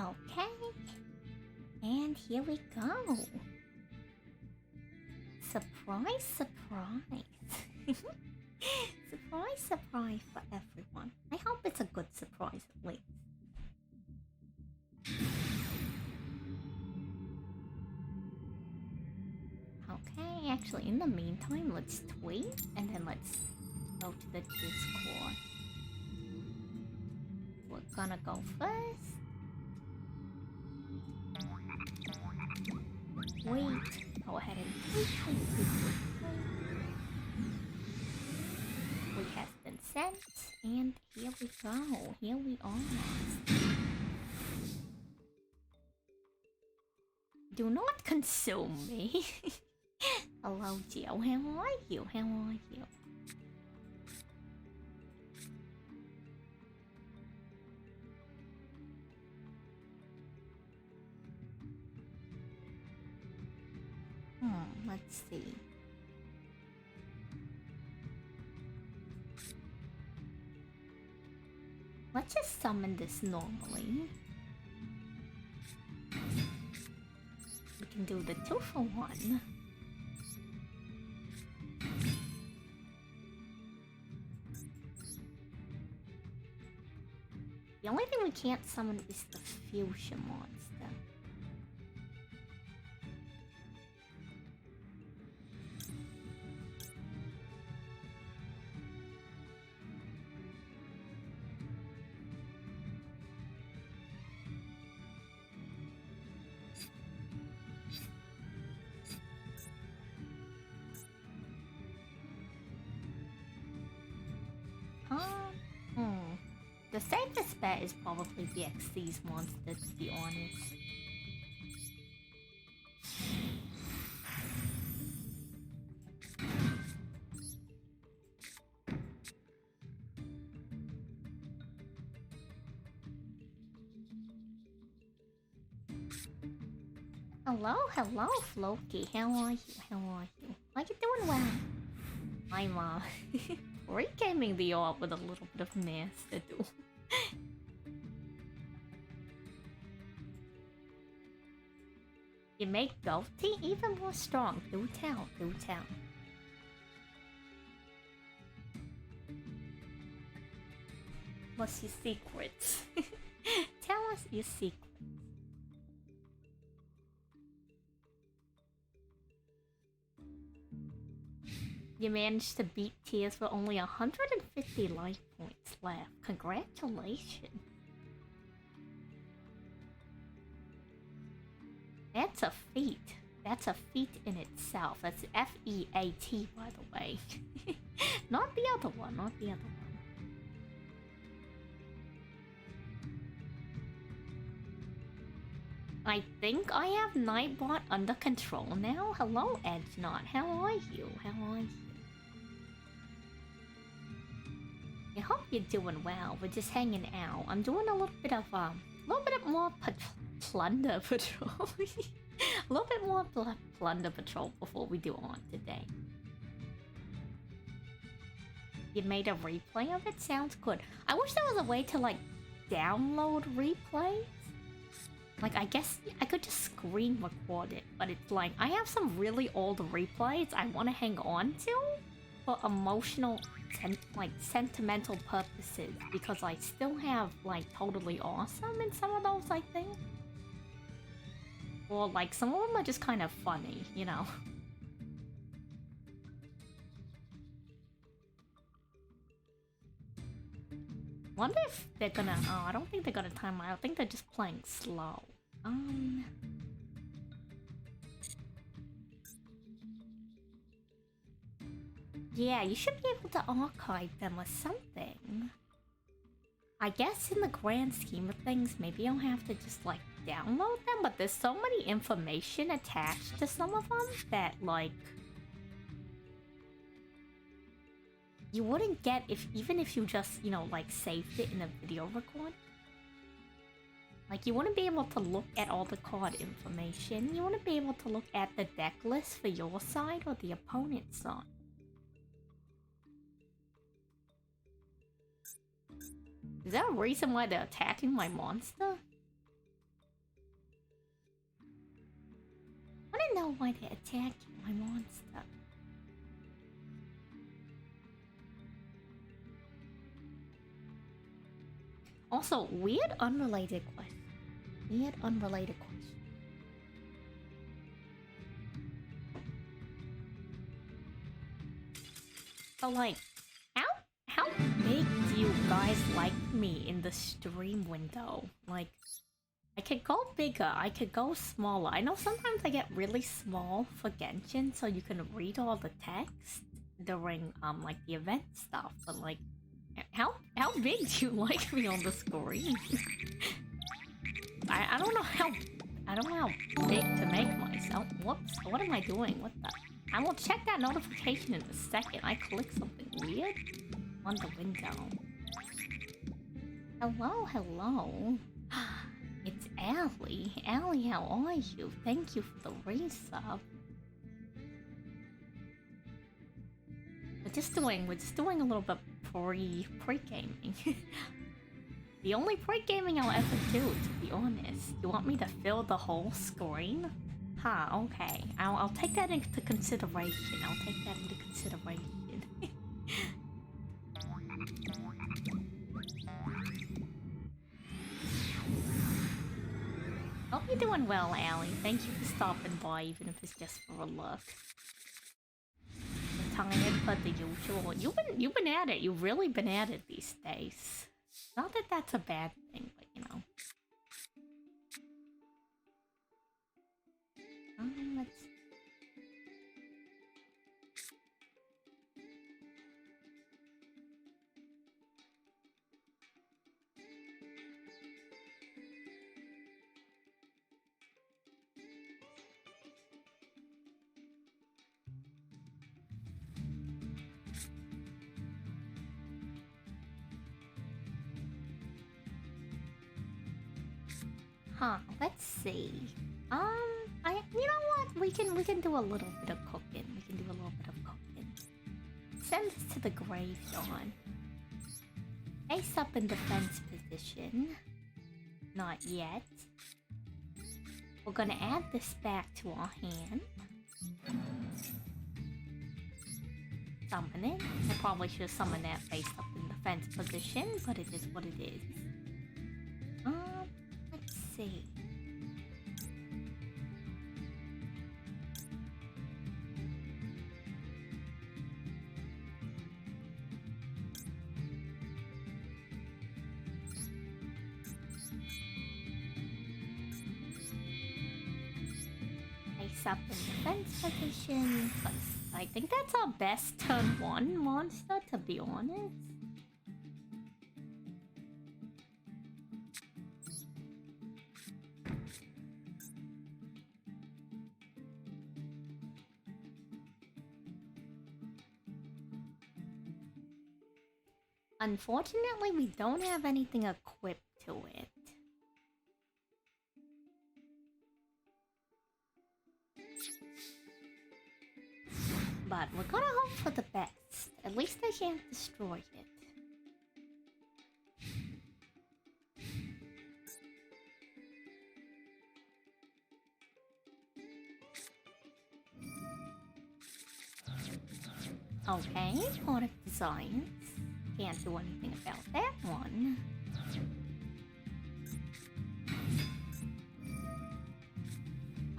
Okay. And here we go. Surprise, surprise. Surprise, surprise for everyone. I hope it's a good surprise at least. Okay, actually, in the meantime, let's tweet and then let's go to the Discord. We're gonna go first. Wait, go ahead and tweet. We have been sent, and here we go. Here we are. Do not consume me. Hello, Joe. How are you? How are you? Let's see. Let's just summon this normally. We can do the 2-for-1. The only thing we can't summon is the fusion monster. The safest bet is probably the XC's monster, to be honest. Hello, Floki. How are you? How are you? Are you doing well? I'm regaming the orb with a little bit of mess to do. You make Goatee even more strong. Do tell, do tell. What's your secrets? Tell us your secrets. You managed to beat Tears with only 150 life points left. Congratulations. That's a feat. That's a feat in itself. That's F-E-A-T, by the way. Not the other one, not the other one. I think I have Nightbot under control now. Hello, Edgenot. How are you? How are you? I hope you're doing well. We're just hanging out. I'm doing a little bit more Plunder patrol. A little bit more Plunder patrol before we do on today. You made a replay of it? Sounds good. I wish there was a way to like download replays. Like, I guess I could just screen record it, but it's like, I have some really old replays I want to hang on to for emotional, sentimental purposes, because I still have, like, Totally Awesome in some of those, I think. Or, like, some of them are just kind of funny, you know? Wonder if they're gonna... Oh, I don't think they're gonna time out. I think they're just playing slow. Yeah, you should be able to archive them or something. I guess in the grand scheme of things, maybe I'll have to just, like, download them, but there's so many information attached to some of them that, like... You wouldn't get even if you just, you know, like, saved it in a video record. Like, you wouldn't be able to look at all the card information. You wouldn't be able to look at the deck list for your side or the opponent's side. Is there a reason why they're attacking my monster? know why they attack you, my monster. Also, weird unrelated question. Weird unrelated question. So like, how big do you guys like me in the stream window? Like, I could go bigger, I could go smaller. I know sometimes I get really small for Genshin, so you can read all the text during like the event stuff. But like, how big do you like me on the screen? I don't know how big to make myself. Whoops! What am I doing? What the? I will check that notification in a second. I clicked something weird on the window. Hello, hello. It's Allie. Allie, how are you? Thank you for the resub. We're just doing a little bit pre-gaming. The only pre-gaming I'll ever do, to be honest. You want me to fill the whole screen? Huh, okay. I'll take that into consideration. Hope you're doing well, Allie. Thank you for stopping by, even if it's just for a look. Tired, but the usual. You've been at it. You've really been at it these days. Not that that's a bad thing, but you know. Let's. Let's see. You know what? We can do a little bit of cooking. Send this to the graveyard. Face up in defense position. Not yet. We're gonna add this back to our hand. Summon it. I probably should have summoned that face up in defense position, but it is what it is. Let's see. Face up in defense position. I think that's our best turn 1 monster, to be honest. Unfortunately, we don't have anything equipped to it. But we're gonna hope for the best. At least I can't destroy it. Okay, product designs. Can't do anything about that one.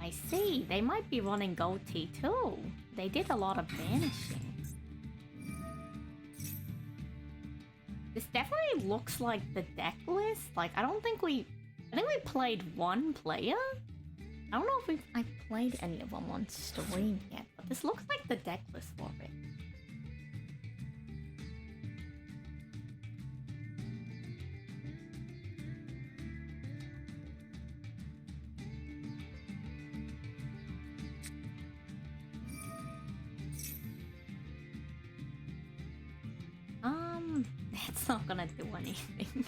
I see, they might be running goatee too. They did a lot of banishing. This definitely looks like the deck list. Like, I think we played one player. I don't know if I played any of them on stream yet, but this looks like the deck list for it. That's not gonna do anything.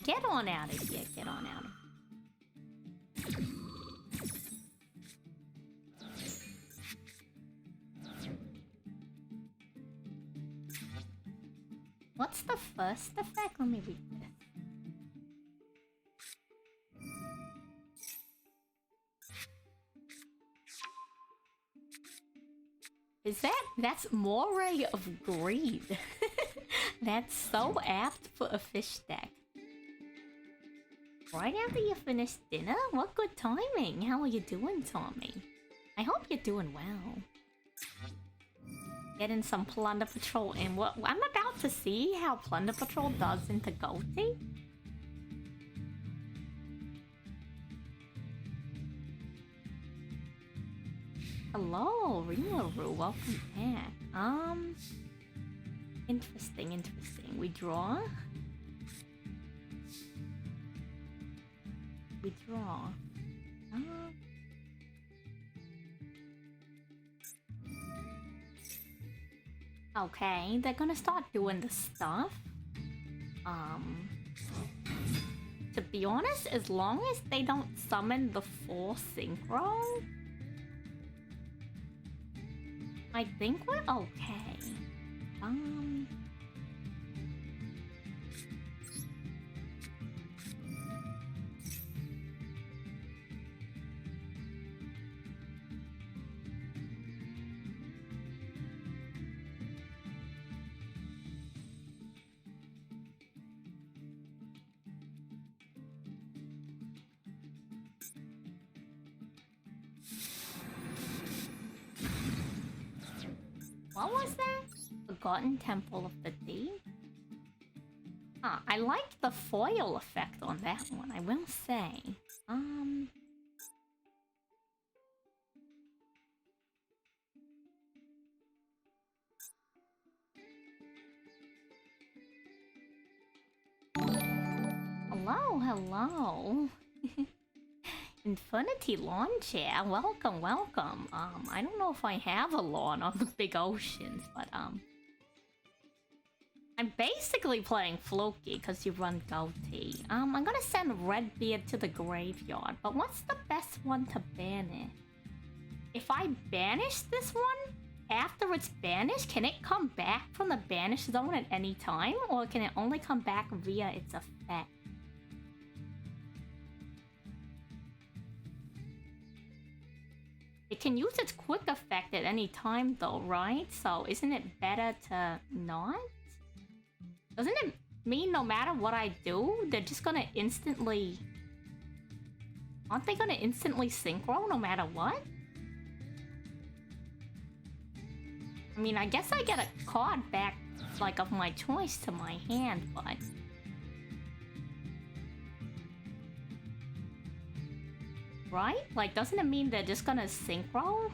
Get on out of here, get on out of here. What's the first effect? Let me read this. That's Moray of Greed. That's so apt for a fish deck. Right after you finish dinner? What good timing. How are you doing, Tommy? I hope you're doing well. Getting some Plunder Patrol in. What I'm about to see how Plunder Patrol does into Goatee. Hello, Rimuru, welcome back. Interesting. We draw. Okay, they're gonna start doing the stuff. To be honest, as long as they don't summon the 4 synchro, I think we're okay. What was that? Forgotten Temple of the Deep? I like the foil effect on that one, I will say. Hello. Infinity Lawn Chair, welcome. I don't know if I have a lawn on the big oceans, but I'm basically playing Floki because you run Goatee. I'm gonna send Redbeard to the graveyard, but what's the best one to banish? If I banish this one, after it's banished, can it come back from the banish zone at any time, or can it only come back via its effect? It can use its quick effect at any time though, right? So isn't it better to not? Doesn't it mean no matter what I do, they're just gonna instantly... Aren't they gonna instantly synchro no matter what? I mean, I guess I get a card back, like, of my choice to my hand, but... Right? Like, doesn't it mean they're just gonna synchro?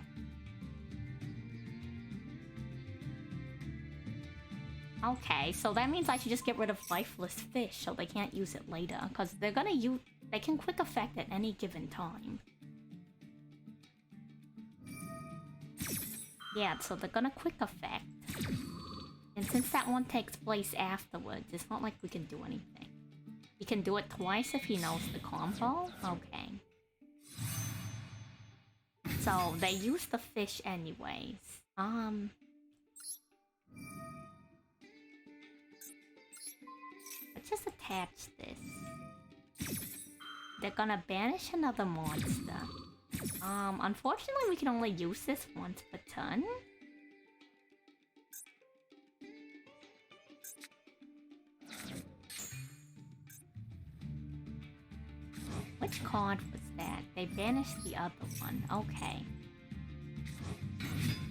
Okay, so that means I should just get rid of Lifeless Fish so they can't use it later, because they're gonna use... They can quick effect at any given time. Yeah, so they're gonna quick effect. And since that one takes place afterwards, it's not like we can do anything. He can do it twice if he knows the combo? Okay. So, they use the fish anyways. Let's just attach this. They're gonna banish another monster. Unfortunately we can only use this once per turn. Which card was that? They banished the other one. Okay.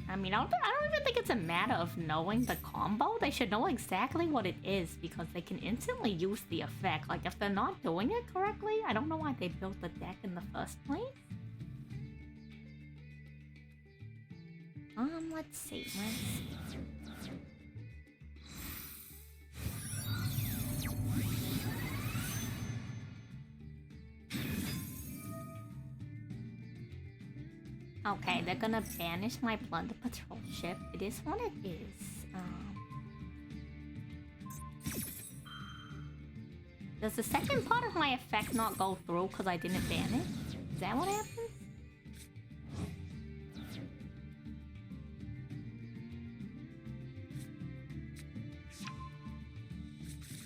I mean, I don't even think it's a matter of knowing the combo. They should know exactly what it is because they can instantly use the effect. Like, if they're not doing it correctly, I don't know why they built the deck in the first place. Let's see. Okay, they're gonna banish my Plunder Patrol ship. It is what it is. Does the second part of my effect not go through because I didn't banish? Is that what happens?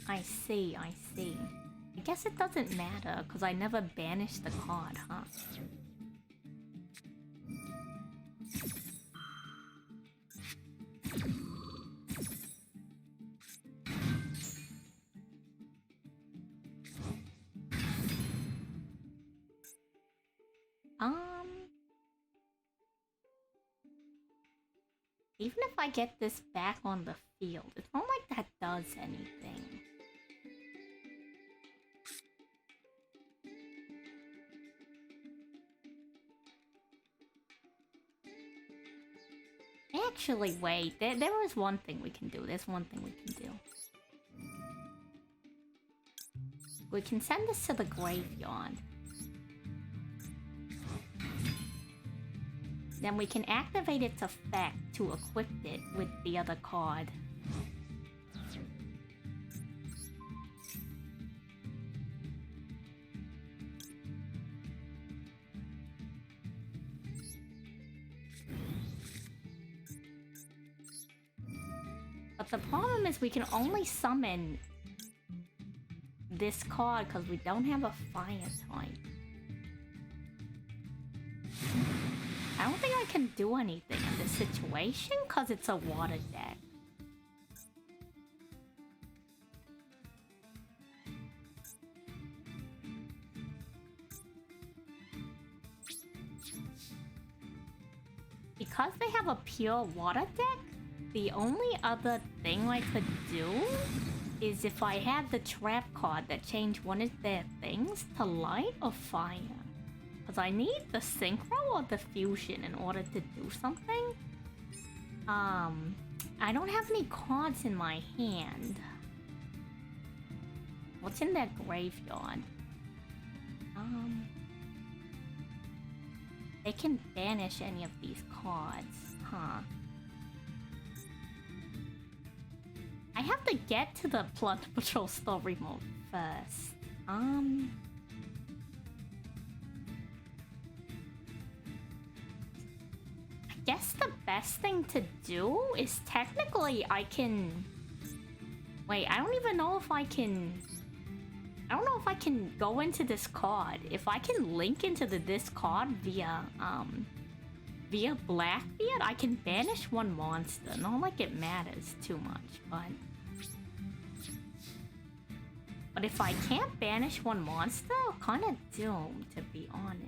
I see, I see. I guess it doesn't matter, because I never banished the card, huh? Even if I get this back on the field, it's not like that does anything. Actually, wait, there is one thing we can do. There's one thing we can do. We can send this to the graveyard. Then we can activate its effect to equip it with the other card. But the problem is we can only summon this card because we don't have a fire type. I don't think I can do anything in this situation because it's a water deck. Because they have a pure water deck, the only other thing I could do is if I had the trap card that changed one of their things to light or fire. Because I need the synchro or the fusion in order to do something. I don't have any cards in my hand. What's in their graveyard? They can banish any of these cards, huh? I have to get to the Plunder Patrol story mode first. I guess the best thing to do is technically I can... Wait, I don't even know if I can... I don't know if I can go into this card. If I can link into this card via Blackbeard, I can banish one monster. Not like it matters too much, but if I can't banish one monster, I'm kind of doomed, to be honest.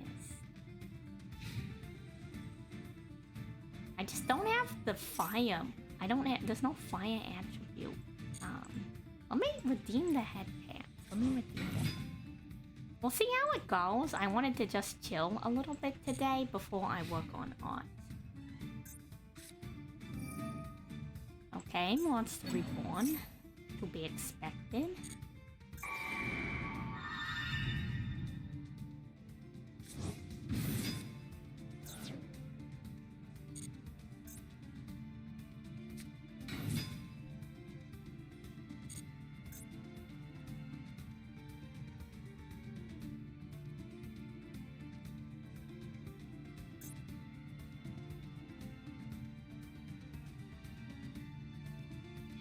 I just don't have the fire. I don't have, there's no fire attribute. Let me redeem the head pack. Let me redeem it. We'll see how it goes. I wanted to just chill a little bit today before I work on art. Okay, Monster Reborn. To be expected.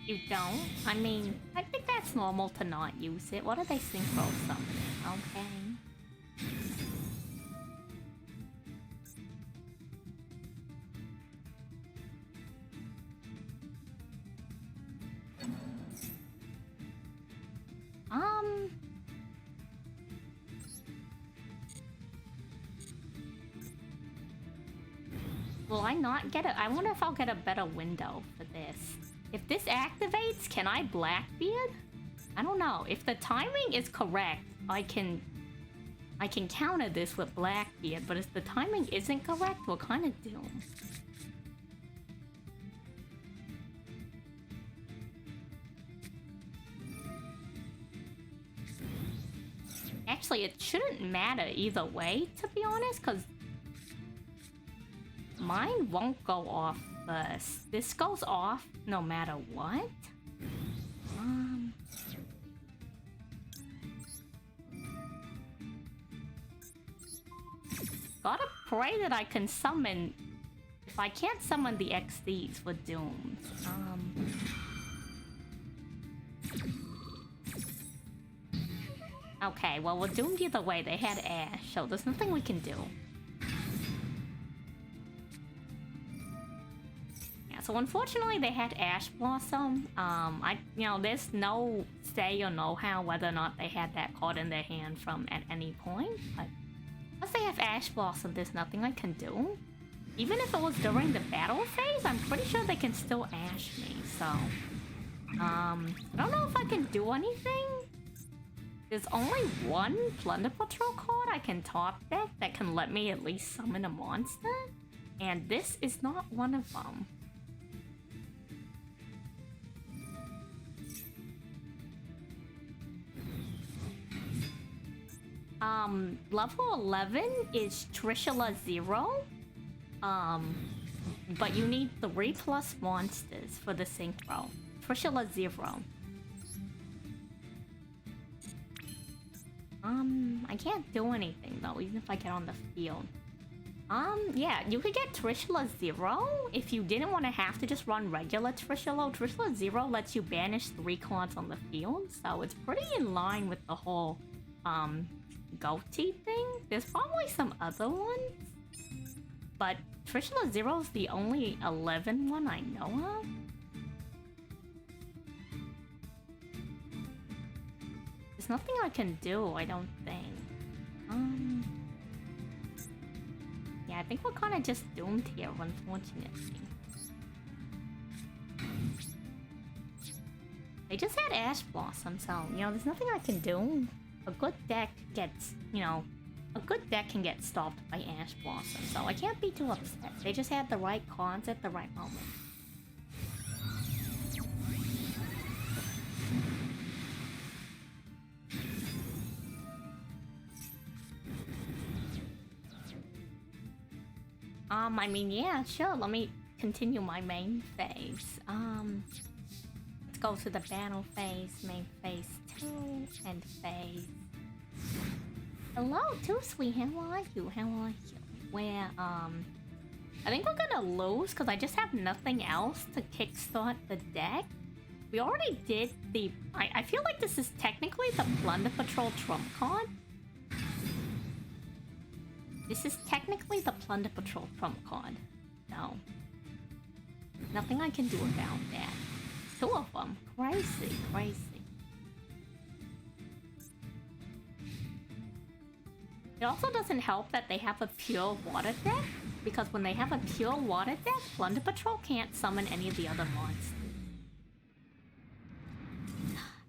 You don't? I mean, I think that's normal to not use it. What do they synchro something? Okay. Will I not get a... I wonder if I'll get a better window for this. If this activates, can I Blackbeard? I don't know. If the timing is correct, I can counter this with Blackbeard, but if the timing isn't correct, we're kind of doomed. Actually, it shouldn't matter either way, to be honest, because mine won't go off first. This goes off no matter what. Gotta pray that I can summon. If I can't summon the XDs, we're doomed. Okay, well, we're doomed either way. They had Ash, so there's nothing we can do. Yeah, so unfortunately they had Ash Blossom. There's no say or know-how whether or not they had that card in their hand from at any point, but once they have Ash Blossom, there's nothing I can do. Even if it was during the battle phase, I'm pretty sure they can still Ash me, so... I don't know if I can do anything. There's only one Plunder Patrol card I can top deck that can let me at least summon a monster, and this is not one of them. Level 11 is Trishula 0. But you need 3+ monsters for the synchro. Trishula 0. I can't do anything though, even if I get on the field. Yeah, you could get Trishula 0 if you didn't want to have to just run regular Trishula. Trishula 0 lets you banish 3 cards on the field, so it's pretty in line with the whole, goatee thing. There's probably some other ones, but Trishula 0 is the only 11 one I know of. There's nothing I can do, I don't think. Yeah, I think we're kind of just doomed here, unfortunately. They just had Ash Blossom, so, there's nothing I can do. A good deck gets, a good deck can get stopped by Ash Blossom, so I can't be too upset. They just had the right cards at the right moment. I mean, yeah, sure, let me continue my main phase. Let's go to the battle phase, main phase 2, and phase... Hello, Too Sweet, how are you? How are you? Where, I think we're gonna lose, because I just have nothing else to kickstart the deck. We already did the... I feel like this is technically the Plunder Patrol trump card. This is technically the Plunder Patrol trump card. No. Nothing I can do about that. 2 of them. Crazy, crazy. It also doesn't help that they have a pure water deck, because when they have a pure water deck, Plunder Patrol can't summon any of the other monsters.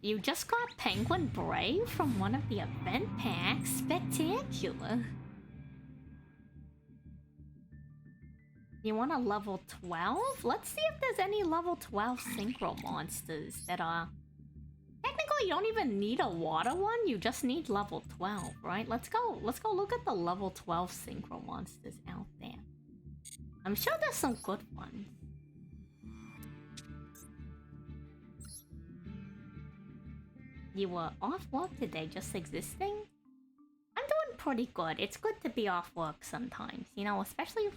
You just got Penguin Brave from one of the event packs. Spectacular. You want a level 12? Let's see if there's any level 12 synchro monsters that are... Technically, you don't even need a water one, you just need level 12, right? Let's go look at the level 12 synchro monsters out there. I'm sure there's some good ones. You were off work today, just existing? I'm doing pretty good. It's good to be off work sometimes, especially...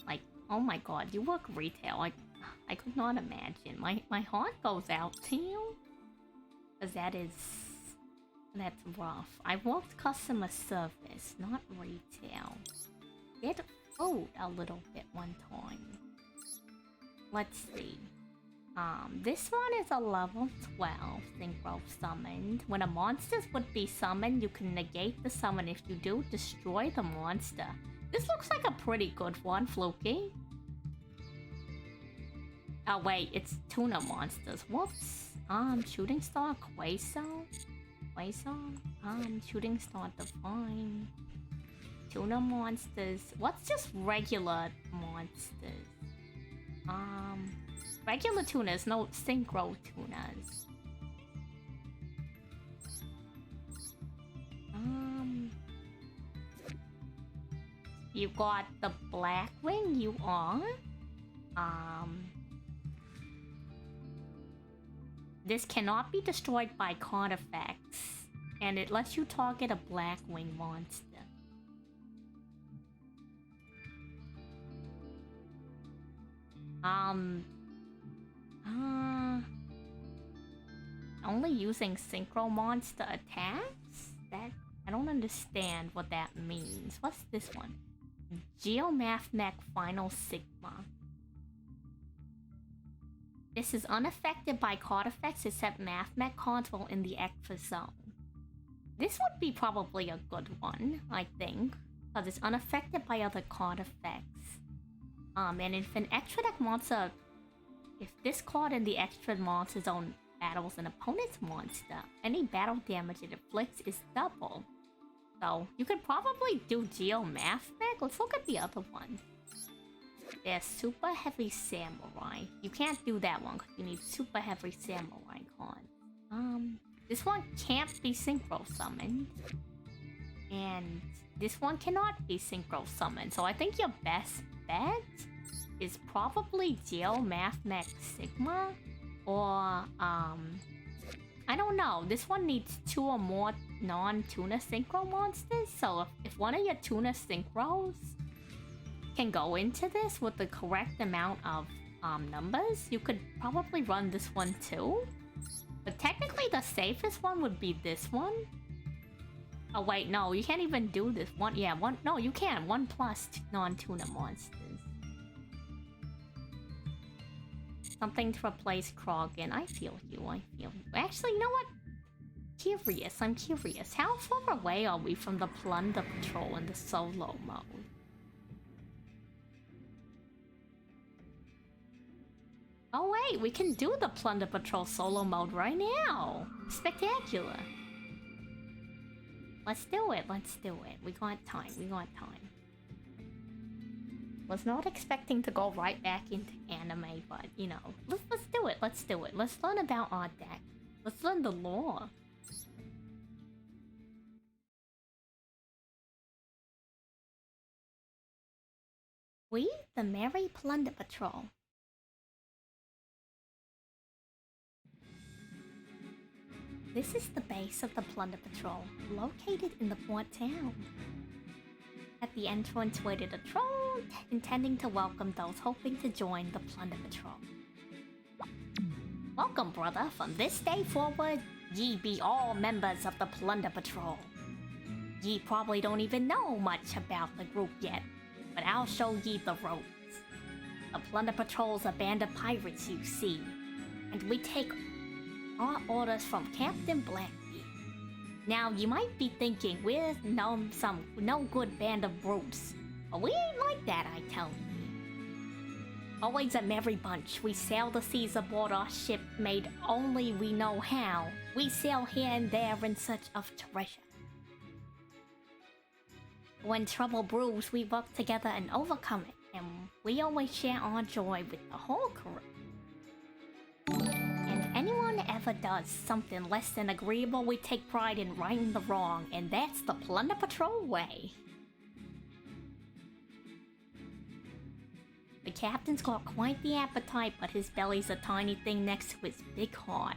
Like, oh my god, you work retail. I could not imagine. My heart goes out to you. Because that's rough. I worked customer service, not retail. Did food a little bit one time. Let's see. This one is a level 12 synchro summoned. When a monster would be summoned, you can negate the summon. If you do, destroy the monster. This looks like a pretty good one, Floki. Oh wait, it's tuna monsters. Whoops. Shooting Star Quaso. Shooting Star Divine. Tuna monsters. What's just regular monsters? Regular tunas, no synchro tunas. You got the Blackwing, you are. This cannot be destroyed by card effects, and it lets you target a Blackwing monster. Only using synchro monster attacks? don't understand what that means. What's this one? Geomath Mech Final Sigma. This is unaffected by card effects except Math Mech cards while in the extra zone. This would be probably a good one, I think, because it's unaffected by other card effects. And if an extra deck monster, if this card in the extra monster zone battles an opponent's monster, any battle damage it inflicts is double. So you could probably do Geomath Mech. Let's look at the other one. There's Super Heavy Samurai. You can't do that one because you need Super Heavy Samurai cards. This one can't be Synchro Summoned. And this one cannot be Synchro Summoned. So I think your best bet is probably Geomath Mech Sigma. Or, I don't know. This one needs 2 or more non-Tuna Synchro monsters. So if one of your Tuna Synchros can go into this with the correct amount of numbers, you could probably run this one too. But technically the safest one would be this one. Oh wait, no, you can't even do this one. Yeah, one. No, you can. 1 plus non-Tuna monsters. Something to replace Krogan. I feel you. Actually, you know what? I'm curious. How far away are we from the Plunder Patrol in the solo mode? Oh wait, we can do the Plunder Patrol solo mode right now. Spectacular. Let's do it. We got time. Was not expecting to go right back into anime, but you know, let's do it. Let's learn about our deck. Let's learn the lore. We, the Merry Plunder Patrol. This is the base of the Plunder Patrol, located in the port town. At the entrance waited a troll, intending to welcome those hoping to join the Plunder Patrol. Welcome, brother. From this day forward, ye be all members of the Plunder Patrol. Ye probably don't even know much about the group yet, but I'll show ye the ropes. The Plunder Patrol's a band of pirates, you see, and we take our orders from Captain Blackbeard. Now, you might be thinking we're some no good band of brutes, but we ain't like that, I tell you. Always a merry bunch, we sail the seas aboard our ship made only we know how. We sail here and there in search of treasure. When trouble brews, we work together and overcome it, and we always share our joy with the whole crew. And anyone ever does something less than agreeable, we take pride in righting the wrong, and that's the Plunder Patrol way. The captain's got quite the appetite, but his belly's a tiny thing next to his big heart.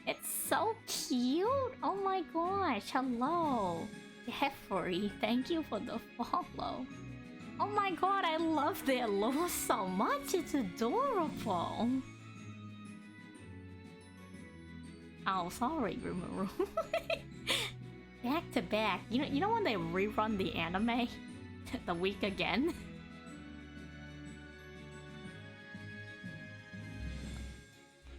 It's so cute! Oh my gosh, hello! Jeffrey, thank you for the follow. Oh my god, I love their lore so much, it's adorable! Oh, sorry, Rimuru. Back to back. You know when they rerun the anime? The week again?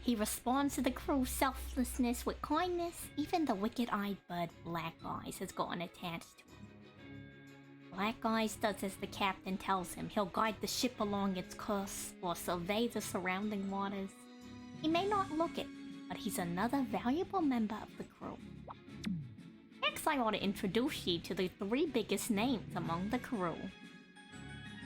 He responds to the crew's selflessness with kindness. Even the wicked-eyed bird Black Eyes has gotten attached to him. Black Eyes does as the captain tells him. He'll guide the ship along its course or survey the surrounding waters. He may not look it, but he's another valuable member of the crew. Next, I want to introduce ye to the 3 biggest names among the crew.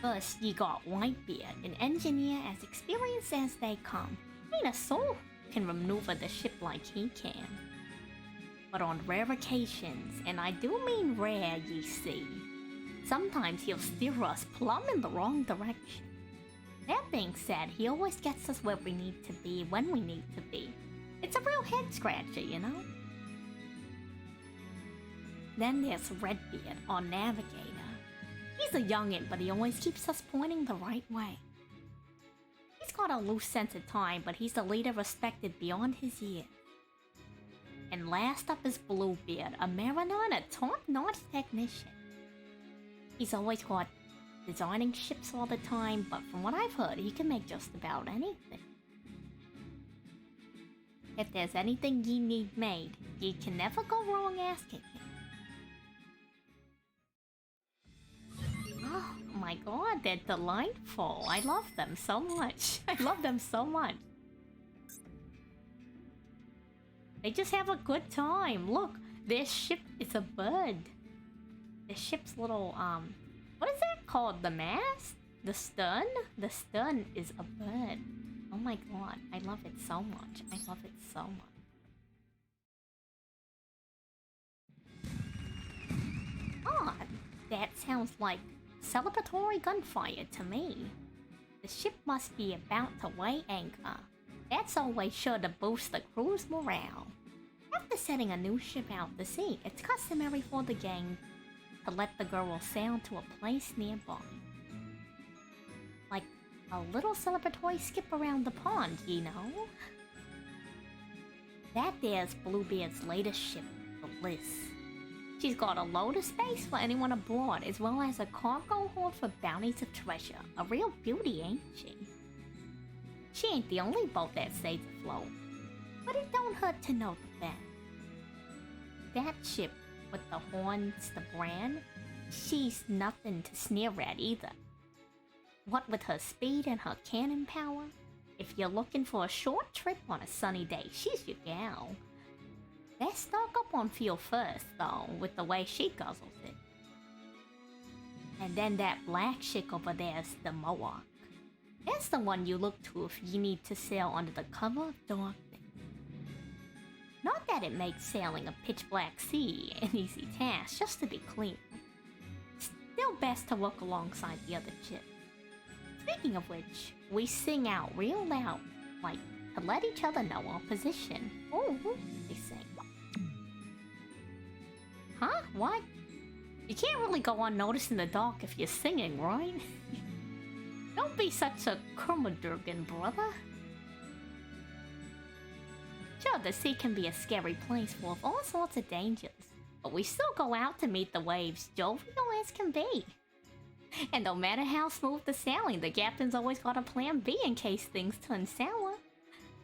First, ye got Whitebeard, an engineer as experienced as they come. Ain't a soul can maneuver the ship like he can. But on rare occasions, and I do mean rare, ye see, sometimes he'll steer us plumb in the wrong direction. That being said, he always gets us where we need to be when we need to be. It's a real head-scratcher, you know? Then there's Redbeard, our navigator. He's a youngin', but he always keeps us pointing the right way. He's got a loose sense of time, but he's a leader respected beyond his years. And last up is Bluebeard, a mariner and a top-notch technician. He's always got designing ships all the time, but from what I've heard, he can make just about anything. If there's anything you need made, you can never go wrong asking him. Oh my god, they're delightful. I love them so much. I love them so much. They just have a good time. Look, their ship is a bird. The ship's little, what is that called? The mast? The stern? The stern is a bird. Oh my god, I love it so much. I love it so much. Oh, that sounds like celebratory gunfire to me. The ship must be about to weigh anchor. That's always sure to boost the crew's morale. After setting a new ship out to sea, it's customary for the gang to let the girl sail to a place nearby. Like a little celebratory skip around the pond, you know? That there's Bluebeard's latest ship, the Bliss. She's got a load of space for anyone aboard, as well as a cargo hold for bounties of treasure. A real beauty, ain't she? She ain't the only boat that stays afloat, but it don't hurt to know the fact. That ship with the horns, the brand, she's nothing to sneer at either. What with her speed and her cannon power, if you're looking for a short trip on a sunny day, she's your gal. Let's stock up on fuel first, though, with the way she guzzles it. And then that black chick over there's the Mohawk. That's the one you look to if you need to sail under the cover of darkness. Not that it makes sailing a pitch-black sea an easy task, just to be clear. Still best to look alongside the other chick. Speaking of which, we sing out real loud, like to let each other know our position. Oh, they sing. Huh? What? You can't really go unnoticed in the dark if you're singing, right? Don't be such a Kurmadurgan, brother. Sure, the sea can be a scary place full of all sorts of dangers, but we still go out to meet the waves, jovial as can be. And no matter how smooth the sailing, the captain's always got a plan B in case things turn sour.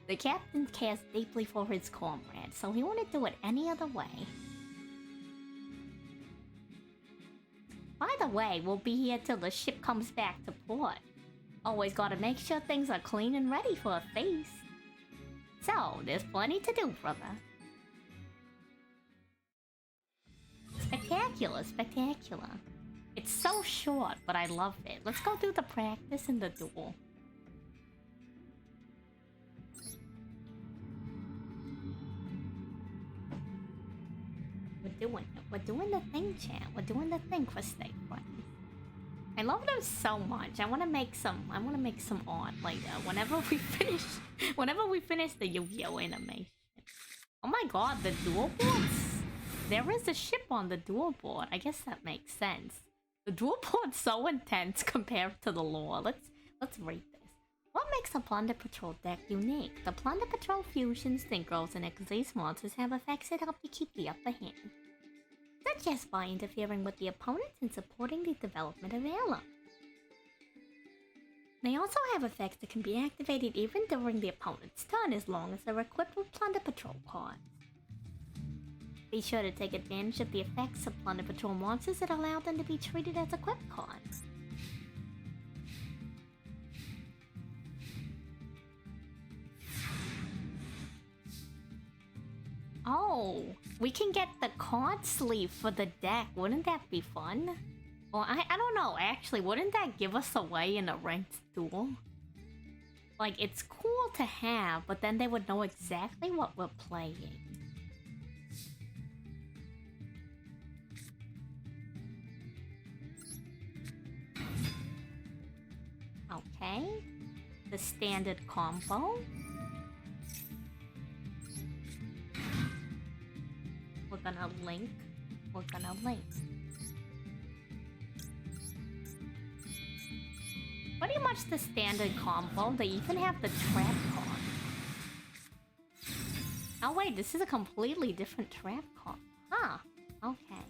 The captain cares deeply for his comrades, so he wouldn't do it any other way. By the way, we'll be here till the ship comes back to port. Always gotta make sure things are clean and ready for a feast. So, there's plenty to do, brother. Spectacular, spectacular. It's so short, but I love it. Let's go do the practice and the duel. We're doing the thing, chat. We're doing the thing for Stay Friends. I love them so much. I wanna make some art later whenever we finish the Yu-Gi-Oh animation. Oh my god, the duel boards! There is a ship on the duel board. I guess that makes sense. The duel board's so intense compared to the lore. Let's read this. What makes a Plunder Patrol deck unique? The Plunder Patrol fusions, synchros, and Xyz monsters have effects that help you keep the upper hand, such as by interfering with the opponents and supporting the development of Ela. They also have effects that can be activated even during the opponent's turn as long as they're equipped with Plunder Patrol cards. Be sure to take advantage of the effects of Plunder Patrol monsters that allow them to be treated as equipped cards. Oh, we can get the card sleeve for the deck. Wouldn't that be fun? Well, I don't know, actually, wouldn't that give us away in a ranked duel? Like, it's cool to have, but then they would know exactly what we're playing. Okay, the standard combo. We're gonna link. Pretty much the standard combo. They even have the trap card. Oh wait, this is a completely different trap card. Huh. Okay.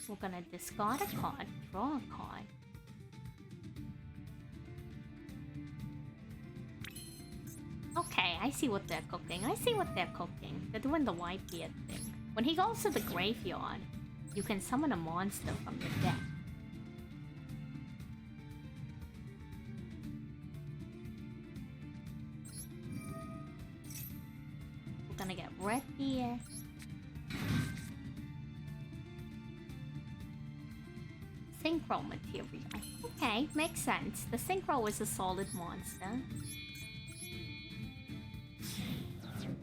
We're gonna discard a card, draw a card. Okay, I see what they're cooking. I see what they're cooking. They're doing the Whitebeard thing. When he goes to the graveyard, you can summon a monster from the deck. We're gonna get red here. Synchro material. Okay, makes sense. The Synchro is a solid monster.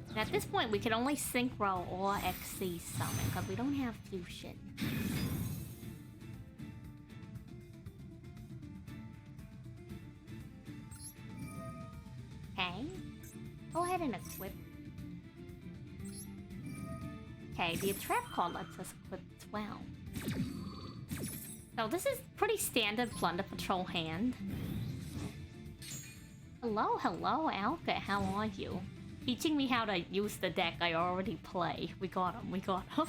And at this point, we can only Synchro or XC summon because we don't have Fusion. Okay. Go ahead and equip. Okay, the trap card lets us equip as well. So this is pretty standard Plunder Patrol hand. Hello, hello, Alka, how are you? Teaching me how to use the deck I already play. We got him, we got him.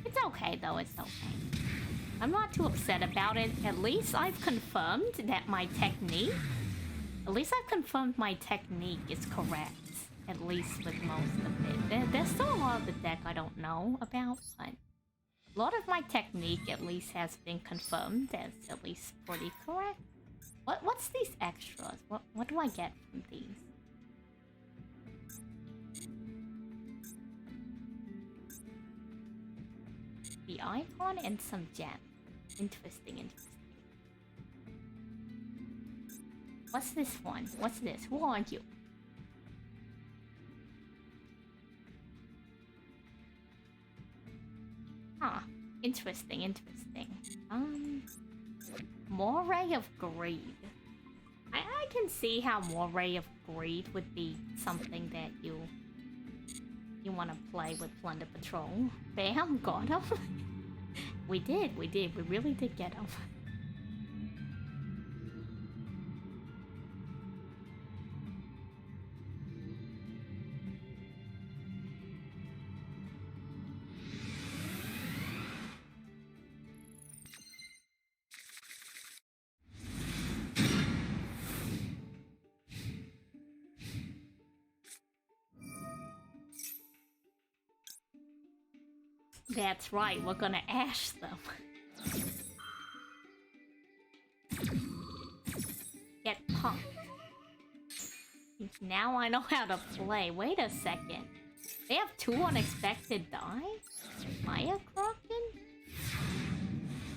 It's okay though, it's okay. I'm not too upset about it. At least I've confirmed that my technique... At least I've confirmed my technique is correct. At least with most of it. There's still a lot of the deck I don't know about, but a lot of my technique at least has been confirmed as at least pretty correct. What's these extras? What do I get from these? The icon and some gem. Interesting, interesting. What's this one? What's this? Who are you? Huh. Interesting, interesting. Moray of Greed. I can see how Moray of Greed would be something that you want to play with Plunder Patrol. Bam, got him. We really did get him. That's right, we're gonna ash them. Get punked. Now I know how to play. Wait a second. They have 2 unexpected die? Fire Kraken?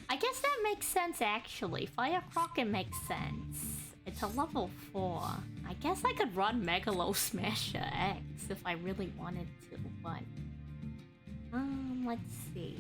I guess that makes sense actually. Fire Kraken makes sense. It's a level 4. I guess I could run Megalo Smasher X if I really wanted to, but... let's see.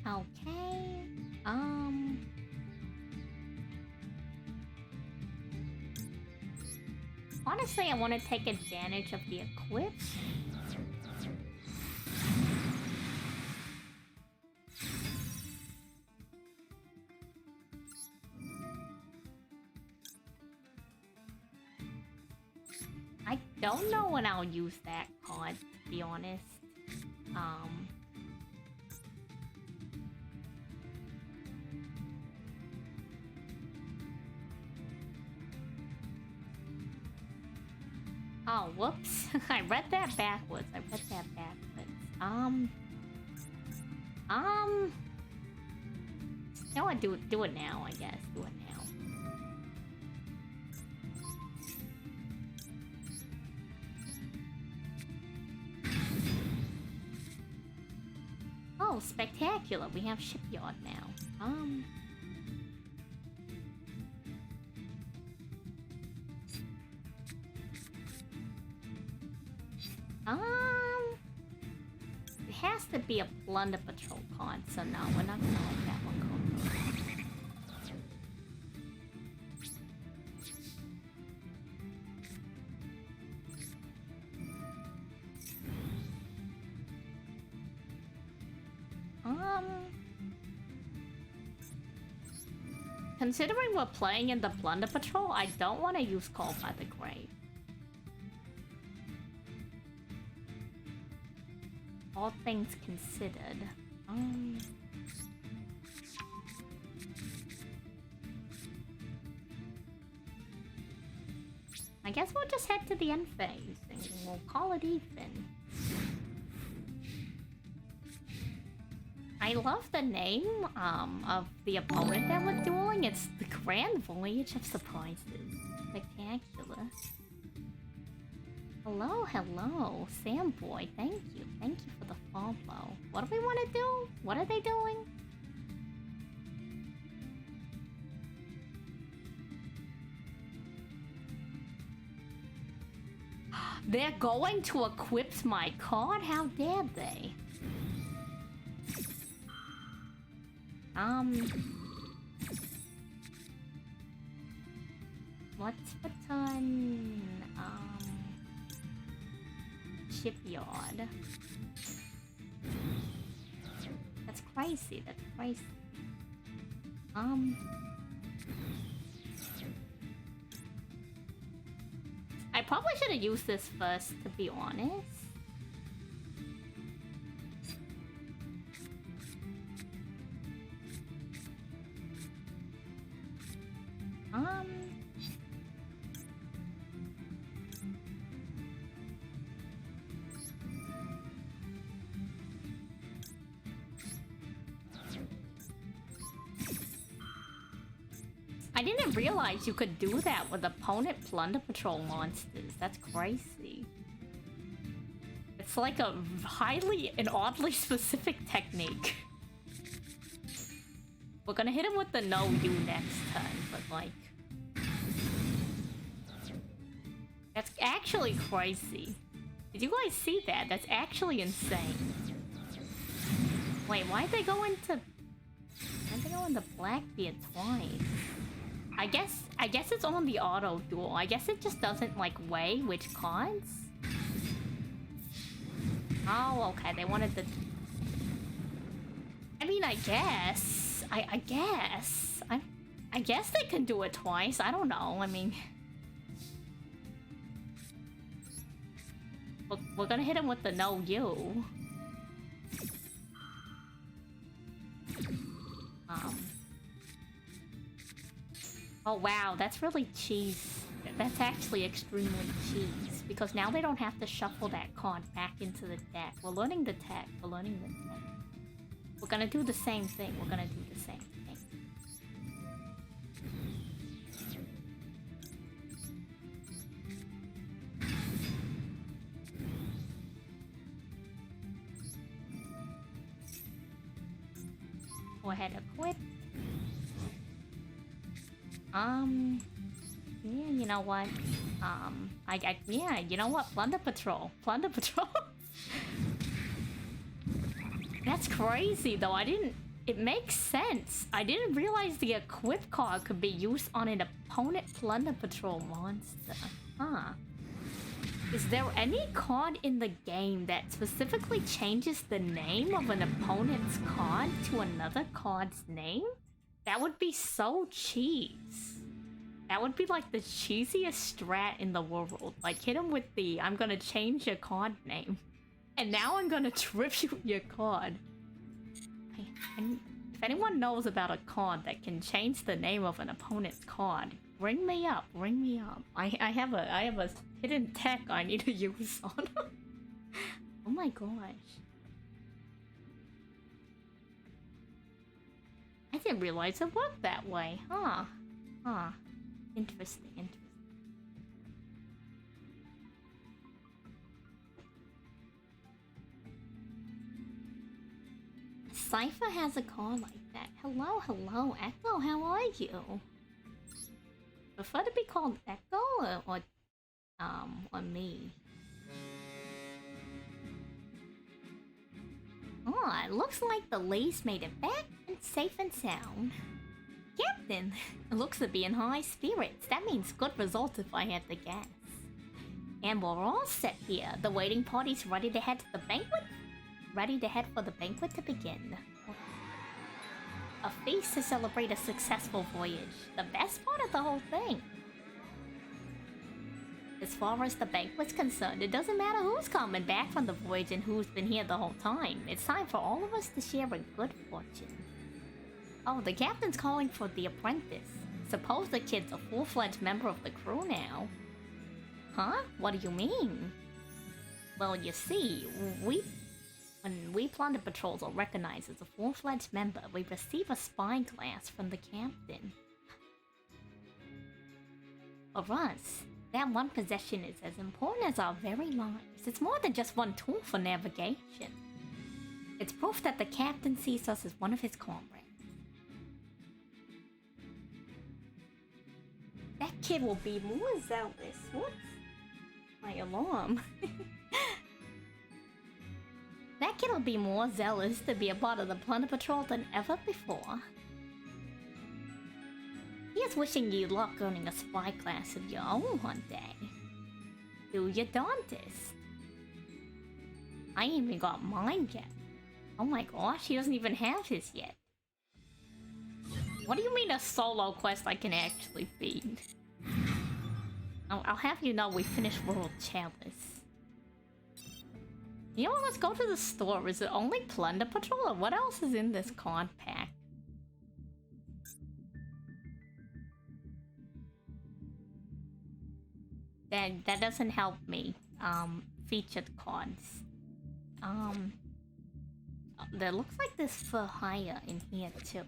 Okay. Honestly, I want to take advantage of the equip. I don't know when I'll use that card, to be honest. Oh, whoops. I read that backwards. No, I do it now, I guess. Do it now. Oh, spectacular. We have Shipyard now. has to be a Plunder Patrol card, so no, we're not gonna let that one go. Considering we're playing in the Plunder Patrol, I don't want to use Call by the Grave. All things considered. I guess we'll just head to the end phase and we'll call it even. I love the name of the opponent that we're dueling. It's the Grand Voyage of Surprises. Spectacular. Hello, hello, Sam Boy. Thank you for the follow. What do we want to do? What are they doing? They're going to equip my card? How dare they? Let's put on Shipyard. That's crazy, that's crazy. I probably should have used this first, to be honest. I didn't realize you could do that with opponent Plunder Patrol monsters. That's crazy. It's like a highly and oddly specific technique. We're gonna hit him with the no you next turn, but like... That's actually crazy. Did you guys see that? That's actually insane. Wait, why'd they go into Blackbeard twice? I guess it's on the auto duel. I guess it just doesn't like weigh which cards. Oh, okay. They wanted the. I mean, I guess they can do it twice. I don't know. I mean, we're gonna hit him with the no you. Oh wow, that's really cheese. That's actually extremely cheese. Because now they don't have to shuffle that card back into the deck. We're learning the tech. We're gonna do the same thing. Go ahead, equip. Yeah, you know what? Yeah, you know what? Plunder Patrol. That's crazy, though. It makes sense. I didn't realize the equip card could be used on an opponent Plunder Patrol monster. Huh. Is there any card in the game that specifically changes the name of an opponent's card to another card's name? That would be so cheese. That would be like the cheesiest strat in the world. Like, hit him with the, I'm gonna change your card name. And now I'm gonna tribute your card. If anyone knows about a card that can change the name of an opponent's card, ring me up. I have a hidden tech I need to use on him. Oh my gosh. I didn't realize it worked that way. Huh. Interesting. Cypher has a card like that. Hello, Echo, how are you? Prefer to be called Echo or me? Oh, it looks like the Lees made it back and safe and sound. Captain, it looks to be in high spirits. That means good results if I had to guess. And we're all set here. The waiting party's ready to head to the banquet? Ready to head for the banquet to begin. A feast to celebrate a successful voyage. The best part of the whole thing. As far as the banquet's concerned, it doesn't matter who's coming back from the voyage and who's been here the whole time. It's time for all of us to share a good fortune. Oh, the captain's calling for the apprentice. Suppose the kid's a full-fledged member of the crew now. Huh? What do you mean? Well, you see, when we Plunder patrols are recognized as a full-fledged member, we receive a spyglass from the captain. For us, that one possession is as important as our very lives. It's more than just one tool for navigation. It's proof that the captain sees us as one of his comrades. That kid will be more zealous. Whoops. My alarm. That kid will be more zealous to be a part of the Plunder Patrol than ever before. He is wishing you luck earning a spyglass of your own one day. Do your darndest. I ain't even got mine yet. Oh my gosh, he doesn't even have his yet. What do you mean a solo quest I can actually beat? I'll have you know we finished World Chalice. You know what, let's go to the store. Is it only Plunder Patrol or what else is in this card pack? That doesn't help me. Featured cards. There looks like there's for hire in here too.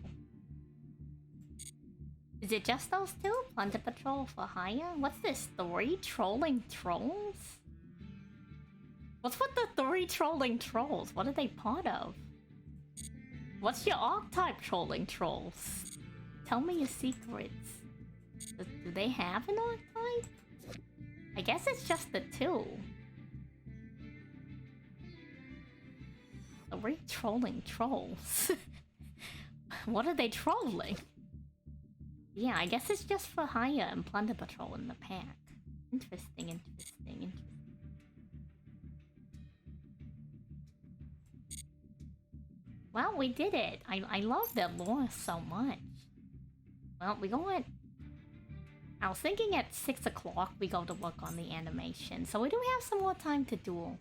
Is it just those two? Plunder Patrol for hire? What's this? 3 trolling trolls? What's with the 3 trolling trolls? What are they part of? What's your archetype trolling trolls? Tell me your secrets. Do they have an archetype? I guess it's just the 2. 3 trolling trolls. What are they trolling? Yeah, I guess it's just for hire and Plunder Patrol in the pack. Interesting, interesting, interesting. Well, we did it. I love their lore so much. Well, we got... I was thinking at 6 o'clock we go to work on the animation, so we do have some more time to duel.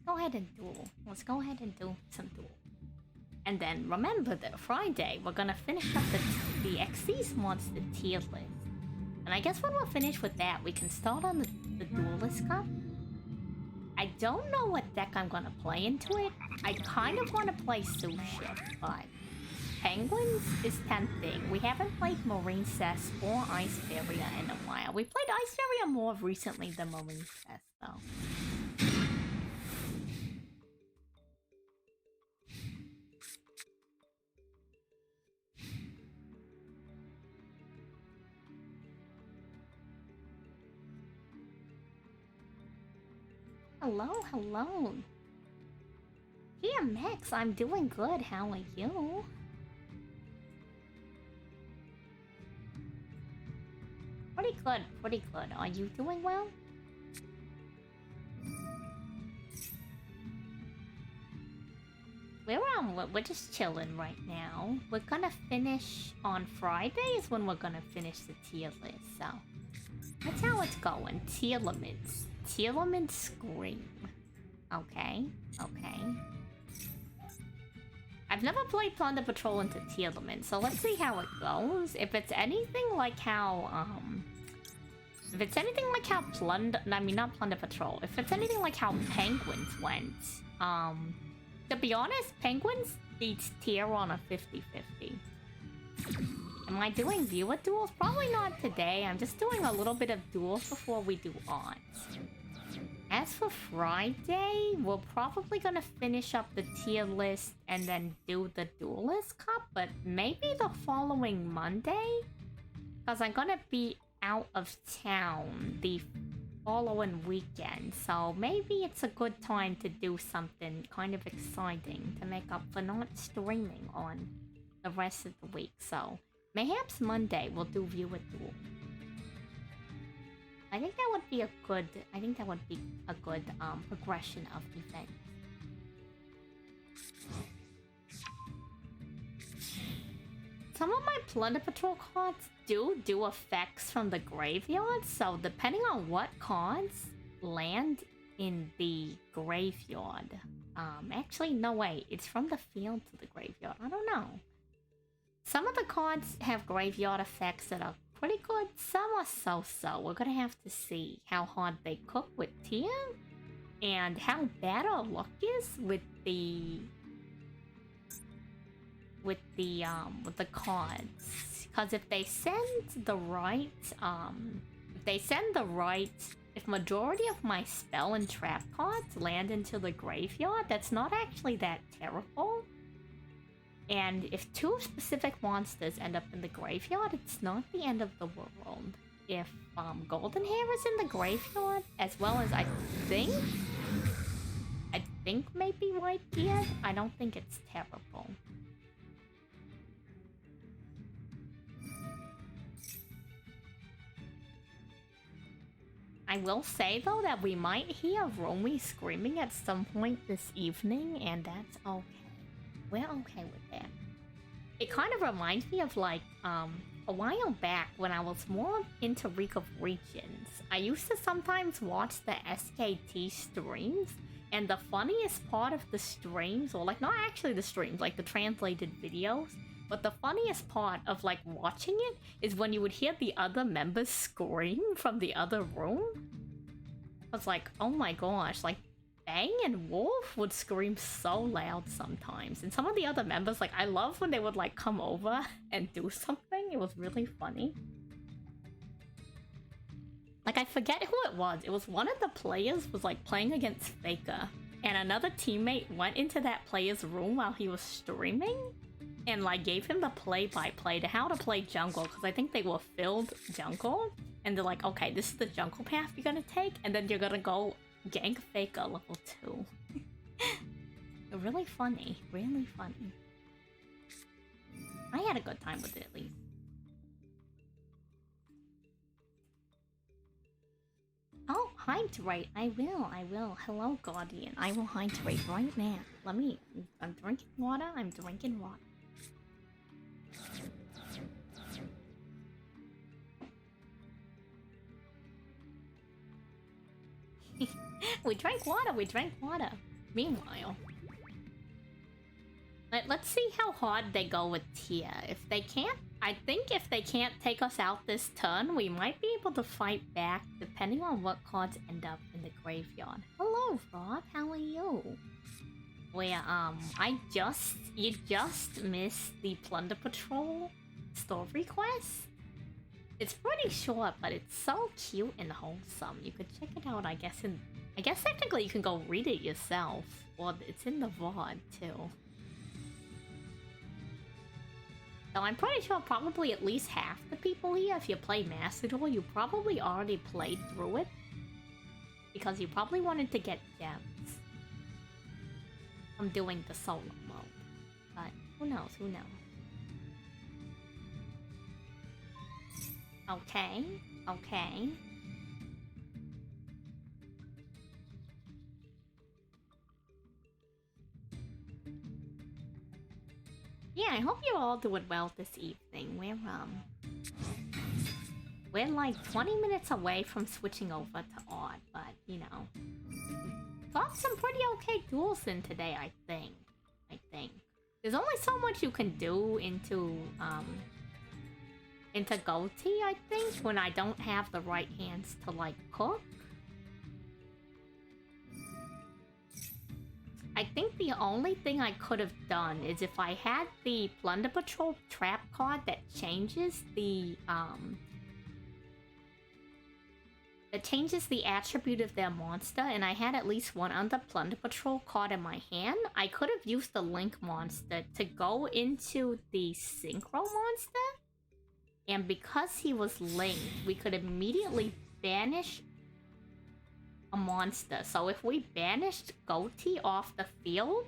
Go ahead and duel. Let's go ahead and do some duel. And then remember that Friday we're gonna finish up the Xyz monster tier list. And I guess when we're finished with that, we can start on the Duelist Cup. I don't know what deck I'm gonna play into it. I kind of want to play Sushi, but Penguins is tempting. We haven't played Marine Cess or Ice Barrier in a while. We played Ice Barrier more recently than Marine Cess, though. Hello, hello. GMX, I'm doing good. How are you? Pretty good, pretty good. Are you doing well? We're just chilling right now. We're gonna finish on Friday is when we're gonna finish the tier list, so that's how it's going. Tier limits. Tier limits scream. Okay, okay. I've never played Plunder Patrol into tier limits, so let's see how it goes. If it's anything like how, if it's anything like how Plunder... I mean, not Plunder Patrol. If it's anything like how Penguins went, to be honest, Penguins beats tier on a 50-50. Am I doing viewer duels? Probably not today. I'm just doing a little bit of duels before we do odds. As for Friday, we're probably gonna finish up the tier list and then do the Duelist Cup, but maybe the following Monday? Because I'm gonna be out of town the following weekend, so maybe it's a good time to do something kind of exciting to make up for not streaming on the rest of the week. So perhaps Monday we'll do View a Duel. I think that would be a good. Progression of events. Some of my Plunder Patrol cards do effects from the graveyard, so depending on what cards land in the graveyard. Actually, no, wait, it's from the field to the graveyard. I don't know. Some of the cards have graveyard effects that are pretty good, some are so-so. We're gonna have to see how hard they cook with Tia, and how bad our luck is with the cards. Because if they send the right, if majority of my spell and trap cards land into the graveyard, that's not actually that terrible. And if two specific monsters end up in the graveyard, it's not the end of the world. If Golden Hair is in the graveyard, as well as I think maybe White Beard, I don't think it's terrible. I will say though that we might hear Romy screaming at some point this evening, and that's okay. We're okay with that. It kind of reminds me of like a while back when I was more into League of Regions. I used to sometimes watch the SKT streams, and the funniest part of the streams, or like not actually the streams, like the translated videos, but the funniest part of like watching it is when you would hear the other members scream from the other room. I was like, oh my gosh, like Bang and Wolf would scream so loud sometimes. And some of the other members, like I love when they would like come over and do something. It was really funny. Like I forget who it was. It was one of the players was like playing against Faker. And another teammate went into that player's room while he was streaming. And like gave him the play-by-play to how to play jungle, because I think they were filled jungle, and they're like, okay, this is the jungle path you're gonna take, and then you're gonna go gank Faker level 2. Really funny, really funny. I had a good time with it at least. Oh, hydrate. I will. Hello, Guardian. I will hydrate right now. I'm drinking water. We drank water. Meanwhile, let's see how hard they go with Tia. If they can't take us out this turn, we might be able to fight back depending on what cards end up in the graveyard. Hello, Rob. How are you? Where you just missed the Plunder Patrol story quest. It's pretty short, but it's so cute and wholesome. You could check it out, I guess technically you can go read it yourself. Well, it's in the VOD too. So I'm pretty sure probably at least half the people here, if you play Master Duel, you probably already played through it. Because you probably wanted to get gems from doing the solo mode. But who knows? Okay. Yeah, I hope you're all doing well this evening. We're like 20 minutes away from switching over to Odd, but you know, got some pretty okay duels in today. I think there's only so much you can do into Goatee, I think, when I don't have the right hands to like cook. I think the only thing I could have done is if I had the Plunder Patrol trap card that changes the attribute of their monster, and I had at least one other Plunder Patrol card in my hand, I could have used the Link monster to go into the Synchro monster, and because he was linked, we could immediately banish a monster. So if we banished Goatee off the field,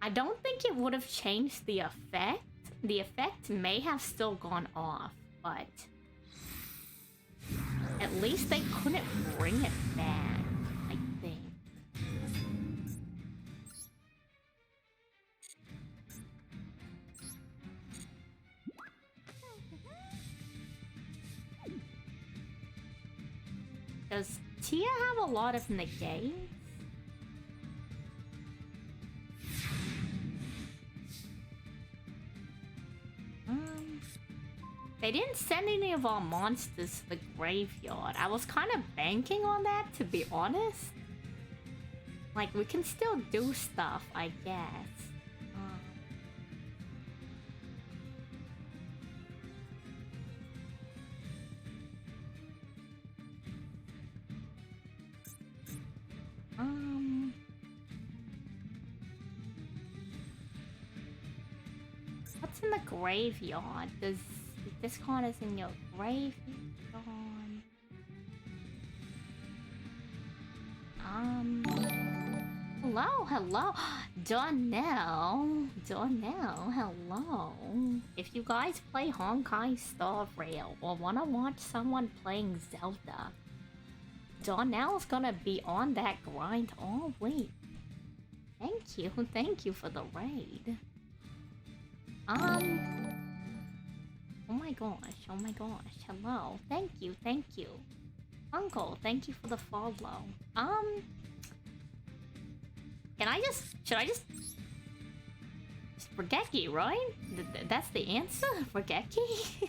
I don't think it would have changed the effect. The effect may have still gone off, but at least they couldn't bring it back, I think. Does Tia have a lot of negates? They didn't send any of our monsters to the graveyard. I was kind of banking on that, to be honest. Like, we can still do stuff, I guess. What's in the graveyard? Does this card is in your graveyard? Hello. Donnell, hello. If you guys play Honkai Star Rail or wanna watch someone playing Zelda, Donnell's gonna be on that grind all week. Thank you for the raid. Oh my gosh, hello. Thank you. Uncle, thank you for the follow. Should I just Regeki, right? That's the answer? Regeki?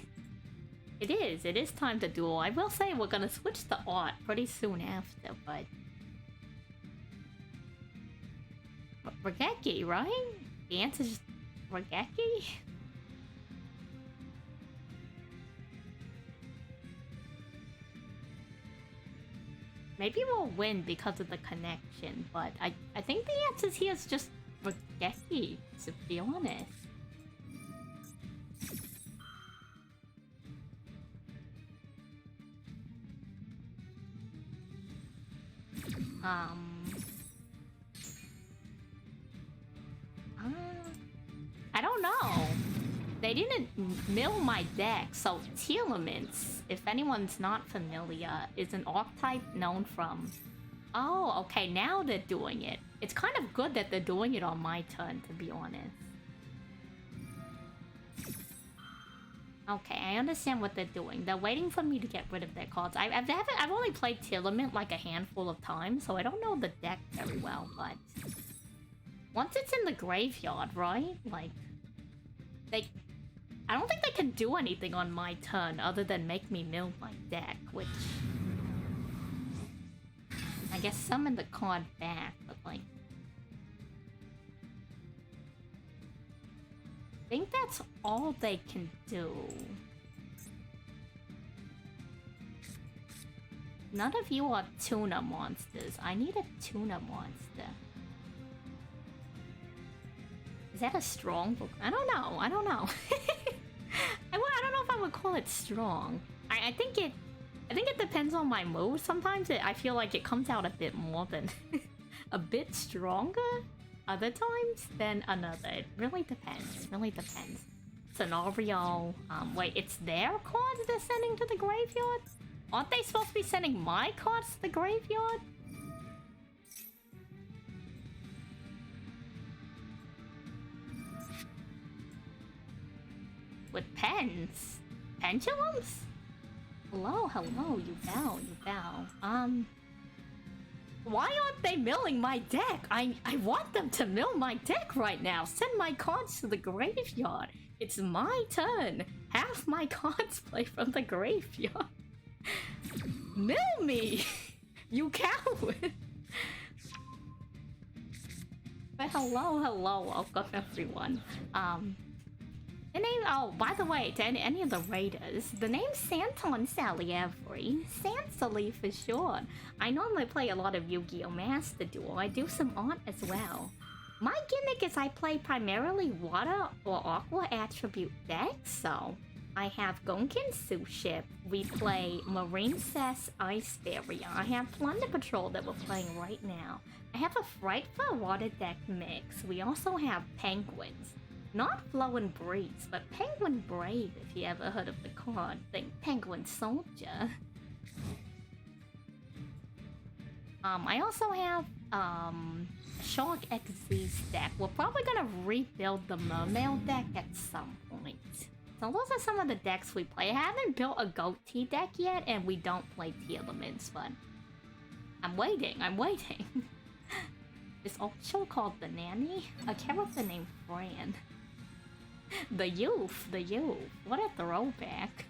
It is time to duel. I will say we're gonna switch the art pretty soon after, but... Regeki, right? The answer's just Regeki? Maybe we'll win because of the connection, but I think the answer here is just Regeki, to be honest. I don't know. They didn't mill my deck, so Telements, if anyone's not familiar, is an archetype known from... Oh, okay, now they're doing it. It's kind of good that they're doing it on my turn, to be honest. Okay, I understand what they're doing. They're waiting for me to get rid of their cards. I've only played Telement like a handful of times, so I don't know the deck very well, but... Once it's in the graveyard, right? Like... I don't think they can do anything on my turn other than make me mill my deck, which... I guess summon the card back, but like... I think that's all they can do. None of you are tuna monsters. I need a tuna monster. Is that a strong book? I don't know. I don't know if I would call it strong. I think it depends on my mood. Sometimes I feel like it comes out a bit more than a bit stronger. Other times than another. It really depends. Scenario. Wait, it's their cards they're sending to the graveyard? Aren't they supposed to be sending my cards to the graveyard? With pens? Pendulums? Hello, you bow. Why aren't they milling my deck? I want them to mill my deck right now. Send my cards to the graveyard. It's my turn. Half my cards play from the graveyard. Mill me! You coward! But hello, welcome everyone. The name, oh, by the way, to any of the raiders, the name's Santon Salie Avery. Salie for short. I normally play a lot of Yu-Gi-Oh! Master Duel. I do some art as well. My gimmick is I play primarily water or aqua attribute decks, so I have Gonkin Sous Ship. We play Marine Cess Ice Barrier. I have Plunder Patrol that we're playing right now. I have a Frightful Water Deck mix. We also have Penguins. Not Flowing Breeze, but Penguin Brave, if you ever heard of the card. Think Penguin Soldier. I also have Shark XZ's deck. We're probably gonna rebuild the Mermail deck at some point. So those are some of the decks we play. I haven't built a Goatee deck yet, and we don't play Tea Elements, but I'm waiting. It's also called The Nanny, a character named Fran. The youth. What a throwback.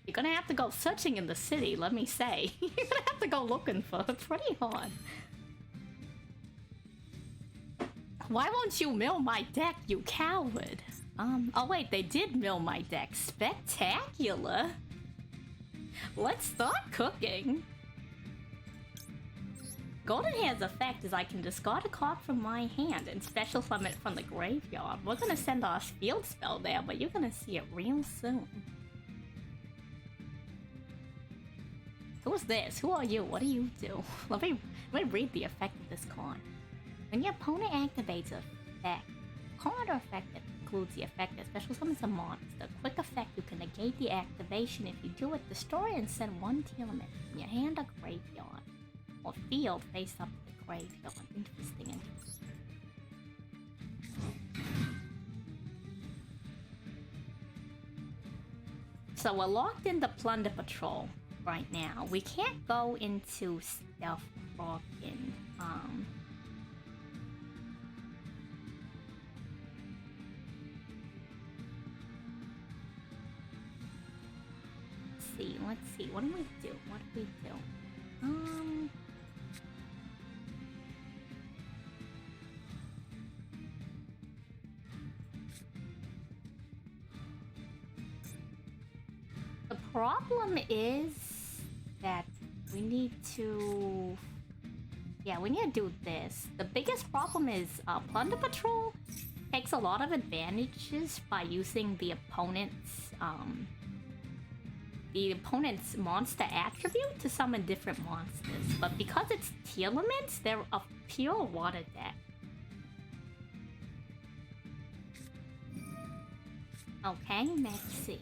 You're gonna have to go searching in the city, let me say. You're gonna have to go looking for it pretty hard. Why won't you mill my deck, you coward? Oh wait, they did mill my deck. Spectacular! Let's start cooking! Golden Hand's effect is I can discard a card from my hand and special summon it from the graveyard. We're gonna send our field spell there, but you're gonna see it real soon. Who's this? Who are you? What do you do? Let me read the effect of this card. When your opponent activates an effect, card or effect that includes the effect that special summons a monster. Quick effect, you can negate the activation. If you do it, destroy and send one Tea Element from your hand or graveyard. Or field face up to the graveyard. Interesting. So we're locked in the Plunder Patrol right now. We can't go into Stealth Kraken. Let's see. What do we do? The problem is that we need to... Yeah, we need to do this. The biggest problem is Plunder Patrol takes a lot of advantages by using the opponent's monster attribute to summon different monsters. But because it's Tea Elements, they're a pure water deck. Okay, let's see.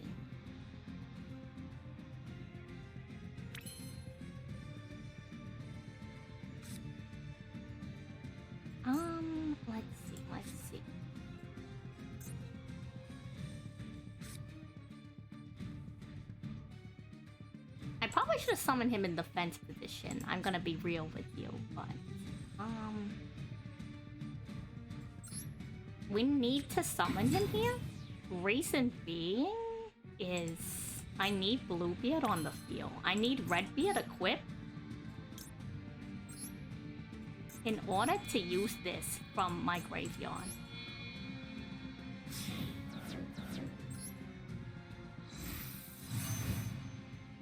Let's see. I probably should have summoned him in defense position. I'm gonna be real with you, but we need to summon him here. Reason being is I need Bluebeard on the field. I need Redbeard equipped in order to use this from my graveyard.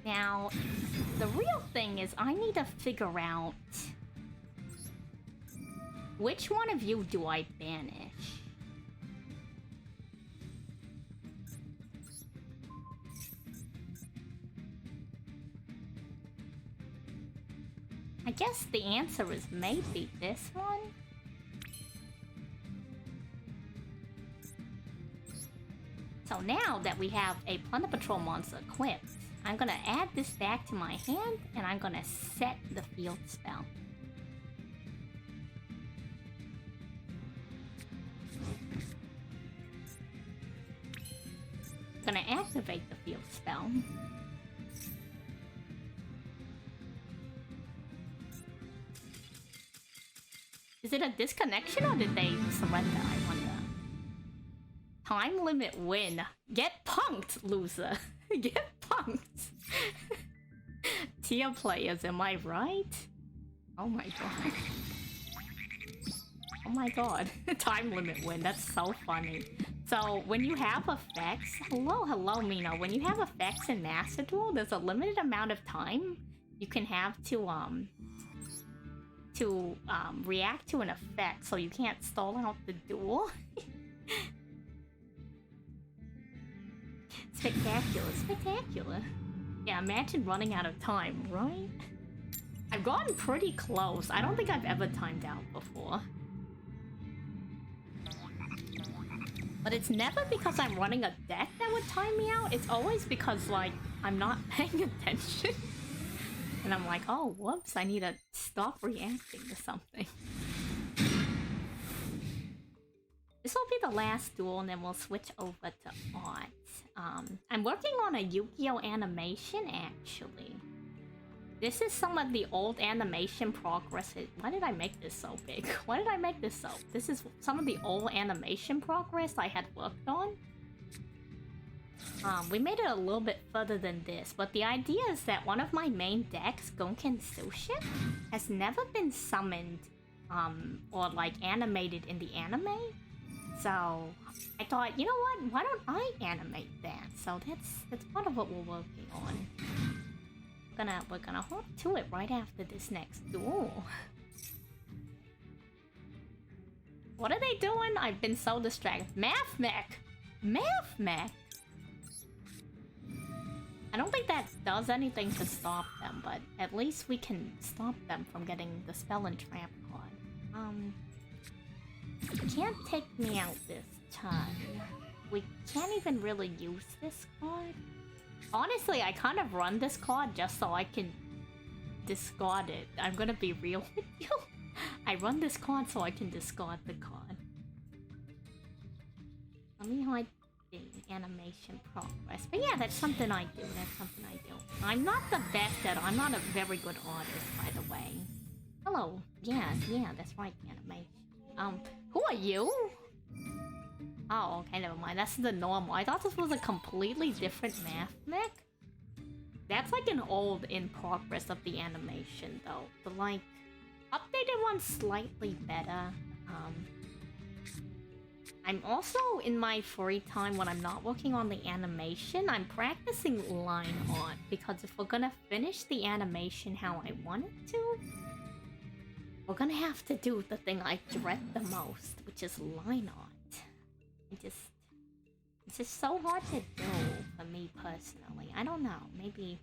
Now, the real thing is I need to figure out which one of you do I banish? I guess the answer is maybe this one. So now that we have a Plunder Patrol monster equipped, I'm gonna add this back to my hand and I'm gonna set the field spell. I'm gonna activate the field spell. Is it a disconnection or did they surrender, I wonder? Time limit win. Get punked, loser. Get punked. Tier players, am I right? Oh my god. Oh my god. Time limit win, that's so funny. So, when you have effects... Hello, Mina. When you have effects in Master Duel, there's a limited amount of time you can have to to react to an effect, so you can't stall out the duel. Spectacular, spectacular. Yeah, imagine running out of time, right? I've gotten pretty close. I don't think I've ever timed out before. But it's never because I'm running a deck that would time me out. It's always because, like, I'm not paying attention. And I'm like, oh, whoops, I need to stop reacting to something. This will be the last duel, and then we'll switch over to art. I'm working on a Yu-Gi-Oh! Animation, actually. This is some of the old animation progress. Why did I make this so big? Why did I make this so? This is some of the old animation progress I had worked on. We made it a little bit further than this, but the idea is that one of my main decks, Gonken Suship, has never been summoned, or like animated in the anime. So I thought, you know what? Why don't I animate that? So that's part of what we're working on. We're gonna hop to it right after this next duel. What are they doing? I've been so distracted. Math mech! Math mech! I don't think that does anything to stop them, but at least we can stop them from getting the spell and trap card. You can't take me out this turn. We can't even really use this card. Honestly, I kind of run this card just so I can discard it. I'm gonna be real with you. I run this card so I can discard the card. Let me hide the animation progress. But yeah, that's something I do. That's something I do. I'm not the best at it. I'm not a very good artist, by the way. Hello. Yeah, that's right, animation. Who are you? Oh, okay, never mind. That's the normal. I thought this was a completely different math mech. That's like an old in progress of the animation, though. The, like, updated one's slightly better. I'm also, in my free time when I'm not working on the animation, I'm practicing line art. Because if we're gonna finish the animation how I want it to, we're gonna have to do the thing I dread the most, which is line art. It's just so hard to do for me personally. I don't know, maybe...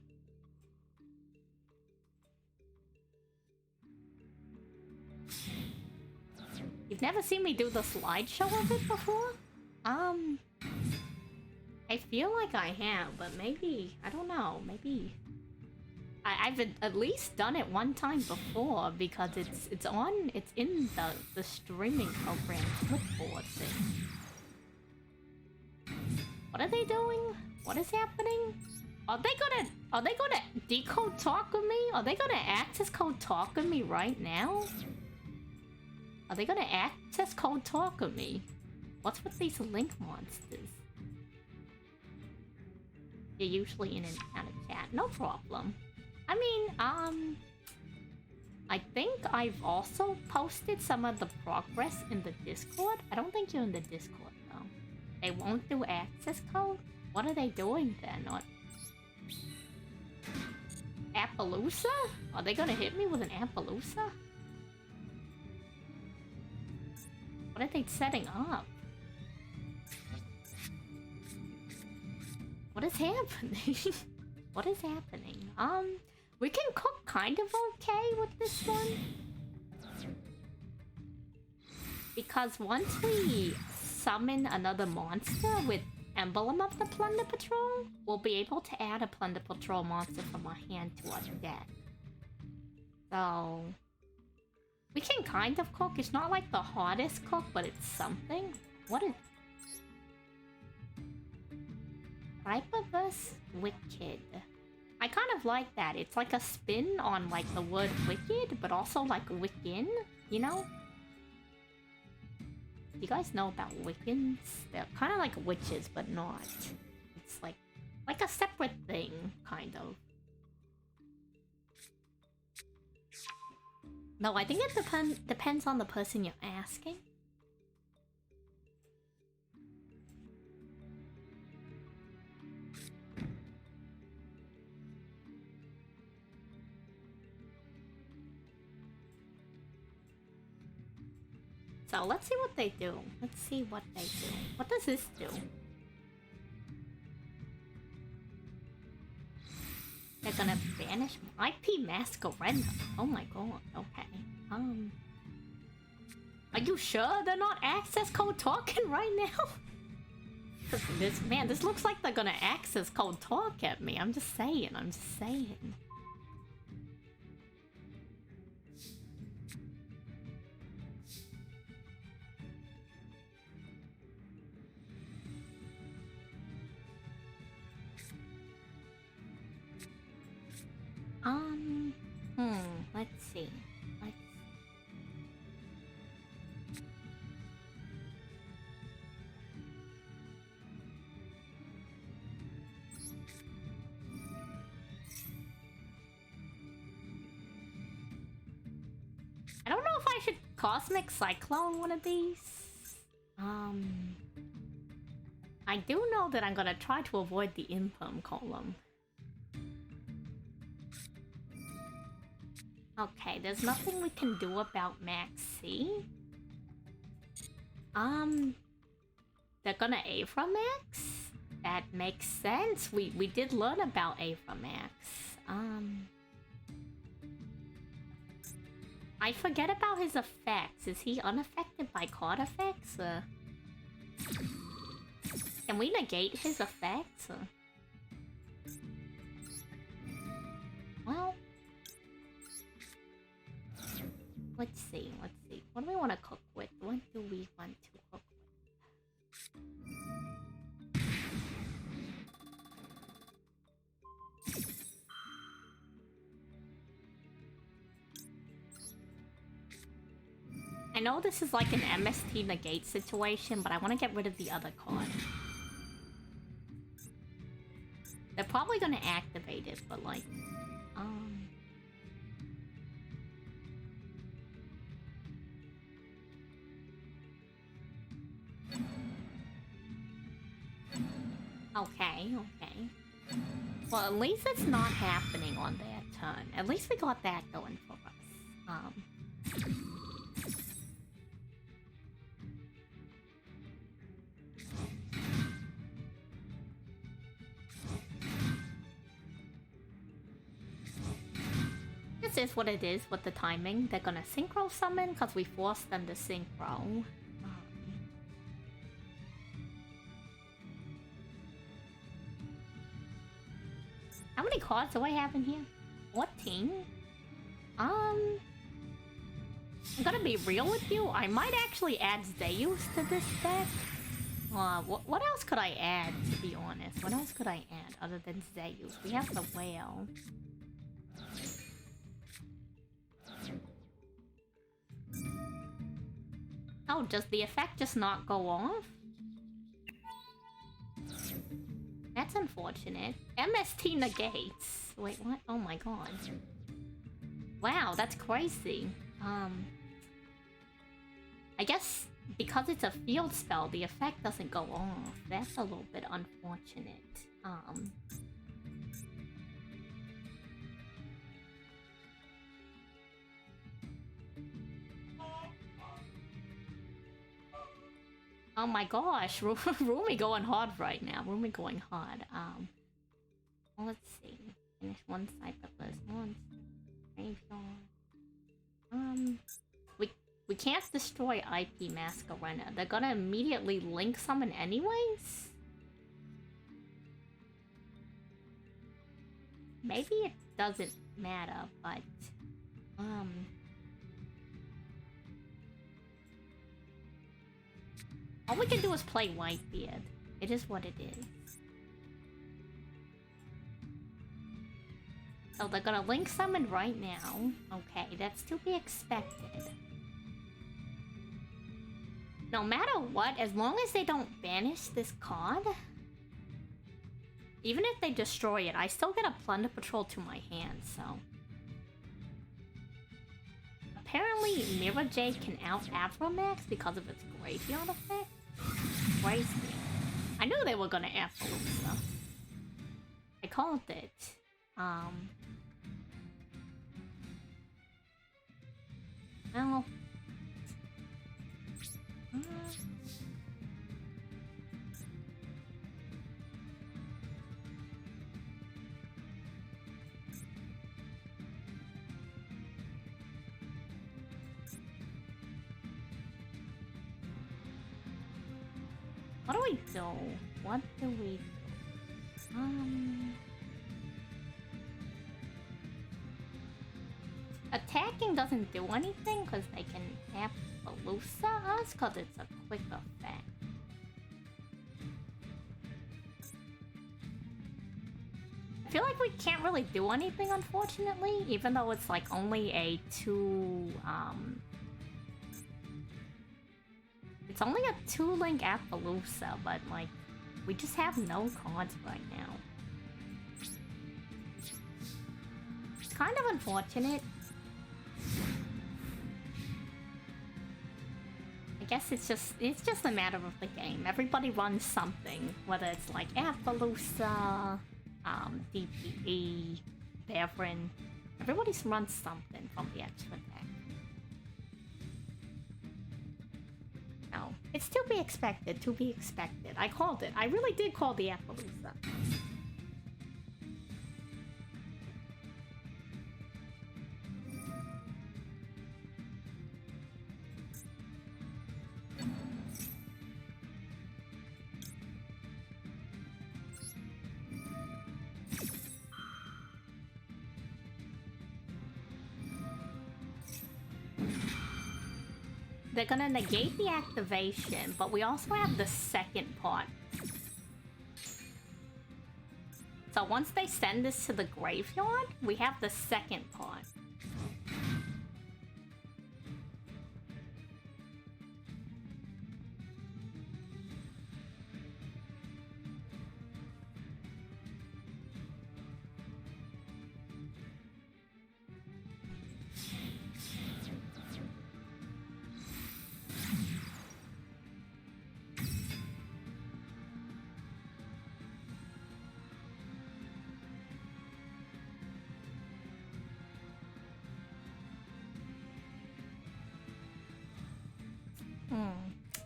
You've never seen me do the slideshow of it before? I feel like I have, but maybe... I don't know, maybe... I've at least done it one time before because it's in the streaming program clipboard thing. What are they doing? What is happening? Are they gonna decode talk with me? Are they gonna access code talk with me right now? Are they gonna access code talk with me? What's with these link monsters? You're usually in and out of chat. No problem. I mean, I think I've also posted some of the progress in the Discord. I don't think you're in the Discord, though. They won't do access code? What are they doing then? What? Appaloosa? Are they gonna hit me with an Appaloosa? What are they setting up? What is happening? What is happening? We can cook kind of okay with this one. Because once we summon another monster with Emblem of the Plunder Patrol, we'll be able to add a Plunder Patrol monster from our hand to our deck. So... we can kind of cook. It's not like the hardest cook, but it's something. What is... Hyperverse Wicked. I kind of like that. It's like a spin on like the word wicked, but also like Wiccan, you know? You guys know about Wiccans? They're kind of like witches, but not. It's like a separate thing, kind of. No, I think it depends on the person you're asking. So let's see what they do. Let's see what they do. What does this do? They're gonna banish IP Masquerade. Oh my god, okay. Are you sure they're not access code talking right now? This looks like they're gonna access code talk at me. I'm just saying. Let's see. I don't know if I should Cosmic Cyclone one of these. I do know that I'm gonna try to avoid the Imperm column. Okay, there's nothing we can do about Maxi. They're gonna Aphromax? That makes sense. We did learn about Aphromax. I forget about his effects. Is he unaffected by card effects? Can we negate his effects? Well... Let's see. What do we want to cook with? What do we want to cook with? I know this is like an MST negate situation, but I want to get rid of the other card. They're probably going to activate it, but like... Okay. Well, at least it's not happening on their turn. At least we got that going for us. This is what it is with the timing. They're gonna synchro summon because we forced them to synchro. How many cards do I have in here? 14? I'm gonna be real with you. I might actually add Zeus to this deck. What else could I add, to be honest? What else could I add other than Zeus? We have the whale. Oh, does the effect just not go off? That's unfortunate. MST negates. Wait, what? Oh my god. Wow, that's crazy. I guess because it's a field spell, the effect doesn't go off. That's a little bit unfortunate. Oh my gosh, Rumi going hard right now. Rumi going hard. Let's see. Finish one cycle list. One graveyard. We can't destroy IP Masquerade. They're gonna immediately link summon anyways? Maybe it doesn't matter, but all we can do is play Whitebeard. It is what it is. So they're gonna link summon right now. Okay, that's to be expected. No matter what, as long as they don't banish this card, even if they destroy it, I still get a Plunder Patrol to my hand, so... Apparently, Mirror Jade can out-Aphromax because of its graveyard effect. Crazy. I knew they were gonna Afro stuff. I called it. Well... What do we do? What do we do? Attacking doesn't do anything because they can Appaloosa us because it's a quick effect. I feel like we can't really do anything, unfortunately, even though it's like only a it's only a 2-link Appaloosa, but like, we just have no cards right now. It's kind of unfortunate. I guess it's just a matter of the game. Everybody runs something, whether it's like Appaloosa, DPE, Baron. Everybody runs something from the extra deck. No, it's to be expected, to be expected. I called it. I really did call the Appaloosa. They're gonna negate the activation, but we also have the second part. So once they send this to the graveyard, we have the second part.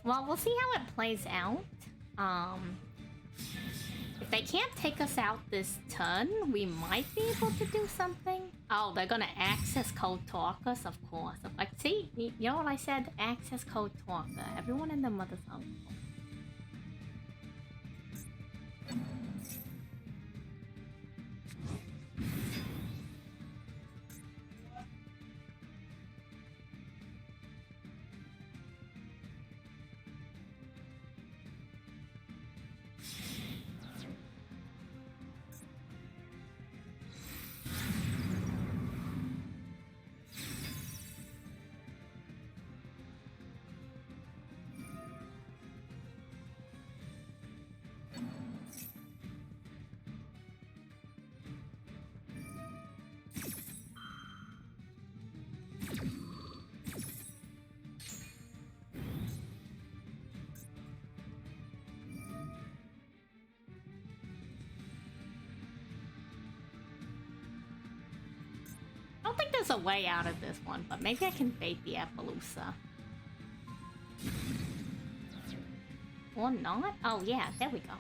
Well, we'll see how it plays out. If they can't take us out this turn, we might be able to do something. Oh, they're gonna access code talk us, of course. Like, see, you know what I said? Access code talker. Everyone in the mother's house. I don't think there's a way out of this one, but maybe I can bait the Appaloosa. Or not? Oh yeah, there we go.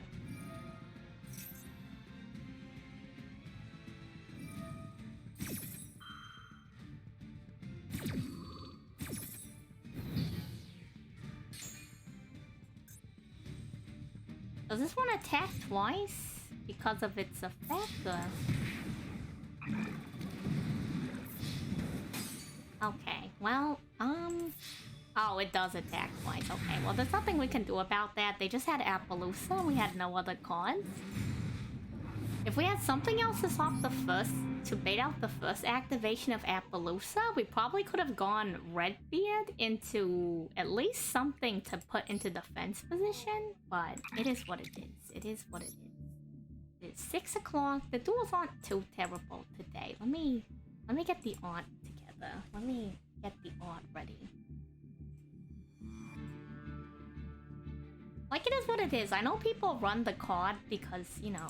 Does this one attack twice because of its effect, or... Okay, well, oh, it does attack twice. Okay, well, there's nothing we can do about that. They just had Appaloosa. We had no other cards. If we had something else to stop the first, to bait out the first activation of Appaloosa, we probably could have gone Redbeard into at least something to put into defense position, but it is what it is. It is what it is. It's 6 o'clock. The duels aren't too terrible today. Let me get the art together. Let me get the art ready. Like, it is what it is. I know people run the card because, you know,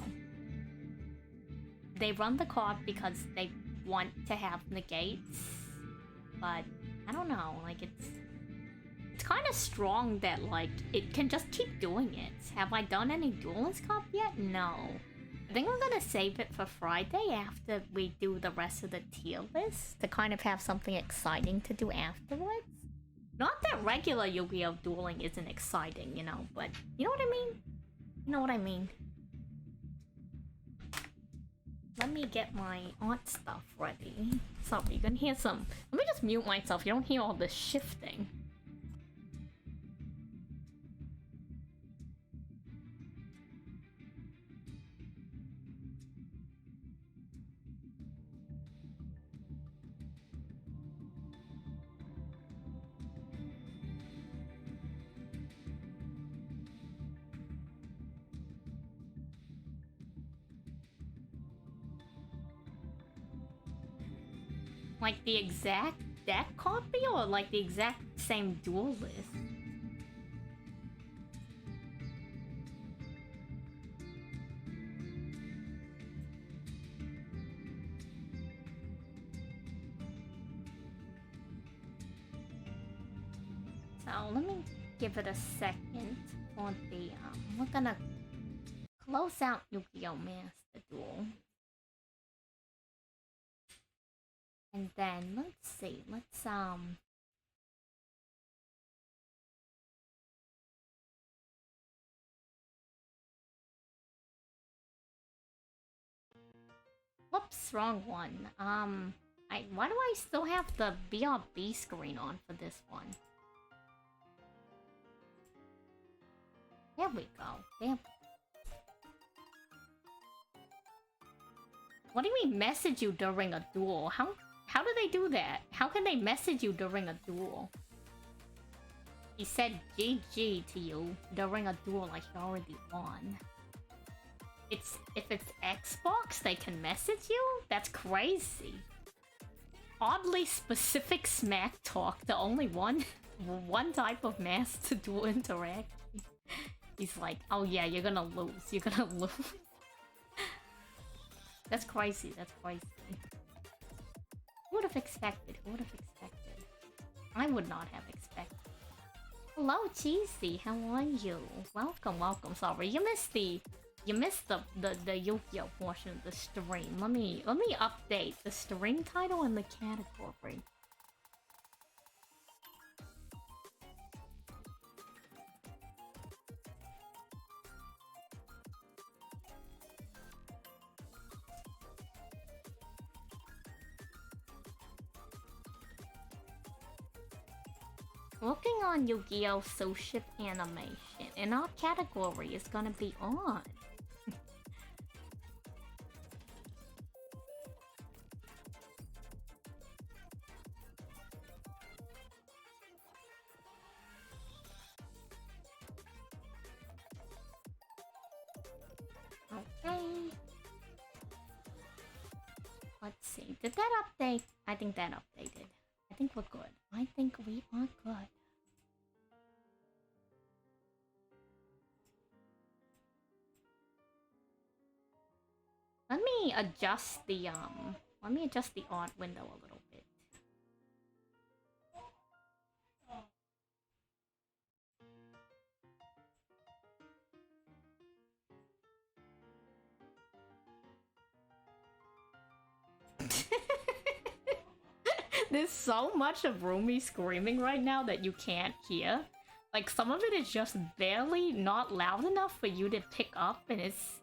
they run the card because they want to have negates, but I don't know, like, it's kind of strong that, like, it can just keep doing it. Have I done any Duelist Cup yet? No. I think we're gonna save it for Friday after we do the rest of the tier list to kind of have something exciting to do afterwards. Not that regular Yu-Gi-Oh! Dueling isn't exciting, you know, but you know what I mean? You know what I mean? Let me get my art stuff ready. Sorry, you can hear some. Let me just mute myself. You don't hear all this shifting. Like the exact deck copy or like the exact same duel list? So let me give it a second for the we're gonna close out Yu-Gi-Oh! Master Duel. And then let's see, let's whoops, wrong one. Why do I still have the BRB screen on for this one? There we go. There. What do you mean message you during a duel? How do they do that? How can they message you during a duel? He said GG to you during a duel like you already won. If it's Xbox, they can message you? That's crazy. Oddly specific smack talk to only one type of master duel interact. He's like, oh yeah, you're gonna lose. You're gonna lose. That's crazy. That's crazy. Who would have expected? Who would have expected? I would not have expected. Hello, Cheesy. How are you? Welcome, welcome. Sorry, you missed the Yu-Gi-Oh portion of the stream. Let me update the stream title and the category. Working on Yu-Gi-Oh! Soulship animation, and our category is gonna be on. Okay. Let's see. Did that update? I think that updated. I think we're good. I think we are good. Let me adjust the art window a little bit. There's so much of Rumi screaming right now that you can't hear. Like, some of it is just barely not loud enough for you to pick up, and it's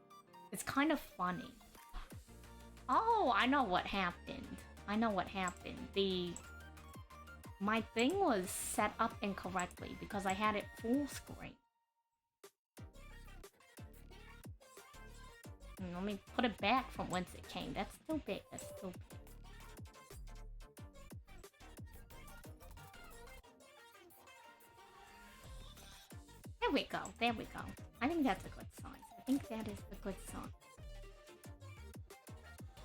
kind of funny. Oh, I know what happened. I know what happened. My thing was set up incorrectly because I had it full screen. Let me put it back from whence it came. That's still big. That's still big. There we go. There we go. I think that's a good size. I think that is a good size.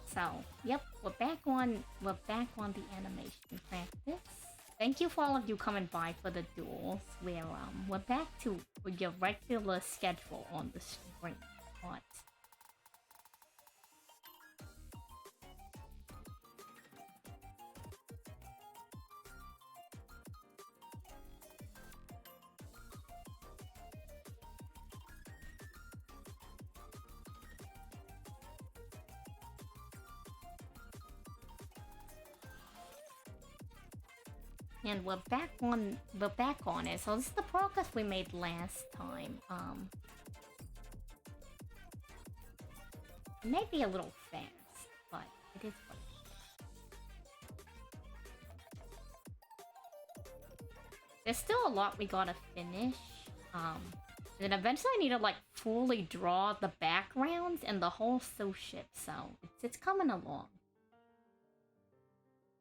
So, yep, we're back on the animation practice. Thank you for all of you coming by for the duels. We're back to your regular schedule on the stream. What? And we're back on it. So this is the progress we made last time. It may be a little fast, but it is fun. There's still a lot we gotta finish. And then eventually I need to like fully draw the backgrounds and the whole ship, so it's coming along.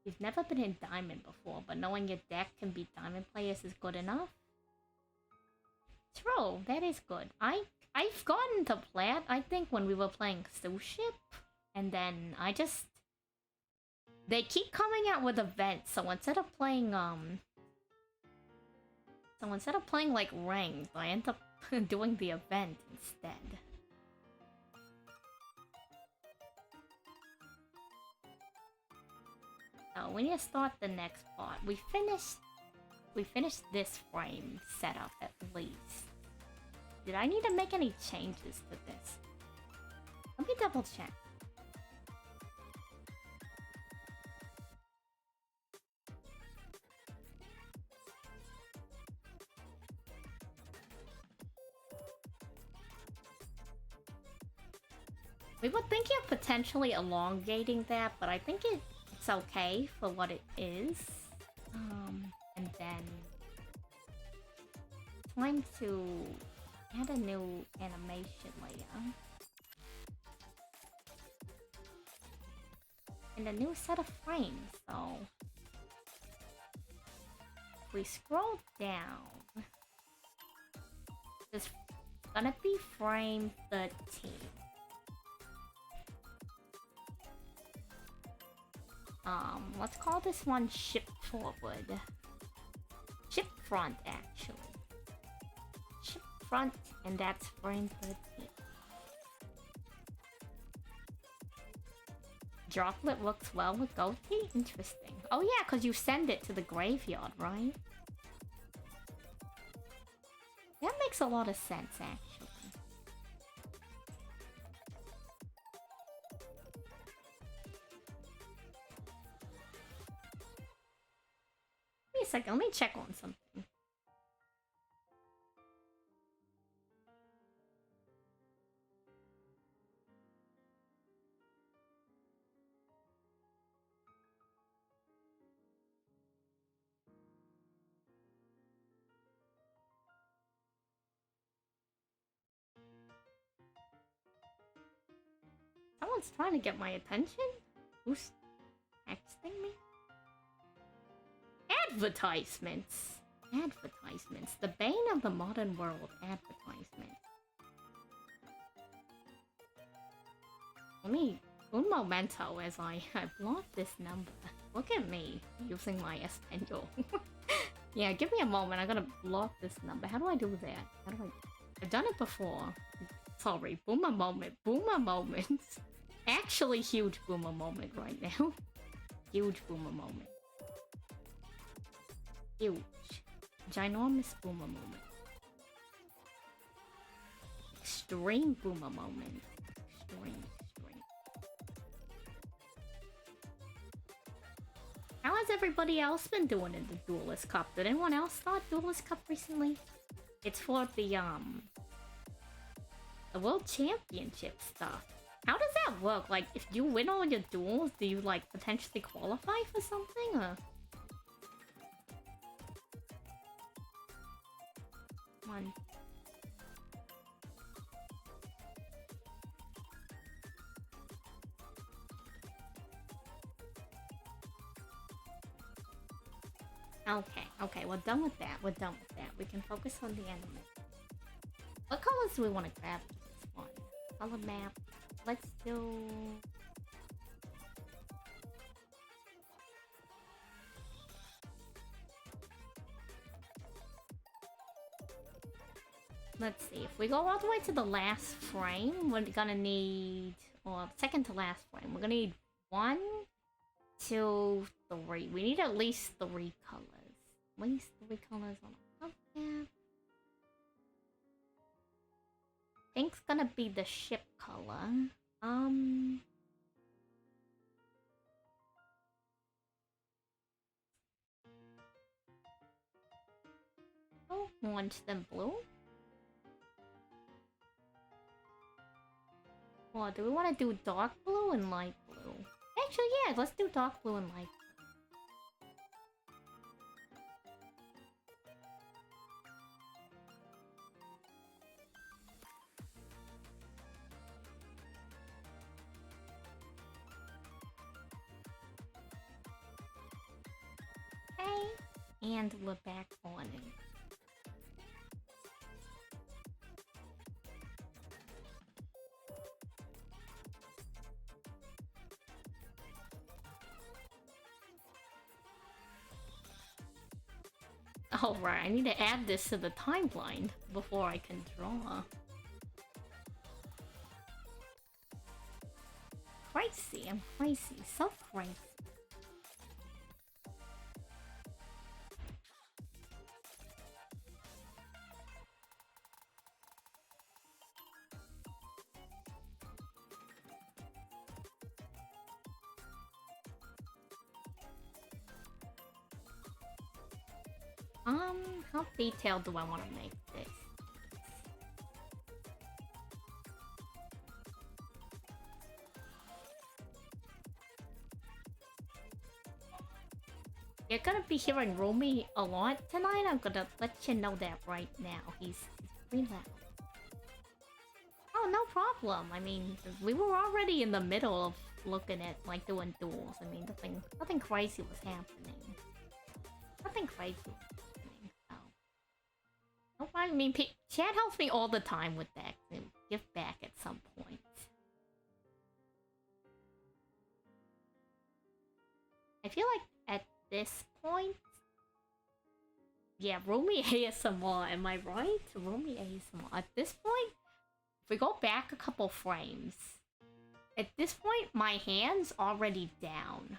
You've never been in Diamond before, but knowing your deck can beat Diamond players is good enough. True, that is good. I've gotten to Plat, I think, when we were playing Ship, and then they keep coming out with events, so instead of playing like ranked, I end up doing the event instead. Oh, we need to start the next part. We finished this frame setup at least. Did I need to make any changes to this? Let me double check. We were thinking of potentially elongating that, but I think it's okay for what it is. And then time to add a new animation layer. And a new set of frames, so if we scroll down, there's gonna be frame 13. Let's call this one Ship Forward. Ship Front, actually. Ship Front, and that's frame 13. Droplet works well with Goatee? Interesting. Oh yeah, because you send it to the graveyard, right? That makes a lot of sense, actually. Wait a second, let me check on something. Someone's trying to get my attention? Who's texting me? Advertisements! Advertisements. The bane of the modern world. Advertisements. Let me... Un momento as I block this number. Look at me using my Espanol. Yeah, give me a moment. I gotta block this number. How do I do that? How do I... I've done it before. Sorry. Boomer moment. Boomer moment. Actually huge boomer moment right now. Huge boomer moment. Huge. Ginormous boomer moment. Extreme boomer moment. Extreme. How has everybody else been doing in the Duelist Cup? Did anyone else start Duelist Cup recently? It's for the World Championship stuff. How does that work? Like, if you win all your duels, do you, like, potentially qualify for something, or...? Come on. Okay, we're done with that. We can focus on the enemy. What colors do we want to grab for this one? Color map. Let's do... Let's see. If we go all the way to the last frame, we're gonna need... Or second to last frame. We're gonna need 1, 2, 3. We need at least 3 colors. At least 3 colors on a color map. Pink's gonna be the ship color. purple, orange, then blue? Or do we want to do dark blue and light blue? Actually, yeah, let's do dark blue and light blue. Okay, and we're back on it. Oh right, I need to add this to the timeline before I can draw. Crazy, I'm crazy, so crazy. How detailed do I want to make this? You're gonna be hearing Romy a lot tonight. I'm gonna let you know that right now. He's pretty loud. Oh, no problem. I mean, we were already in the middle of looking at, like, doing duels. I mean, nothing crazy was happening. Nothing crazy was happening, so... No, I mean, chat helps me all the time with that. Give back at some point. I feel like at this point... Yeah, Romy ASMR, am I right? Romy ASMR. At this point, if we go back a couple frames, at this point, my hand's already down.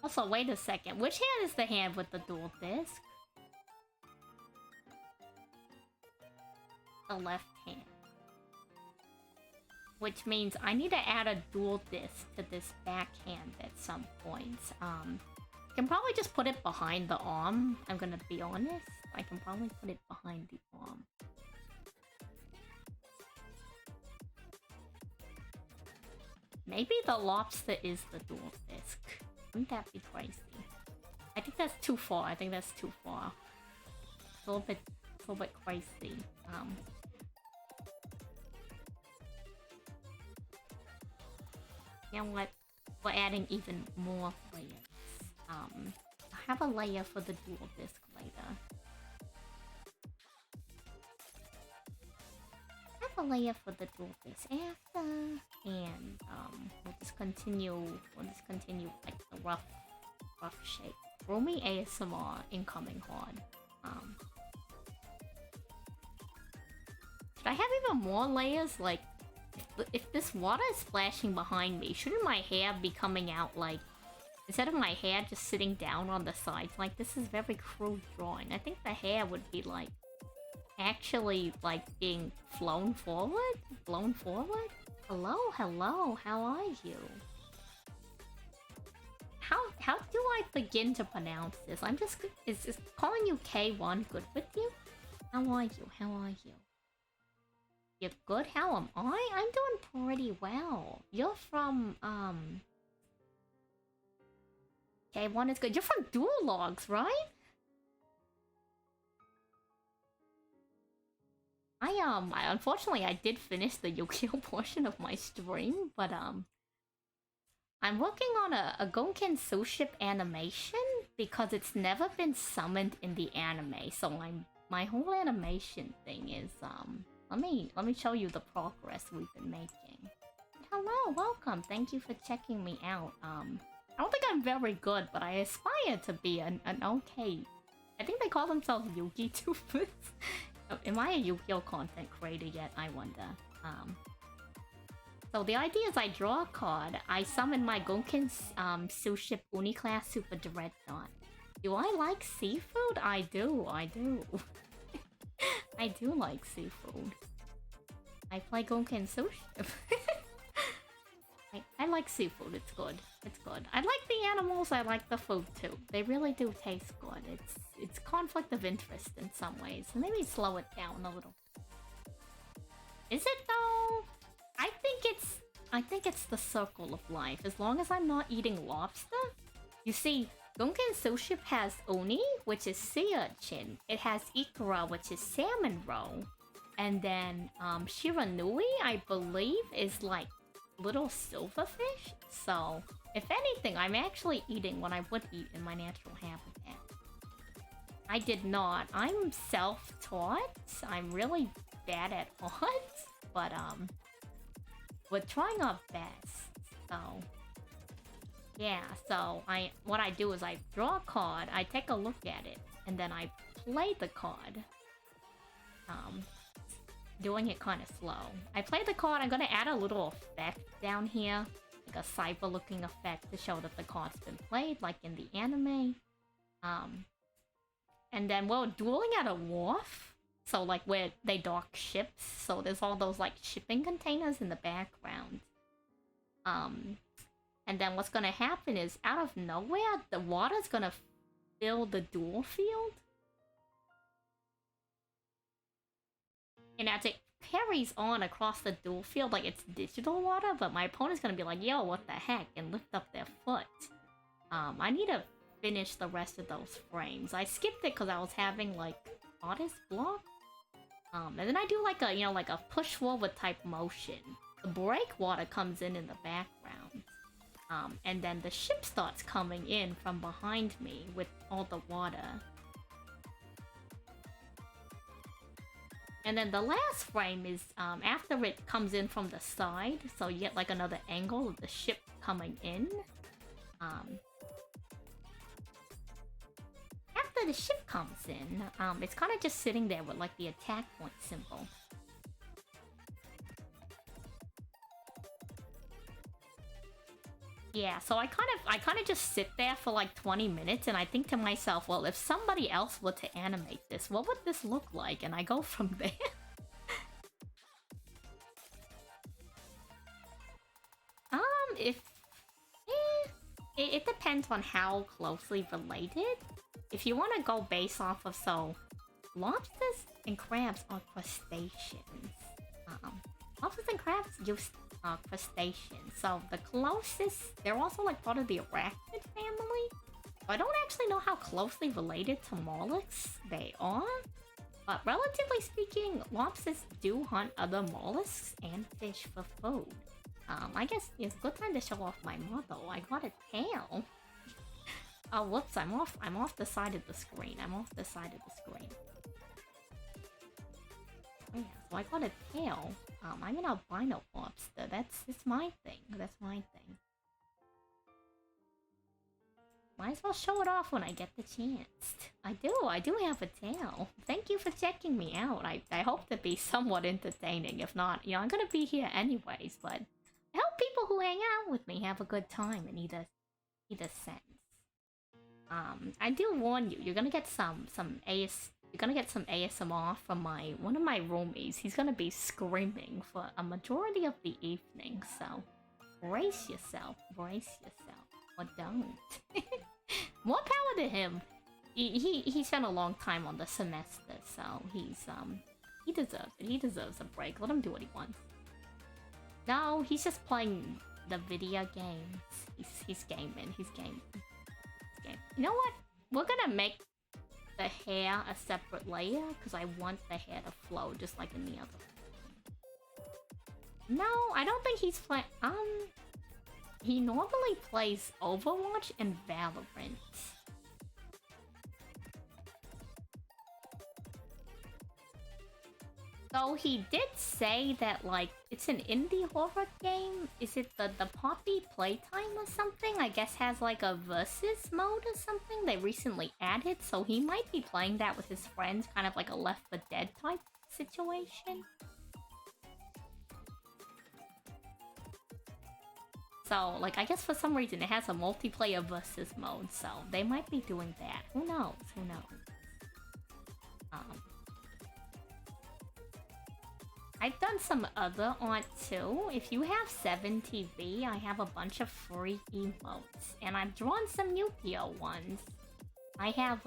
Also, wait a second. Which hand is the hand with the dual disc? The left hand. Which means I need to add a dual disc to this backhand at some point. I can probably just put it behind the arm, I'm gonna be honest. I can probably put it behind the arm. Maybe the lobster is the dual disc. Wouldn't that be crazy? I think that's too far. I think that's too far. It's a little bit crazy. You know what? We're adding even more layers. I have a layer for the dual disc later. I have a layer for the dual disc after, and we'll just continue like the rough shape. Romy ASMR incoming hard. Should I have even more layers? Like, if this water is splashing behind me, shouldn't my hair be coming out like, instead of my hair just sitting down on the sides? Like, this is very crude drawing. I think the hair would be like, actually like being flown forward? Blown forward? Hello, hello, how are you? How do I begin to pronounce this? I'm just, is calling you K1 good with you? How are you? How are you? You're good? How am I? I'm doing pretty well. You're from, K1 is good. You're from Duel Logs, right? Unfortunately, I did finish the Yu-Gi-Oh portion of my stream, but, I'm working on a Gonken Soulship animation because it's never been summoned in the anime, so my whole animation thing is, let me show you the progress we've been making. Hello, welcome. Thank you for checking me out. I don't think I'm very good, but I aspire to be an okay. I think they call themselves Yugi Tubers. Am I a Yu-Gi-Oh content creator yet? I wonder. So the idea is I draw a card, I summon my Gonken Soulship Uniclass Super Dreadnought. Do I like seafood? I do. I do like seafood. I play Gonken Soulship. I like seafood. It's good. It's good. I like the animals. I like the food too. They really do taste good. It's conflict of interest in some ways. Maybe slow it down a little. Is it though? I think it's the circle of life. As long as I'm not eating lobster. You see, Gunken Sushi has Oni, which is sea urchin. It has Ikura, which is salmon roe. And then Shiranui, I believe, is like little silverfish. So, if anything, I'm actually eating what I would eat in my natural habitat. I did not. I'm self-taught. I'm really bad at art. But, we're trying our best. So, yeah. So, what I do is I draw a card, I take a look at it, and then I play the card. Doing it kind of slow. I play the card, I'm gonna add a little effect down here. Like a cyber-looking effect to show that the card's been played, like in the anime. And then we're dueling at a wharf. So, like, where they dock ships. So there's all those, like, shipping containers in the background. And then what's gonna happen is, out of nowhere, the water's gonna fill the duel field. And as it carries on across the duel field, like, it's digital water, but my opponent's gonna be like, yo, what the heck, and lift up their foot. I need to finish the rest of those frames. I skipped it because I was having, like, artist block. And then I do, like, a, you know, like a push forward type motion. The breakwater comes in the background. And then the ship starts coming in from behind me with all the water. And then the last frame is after it comes in from the side, so you get like another angle of the ship coming in. After the ship comes in, it's kind of just sitting there with like the attack point symbol. Yeah, so I kind of just sit there for like 20 minutes and I think to myself, well, if somebody else were to animate this, what would this look like? And I go from there. It depends on how closely related. If you want to go based off of, so, lobsters and crabs are crustaceans. Lobsters and crabs use crustaceans. So the closest, they're also like part of the arachnid family. I don't actually know how closely related to mollusks they are. But relatively speaking, lobsters do hunt other mollusks and fish for food. I guess it's a good time to show off my motto. I got a tail. Oh, whoops, I'm off the side of the screen. Oh yeah, so I got a tail. I'm an albino lobster. That's my thing. Might as well show it off when I get the chance. I do have a tail. Thank you for checking me out. I hope to be somewhat entertaining. If not, you know, I'm gonna be here anyways, but I hope people who hang out with me have a good time in either sense. I do warn you, you're gonna get some ASMR from one of my roomies. He's gonna be screaming for a majority of the evening, so brace yourself, or don't. More power to him. He spent a long time on the semester, so he deserves it. He deserves a break. Let him do what he wants. No, he's just playing the video games. He's gaming. You know what? We're gonna make the hair a separate layer because I want the hair to flow just like in the other. No, I don't think he's playing. He normally plays Overwatch and Valorant. So he did say that, like, it's an indie horror game. Is it the Poppy Playtime or something? I guess has like a versus mode or something they recently added. So he might be playing that with his friends, kind of like a Left 4 Dead type situation. So, like, I guess for some reason it has a multiplayer versus mode, so they might be doing that. Who knows? I've done some other art too. If you have 7TV, I have a bunch of free emotes. And I've drawn some Yu-Gi-Oh ones. I have,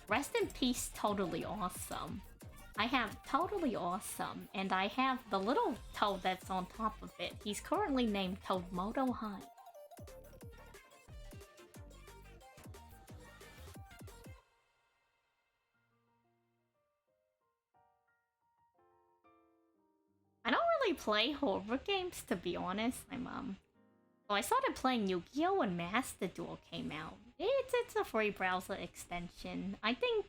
Rest in Peace Totally Awesome. I have Totally Awesome, and I have the little toad that's on top of it. He's currently named Toadmodo High. I don't really play horror games, to be honest. So I started playing Yu-Gi-Oh! When Master Duel came out. It's a free browser extension. I think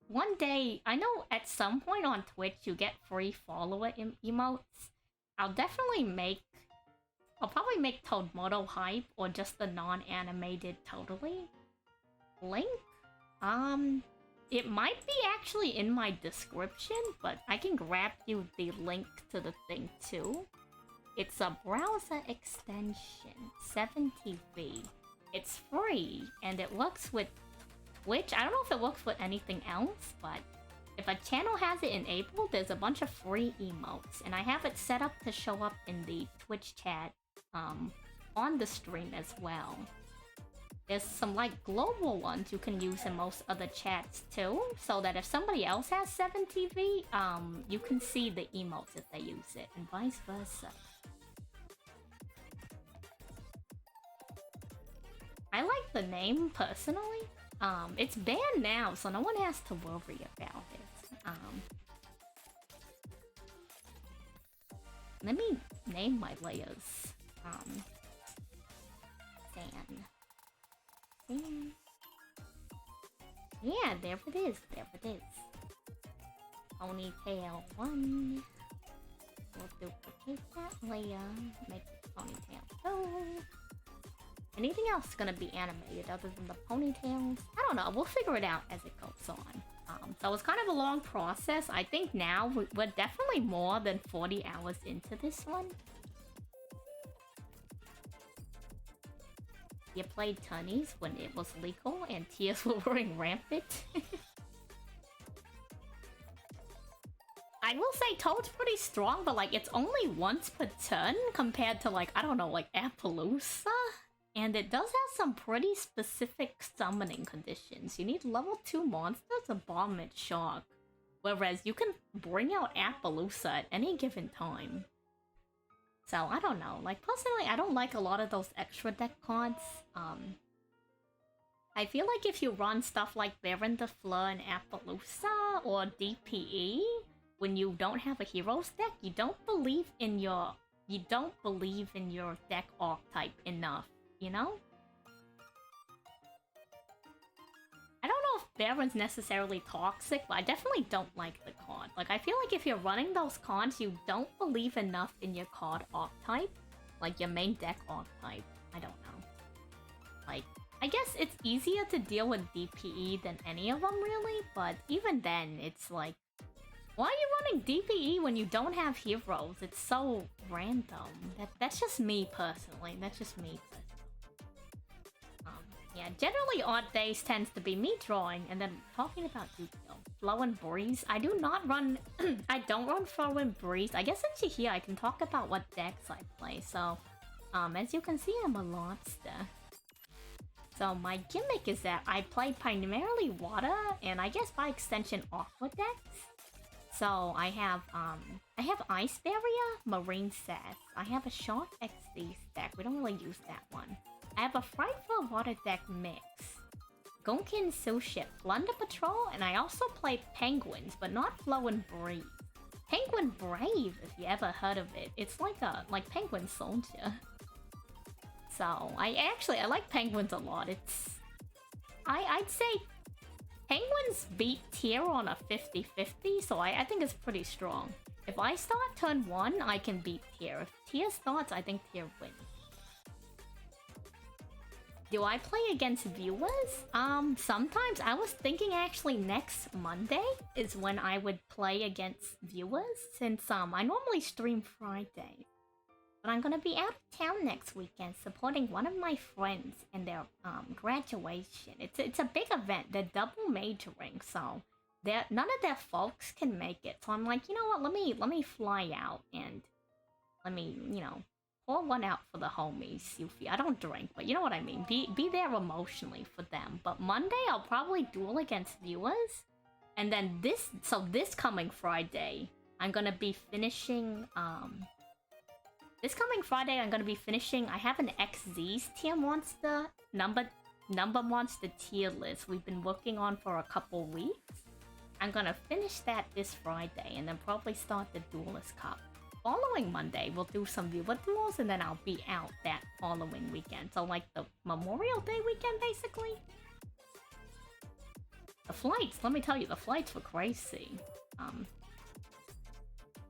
one day, I know at some point on Twitch you get free follower emotes. I'll probably make Toadmodo hype or just the non-animated Totally link. It might be actually in my description, but I can grab you the link to the thing too. It's a browser extension, 7TV. It's free, and it works with Twitch. I don't know if it works with anything else, but if a channel has it enabled, there's a bunch of free emotes, and I have it set up to show up in the Twitch chat on the stream as well. There's some like global ones you can use in most other chats too, so that if somebody else has 7TV, you can see the emotes if they use it, and vice versa. I like the name personally. It's banned now, so no one has to worry about it. Let me name my layers. Sand. Yeah, there it is. There it is. Ponytail 1. We'll duplicate that layer. Make the ponytail 2. Anything else gonna be animated other than the ponytails? I don't know. We'll figure it out as it goes on. So it's kind of a long process. I think now we're definitely more than 40 hours into this one. You played Tunnies when it was legal and tears were running rampant. I will say Toad's pretty strong, but like it's only once per turn compared to like, I don't know, like Appaloosa. And it does have some pretty specific summoning conditions. You need level 2 monsters to bomb its shock. Whereas you can bring out Appaloosa at any given time. So, I don't know. Like, personally, I don't like a lot of those extra deck cards. I feel like if you run stuff like Baron the Fleur and Appaloosa or DPE, when you don't have a heroes deck, you don't believe in your deck archetype enough, you know? I don't know if Baron's necessarily toxic, but I definitely don't like the card. Like, I feel like if you're running those cards, you don't believe enough in your card archetype. Like, your main deck archetype. I don't know. Like, I guess it's easier to deal with DPE than any of them, really. But even then, it's like, why are you running DPE when you don't have heroes? It's so random. That's just me, personally. That's just me, personally. Yeah, generally odd days tends to be me drawing, and then talking about Yu-Gi-Oh! Flow and Breeze. I do not run... I don't run Flow and Breeze. I guess since you're here, I can talk about what decks I play. So, as you can see, I'm a monster. So my gimmick is that I play primarily water, and I guess by extension aqua decks. So I have Ice Barrier, Marine Sass. I have a Shark XD deck. We don't really use that one. I have a Frightful Water deck mix. Gonkin Suship, Plunder Patrol, and I also play Penguins, but not Flow and Breeze. Penguin Brave, if you ever heard of it. It's like Penguin Soldier. So I like Penguins a lot. I'd say Penguins beat Tier on a 50-50, so I think it's pretty strong. If I start turn 1, I can beat Tier. If Tier starts, I think Tier wins. Do I play against viewers? Sometimes. I was thinking actually next Monday is when I would play against viewers, since I normally stream Friday. But I'm gonna be out of town next weekend supporting one of my friends in their graduation. It's a big event. They're double majoring, so none of their folks can make it. So I'm like, you know what? Let me fly out and let me, pour one out for the homies, Yuffie. I don't drink, but you know what I mean. Be there emotionally for them. But Monday I'll probably duel against viewers. And then this coming Friday, I'm gonna be finishing this coming Friday I'm gonna be finishing. I have an XZ's tier monster number monster tier list we've been working on for a couple weeks. I'm gonna finish that this Friday and then probably start the Duelist Cup. Following Monday, we'll do some viewer duels and then I'll be out that following weekend. So like the Memorial Day weekend, basically. The flights, let me tell you, the flights were crazy.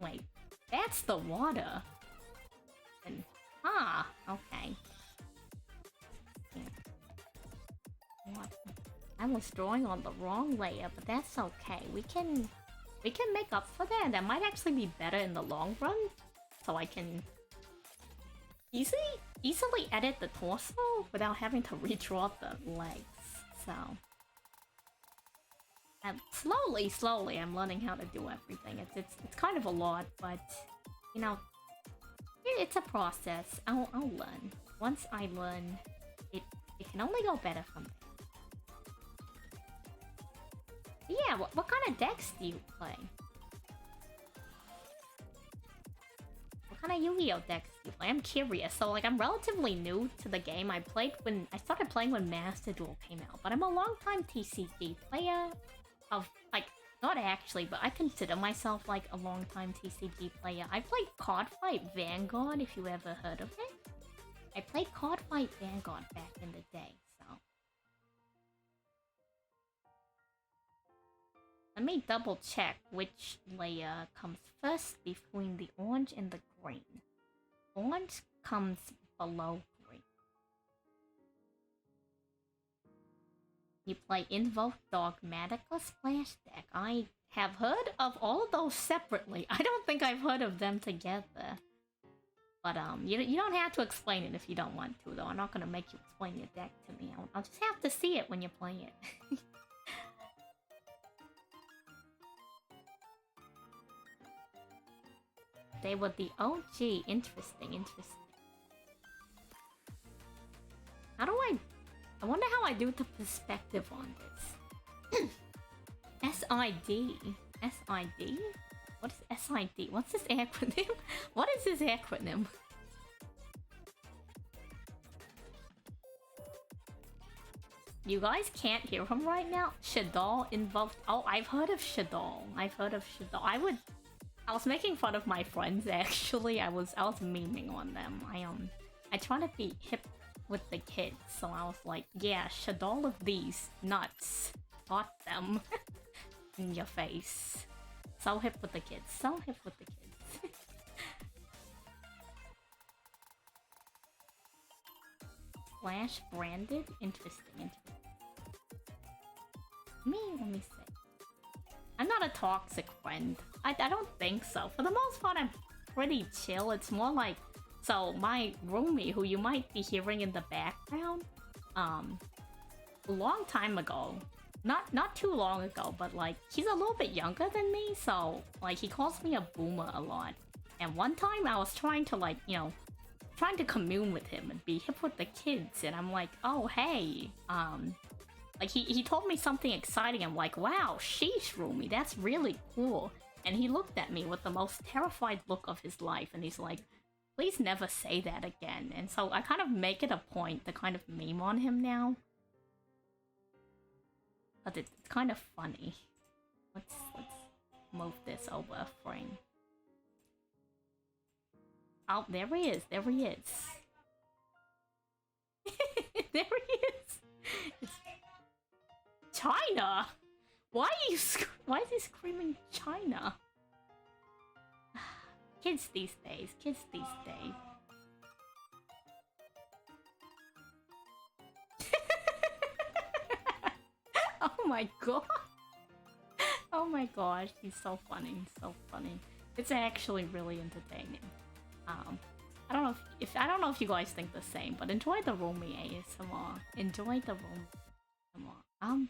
Wait, that's the water. And, okay. What? I was drawing on the wrong layer, but that's okay. We can make up for that. That might actually be better in the long run. So I can easily edit the torso without having to redraw the legs. So slowly I'm learning how to do everything. It's kind of a lot, but you know, it's a process. I'll learn. Once I learn, it can only go better from there. Yeah, what kind of decks do you play? What kind of Yu-Gi-Oh decks do you play? I'm curious. So, like, I'm relatively new to the game. I started playing when Master Duel came out, but I'm a long-time TCG player of, like, not actually, but I consider myself, like, a long-time TCG player. I played Cardfight Vanguard, if you ever heard of it. I played Cardfight Vanguard back in the day. Let me double check which layer comes first between the orange and the green. Orange comes below green. You play Invoke Dogmatica Splash deck. I have heard of all of those separately. I don't think I've heard of them together. But you don't have to explain it if you don't want to, though. I'm not gonna make you explain your deck to me. I'll just have to see it when you play it. They were the OG. Interesting. How do I wonder how I do the perspective on this. SID? SID? What is SID? What's this acronym? What is this acronym? You guys can't hear him right now? Shadol invoked. Oh, I've heard of Shadol. I was making fun of my friends actually. I was memeing on them. I try to be hip with the kids, so I was like, yeah, should all of these nuts bought them in your face. So hip with the kids. So hip with the kids. Flash branded? Interesting. Let me see. I'm not a toxic friend. I don't think so. For the most part, I'm pretty chill. It's more like... So, my roomie, who you might be hearing in the background, a long time ago, not too long ago, but like, he's a little bit younger than me, so, like, he calls me a boomer a lot. And one time I was trying to, like, trying to commune with him and be hip with the kids, and I'm like, oh, hey, like, he told me something exciting. I'm like, wow, sheesh, roomie, that's really cool. And he looked at me with the most terrified look of his life, and he's like, please never say that again. And so I kind of make it a point to kind of meme on him now. But it's kind of funny. Let's move this over a frame. Oh, there he is. There he is. There he is. It's China! Why is he screaming China? Kids these days. Oh my god. Oh my gosh, he's so funny. It's actually really entertaining. I don't know if you guys think the same, but enjoy the roomie ASMR. Enjoy the room ASMR.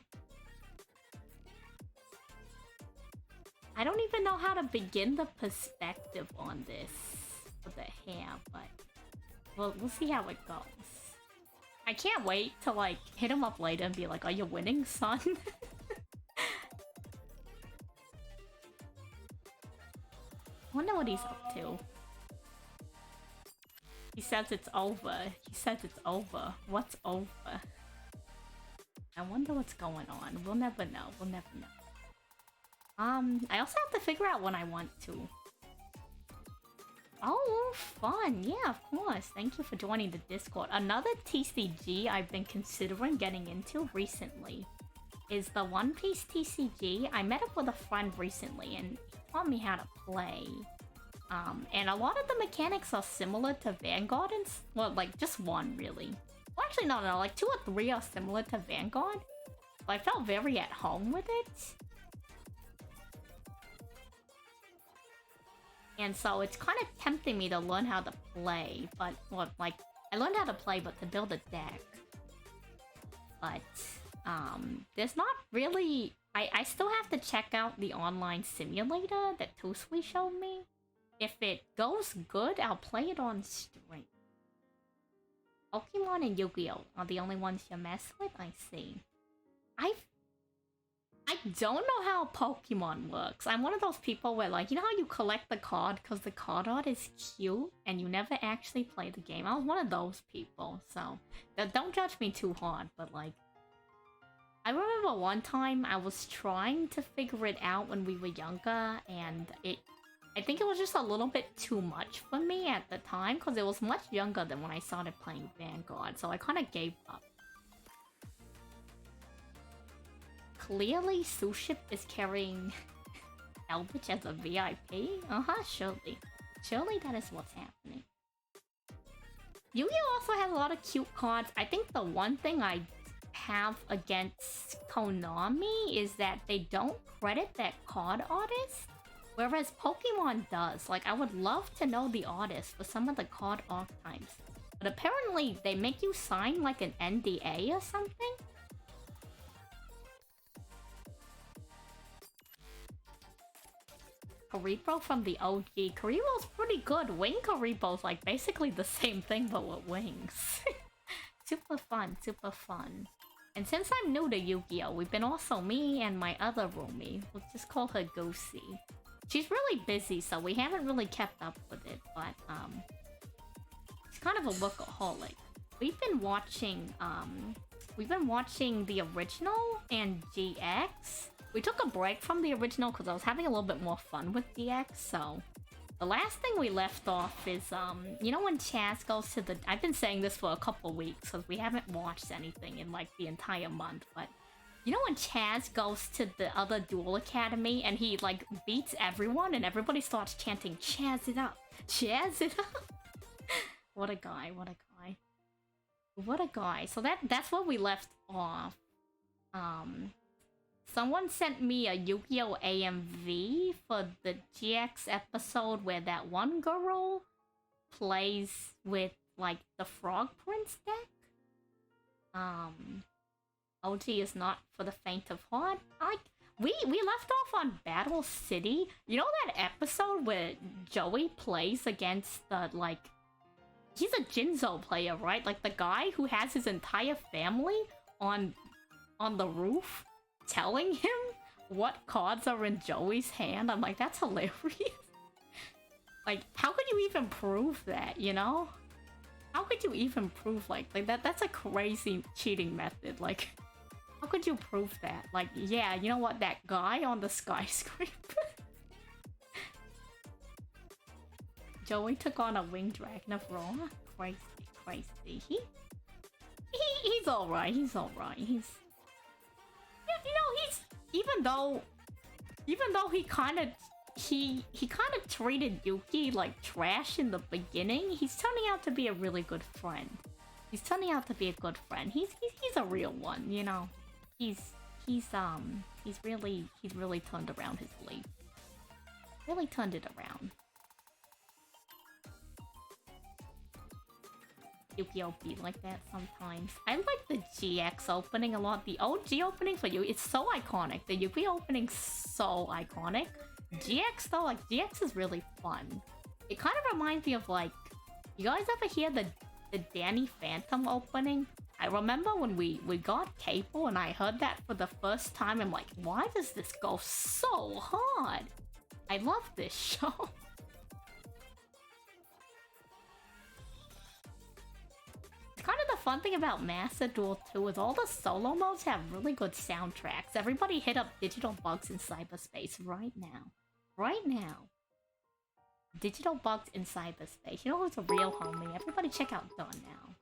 I don't even know how to begin the perspective on this for the hair, but we'll see how it goes. I can't wait to like hit him up later and be like, "Are you winning, son?" Wonder what he's up to. He says it's over. He says it's over. What's over? I wonder what's going on. We'll never know. We'll never know. I also have to figure out when I want to. Oh, fun. Yeah, of course. Thank you for joining the Discord. Another TCG I've been considering getting into recently is the One Piece TCG. I met up with a friend recently and he taught me how to play. And a lot of the mechanics are similar to Vanguard and... Well, like, just one, really. Well, actually, no, like 2 or 3 are similar to Vanguard. So I felt very at home with it. And so it's kind of tempting me to learn how to play, but, well, like, I learned how to play, but to build a deck. But, there's not really... I still have to check out the online simulator that Toosui showed me. If it goes good, I'll play it on stream. Pokemon and Yu-Gi-Oh! Are the only ones you mess with? I see. I don't know how Pokemon works. I'm one of those people where, like, you know how you collect the card because the card art is cute and you never actually play the game? I was one of those people, so don't judge me too hard, but, like, I remember one time I was trying to figure it out when we were younger, and I think it was just a little bit too much for me at the time, because it was much younger than when I started playing Vanguard, so I kind of gave up. Clearly, Suship is carrying Elbridge as a VIP? Uh-huh, surely. Surely that is what's happening. Yu-Gi-Oh! Also has a lot of cute cards. I think the one thing I have against Konami is that they don't credit that card artist, whereas Pokemon does. Like, I would love to know the artist for some of the card archetypes, but apparently they make you sign like an NDA or something. Karibo from the OG. Karibo's pretty good. Wing Karibo's like basically the same thing but with wings. Super fun, super fun. And since I'm new to Yu-Gi-Oh! We've been also me and my other roomie. We'll just call her Goosey. She's really busy, so we haven't really kept up with it, but she's kind of a workaholic. We've been watching the original and GX. We took a break from the original because I was having a little bit more fun with DX, so... The last thing we left off is, you know when Chaz goes to the... I've been saying this for a couple weeks because we haven't watched anything in, like, the entire month, but... You know when Chaz goes to the other Duel Academy and he, like, beats everyone and everybody starts chanting, "Chaz it up! Chaz it up!" What a guy, what a guy. What a guy. So that's where we left off. Someone sent me a Yu-Gi-Oh! AMV for the GX episode where that one girl plays with, like, the Frog Prince deck. OG is not for the faint of heart. We left off on Battle City. You know that episode where Joey plays against the, like... He's a Jinzo player, right? Like, the guy who has his entire family on the roof telling him what cards are in Joey's hand. I'm like, that's hilarious. Like, how could you even prove that, you know? How could you even prove, like that? That's a crazy cheating method. Like, how could you prove that? Like, yeah, you know what? That guy on the skyscraper. Joey took on a winged dragon of Raw. Crazy, crazy. He's alright. He's alright. He's... You know, he's... Even though he kind of treated Yuki like trash in the beginning, he's turning out to be a really good friend. He's turning out to be a good friend. He's a real one, you know. He's really turned around his leaf. Really turned it around. Yu-Gi-Oh! Be like that sometimes. I like the GX opening a lot. The OG opening for you, it's so iconic. The Yu-Gi-Oh! Opening's so iconic. GX though, like GX is really fun. It kind of reminds me of like, you guys ever hear the Danny Phantom opening? I remember when we got cable and I heard that for the first time. I'm like, why does this go so hard? I love this show. It's kind of the fun thing about Master Duel 2 is all the solo modes have really good soundtracks. Everybody hit up Digital Bugs in cyberspace right now. Right now. Digital Bugs in cyberspace. You know who's a real homie? Everybody check out Done now.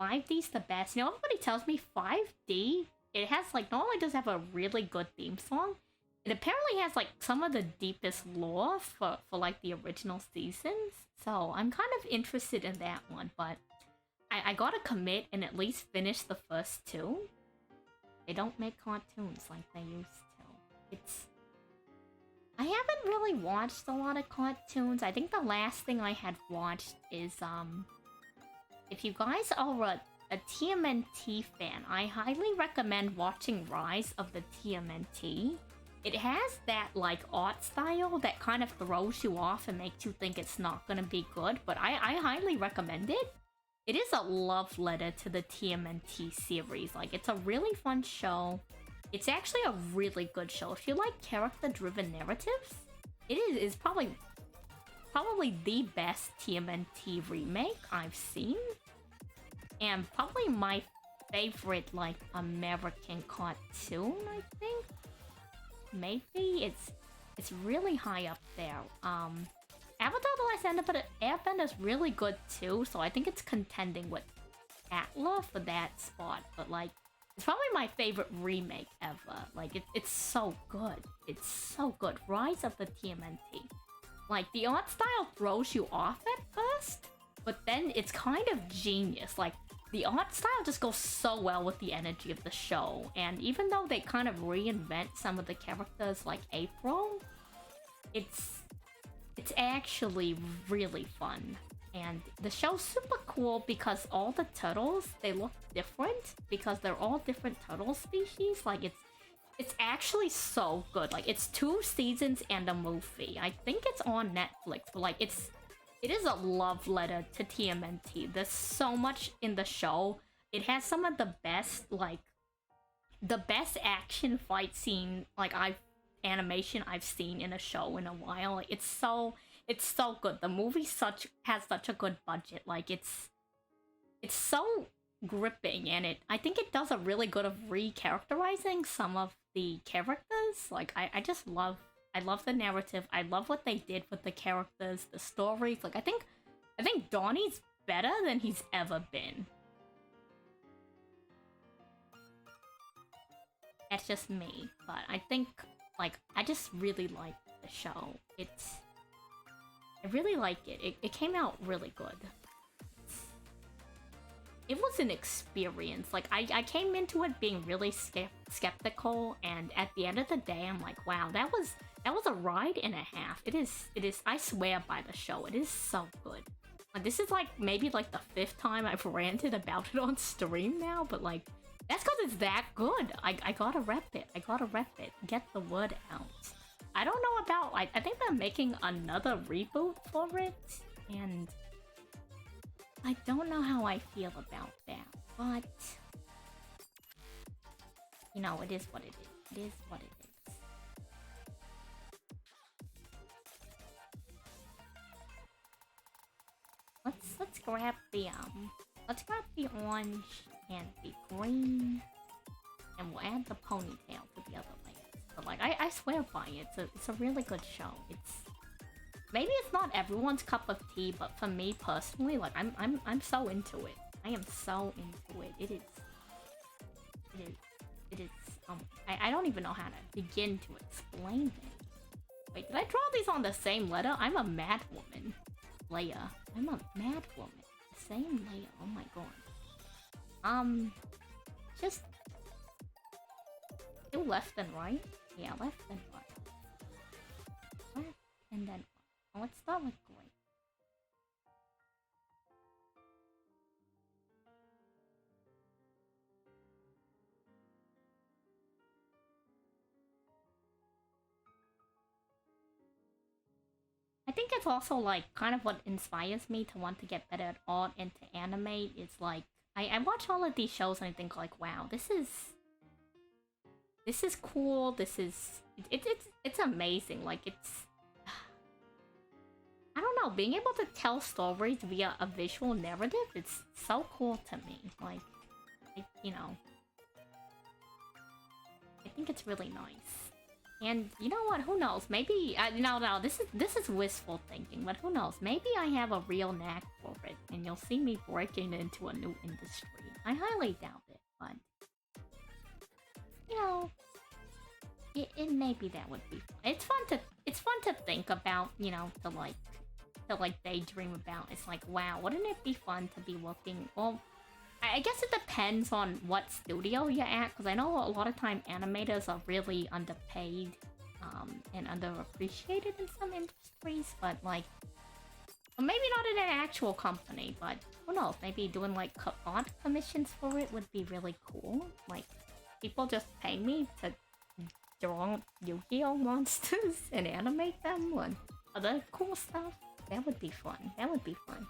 5D's the best. You know, everybody tells me 5D, it has like, not only does it have a really good theme song, it apparently has like some of the deepest lore for like the original seasons. So I'm kind of interested in that one, but I gotta commit and at least finish the first two. They don't make cartoons like they used to. I haven't really watched a lot of cartoons. I think the last thing I had watched is, if you guys are a TMNT fan, I highly recommend watching Rise of the TMNT. It has that, like, art style that kind of throws you off and makes you think it's not gonna be good, but I highly recommend it. It is a love letter to the TMNT series. Like, it's a really fun show. It's actually a really good show. If you like character-driven narratives, it is probably the best TMNT remake I've seen. And probably my favorite, like, American cartoon, I think. Maybe it's really high up there. Avatar: The Last Airbender is really good too, so I think it's contending with Atla for that spot. But like, it's probably my favorite remake ever. Like, it's so good. It's so good. Rise of the TMNT. Like, the art style throws you off at first, but then it's kind of genius. Like, the art style just goes so well with the energy of the show. And even though they kind of reinvent some of the characters like April, it's actually really fun. And the show's super cool because all the turtles, they look different because they're all different turtle species. Like, it's actually so good. Like, it's 2 seasons and a movie. I think it's on Netflix, but like, it is a love letter to TMNT. There's so much in the show. It has some of the best, like, the best action fight scene, like, animation I've seen in a show in a while. Like, it's so good. The movie has such a good budget. Like, it's so gripping, and I think it does a really good of recharacterizing some of the characters. Like, I love the narrative. I love what they did with the characters, the stories. Like, I think Donnie's better than he's ever been. That's just me, but I think, like, I just really like the show. I really like it. It came out really good. It was an experience. Like, I came into it being really skeptical, and at the end of the day, I'm like, wow, that was a ride and a half. It is. I swear by the show. It is so good. Like, this is like maybe like the 5th time I've ranted about it on stream now, but like, that's because it's that good. I gotta rep it. Get the word out. I don't know about, like, I think they're making another reboot for it, and I don't know how I feel about that, but, you know, it is what it is. It is what it is. Let's grab the orange and the green, and we'll add the ponytail to the other layers. But like, I swear by it. It's a really good show. Maybe it's not everyone's cup of tea, but for me personally, like, I'm so into it. I am so into it. It is. I don't even know how to begin to explain it. Wait, did I draw these on the same letter? I'm a mad woman. Leia. I'm a mad woman. The same Leia. Oh my god. Just do left and right. Yeah, left and right. Left and then right. Well, let's start with green. think it's also like kind of what inspires me to want to get better at art and to animate. It's like I watch all of these shows and I think like, wow, this is cool. This is it's amazing. Like it's I don't know, being able to tell stories via a visual narrative, it's so cool to me. Like you know, I think it's really nice. And you know what? Who knows? Maybe no. This is wistful thinking, but who knows? Maybe I have a real knack for it, and you'll see me breaking into a new industry. I highly doubt it, but you know, it maybe that would be fun. It's fun to think about. You know, to like daydream about. It's like, wow, wouldn't it be fun to be working? Well, I guess it depends on what studio you're at, because I know a lot of time animators are really underpaid and underappreciated in some industries, but like, well, maybe not in an actual company, but who knows, maybe doing like art commissions for it would be really cool. Like, people just pay me to draw Yu-Gi-Oh monsters and animate them and other cool stuff. That would be fun. That would be fun.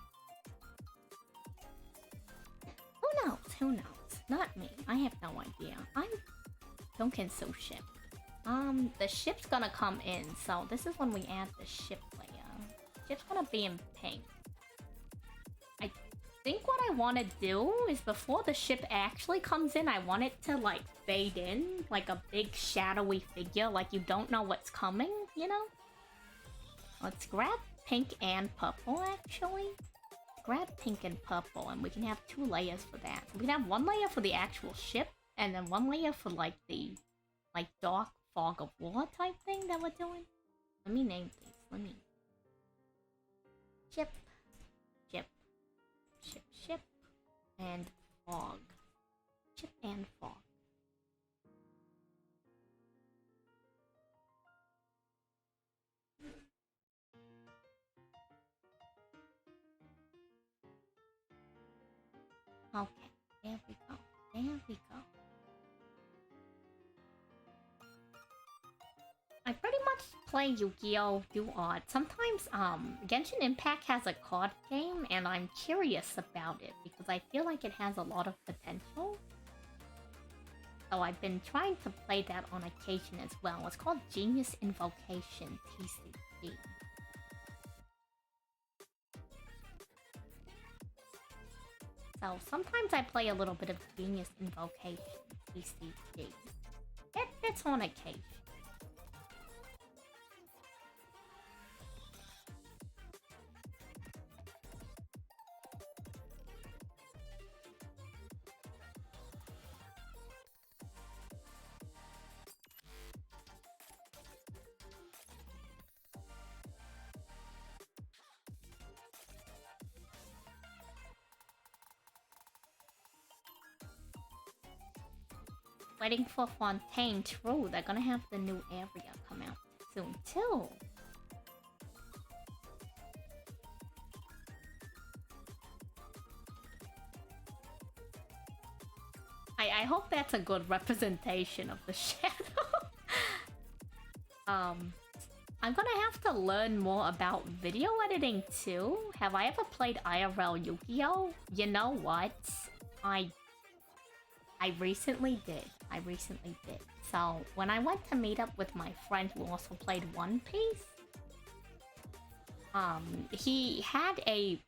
Who knows? Who knows? Not me. I have no idea. I'm Donkensu ship. The ship's gonna come in, so this is when we add the ship layer. Ship's gonna be in pink. I think what I want to do is before the ship actually comes in, I want it to like fade in, like a big shadowy figure, like you don't know what's coming, you know? Let's grab pink and purple, actually. Grab pink and purple, and we can have 2 layers for that. We can have 1 layer for the actual ship, and then 1 layer for like the dark fog of war type thing that we're doing. Let me name these. Let me ship, ship, ship, ship, and fog. Ship and fog. Okay, there we go. There we go. I pretty much play Yu-Gi-Oh! Do Odd. Sometimes, Genshin Impact has a card game, and I'm curious about it because I feel like it has a lot of potential. So I've been trying to play that on occasion as well. It's called Genius Invocation TCG. So sometimes I play a little bit of Genius Invocation TCG. It's on occasion. Waiting for Fontaine. True, they're gonna have the new area come out soon too. I hope that's a good representation of the shadow. I'm gonna have to learn more about video editing too. Have I ever played IRL Yu-Gi-Oh? You know what? I recently did. So when I went to meet up with my friend who also played One Piece, he had a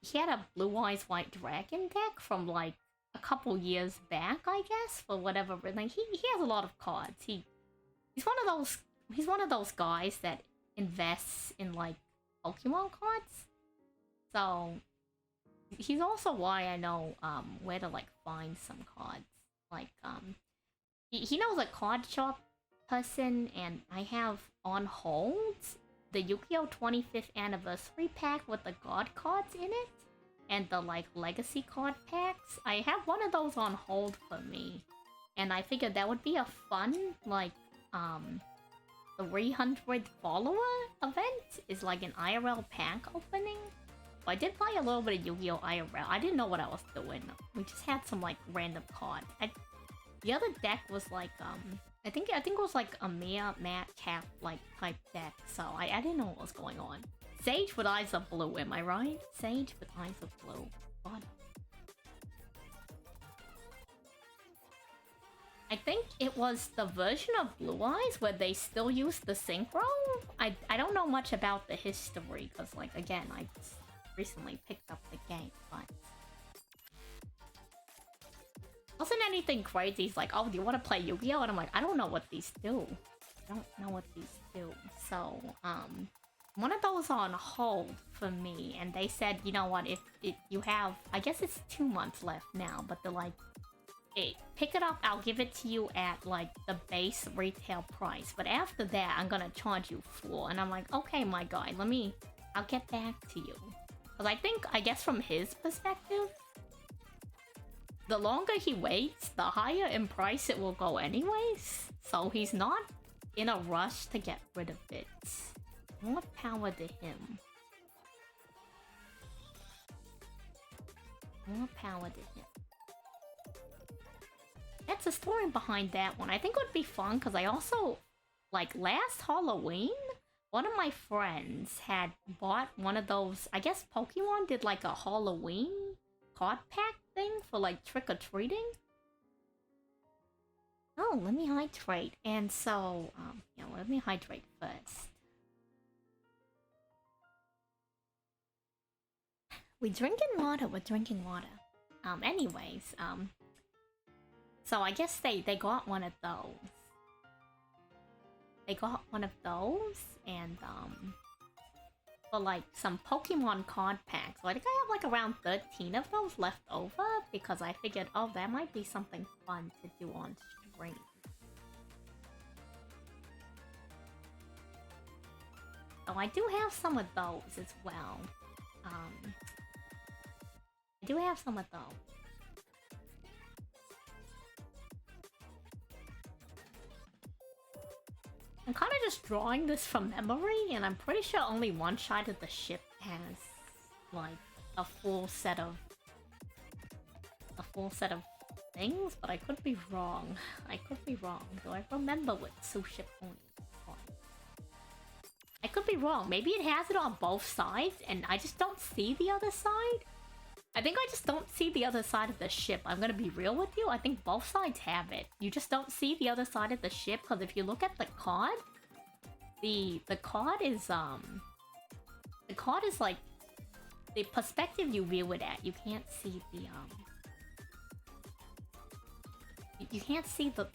Blue Eyes White Dragon deck from like a couple years back, I guess, for whatever reason. Like, he has a lot of cards. He's one of those guys that invests in like Pokemon cards. So he's also why I know where to like find some cards. Like he knows a card shop person, and I have on hold the Yu-Gi-Oh! 25th anniversary pack with the God cards in it, and the like legacy card packs. I have one of those on hold for me, and I figured that would be a fun like the 300 follower event is like an IRL pack opening. I did play a little bit of Yu-Gi-Oh! IRL. I didn't know what I was doing. We just had some like random cards. The other deck was like I think it was like a Mia Matt Cap like type deck, so I didn't know what was going on. Sage with eyes of blue, am I right? Sage with eyes of blue. What? I think it was the version of Blue Eyes where they still use the synchro. I don't know much about the history because, like, again, I just recently picked up the game, but wasn't anything crazy. He's like, oh, do you want to play Yu-Gi-Oh? And I'm like, I don't know what these do. I don't know what these do. So, one of those on hold for me, and they said, you know what, if you have, I guess it's 2 months left now, but they're like, hey, pick it up, I'll give it to you at, like, the base retail price. But after that, I'm gonna charge you full. And I'm like, okay, my guy, I'll get back to you. Because I guess from his perspective, the longer he waits, the higher in price it will go anyways. So he's not in a rush to get rid of it. More power to him. More power to him. That's the story behind that one. I think it would be fun because I also, like, last Halloween, one of my friends had bought one of those, I guess Pokemon did like a Halloween card pack thing for like trick-or-treating. Oh, let me hydrate. And so, let me hydrate first. We're drinking water. Anyways, so I guess they got one of those. They got one of those, and for like some Pokemon card packs. So I think I have like around 13 of those left over because I figured, oh, that might be something fun to do on stream. So I do have some of those as well. I do have some of those. I'm kind of just drawing this from memory, and I'm pretty sure only one side of the ship has, like, a full set of things, but I could be wrong. Do I remember what Suship only was? I could be wrong. Maybe it has it on both sides, and I just don't see the other side. I think I just don't see the other side of the ship. I'm gonna be real with you. I think both sides have it. You just don't see the other side of the ship because if you look at the card, the card is like the perspective you view it at. You can't see the you can't see the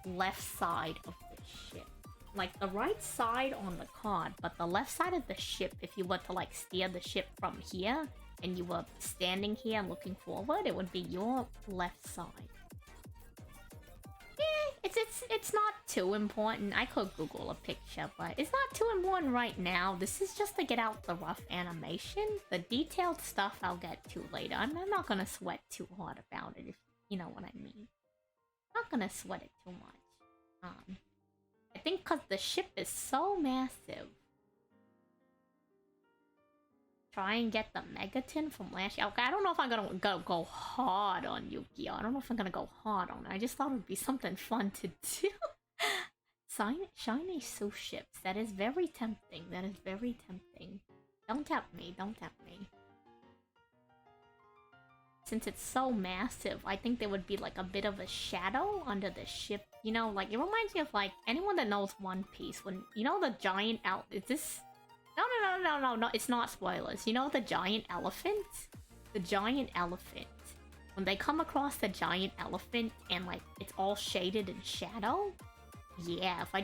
left side of the ship. Like the right side on the card, but the left side of the ship, if you were to like steer the ship from here and you were standing here and looking forward, it would be your left side. It's not too important. I could Google a picture, but it's not too important right now. This is just to get out the rough animation. The detailed stuff I'll get to later. I'm not gonna sweat too hard about it, if you know what I mean. I'm not gonna sweat it too much. I think because the ship is so massive. Try and get the Megaton from last year. Okay, I don't know if I'm gonna go hard on Yu-Gi-Oh! I don't know if I'm gonna go hard on it. I just thought it would be something fun to do. Shiny Suships. That is very tempting. Don't tempt me. Since it's so massive, I think there would be like a bit of a shadow under the ship. You know, like it reminds me of like anyone that knows One Piece. When you know the giant is this? No, it's not spoilers. You know the giant elephant? The giant elephant. When they come across the giant elephant and like it's all shaded in shadow? Yeah, if I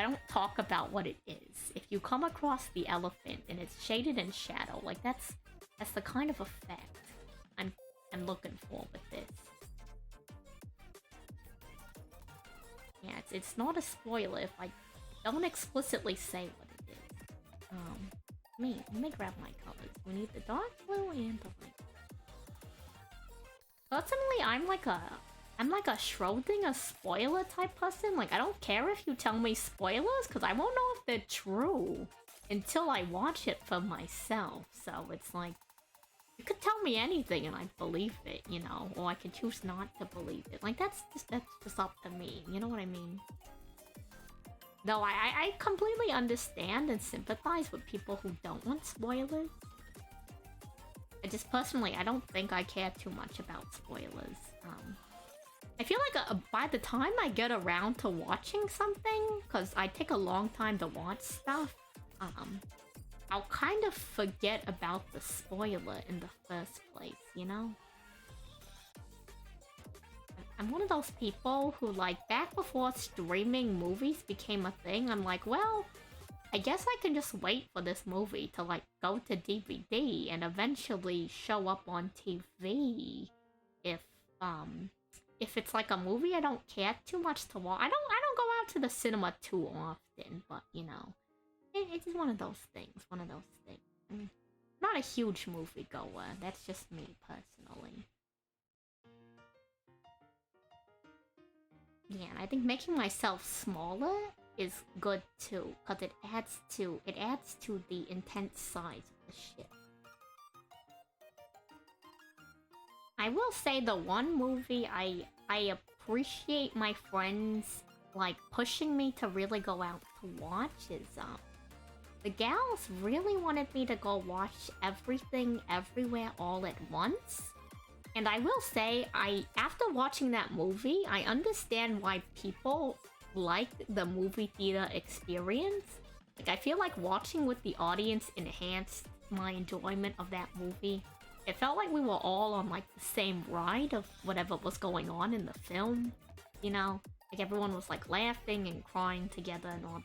don't talk about what it is. If you come across the elephant and it's shaded in shadow, like that's the kind of effect I'm looking for with this. Yeah, it's not a spoiler if I don't explicitly say what it is. Let me grab my colors. We need the dark blue and the light. Personally, I'm like a Schrodinger spoiler type person. Like, I don't care if you tell me spoilers, because I won't know if they're true until I watch it for myself. So it's like, you could tell me anything and I'd believe it, you know, or I could choose not to believe it. Like, that's just up to me. You know what I mean? No, I completely understand and sympathize with people who don't want spoilers. I just personally, I don't think I care too much about spoilers. I feel like by the time I get around to watching something, because I take a long time to watch stuff, I'll kind of forget about the spoiler in the first place, you know? I'm one of those people who, like, back before streaming movies became a thing, I'm like, well, I guess I can just wait for this movie to, like, go to DVD and eventually show up on TV if it's like a movie I don't care too much to watch. I don't go out to the cinema too often, but, you know, it's one of those things, I mean, not a huge movie goer, that's just me personally. Yeah, and I think making myself smaller is good too, because it adds to the intense size of the ship. I will say the one movie I appreciate my friends like pushing me to really go out to watch is the gals really wanted me to go watch Everything Everywhere All at Once. And I will say, after watching that movie, I understand why people like the movie theater experience. Like, I feel like watching with the audience enhanced my enjoyment of that movie. It felt like we were all on, like, the same ride of whatever was going on in the film. You know? Like, everyone was, like, laughing and crying together and all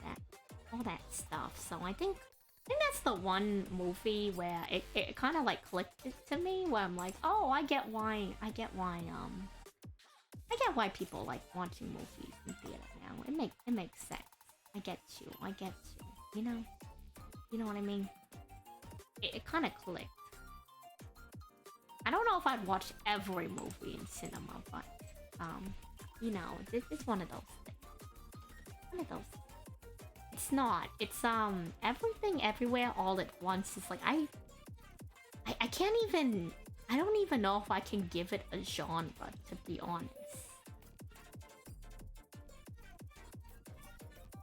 that stuff. So I think that's the one movie where it kind of like clicked it to me, where I'm like, oh, I get why people like watching movies in theater now. It makes sense. I get you. You know what I mean? It kind of clicked. I don't know if I'd watch every movie in cinema, but you know, it's one of those things. It's not. It's Everything Everywhere All at Once is like I can't even. I don't even know if I can give it a genre, to be honest.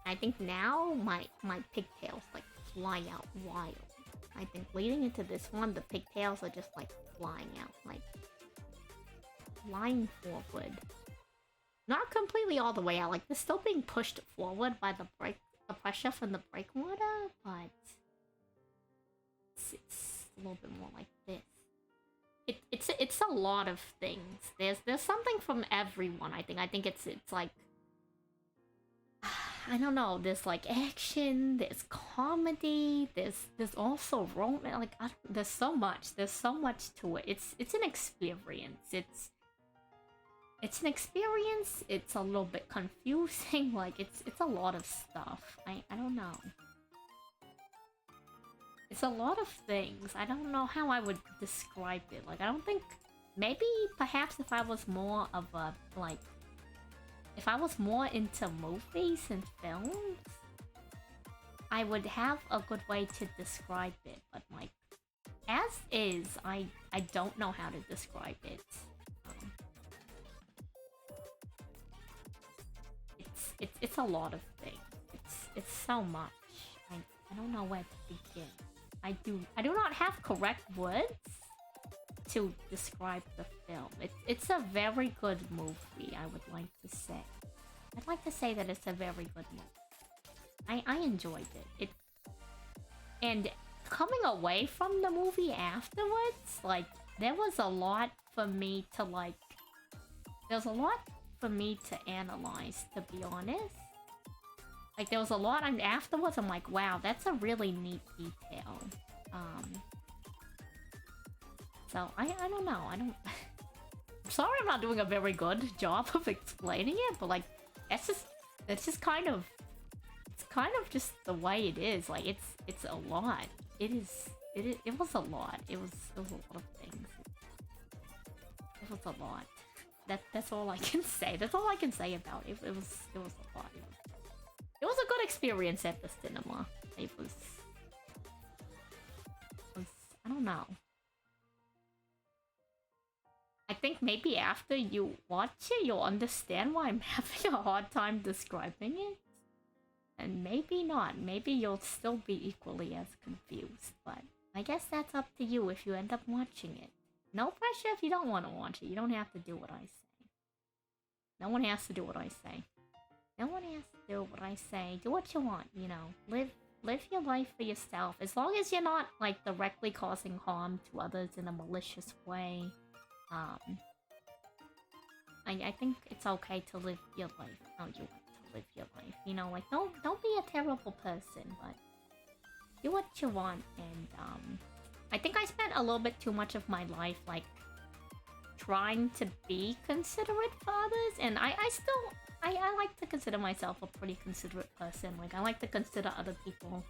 I think now my pigtails like fly out wild. I think leading into this one, the pigtails are just like flying out, like flying forward. Not completely all the way out. Like they're still being pushed forward by the pressure from the breakwater, but it's a little bit more like this. It's a lot of things. There's something from everyone. I think it's like I don't know. There's like action. There's comedy. There's also romance. Like there's so much. There's so much to it. It's an experience. It's an experience. It's a little bit confusing. Like it's a lot of stuff. I don't know. It's a lot of things. I don't know how I would describe it. Like I don't think maybe perhaps if I was more of a like if I was more into movies and films, I would have a good way to describe it. But like as is, I don't know how to describe it. It's a lot of things. It's so much. I don't know where to begin. I do not have correct words to describe the film. It's a very good movie, I would like to say. I'd like to say that it's a very good movie. I enjoyed it. And coming away from the movie afterwards, like there was a lot for me to like. There's a lot for me to analyze, to be honest. Like there was a lot, and afterwards I'm like, wow, that's a really neat detail. So I don't know. I'm sorry I'm not doing a very good job of explaining it, but like that's just kind of just the way it is. Like it's a lot. It was a lot. It was a lot of things. It was a lot. That's all I can say. That's all I can say about it. It was a lot. It was a good experience at the cinema. It was I don't know. I think maybe after you watch it, you'll understand why I'm having a hard time describing it. And maybe not. Maybe you'll still be equally as confused. But I guess that's up to you if you end up watching it. No pressure if you don't want to watch it. You don't have to do what I say. No one has to do what I say. No one has to do what I say. Do what you want, you know. Live your life for yourself. As long as you're not, like, directly causing harm to others in a malicious way. I think it's okay to live your life how you want to live your life. You know, like, don't be a terrible person, but do what you want. And, I think I spent a little bit too much of my life, like, trying to be considerate for others. And I like to consider myself a pretty considerate person. Like, I like to consider other people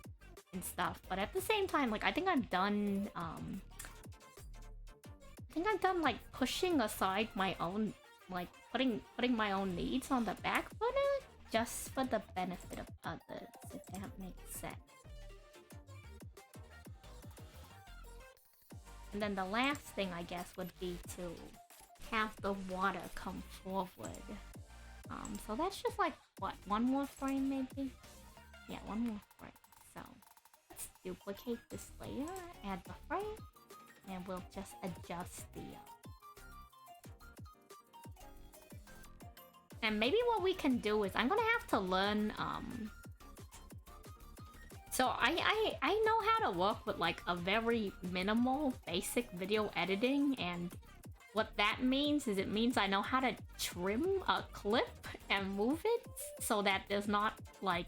and stuff. But at the same time, like, I think I'm done, like, pushing aside my own, like, putting my own needs on the back burner just for the benefit of others, if that makes sense. And then the last thing, I guess, would be to have the water come forward. So that's just like, what, one more frame maybe? Yeah, one more frame. So let's duplicate this layer, add the frame, and we'll just adjust the... And maybe what we can do is, I'm gonna have to learn, So I know how to work with, like, a very minimal, basic video editing, and what that means is it means I know how to trim a clip and move it so that there's not, like,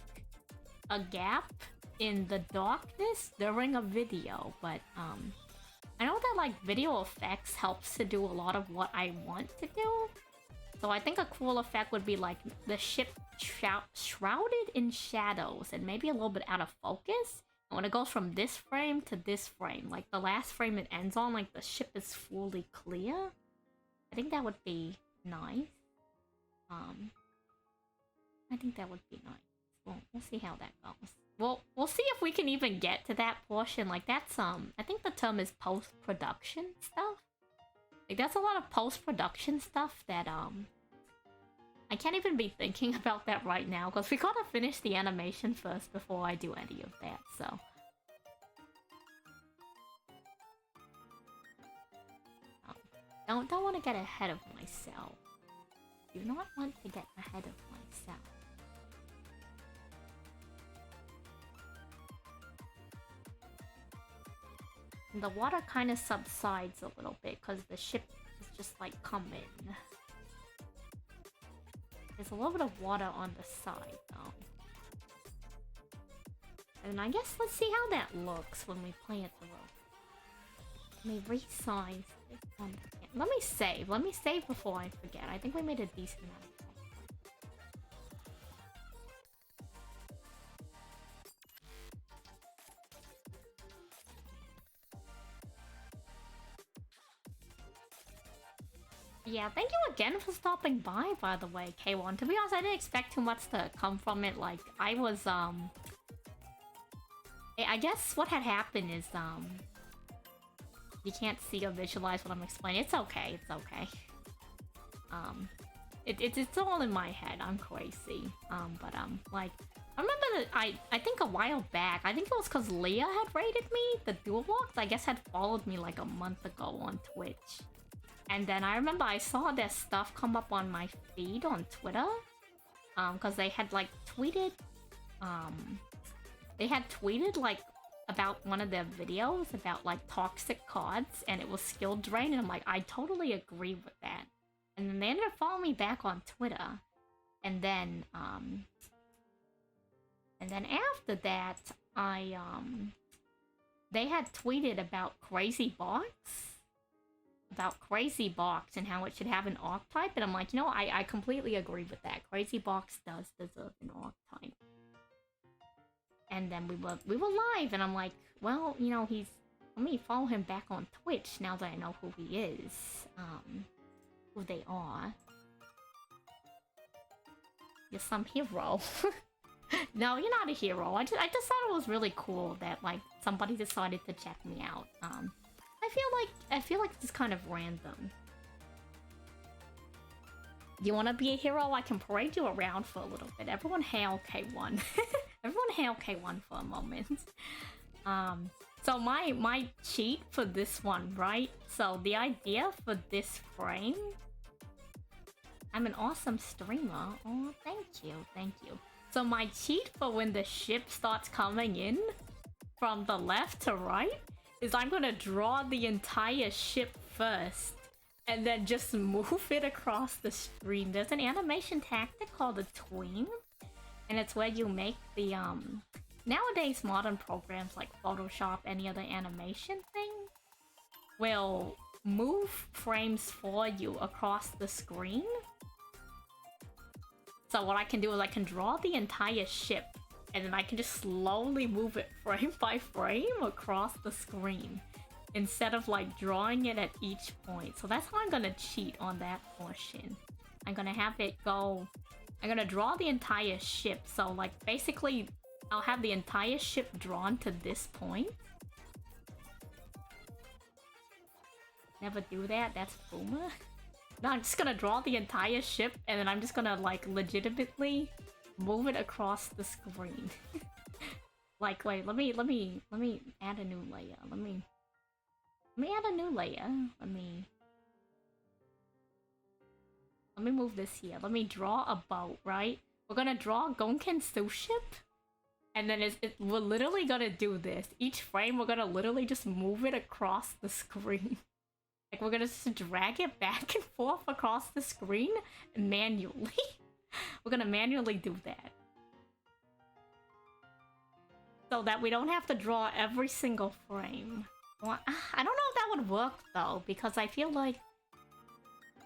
a gap in the darkness during a video. But, I know that, like, video effects helps to do a lot of what I want to do. So I think a cool effect would be, like, the ship shrouded in shadows and maybe a little bit out of focus. And when it goes from this frame to this frame, like the last frame it ends on, like the ship is fully clear. I think that would be nice. I think that would be nice. We'll see how that goes. We'll see if we can even get to that portion. Like, that's, I think the term is post-production stuff. Like, that's a lot of post-production stuff that, I can't even be thinking about that right now, because we gotta finish the animation first before I do any of that, so... Don't want to get ahead of myself. Do not want to get ahead of myself. And the water kind of subsides a little bit, because the ship is just, like, coming. There's a little bit of water on the side, though. And I guess let's see how that looks when we play it through. Let me resize this one. Let me save. Let me save before I forget. I think we made a decent amount of progress. Yeah, thank you again for stopping by the way, K1. To be honest, I didn't expect too much to come from it. Like, I was, I guess what had happened is, you can't see or visualize what I'm explaining. It's okay, it's okay. It's all in my head. I'm crazy. Like, I remember that I think a while back, I think it was because Leah had raided me, the Duel Walks, I guess had followed me like a month ago on Twitch. And then I remember I saw their stuff come up on my feed on Twitter. Because they had, like, tweeted... They had tweeted, like, about one of their videos about, like, toxic cards. And it was skill drain. And I'm like, I totally agree with that. And then they ended up following me back on Twitter. And then, after that, they had tweeted about Crazy Box. About Crazy Box and how it should have an archetype, and I'm like, you know, I completely agree with that. Crazy Box does deserve an archetype. And then we were live, and I'm like, well, you know, let me follow him back on Twitch now that I know who he is, who they are. You're some hero. No, you're not a hero. I just thought it was really cool that, like, somebody decided to check me out. I feel like it's kind of random. You want to be a hero? I can parade you around for a little bit. Everyone hail K1. Everyone hail K1 for a moment. So my cheat for this one, right? So the idea for this frame... I'm an awesome streamer. Oh, thank you, thank you. So my cheat for when the ship starts coming in from the left to right is I'm gonna draw the entire ship first and then just move it across the screen. There's an animation tactic called a tween, and it's where you make the nowadays modern programs like Photoshop, any other animation thing will move frames for you across the screen. So what I can do is I can draw the entire ship and then I can just slowly move it frame by frame across the screen instead of like drawing it at each point. So that's how I'm gonna cheat on that portion. I'm gonna have it go... I'm gonna draw the entire ship. So like basically I'll have the entire ship drawn to this point. Never do that, that's Boomer. No, I'm just gonna draw the entire ship and then I'm just gonna like legitimately move it across the screen. Like, wait, let me add a new layer. Let me add a new layer. Let me move this here. Let me draw a boat, right? We're gonna draw Gonken's ship. And then we're literally gonna do this. Each frame, we're gonna literally just move it across the screen. Like, we're gonna just drag it back and forth across the screen manually. We're gonna manually do that. So that we don't have to draw every single frame. Well, I don't know if that would work, though, because I feel like...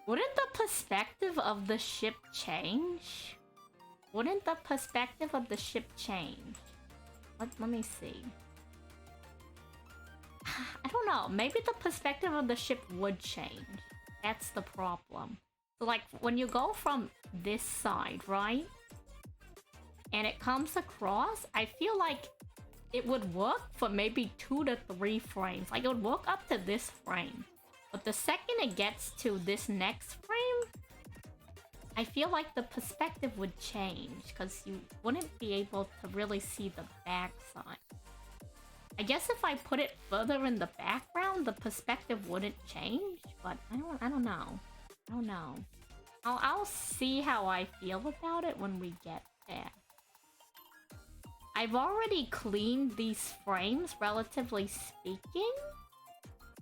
Wouldn't the perspective of the ship change? Wouldn't the perspective of the ship change? Let me see. I don't know. Maybe the perspective of the ship would change. That's the problem. So like when you go from this side, right? And it comes across, I feel like it would work for maybe 2 to 3 frames. Like it would work up to this frame. But the second it gets to this next frame, I feel like the perspective would change because you wouldn't be able to really see the backside. I guess if I put it further in the background, the perspective wouldn't change, but I don't know. I don't know. I'll see how I feel about it when we get there. I've already cleaned these frames, relatively speaking.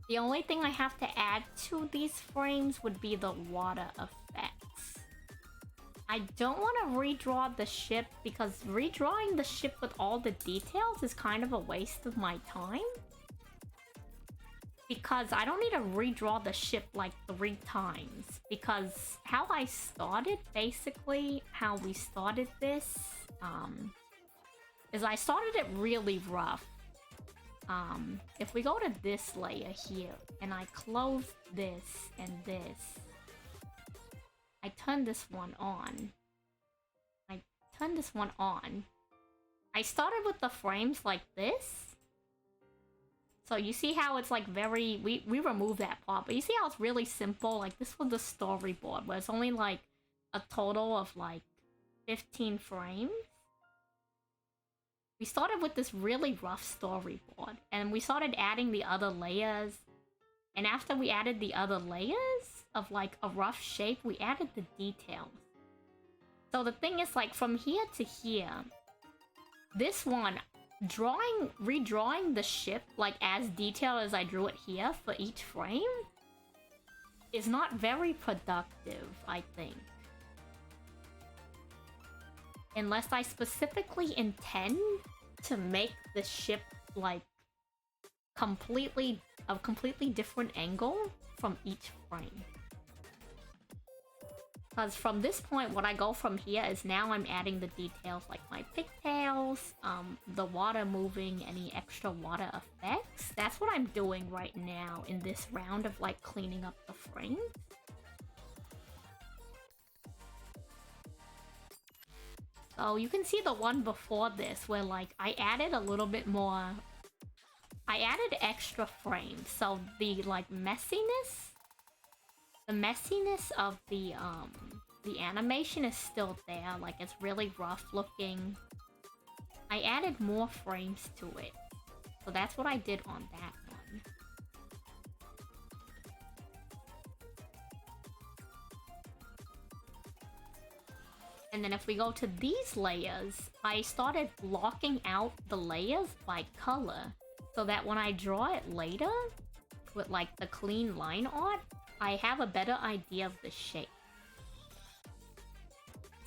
The only thing I have to add to these frames would be the water effects. I don't want to redraw the ship because redrawing the ship with all the details is kind of a waste of my time. Because I don't need to redraw the ship like 3 times. Because how I started, basically, how we started this, is I started it really rough. If we go to this layer here, and I close this and this, I turn this one on. I started with the frames like this. So you see how it's like very... We removed that part, but you see how it's really simple? Like this was the storyboard, where it's only like a total of like 15 frames. We started with this really rough storyboard, and we started adding the other layers. And after we added the other layers of like a rough shape, we added the details. So the thing is, like from here to here, this one, redrawing the ship like as detailed as I drew it here for each frame is not very productive, I think. Unless I specifically intend to make the ship like a completely different angle from each frame. Because from this point, what I go from here is now I'm adding the details like my pigtails, the water moving, any extra water effects. That's what I'm doing right now in this round of like cleaning up the frames. So you can see the one before this where like I added a little bit more. I added extra frames, so the like messiness of the animation is still there. Like it's really rough looking. I added more frames to it. So that's what I did on that one. And then if we go to these layers, I started blocking out the layers by color. So that when I draw it later, with like the clean line art, I have a better idea of the shape.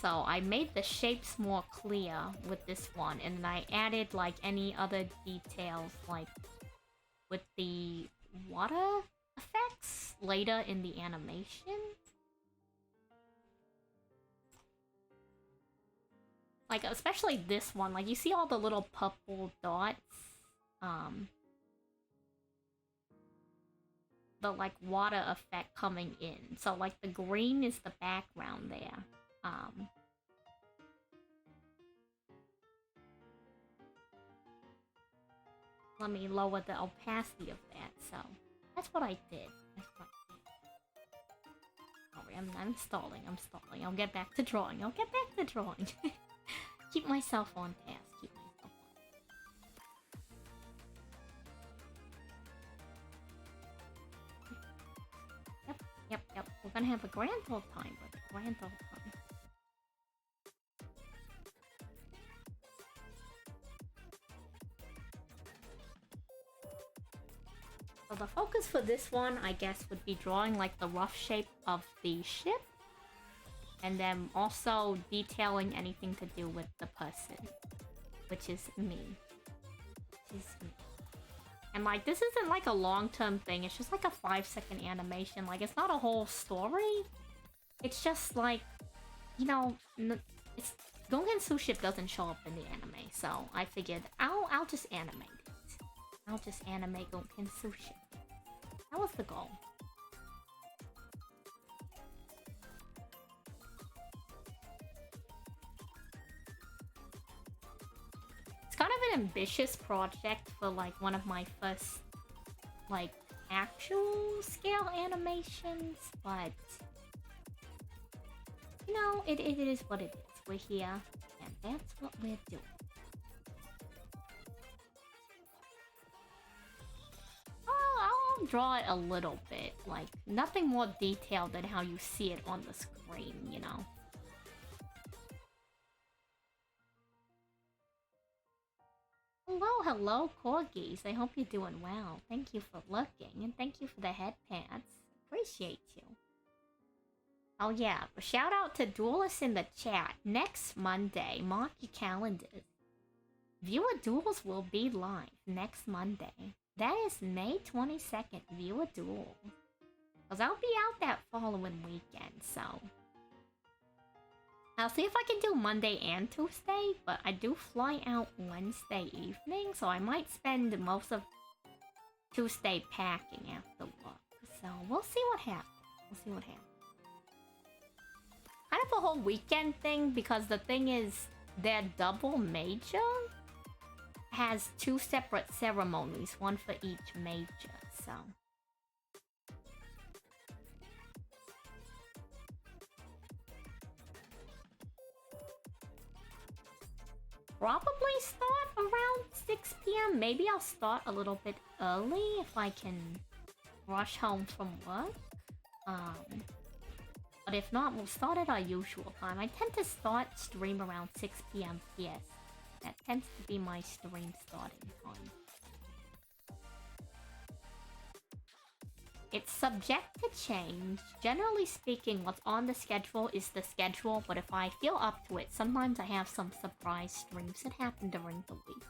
So I made the shapes more clear with this one, and then I added like any other details like with the water effects later in the animation. Like especially this one, like you see all the little purple dots. The like water effect coming in. So like the green is the background there. Let me lower the opacity of that. So that's what I did. That's what I did. Sorry, I'm stalling. I'm stalling. I'll get back to drawing. I'll get back to drawing. Keep myself on task. Keep myself on. Yep. We're gonna have a grand old time with it. Grand old time. So the focus for this one, I guess, would be drawing like the rough shape of the ship. And then also detailing anything to do with the person. Which is me. And like, this isn't like a long-term thing. It's just like a 5-second animation. Like, it's not a whole story. It's just like, you know, it's Gongensu ship doesn't show up in the anime. So I figured I'll just animate it. I'll just animate Gongensu ship. That was the goal. It's kind of an ambitious project for like one of my first like actual scale animations, but you know, it is what it is. We're here and that's what we're doing. I'll draw it a little bit, like nothing more detailed than how you see it on the screen, you know. Hello, corgis. I hope you're doing well. Thank you for looking, and thank you for the head pats. Appreciate you. Oh yeah, shout out to Duelists in the chat. Next Monday, mark your calendars. Viewer Duels will be live next Monday. That is May 22nd, Viewer Duel. Because I'll be out that following weekend, so... I'll see if I can do Monday and Tuesday, but I do fly out Wednesday evening, so I might spend most of Tuesday packing after work. So we'll see what happens. Kind of a whole weekend thing, because the thing is, their double major has 2 separate ceremonies, one for each major, so... Probably start around 6 p.m. Maybe I'll start a little bit early if I can rush home from work. But if not, we'll start at our usual time. I tend to start stream around 6 p.m. PS. That tends to be my stream starting time. It's subject to change. Generally speaking, what's on the schedule is the schedule, but if I feel up to it, sometimes I have some surprise streams that happen during the week.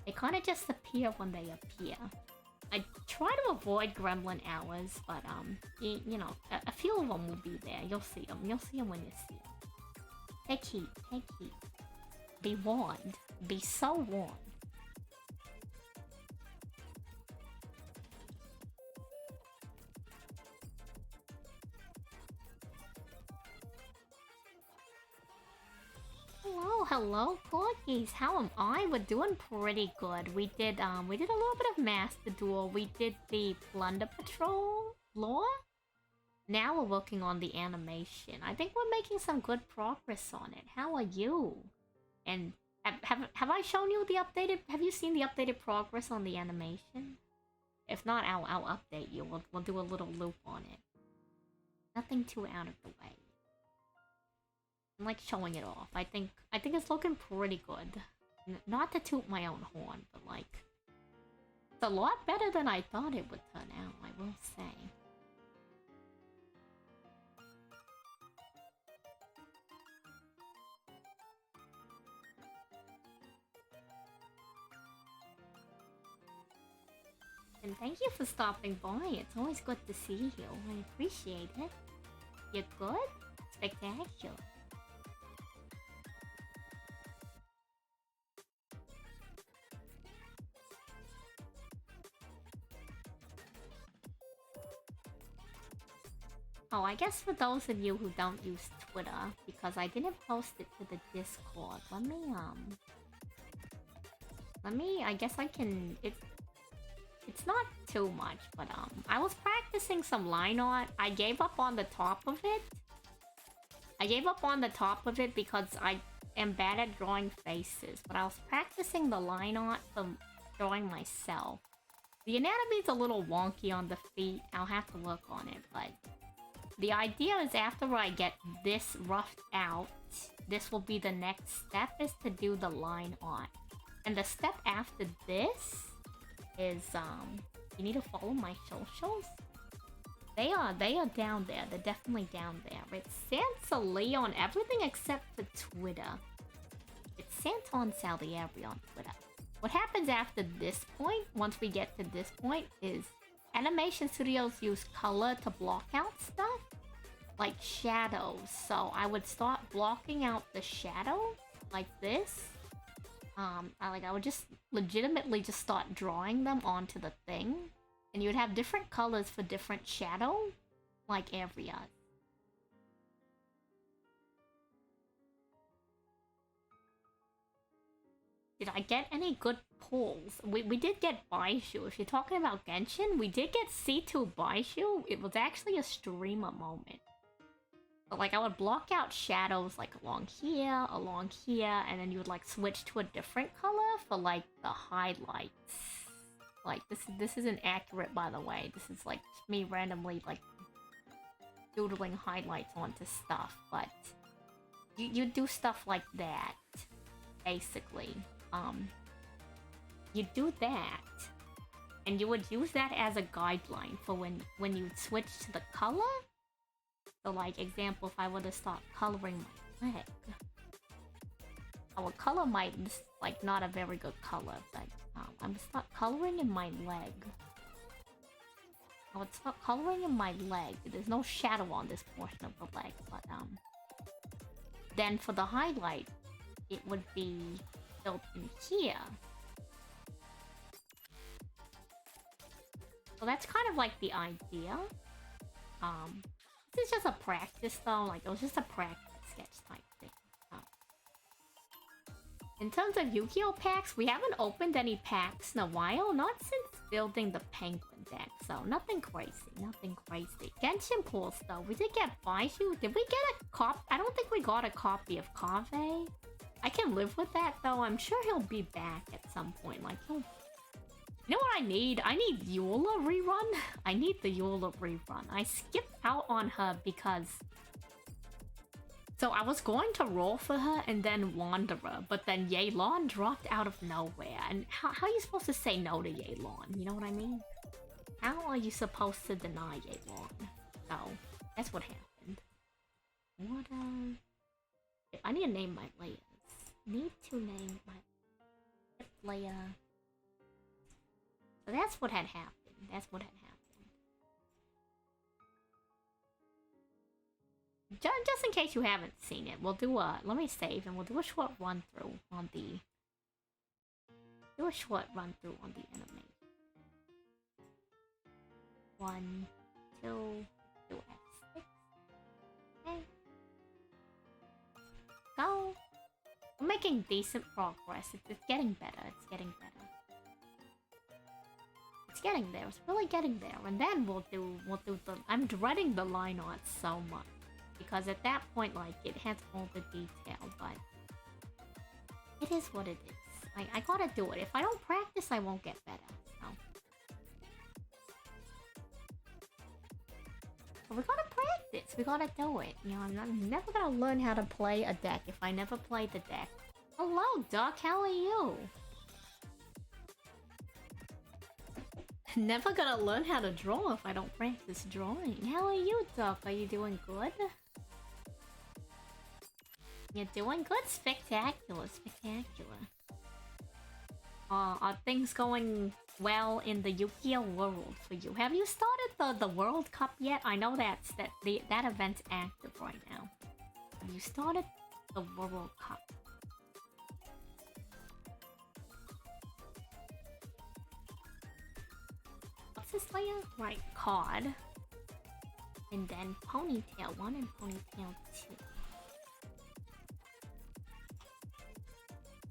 They kind of just appear when they appear. I try to avoid gremlin hours, but you know, a few of them will be there. You'll see them. You'll see them when you see them. Take heed. Take heed. Be warned. Be so warned. Hello, corgis. How am I? We're doing pretty good. We did a little bit of Master Duel. We did the Plunder Patrol lore. Now we're working on the animation. I think we're making some good progress on it. How are you? And Have I shown you the updated? Have you seen the updated progress on the animation? If not, I'll update you. We'll do a little loop on it. Nothing too out of the way. I'm like showing it off. I think it's looking pretty good. Not to toot my own horn, but like it's a lot better than I thought it would turn out, I will say. And thank you for stopping by. It's always good to see you. I appreciate it. You're good? Spectacular. Oh, I guess for those of you who don't use Twitter, because I didn't post it to the Discord, I guess I can, it's not too much, but I was practicing some line art. I gave up on the top of it. Because I am bad at drawing faces, but I was practicing the line art for drawing myself. The anatomy's a little wonky on the feet. I'll have to work on it, but the idea is after I get this roughed out, this will be the next step, is to do the line art. And the step after this is, you need to follow my socials. They are down there. They're definitely down there. It's Salie on everything except for Twitter. It's Santon Salieri on Twitter. What happens after this point, once we get to this point, is animation studios use color to block out stuff, like shadows. So I would start blocking out the shadow, like this. I would just legitimately just start drawing them onto the thing. And you would have different colors for different shadow, like areas. Did I get any good pulls? We did get Baishu. If you're talking about Genshin, we did get C2 Baishu. It was actually a streamer moment. But like I would block out shadows like along here, and then you would like switch to a different color for like the highlights. Like this isn't accurate, by the way. This is like me randomly like doodling highlights onto stuff, but you do stuff like that, basically. You do that, and you would use that as a guideline for when you switch to the color. So, like, example, if I were to start coloring my leg, I would color my, this is, like, not a very good color, but I would start coloring in my leg. I would start coloring in my leg. There's no shadow on this portion of the leg, but, then for the highlight, it would be built in here. So that's kind of like the idea. This is just a practice though, like it was just a practice sketch type thing. In terms of Yu-Gi-Oh packs, we haven't opened any packs in a while, not since building the Penguin deck, so nothing crazy, nothing crazy. Genshin pulls though, we did get Baishu. Did we get a cop? I don't think we got a copy of Kaveh. I can live with that though. I'm sure he'll be back at some point. Like he'll. You know what I need? I need Eula rerun. I need the Eula rerun. I skipped out on her because. So I was going to roll for her and then Wanderer, but then Yelan dropped out of nowhere. And how are you supposed to say no to Yelan? You know what I mean? How are you supposed to deny Yelan? So that's what happened. What I need to name my layers. Need to name my layer. So that's what had happened. That's what had happened. Just in case you haven't seen it, we'll do a. Let me save and we'll do a short run through on the. Do a short run through on the anime. 1, 2, do F6. Okay. Go. We're making decent progress. It's getting better. It's getting better. It's getting there. It's really getting there. And then we'll do the. I'm dreading the line art so much because at that point, like, it has all the detail, but it it is what it is. I gotta do it. If I don't practice, I won't get better. So. But we gotta practice. We gotta do it. You know, I'm never gonna learn how to play a deck if I never play the deck. Hello, Duck. How are you? Never gonna learn how to draw if I don't practice drawing. How are you, Duck? Are you doing good? You're doing good? Spectacular, spectacular. Are things going well in the Yu-Gi-Oh world for you? Have you started the World Cup yet? I know that event's active right now. Have you started the World Cup? What's this layer? Right, card. And then Ponytail 1 and Ponytail 2.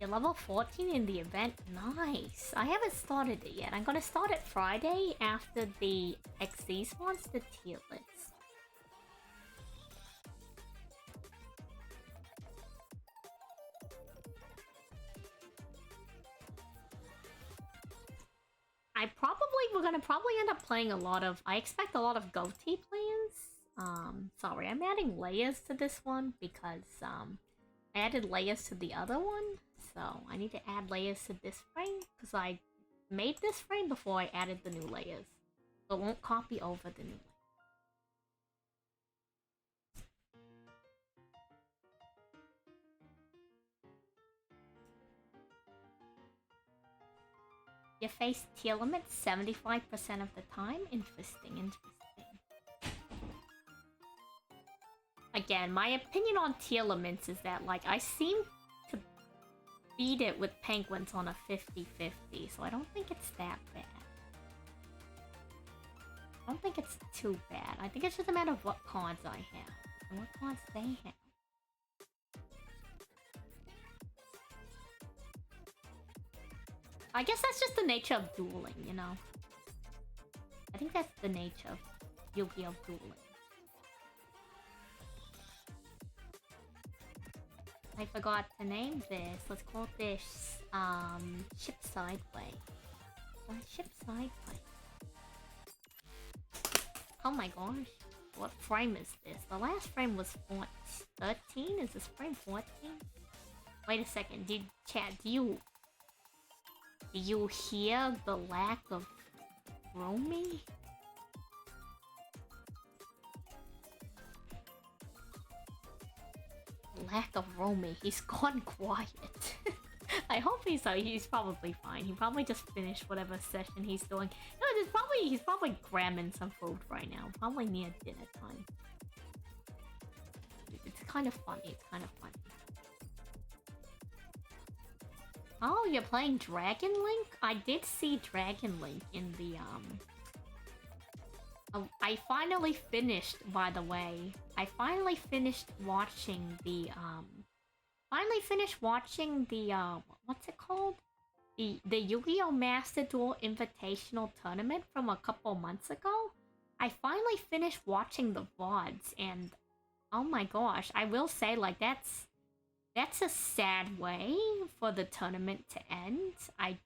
You're level 14 in the event? Nice! I haven't started it yet. I'm gonna start it Friday after the XZ spawns the tier list. We're gonna probably end up playing a lot of... I expect a lot of goatee players. Sorry, I'm adding layers to this one because, I added layers to the other one. So, I need to add layers to this frame, because I made this frame before I added the new layers. So it won't copy over the new layers. You face tier limits 75% of the time? Interesting, interesting. Again, my opinion on tier limits is that, like, I seem to beat it with penguins on a 50-50, so I don't think it's that bad. I don't think it's too bad. I think it's just a matter of what cards I have and what cards they have. I guess that's just the nature of dueling, you know? I think that's the nature of Yu-Gi-Oh! Dueling. I forgot to name this. Let's call this, Ship Sideway. Ship Sideway. Oh my gosh. What frame is this? The last frame was 13? Is this frame 14? Wait a second. Chat, do you hear the lack of roaming? Lack of roaming. He's gone quiet. I hope he's probably fine. He probably just finished whatever session he's doing. No, he's probably grabbing some food right now. Probably near dinner time. It's kind of funny. It's kind of funny. Oh, you're playing Dragon Link? I did see Dragon Link in the, Oh, I finally finished, by the way. I finally finished watching the, what's it called? The Yu-Gi-Oh! Master Duel Invitational Tournament from a couple months ago. I finally finished watching the VODs, and oh my gosh, I will say, like, that's a sad way for the tournament to end. I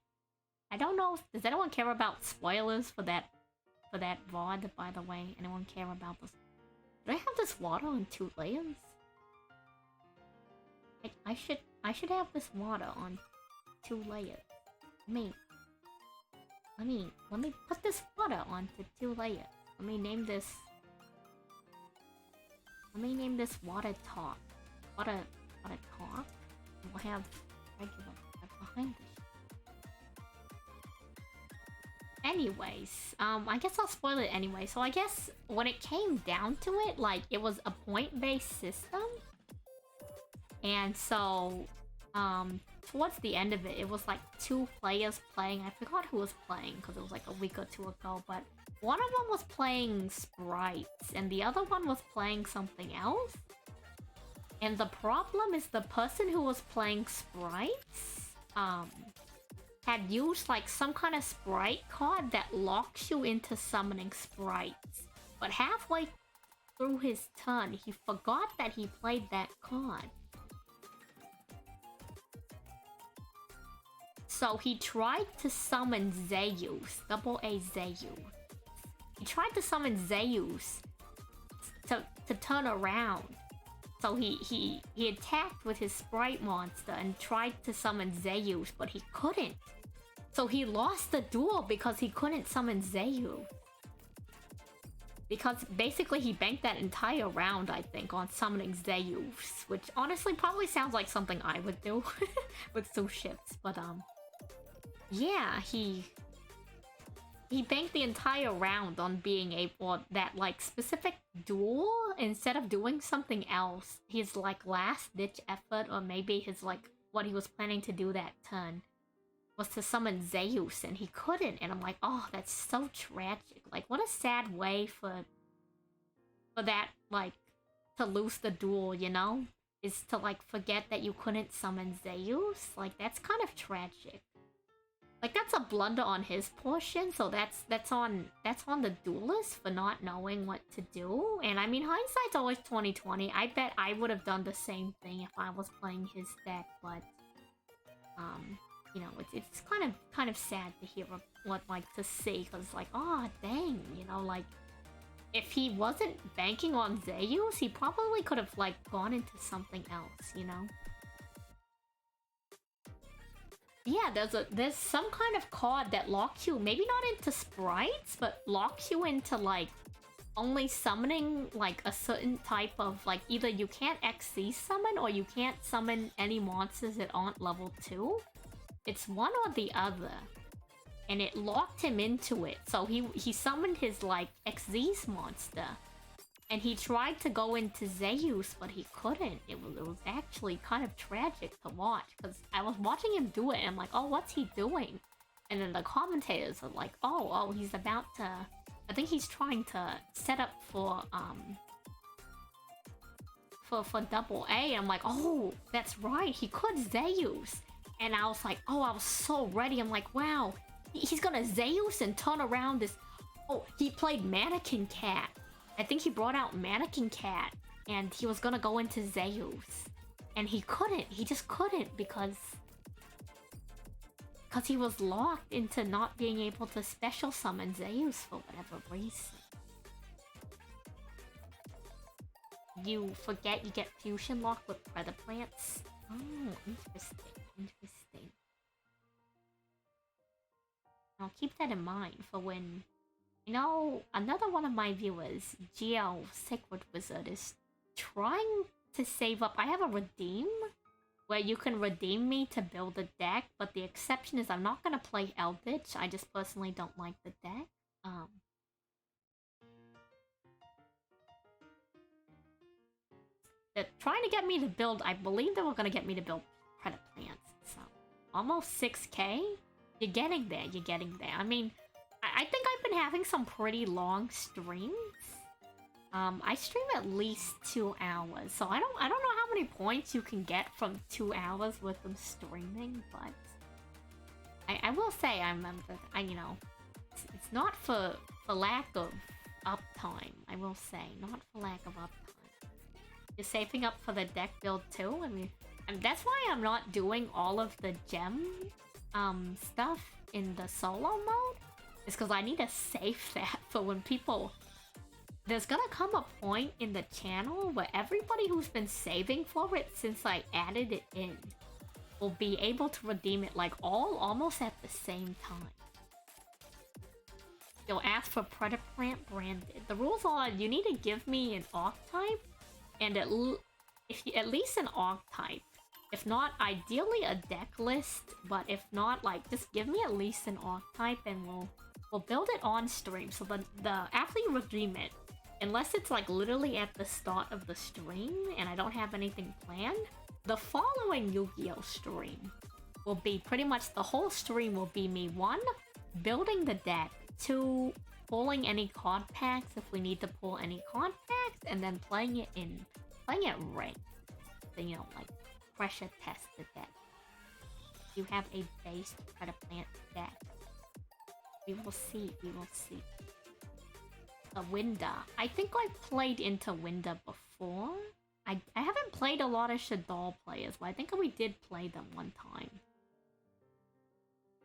don't know does anyone care about spoilers for that VOD, by the way? Anyone care about this? Do I have this water on 2 layers? I should have this water on 2 layers. Let me put this water onto 2 layers. Let me name this water top. Water top. We'll have regular water behind this. Anyways, I guess I'll spoil it anyway. So I guess when it came down to it, like, it was a point-based system. And so, towards the end of it, it was like 2 players playing. I forgot who was playing because it was like a week or 2 ago, but one of them was playing sprites and the other one was playing something else. And the problem is the person who was playing sprites, had used like some kind of sprite card that locks you into summoning sprites. But halfway through his turn, he forgot that he played that card. So he tried to summon Zeus, double A Zeus. He tried to summon Zeus to turn around. So he attacked with his sprite monster and tried to summon Zeus, but he couldn't. So he lost the duel because he couldn't summon Zeus. Because basically he banked that entire round, I think, on summoning Zeus, which honestly probably sounds like something I would do with 2 ships, but yeah, he banked the entire round on being able that like specific duel instead of doing something else. His like last ditch effort, or maybe his like what he was planning to do that turn, was to summon Zeus, and he couldn't. And I'm like, oh, that's so tragic. Like, what a sad way for that like to lose the duel, you know? Is to like forget that you couldn't summon Zeus. Like, that's kind of tragic. Like, that's a blunder on his portion, so that's on the duelist for not knowing what to do. And I mean, hindsight's always 20/20. I bet I would have done the same thing if I was playing his deck, but you know, it's kind of sad to hear what like to see, because like, oh dang, you know, like if he wasn't banking on Zeus, he probably could have like gone into something else, you know. Yeah, there's some kind of card that locks you, maybe not into sprites, but locks you into like only summoning like a certain type of like, either you can't XC summon or you can't summon any monsters that aren't level 2. It's one or the other. And it locked him into it. So he summoned his like Xyz monster. And he tried to go into Zeus, but he couldn't. It was actually kind of tragic to watch, because I was watching him do it and I'm like, oh, what's he doing? And then the commentators are like, oh, he's about to... I think he's trying to set up for double A. I'm like, oh, that's right, he could Zeus. And I was like, oh, I was so ready. I'm like, wow, he's gonna Zeus and turn around this... Oh, he played Mannequin Cat. I think he brought out Mannequin Cat, and he was gonna go into Zeus. And he couldn't. He just couldn't because he was locked into not being able to special summon Zeus for whatever reason. You forget you get fusion lock with Predator Plants? Oh, interesting. I'll keep that in mind for when... You know, another one of my viewers, GL Sacred Wizard, is trying to save up. I have a redeem where you can redeem me to build a deck, but the exception is I'm not going to play Eldritch. I just personally don't like the deck. They're trying to get me to build, I believe they were going to get me to build Predator Plants. So, almost 6k? You're getting there, I mean... I think I've been having some pretty long streams. I stream at least 2 hours, so I don't know how many points you can get from 2 hours worth of streaming, but I will say you know, it's not for lack of uptime. I will say, not for lack of uptime. You're saving up for the deck build too. I mean, and that's why I'm not doing all of the gem stuff in the solo mode. Is because I need to save that for when people... There's gonna come a point in the channel where everybody who's been saving for it since I added it in will be able to redeem it like almost at the same time. You'll ask for Predator Plant branded. The rules are you need to give me an archetype and at least an archetype. If not, ideally a deck list, but if not, like, just give me at least an archetype and we'll build it on stream. So after you redeem it, unless it's like literally at the start of the stream and I don't have anything planned, the following Yu-Gi-Oh stream will be pretty much the whole stream will be me, 1, building the deck, 2, pulling any card packs if we need to pull any card packs, and then playing it ranked. So, you know, like pressure test the deck. You have a base Predator Plant deck. We will see. A Winda. I think I've played into Winda before. I haven't played a lot of Shaddoll players, but I think we did play them one time.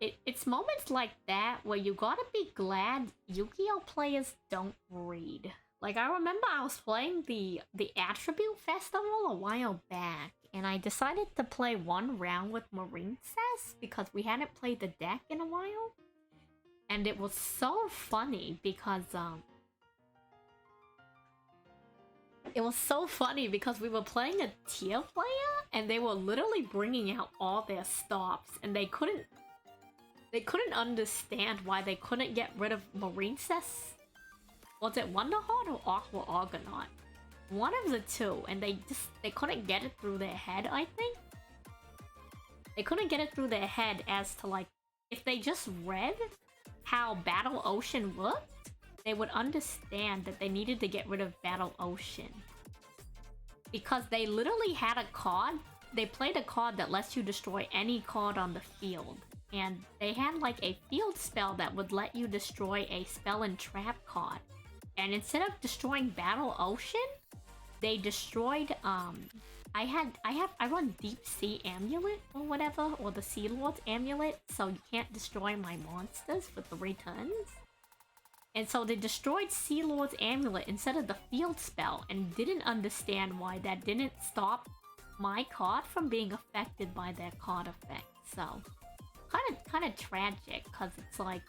it's moments like that where you gotta be glad Yu-Gi-Oh players don't read. Like, I remember I was playing the Attribute Festival a while back, and I decided to play one round with Marine Cess because we hadn't played the deck in a while. And it was so funny because, it was so funny because we were playing a tier player, and they were literally bringing out all their stops, and they couldn't understand why they couldn't get rid of Marine Cess. Was it Wonderheart or Aqua Argonaut? One of the two, and they couldn't get it through their head, I think. They couldn't get it through their head as to, like, if they just read how Battle Ocean worked, they would understand that they needed to get rid of Battle Ocean. Because they literally had a card, they played a card that lets you destroy any card on the field. And they had like a field spell that would let you destroy a spell and trap card. And instead of destroying Battle Ocean, they destroyed I run Deep Sea Amulet or whatever, or the Sea Lord's Amulet, so you can't destroy my monsters for 3 turns. And so they destroyed Sea Lord's Amulet instead of the field spell and didn't understand why that didn't stop my card from being affected by their card effect. So kind of tragic, because it's like,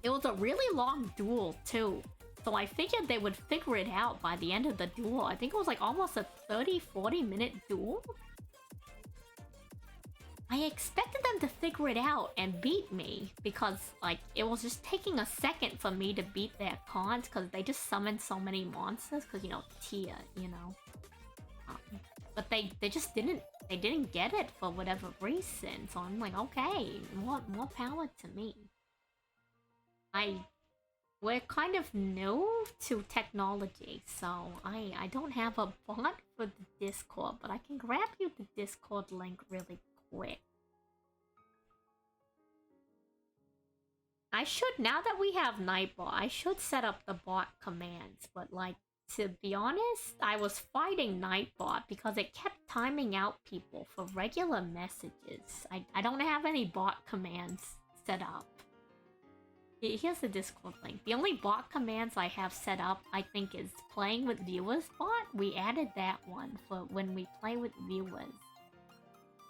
it was a really long duel too. So I figured they would figure it out by the end of the duel. I think it was like almost a 30-40 minute duel. I expected them to figure it out and beat me, because like it was just taking a second for me to beat their cards, because they just summoned so many monsters, because, you know, Tia, you know. But they just didn't get it for whatever reason. So I'm like, okay, more power to me. We're kind of new to technology, so I don't have a bot for the Discord, but I can grab you the Discord link really quick. I should, now that we have Nightbot, I should set up the bot commands, but like, to be honest, I was fighting Nightbot because it kept timing out people for regular messages. I don't have any bot commands set up. Here's the Discord link. The only bot commands I have set up, I think, is playing with viewers bot. We added that one for when we play with viewers,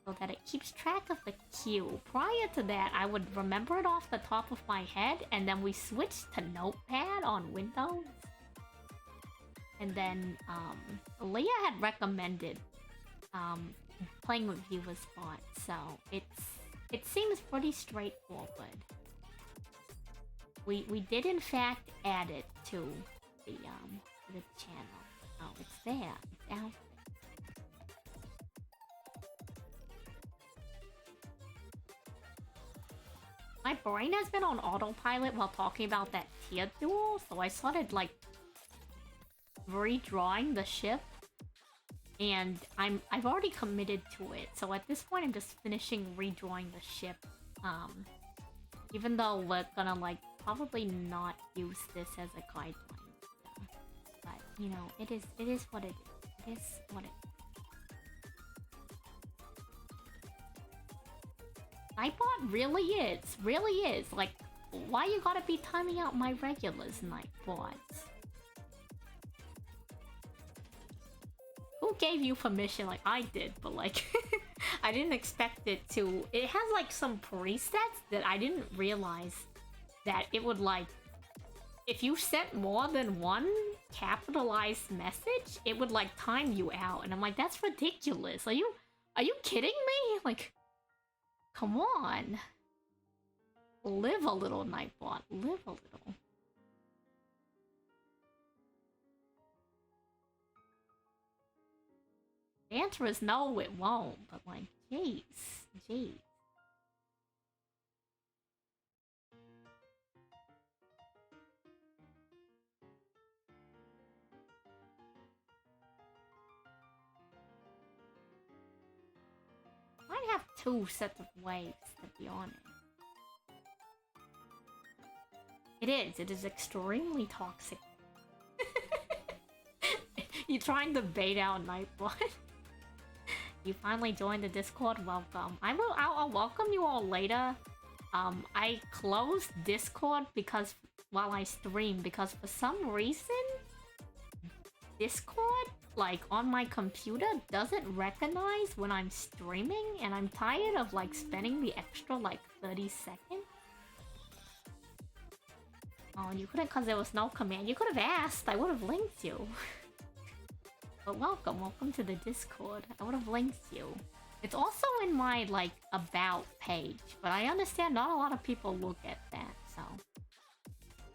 so that it keeps track of the queue. Prior to that, I would remember it off the top of my head, and then we switched to Notepad on Windows. And then, Leah had recommended, playing with viewers bot, so it seems pretty straightforward. We did in fact add it to the channel. Oh, it's there. It's out there. My brain has been on autopilot while talking about that tier duel, so I started like redrawing the ship, and I've already committed to it. So at this point, I'm just finishing redrawing the ship. Even though we're gonna like probably not use this as a guideline, but you know, it is what it is. It is what it is. Nightbot really is. Like, why you gotta be timing out my regulars, Nightbot? Who gave you permission? Like, I did, but like, I didn't expect it to. It has like some presets that I didn't realize that it would like, if you sent more than one capitalized message, it would like time you out. And I'm like, that's ridiculous. Are you kidding me? Like, come on. Live a little, Nightbot. Live a little. The answer is no, it won't. But like, jeez. Might have 2 sets of waves, to be honest. It is extremely toxic. You trying to bait out Nightbot? You finally joined the Discord, welcome. I'll welcome you all later. I closed Discord because while I stream, because for some reason Discord, like on my computer, doesn't recognize when I'm streaming, and I'm tired of like spending the extra like 30 seconds. Oh, and you couldn't because there was no command. You could have asked. I would have linked you. But welcome to the Discord. I would have linked you. It's also in my like about page, but I understand not a lot of people look at that, so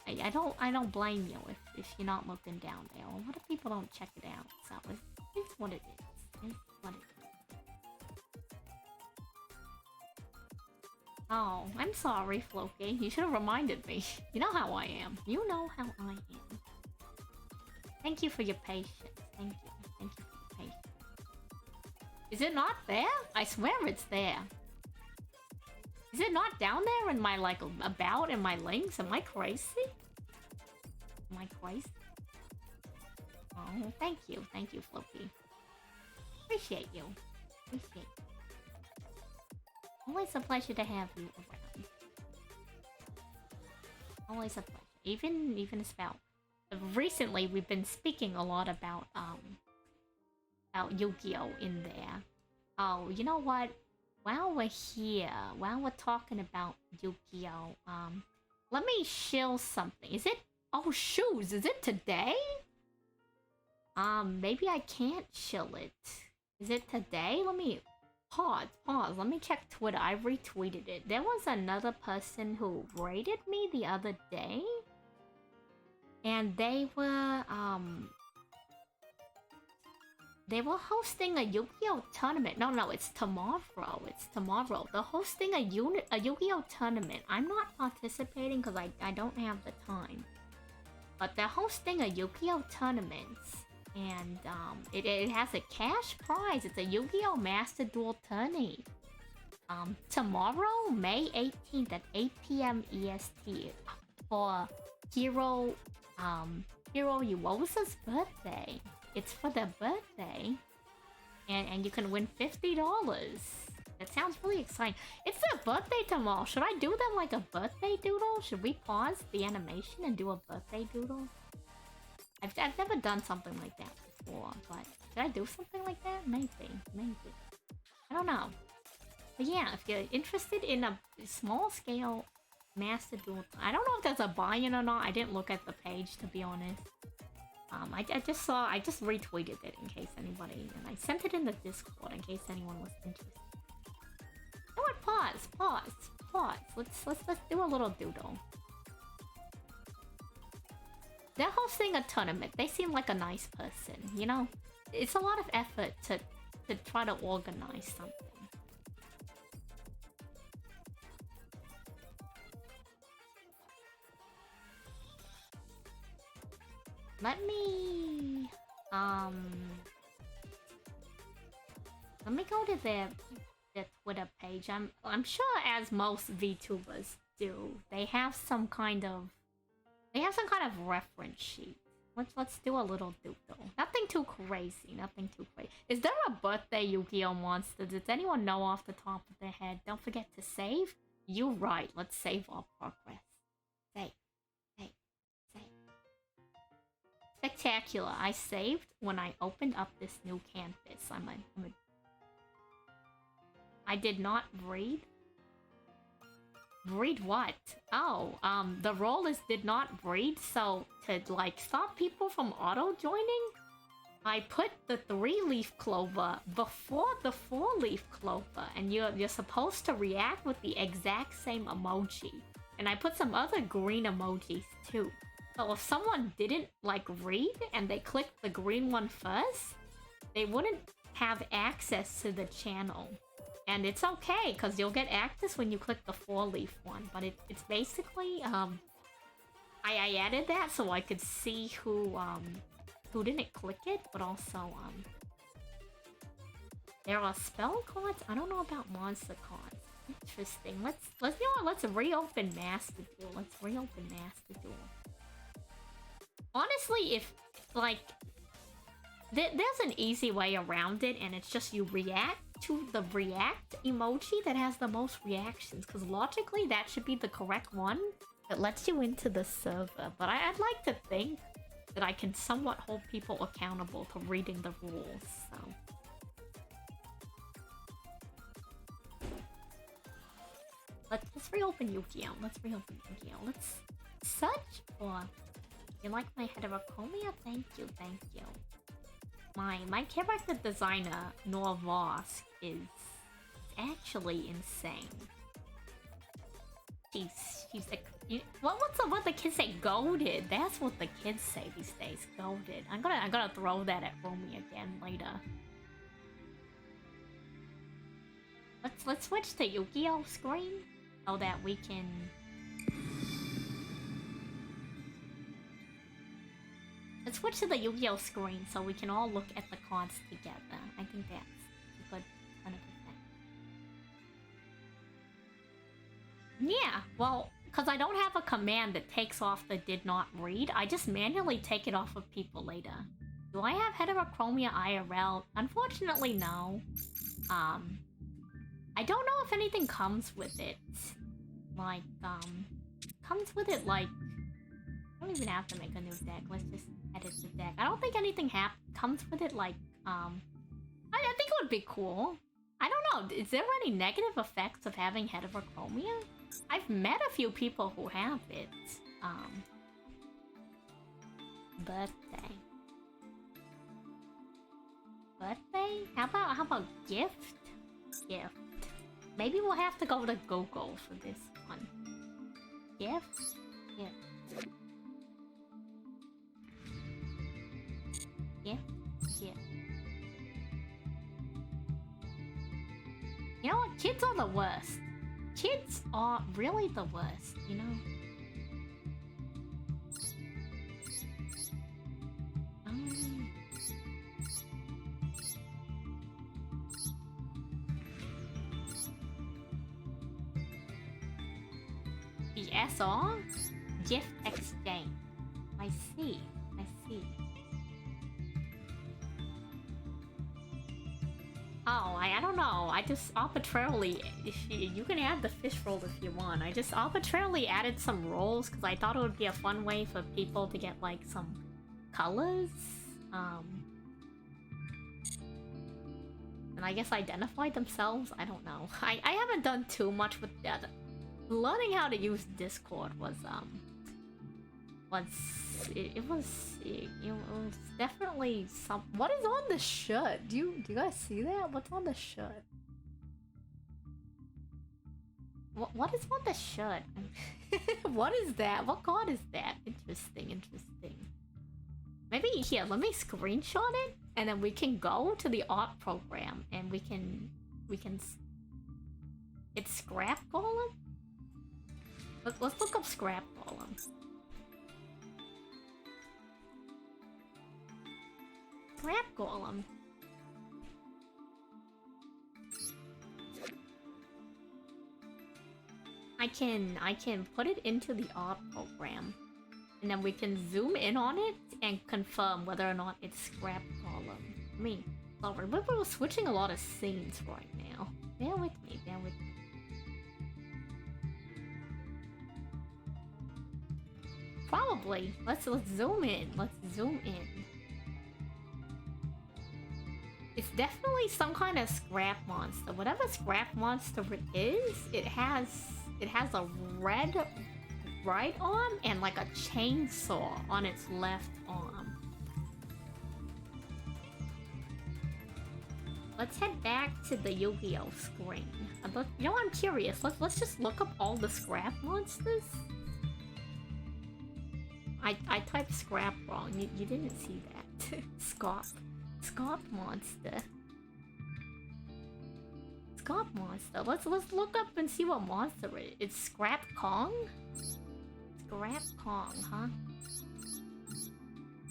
I don't blame you if you're not looking down there. A lot of people don't check it out, so it's what it is. It's what it is. Oh, I'm sorry, Floki. You should have reminded me. You know how I am. You know how I am. Thank you for your patience. Thank you. Thank you for your patience. Is it not there? I swear it's there. Is it not down there in my, like, about and my links? Am I crazy? Am I crazy? Oh, thank you. Thank you, Floki. Appreciate you. Appreciate you. Always a pleasure to have you around. Always a pleasure. Even about... Recently, we've been speaking a lot about Yu-Gi-Oh! In there. Oh, you know what? While we're here, while we're talking about Yu-Gi-Oh! Let me shill something. Is it... Oh, shoes! Is it today? Maybe I can't shill it. Is it today? Let me... Pause. Let me check Twitter. I retweeted it. There was another person who rated me the other day. And they were hosting a Yu-Gi-Oh! Tournament. No, it's tomorrow. It's tomorrow. They're hosting a Yu-Gi-Oh! Tournament. I'm not participating because I don't have the time. But they're hosting a Yu-Gi-Oh! Tournament. And it has a cash prize. It's a Yu-Gi-Oh! Master Duel tourney. Tomorrow, May 18th at 8 p.m. EST for Hiro Uosa's birthday. It's for their birthday. And you can win $50. That sounds really exciting. It's their birthday tomorrow. Should I do them like a birthday doodle? Should we pause the animation and do a birthday doodle? I've never done something like that before, but should I do something like that? Maybe. I don't know. But yeah, if you're interested in a small scale Master Duel, I don't know if there's a buy-in or not. I didn't look at the page, to be honest. I just retweeted it in case anybody, and I sent it in the Discord in case anyone was interested. You know what? Pause. Let's do a little doodle. They're hosting a tournament. They seem like a nice person, you know? It's a lot of effort to try to organize something. Let me go to their Twitter page. I'm sure, as most VTubers do, they have some kind of reference sheet. Let's do a little doodle. Nothing too crazy. Is there a birthday Yu-Gi-Oh! Monster? Does anyone know off the top of their head? Don't forget to save. You're right. Let's save our progress. Save. Spectacular. I saved when I opened up this new canvas. I did not breed. Breed what? Oh, the role is did not breed, so to like stop people from auto-joining, I put the 3-leaf clover before the 4-leaf clover, and you're supposed to react with the exact same emoji. And I put some other green emojis too. So if someone didn't like read and they clicked the green one first, they wouldn't have access to the channel. And it's okay, because you'll get access when you click the 4-leaf one. But it's basically, I added that so I could see who didn't click it, but also, there are spell cards? I don't know about monster cards. Interesting. Let's reopen Master Duel. Honestly, if, like, there's an easy way around it, and it's just you react to the react emoji that has the most reactions, because logically that should be the correct one that lets you into the server. But I'd like to think that I can somewhat hold people accountable to reading the rules, so... Let's reopen Yu-Gi-Oh! Let's reopen Yu-Gi-Oh! Let's search for... You like my heterochromia? Thank you, thank you. My character designer, Norvosk, is actually insane. She's like... What's what the kids say? Goated. That's what the kids say these days. Goated. I'm gonna throw that at Romy again later. Let's switch to Yu-Gi-Oh! Screen so that we can... Let's switch to the Yu-Gi-Oh! Screen so we can all look at the cards together. I think that's a good thing. Yeah, well, because I don't have a command that takes off the did not read, I just manually take it off of people later. Do I have heterochromia IRL? Unfortunately, no. I don't know if anything comes with it. Like, comes with it, like... I don't even have to make a new deck. Let's just edit the deck. I don't think anything comes with it, like, I think it would be cool. I don't know. Is there any negative effects of having heterochromia? I've met a few people who have it. Birthday. Birthday? How about gift? Gift. Maybe we'll have to go to Google for this one. Gift? Gift. Gift? Gift. You know what? Kids are the worst. Kids are really the worst, you know? The SR? Gift exchange. I see. I see. Oh, I don't know. I just arbitrarily... You can add the fish roll if you want. I just arbitrarily added some rolls because I thought it would be a fun way for people to get, like, some colors. And I guess identify themselves? I don't know. I haven't done too much with that. Learning how to use Discord was definitely some... What is on the shirt? Do you guys see that? What's on the shirt? What is on the shirt? What is that? What card is that? Interesting, interesting. Maybe here, let me screenshot it, and then we can go to the art program, and we can... It's Scrap Golem? Let's look up Scrap Golem. Scrap Golem. I can put it into the art program, and then we can zoom in on it and confirm whether or not it's Scrap Golem. I mean, sorry, we're switching a lot of scenes right now. Bear with me, bear with me. Probably. Let's zoom in. Let's zoom in. It's definitely some kind of scrap monster. Whatever scrap monster it is, it has a red right arm and like a chainsaw on its left arm. Let's head back to the Yu-Gi-Oh! Screen. You know, I'm curious. Let's just look up all the scrap monsters. I typed scrap wrong. You didn't see that. Scop monster. Scop monster. Let's look up and see what monster it is. It's Scrap Kong? Scrap Kong, huh?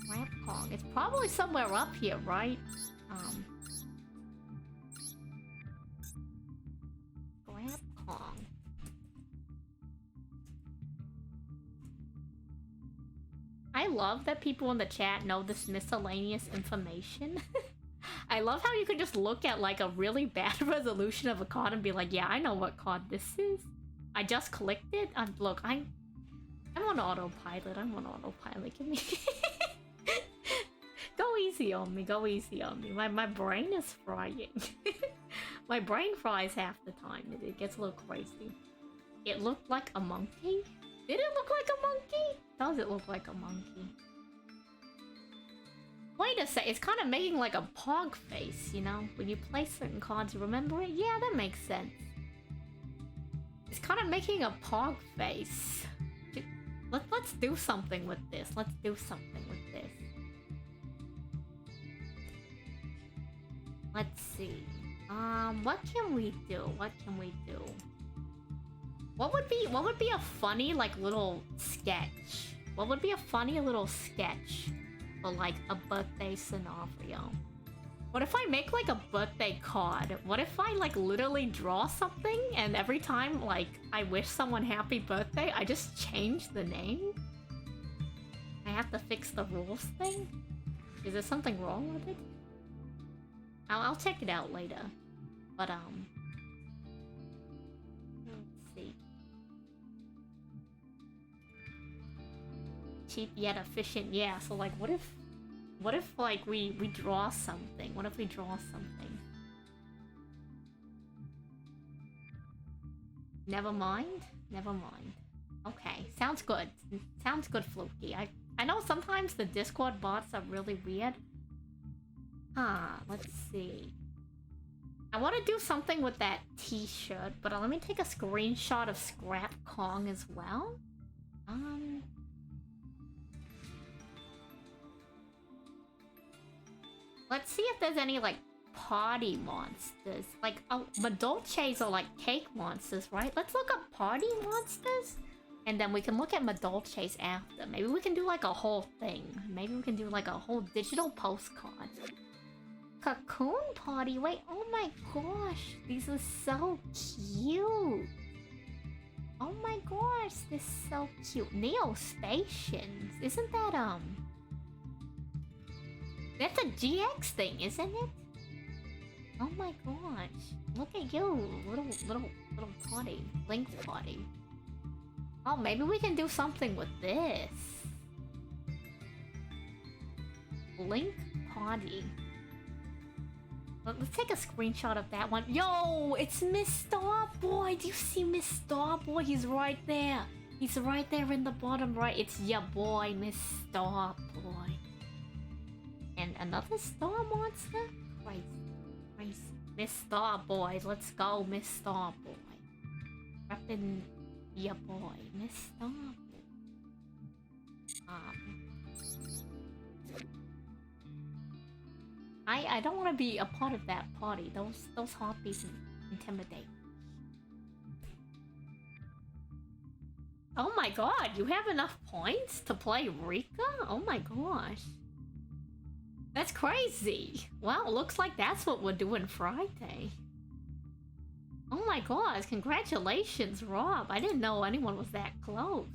Scrap Kong. It's probably somewhere up here, right? Scrap Kong. I love that people in the chat know this miscellaneous information. I love how you can just look at like a really bad resolution of a card and be like, yeah, I know what card this is. I just clicked it. Look, I'm on autopilot. I'm on autopilot. Give me. Go easy on me. Go easy on me. My brain is frying. My brain fries half the time. It gets a little crazy. It looked like a monkey? Did it look like a monkey? Does it look like a monkey? Wait a sec, it's kind of making like a pog face, you know? When you play certain cards, you remember it? Yeah, that makes sense. It's kind of making a pog face. Let's do something with this. Let's do something with this. Let's see. What can we do? What can we do? What would be a funny like little sketch? What would be a funny little sketch for like a birthday scenario? What if I make like a birthday card? What if I like literally draw something and every time like I wish someone happy birthday, I just change the name? I have to fix the rules thing? Is there something wrong with it? I'll check it out later. But let's see. Cheap yet efficient, yeah. So like, what if like we draw something? What if we draw something? Never mind. Never mind. Okay, sounds good. Sounds good, Floki. I know sometimes the Discord bots are really weird. Let's see. I want to do something with that t-shirt, but let me take a screenshot of Scrap Kong as well. Let's see if there's any, like, party monsters. Like, oh, Madolches are, like, cake monsters, right? Let's look up party monsters, and then we can look at Madolches after. Maybe we can do, like, a whole thing. Maybe we can do, like, a whole digital postcard. Cocoon party? Wait, oh my gosh. These are so cute. Oh my gosh, this is so cute. Neospatians. Isn't that, that's a GX thing, isn't it? Oh my gosh. Look at you, little party. Link party. Oh, maybe we can do something with this. Link party. Let's take a screenshot of that one. Yo, it's Miss Starboy. Do you see Miss Starboy? He's right there. He's right there in the bottom right. It's your boy, Miss Starboy. And another star monster? Crazy. Crazy. Miss Starboy. Let's go, Miss Starboy. Reppin' your boy, Miss Starboy. I don't want to be a part of that party. Those heartbeats intimidate. Oh my god, you have enough points to play Rika? Oh my gosh. That's crazy. Wow, looks like that's what we're doing Friday. Oh my gosh, congratulations, Rob. I didn't know anyone was that close.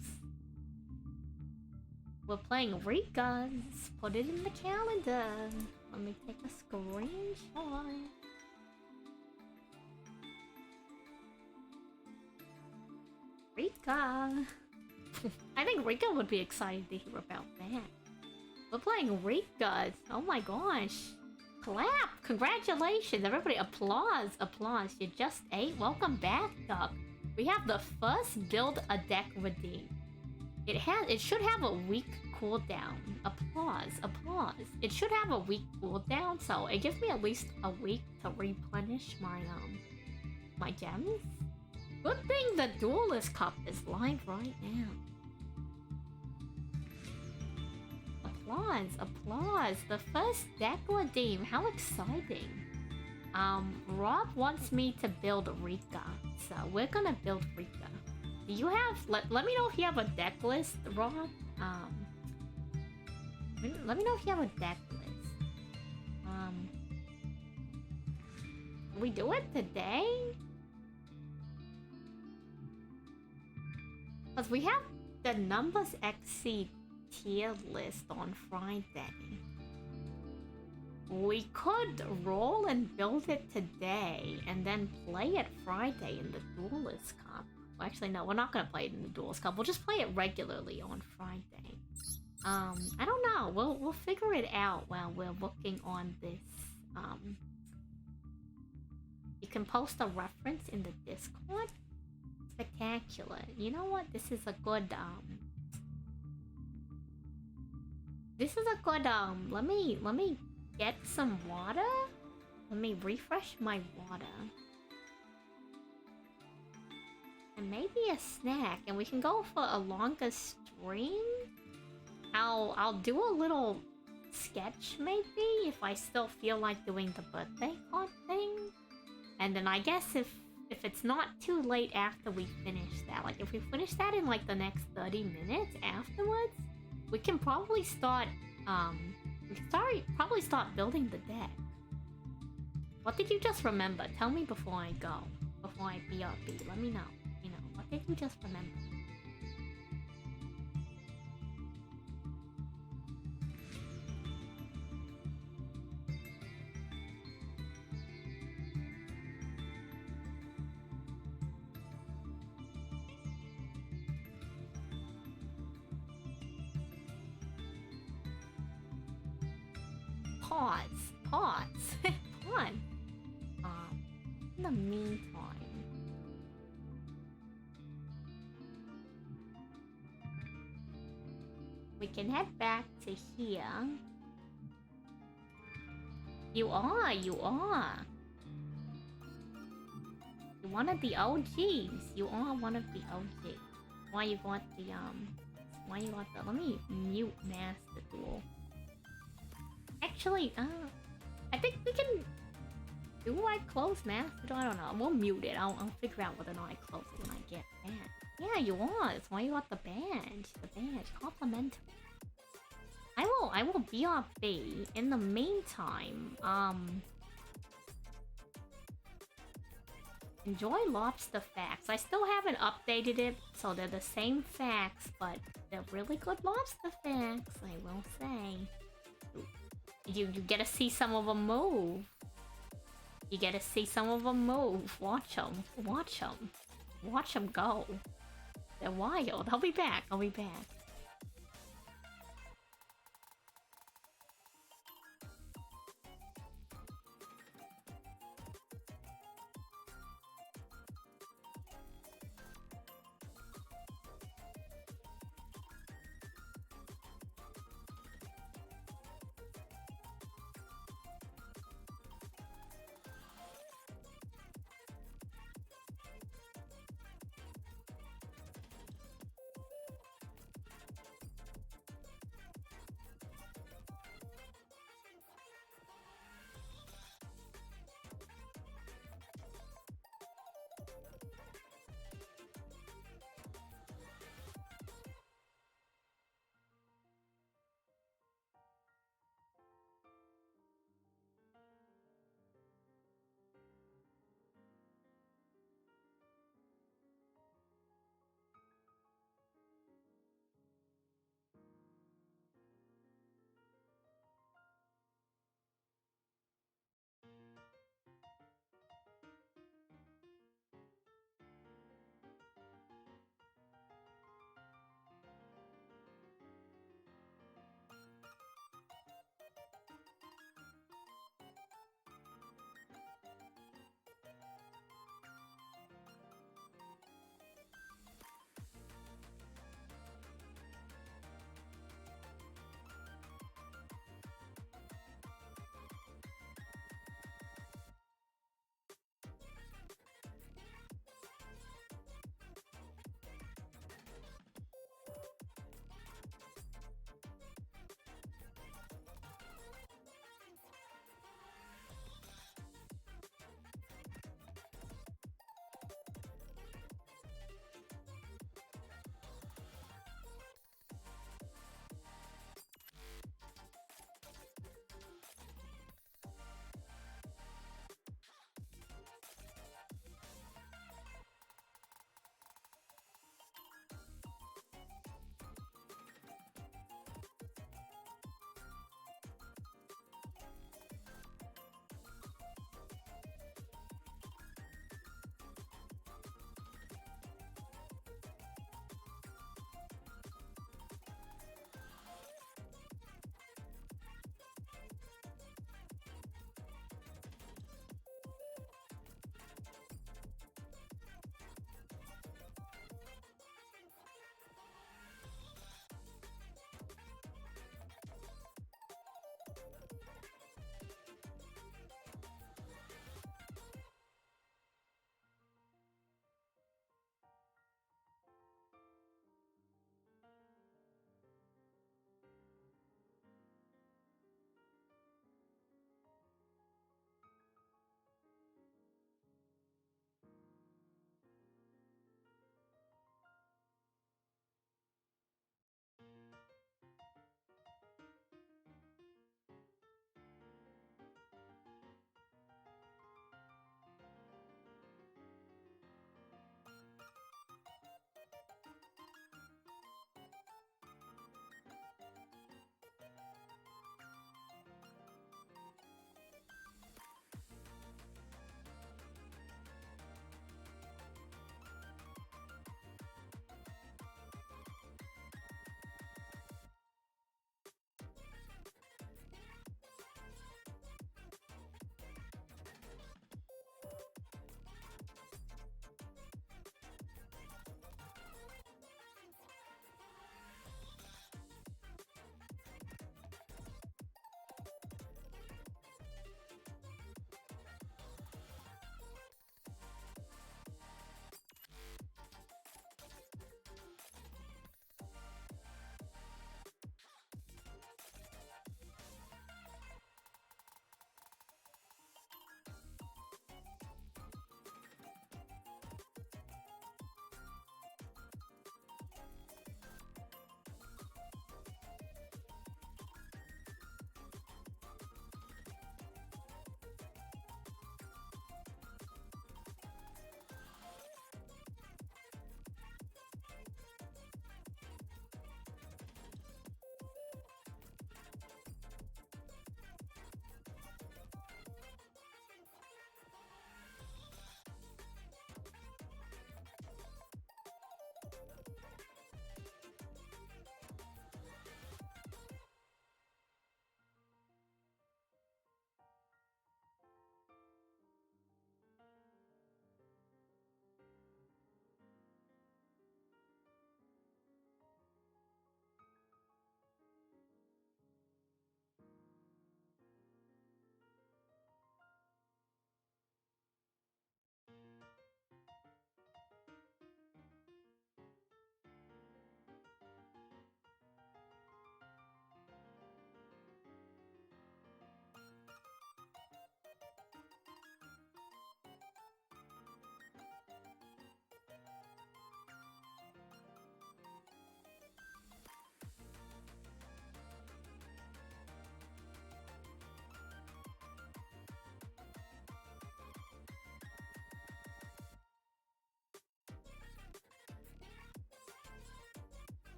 We're playing Rika. Let's put it in the calendar. Let me take a screenshot. Rika. I think Rika would be excited to hear about that. We're playing Rika. Oh my gosh. Clap! Congratulations! Everybody, applause! Applause. You just ate. Welcome back, Duck. We have the first build a deck redeem. It should have a week cooldown. Applause. Applause. It should have a week cooldown, so it gives me at least a week to replenish my gems. Good thing the Duelist Cup is live right now. Applause, applause. The first deck redeem. How exciting. Rob wants me to build Rika, so we're gonna build Rika. Do you have, let me know if you have a deck list, Rob. Let me know if you have a deck list. Can we do it today? Because we have the Numbers XC tier list on Friday. We could roll and build it today, and then play it Friday in the Duelist Cup. Well, actually, no, we're not gonna play it in the Duelist Cup. We'll just play it regularly on Friday. I don't know. We'll figure it out while we're working on this. You can post a reference in the Discord. Spectacular. You know what? This is a good let me get some water. Let me refresh my water. And maybe a snack, and we can go for a longer stream. I'll do a little sketch maybe if I still feel like doing the birthday card thing. And then I guess if it's not too late after we finish that, like if we finish that in like the next 30 minutes afterwards, we can probably start probably start building the deck. What did you just remember? Tell me before I go. Before I BRB. Let me know. You know, what did you just remember? Pause. Pause. In the meantime, we can head back to here. You are. You're one of the OGs. You are one of the OGs. Why you got the let me mute Master Duel. Actually, I think we can. Do I close Master? I don't know. We'll mute it. I'll figure out whether or not I close it when I get back. Yeah, you are. That's why you got the badge. The badge. Complimentary. I will BRB. In the meantime, enjoy lobster facts. I still haven't updated it, so they're the same facts, but they're really good lobster facts, I will say. You get to see some of them move. You get to see some of them move. Watch them. Watch them. Watch them go. They're wild. I'll be back. I'll be back.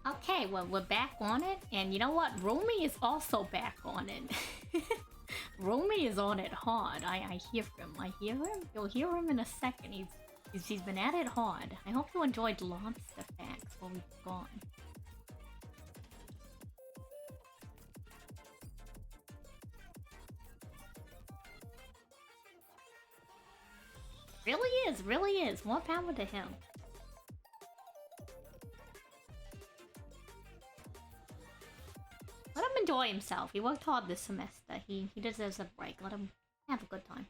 Okay, well, we're back on it, and you know what? Rumi is also back on it. Rumi is on it hard. I hear him. I hear him. You'll hear him in a second. He's been at it hard. I hope you enjoyed Lobster Facts while we've gone. Really is. More power to him. Let him enjoy himself. He worked hard this semester. He deserves a break. Let him have a good time.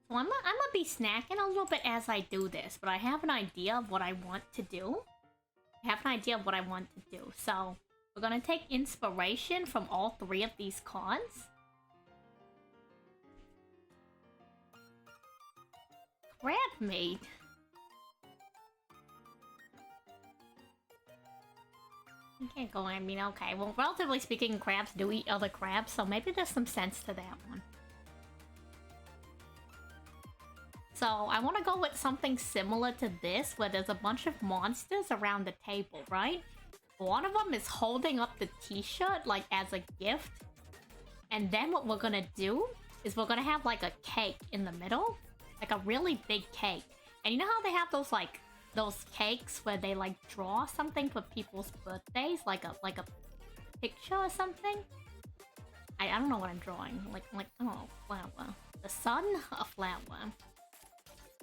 So I'm gonna be snacking a little bit as I do this, but I have an idea of what I want to do. So we're gonna take inspiration from all three of these cards. Crab meat. Okay, go. I mean, okay. Well, relatively speaking, crabs do eat other crabs, so maybe there's some sense to that one. So I want to go with something similar to this, where there's a bunch of monsters around the table, right? One of them is holding up the t-shirt, like, as a gift. And then what we're gonna do is we're gonna have, like, a cake in the middle. Like, a really big cake. And you know how they have those, like, those cakes where they, like, draw something for people's birthdays? Like a picture or something? I don't know what I'm drawing. Like, oh, flower. The sun? A flower.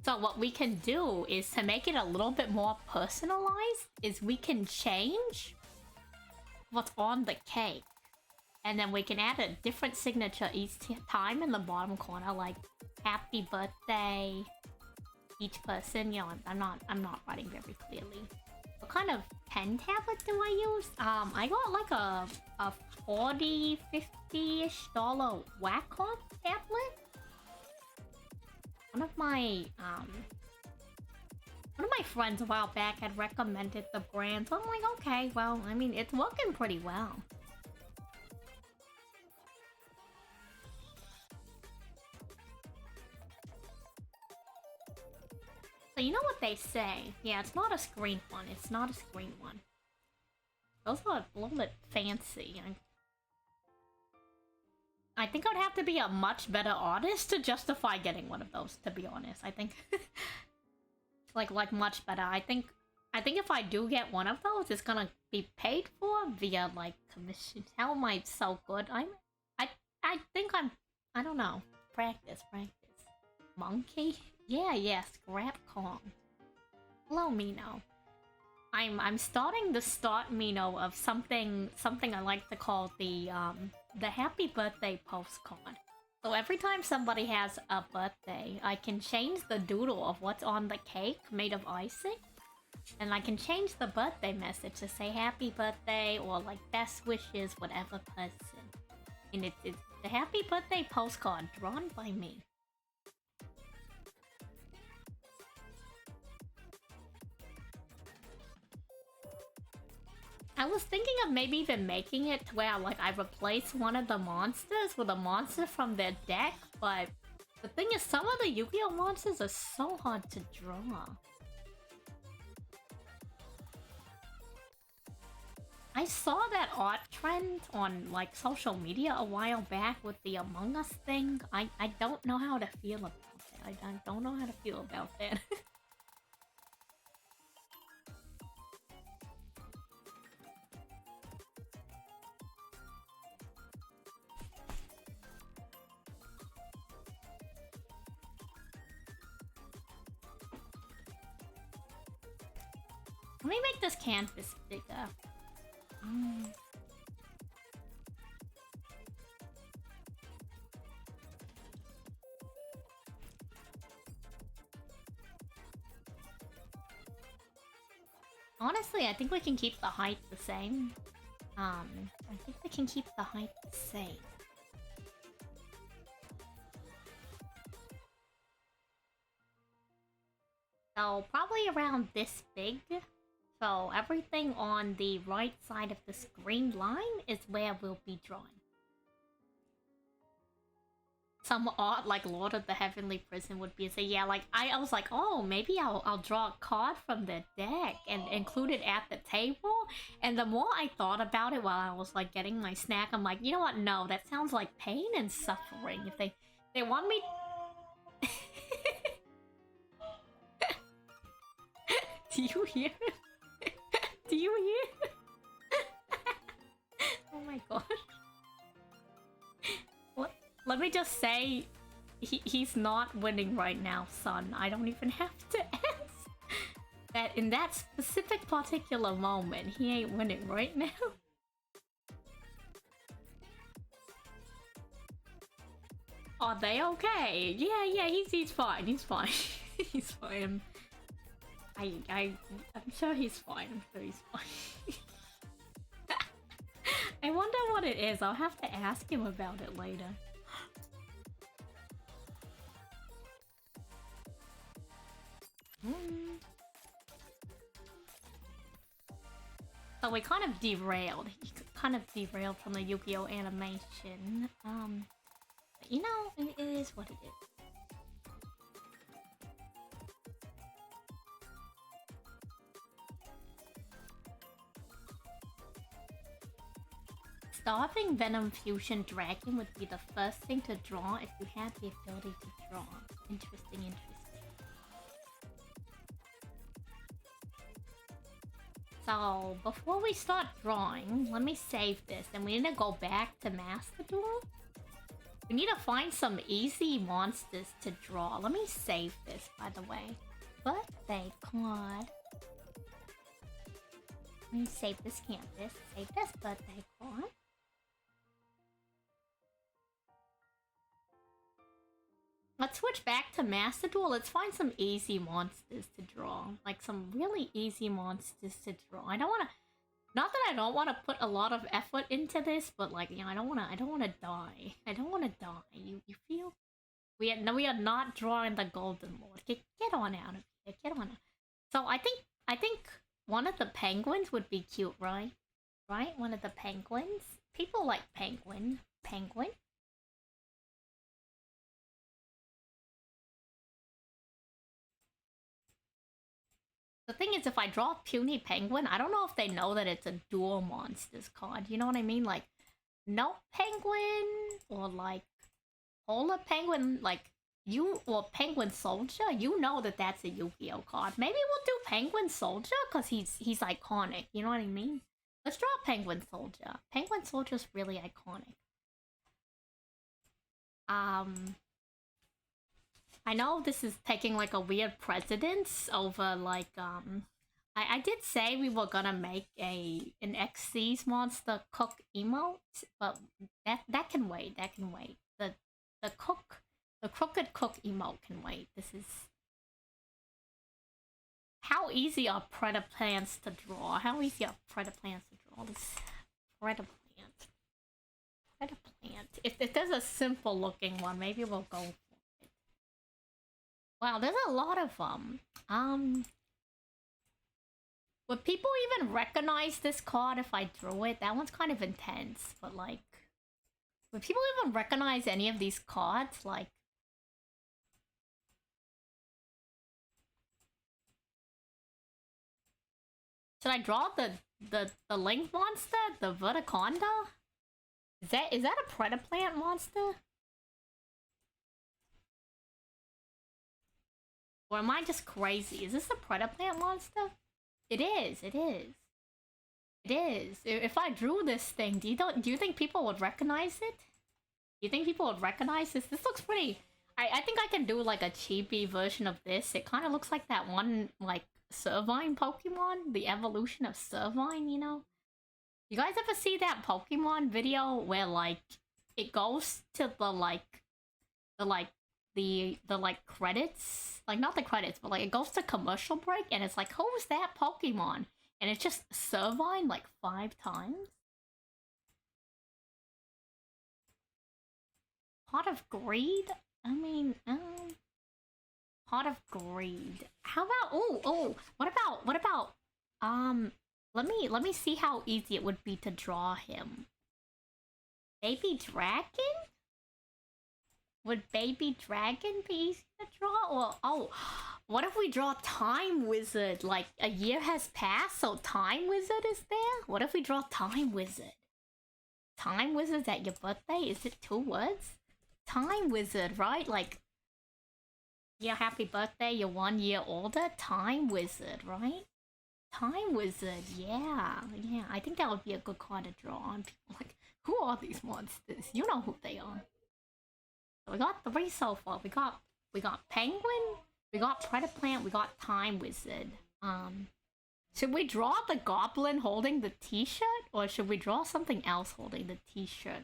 So what we can do is, to make it a little bit more personalized, is we can change what's on the cake. And then we can add a different signature each time in the bottom corner, like happy birthday, each person. You know, I'm not writing very clearly. What kind of pen tablet do I use? I got like a $40, $50-ish Wacom tablet. One of my friends a while back had recommended the brand, so I'm like, okay, well, I mean, it's working pretty well. So you know what they say? Yeah, it's not a screen one. It's not a screen one. Those are a little bit fancy. I think I'd have to be a much better artist to justify getting one of those, to be honest. I think like much better. I think if I do get one of those, it's gonna be paid for via like commission. How am I so good? I think I don't know. Practice. Monkey? Yeah, Scrap Kong. Hello, Mino. I'm starting the start, Mino, of something I like to call the happy birthday postcard. So every time somebody has a birthday, I can change the doodle of what's on the cake made of icing. And I can change the birthday message to say happy birthday or like best wishes, whatever person. And it's the happy birthday postcard drawn by me. I was thinking of maybe even making it to where like I replace one of the monsters with a monster from their deck, but the thing is, some of the Yu-Gi-Oh monsters are so hard to draw. I saw that art trend on like social media a while back with the Among Us thing. I don't know how to feel about that. I don't know how to feel about that. Let me make this canvas bigger. Honestly, I think we can keep the height the same. I think we can keep the height the same. So, probably around this big. So everything on the right side of the screen line is where we'll be drawing. Some odd, like Lord of the Heavenly Prison would be. So yeah, like I was like, oh, maybe I'll draw a card from the deck and include it at the table. And the more I thought about it while I was like getting my snack, I'm like, you know what? No, that sounds like pain and suffering. If they want me. Do you hear? Do you hear? Oh my god. Let me just say, he's not winning right now, son. I don't even have to ask. That in that specific particular moment, he ain't winning right now. Are they okay? Yeah, he's fine. He's fine. He's fine. I'm sure he's fine. I'm sure he's fine. I wonder what it is. I'll have to ask him about it later. So we kind of derailed. He kind of derailed from the Yu-Gi-Oh animation. But you know, it is what it is. Starving Venom Fusion Dragon would be the first thing to draw if you had the ability to draw. Interesting. So, before we start drawing, let me save this. And we need to go back to Master Duel. We need to find some easy monsters to draw. Let me save this, by the way. Birthday card. Let me save this canvas. Save this birthday card. Let's switch back to Master Duel. Let's find some easy monsters to draw. Like some really easy monsters to draw. I don't want to... Not that I don't want to put a lot of effort into this, but like, you know, I don't want to die. I don't want to die. You feel? We are not drawing the Golden Lord. Get on out of here. Get on out. So I think one of the penguins would be cute, right? Right? One of the penguins. People like penguin. Penguin. The thing is, if I draw Puny Penguin, I don't know if they know that it's a Duel Monsters card. You know what I mean? Like, no Penguin, or like, Polar Penguin, like, or Penguin Soldier, you know that that's a Yu-Gi-Oh card. Maybe we'll do Penguin Soldier, because he's iconic. You know what I mean? Let's draw Penguin Soldier. Penguin Soldier's really iconic. I know this is taking like a weird precedence over like I did say we were gonna make an Xyz monster cook emote, but that can wait. That can wait. The crooked cook emote can wait. This is how easy are Predator plants to draw? How easy are Predator plants to draw? This Predator plant. Predator plant. If there's a simple looking one, maybe we'll go. Wow, there's a lot of would people even recognize this card if I drew it? That one's kind of intense, but like, would people even recognize any of these cards? Like, should I draw the Link monster, the Verticonda? Is that a Predaplant monster? Or am I just crazy? Is this a Predaplant monster? It is. If I drew this thing, do you think people would recognize it? Do you think people would recognize this? This looks pretty... I think I can do like a cheapy version of this. It kind of looks like that one, like, Servine Pokemon. The evolution of Servine, you know? You guys ever see that Pokemon video where, like, it goes to the credits? Like, not the credits, but like it goes to commercial break and it's like, who's that Pokemon? And it's just Servine like 5 times. Pot of Greed? I mean, Pot of Greed. How about what about Um, let me see how easy it would be to draw him. Baby dragon? Would baby dragon be easy to draw? Or oh, what if we draw time wizard? Like a year has passed, so time wizard is there? What if we draw time wizard? Time wizard's at your birthday? Is it 2 words? Time wizard, right? Like, yeah, happy birthday, you're 1 year older. Time wizard, right? Time wizard, yeah, yeah. I think that would be a good card to draw on. People like, who are these monsters? You know who they are. So we got 3 so far. We got penguin, we got predaplant, we got time wizard. Should we draw the goblin holding the t-shirt, or should we draw something else holding the t-shirt?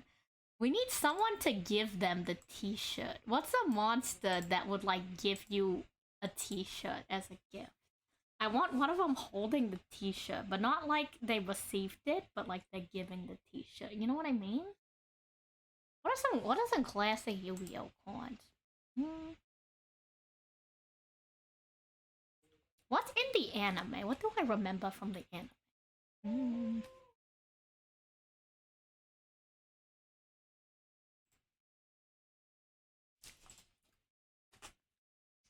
We need someone to give them the t-shirt. What's a monster that would like give you a t-shirt as a gift? I want one of them holding the t-shirt, but not like they received it, but like they're giving the t-shirt. You know what I mean? What are some classic Yu-Gi-Oh cards? What's in the anime? What do I remember from the anime?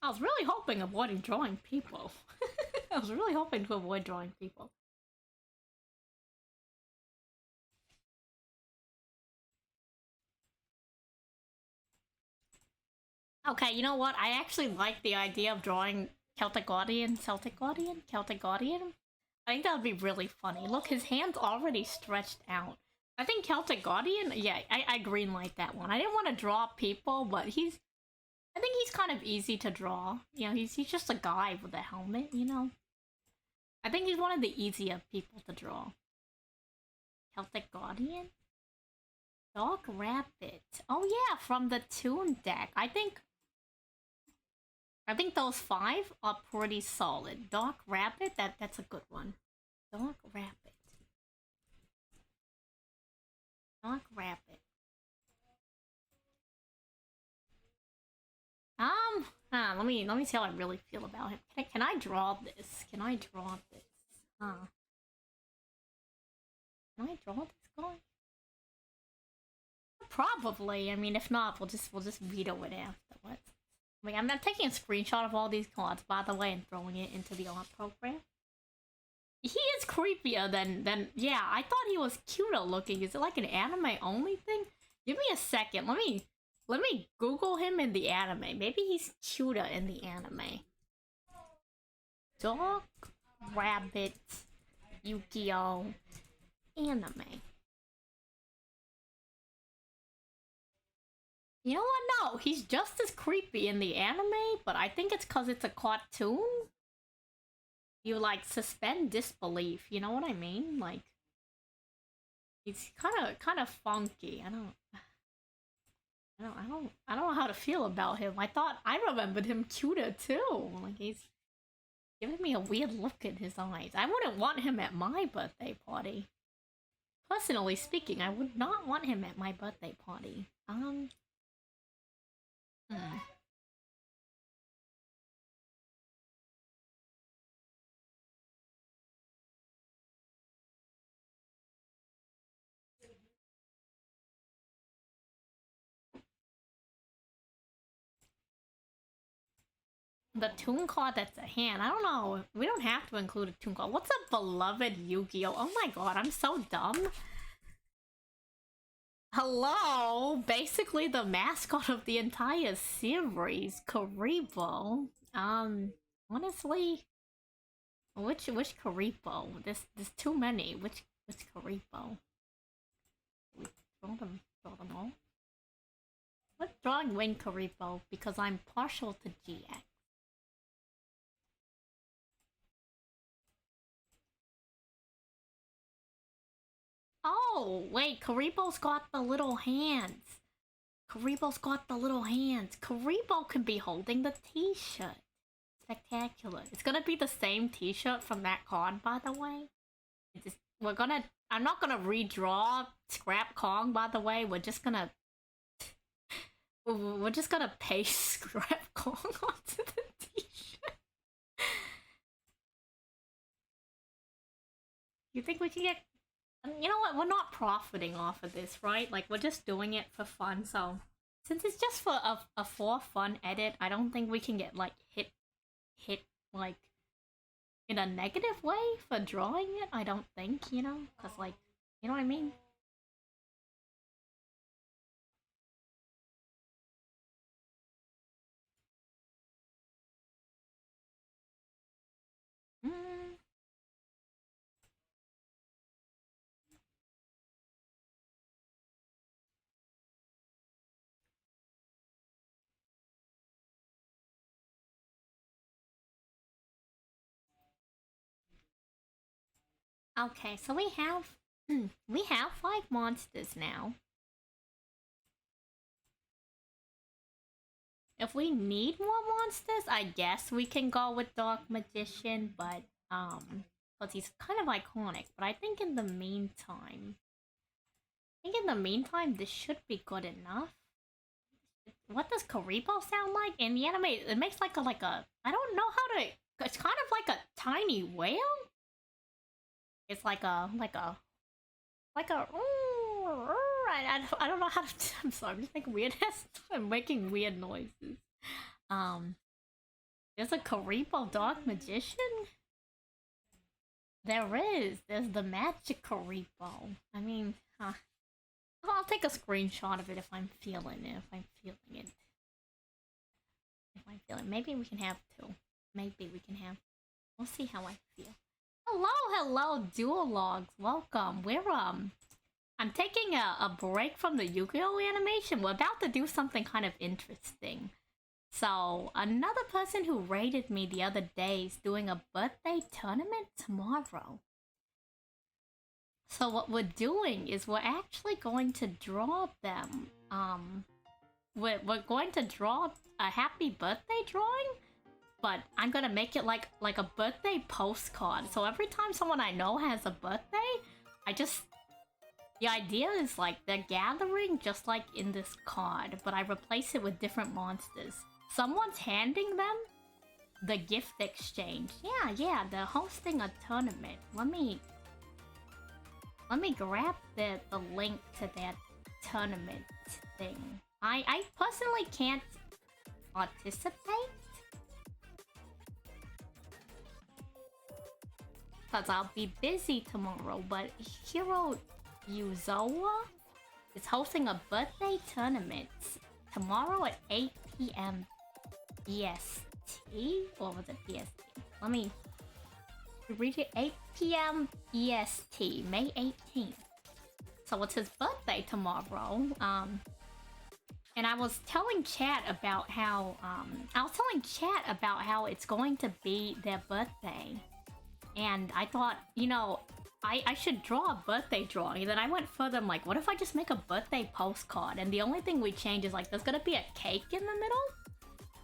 I was really hoping avoiding drawing people. I was really hoping to avoid drawing people. Okay, you know what? I actually like the idea of drawing Celtic Guardian. I think that would be really funny. Look, his hand's already stretched out. I think Celtic Guardian, yeah, I greenlight that one. I didn't want to draw people, but I think he's kind of easy to draw. You know, he's just a guy with a helmet, you know? I think he's one of the easier people to draw. Celtic Guardian? Dog Rabbit. Oh yeah, from the Toon deck. I think those 5 are pretty solid. Dog Rabbit, that's a good one. Dog Rabbit. Dog Rabbit. Let me see how I really feel about him. Can I draw this? Can I draw this? Can I draw this guy? Probably. I mean, if not, we'll just veto it afterwards. I mean, I'm taking a screenshot of all these cards, by the way, and throwing it into the art program. He is creepier than yeah. I thought he was cuter looking. Is it like an anime only thing? Give me a second. Let me Google him in the anime. Maybe he's cuter in the anime. Dog, rabbit, Yu-Gi-Oh, anime. You know what? No, he's just as creepy in the anime, but I think it's because it's a cartoon. You like suspend disbelief. You know what I mean? Like, he's kind of funky. I don't know how to feel about him. I remembered him cuter too. Like, he's giving me a weird look in his eyes. I wouldn't want him at my birthday party. Personally speaking, I would not want him at my birthday party. The Toon card that's a hand. I don't know. We don't have to include a Toon card. What's a beloved Yu-Gi-Oh? Oh my god, I'm so dumb. Hello! Basically the mascot of the entire series, Karibo. Honestly, which Karibo? There's too many. Which Karibo? We throw them all. Let's drawing Wing Karibo because I'm partial to GX. Oh, wait, Karibo's got the little hands. Karibo's got the little hands. Karibo can be holding the t-shirt. Spectacular. It's gonna be the same t-shirt from that card, by the way. I'm not gonna redraw Scrap Kong, by the way. We're just gonna paste Scrap Kong onto the t-shirt. You think we can get... You know what? We're not profiting off of this, right? Like, we're just doing it for fun, so... Since it's just for a for fun edit, I don't think we can get, like, hit, like, in a negative way for drawing it. I don't think, you know? Because, like, you know what I mean? Mm. Okay, so we have... we have 5 monsters now. If we need more monsters, I guess we can go with Dark Magician, but, because he's kind of iconic. But I think in the meantime... this should be good enough. What does Karibo sound like? In the anime, it makes like a... I don't know how to... It's kind of like a tiny whale? It's like a... I don't know how to... I'm sorry, I'm just making weird I'm making weird noises. There's a Karibo Dark Magician? There is. There's the Magic Karibo. I mean, I'll take a screenshot of it if I'm feeling it. Maybe we can have 2. Maybe we can have... We'll see how I feel. Hello, Duel Logs. Welcome. I'm taking a break from the Yu-Gi-Oh! Animation. We're about to do something kind of interesting. So, another person who rated me the other day is doing a birthday tournament tomorrow. So what we're doing is we're actually going to draw them. We're going to draw a happy birthday drawing, but I'm gonna make it like a birthday postcard. So every time someone I know has a birthday, the idea is like they're gathering just like in this card, but I replace it with different monsters. Someone's handing them the gift exchange. Yeah, they're hosting a tournament. Let me grab the link to that tournament thing. I personally can't participate because I'll be busy tomorrow, but Hiro Yuzawa is hosting a birthday tournament tomorrow at 8 p.m. EST? Or was it PST? Let me read it. 8 p.m. EST, May 18th. So it's his birthday tomorrow. And I was telling chat about how it's going to be their birthday. And I thought, you know, I should draw a birthday drawing. And then I went further, I'm like, what if I just make a birthday postcard? And the only thing we change is like, there's gonna be a cake in the middle.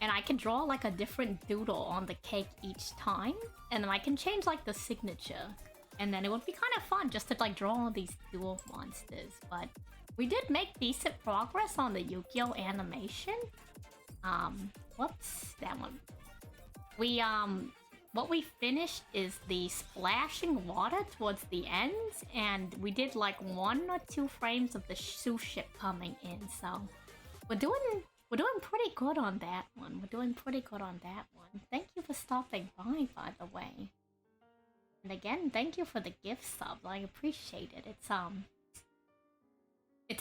And I can draw like a different doodle on the cake each time. And then I can change like the signature. And then it would be kind of fun just to like draw all these dual monsters. But we did make decent progress on the Yu-Gi-Oh! Animation. Whoops, that one. What we finished is the splashing water towards the end, and we did like 1 or 2 frames of the Sue ship coming in, so we're doing pretty good on that one. Thank you for stopping by the way. And again, thank you for the gift sub. I appreciate it. It's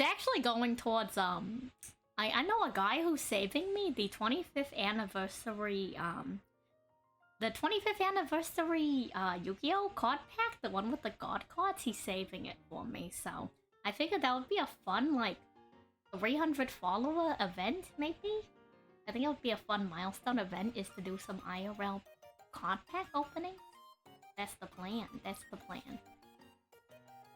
actually going towards I know a guy who's saving me the 25th anniversary the 25th anniversary Yu-Gi-Oh! Card pack, the one with the God cards, he's saving it for me, so I figured that would be a fun, like, 300 follower event, maybe? I think it would be a fun milestone event, is to do some IRL card pack openings. That's the plan,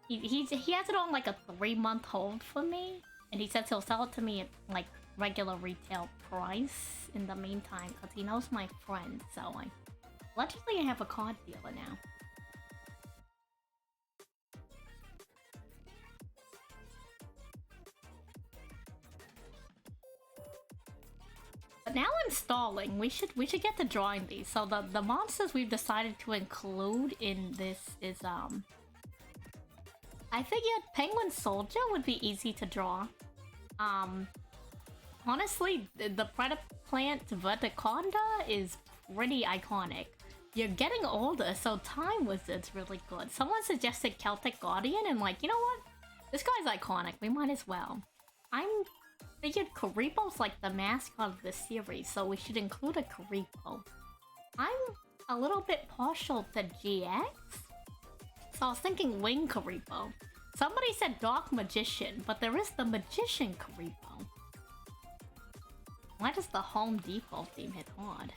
He has it on, like, a 3-month hold for me, and he says he'll sell it to me at, like, regular retail price in the meantime, because he knows my friend, so allegedly I have a card dealer now. But now I'm stalling. We should get to drawing these. So the monsters we've decided to include in this is I figured Penguin Soldier would be easy to draw. Honestly, the Predaplant Verticonda is pretty iconic. You're getting older, so Time Wizard's really good. Someone suggested Celtic Guardian, and like, you know what? This guy's iconic, we might as well. I'm figured Karibo's like the mascot of the series, so we should include a Karibo. I'm a little bit partial to GX, so I was thinking Wing Karibo. Somebody said Dark Magician, but there is the Magician Karibo. Why does the Home Depot theme hit hard?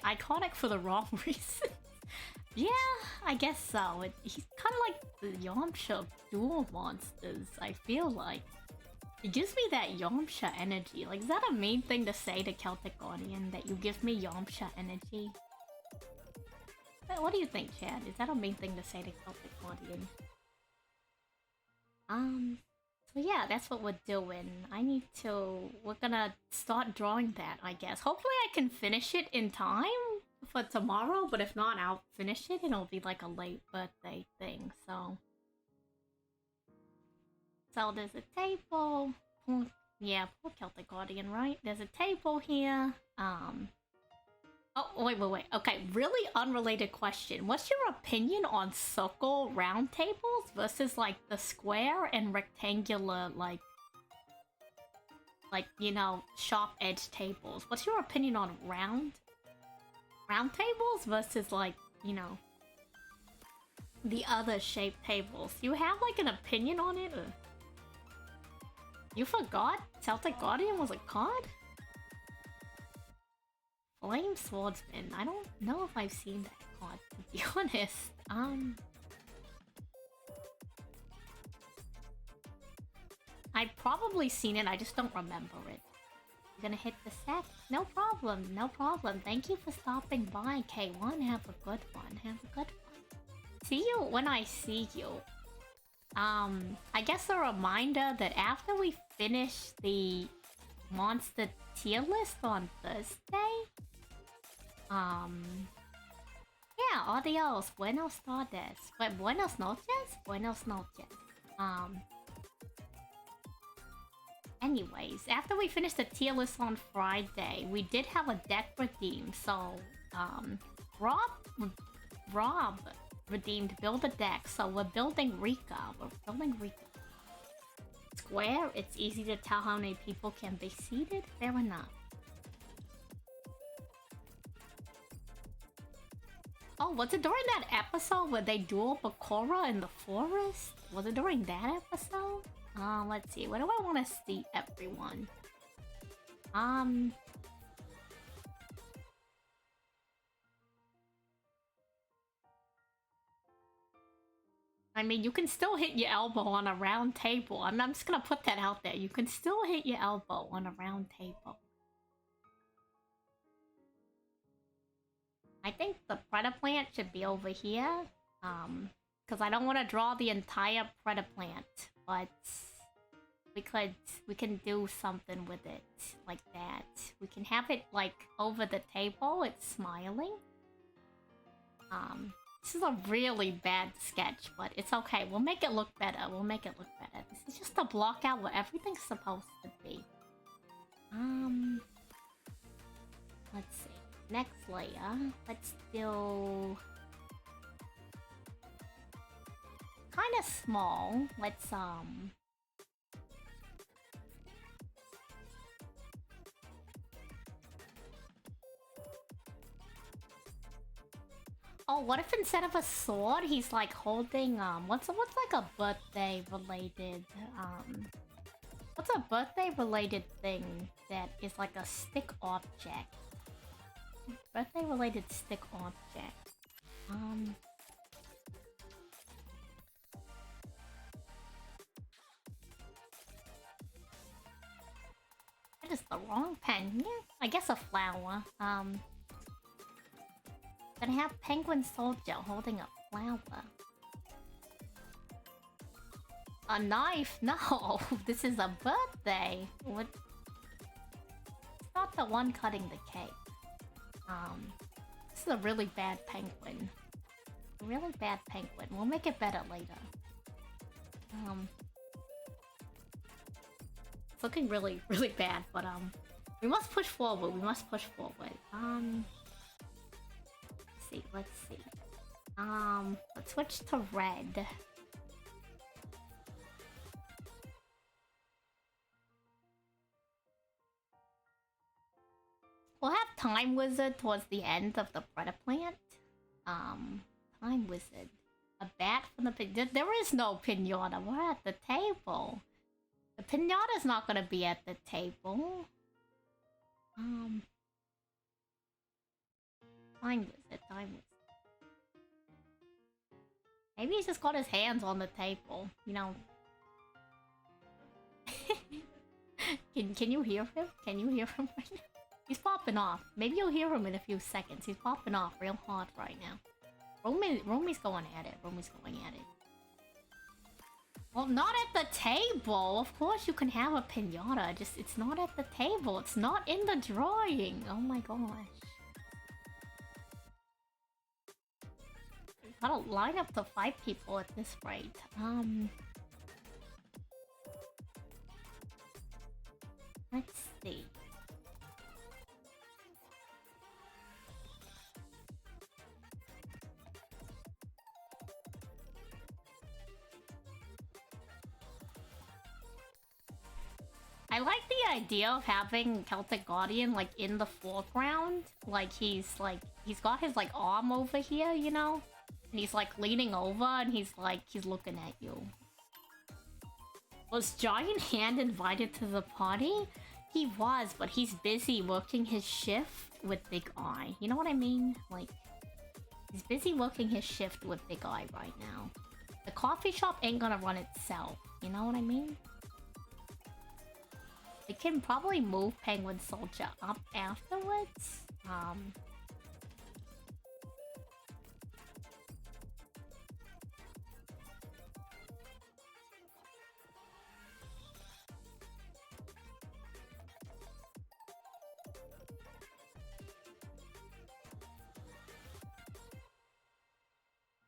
Iconic for the wrong reason. Yeah, I guess so. He's kind of like the Yamcha Duel monsters, I feel like. It gives me that Yamcha energy. Like, is that a mean thing to say to Celtic Guardian? That you give me Yamcha energy? What do you think, Chad? Is that a mean thing to say to Celtic Guardian? So yeah, that's what we're doing. We're gonna start drawing that, I guess. Hopefully I can finish it in time for tomorrow, but if not, I'll finish it and it'll be like a late birthday thing, so... So there's a table. Yeah, poor Celtic Guardian, right? There's a table here. Oh, wait. Okay, really unrelated question. What's your opinion on circle round tables versus, like, the square and rectangular, like, you know, sharp edge tables? What's your opinion on round tables versus, like, you know, the other shaped tables? Do you have, like, an opinion on it? Or... You forgot Celtic Guardian was a card? Flame Swordsman. I don't know if I've seen that card, to be honest. I've probably seen it, I just don't remember it. I'm gonna hit the set. No problem, no problem. Thank you for stopping by, K1. Have a good one. Have a good one. See you when I see you. I guess a reminder that after we finish the monster tier list on Thursday, yeah, adios, buenos tardes. Wait, buenos noches? Buenos noches. Anyways, after we finish the tier list on Friday, we did have a deck redeem, so, Rob redeemed build a deck, so we're building Rika. Square, it's easy to tell how many people can be seated. Fair enough. Oh, was it during that episode where they duel Bakura in the forest? Was it during that episode? Let's see. Where do I want to seat everyone? I mean, you can still hit your elbow on a round table. I'm just gonna put that out there. You can still hit your elbow on a round table. I think the Predaplant should be over here. Because I don't want to draw the entire Predaplant, but we can do something with it like that. We can have it like over the table. It's smiling. This is a really bad sketch, but it's okay. We'll make it look better. This is just a block out where everything's supposed to be. Let's see. Next layer. Let's do... Kinda small. Let's, Oh, what if instead of a sword, he's like holding, what's like a birthday related, what's a birthday related thing that is like a stick object? Birthday related stick object. That is the wrong pen. Yeah, I guess a flower. Gonna have Penguin Soldier holding a flower. A knife? No, this is a birthday. What? It's not the one cutting the cake. This is a really bad penguin. Really bad penguin. We'll make it better later. It's looking really, really bad, but we must push forward. We must push forward. Let's see. Let's switch to red. We'll have Time Wizard towards the end of the Predator plant. Time Wizard. A bat from the pin. There is no pinata. We're at the table. The pinata's not gonna be at the table. Time Wizard. Time Wizard. Maybe he's just got his hands on the table. You know. Can you hear him? Can you hear him right now? He's popping off. Maybe you'll hear him in a few seconds. He's popping off real hard right now. Romy's going at it. Romy's going at it. Well, not at the table. Of course you can have a pinata. Just, it's not at the table. It's not in the drawing. Oh my gosh. Gotta line up to 5 people at this rate. Let's see. I like the idea of having Celtic Guardian like in the foreground. Like he's got his like arm over here, you know? And he's like leaning over and he's looking at you. Was Giant Hand invited to the party? He was, but he's busy working his shift with Big Eye. You know what I mean? Like, he's busy working his shift with Big Eye right now. The coffee shop ain't gonna run itself. You know what I mean? It can probably move Penguin Soldier up afterwards.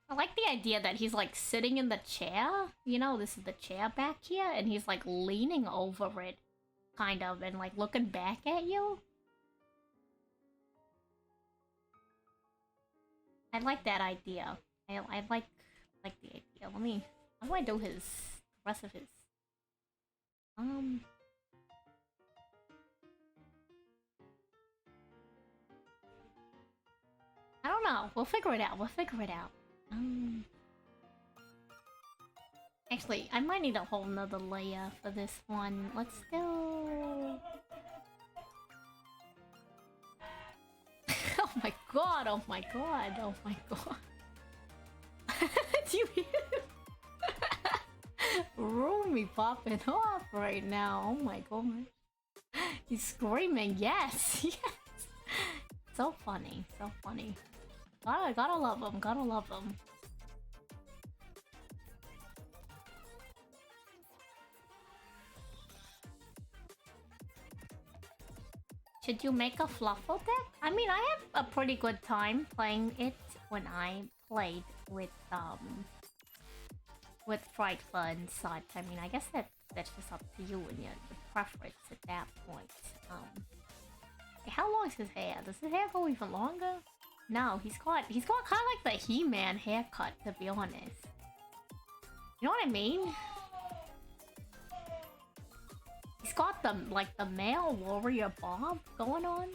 I like the idea that he's like sitting in the chair. You know, this is the chair back here, and he's like leaning over it. Kind of, and like looking back at you. I like that idea. I like the idea. Let me. How do I do his the rest of his? I don't know. We'll figure it out. We'll figure it out. Actually, I might need a whole nother layer for this one. Let's do... Oh my god, oh my god, oh my god. Do you hear Romy popping off right now? Oh my god. He's screaming, yes, yes. So funny, so funny. Gotta love him, gotta love him. Should you make a Fluffle deck? I mean, I have a pretty good time playing it when I played with Frightful and such. I mean, I guess that's just up to you and your preference at that point. How long is his hair? Does his hair go even longer? No, he's got kind of like the He-Man haircut, to be honest. You know what I mean? He's got the male warrior bob going on.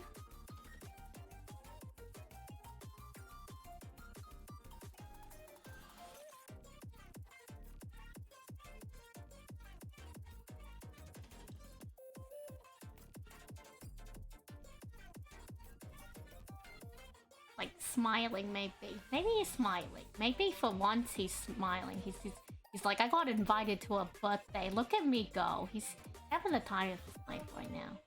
Like smiling, maybe. Maybe he's smiling. Maybe for once he's smiling. He's like, I got invited to a birthday. Look at me go. He's having the time of his life right now.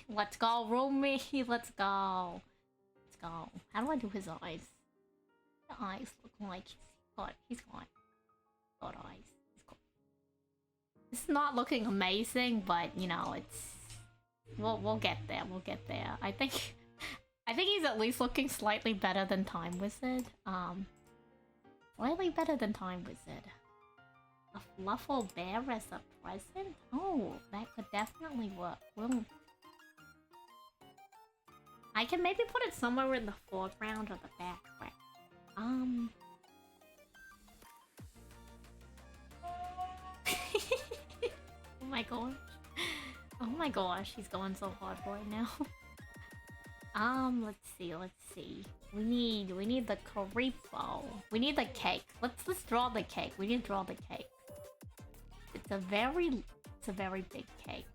Let's go, Romy. Let's go. Let's go. How do I do his eyes? The eyes look like he's got eyes. It's not looking amazing, but you know, it's we'll get there. We'll get there. I think I think he's at least looking slightly better than Time Wizard. Slightly better than Time Wizard. A Fluffle Bear as a present? Oh, that could definitely work. I can maybe put it somewhere in the foreground or the background. Oh my gosh. Oh my gosh, he's going so hard right now. Let's see. We need the Karipo. We need the cake. Let's draw the cake. We need to draw the cake. It's a very big cake.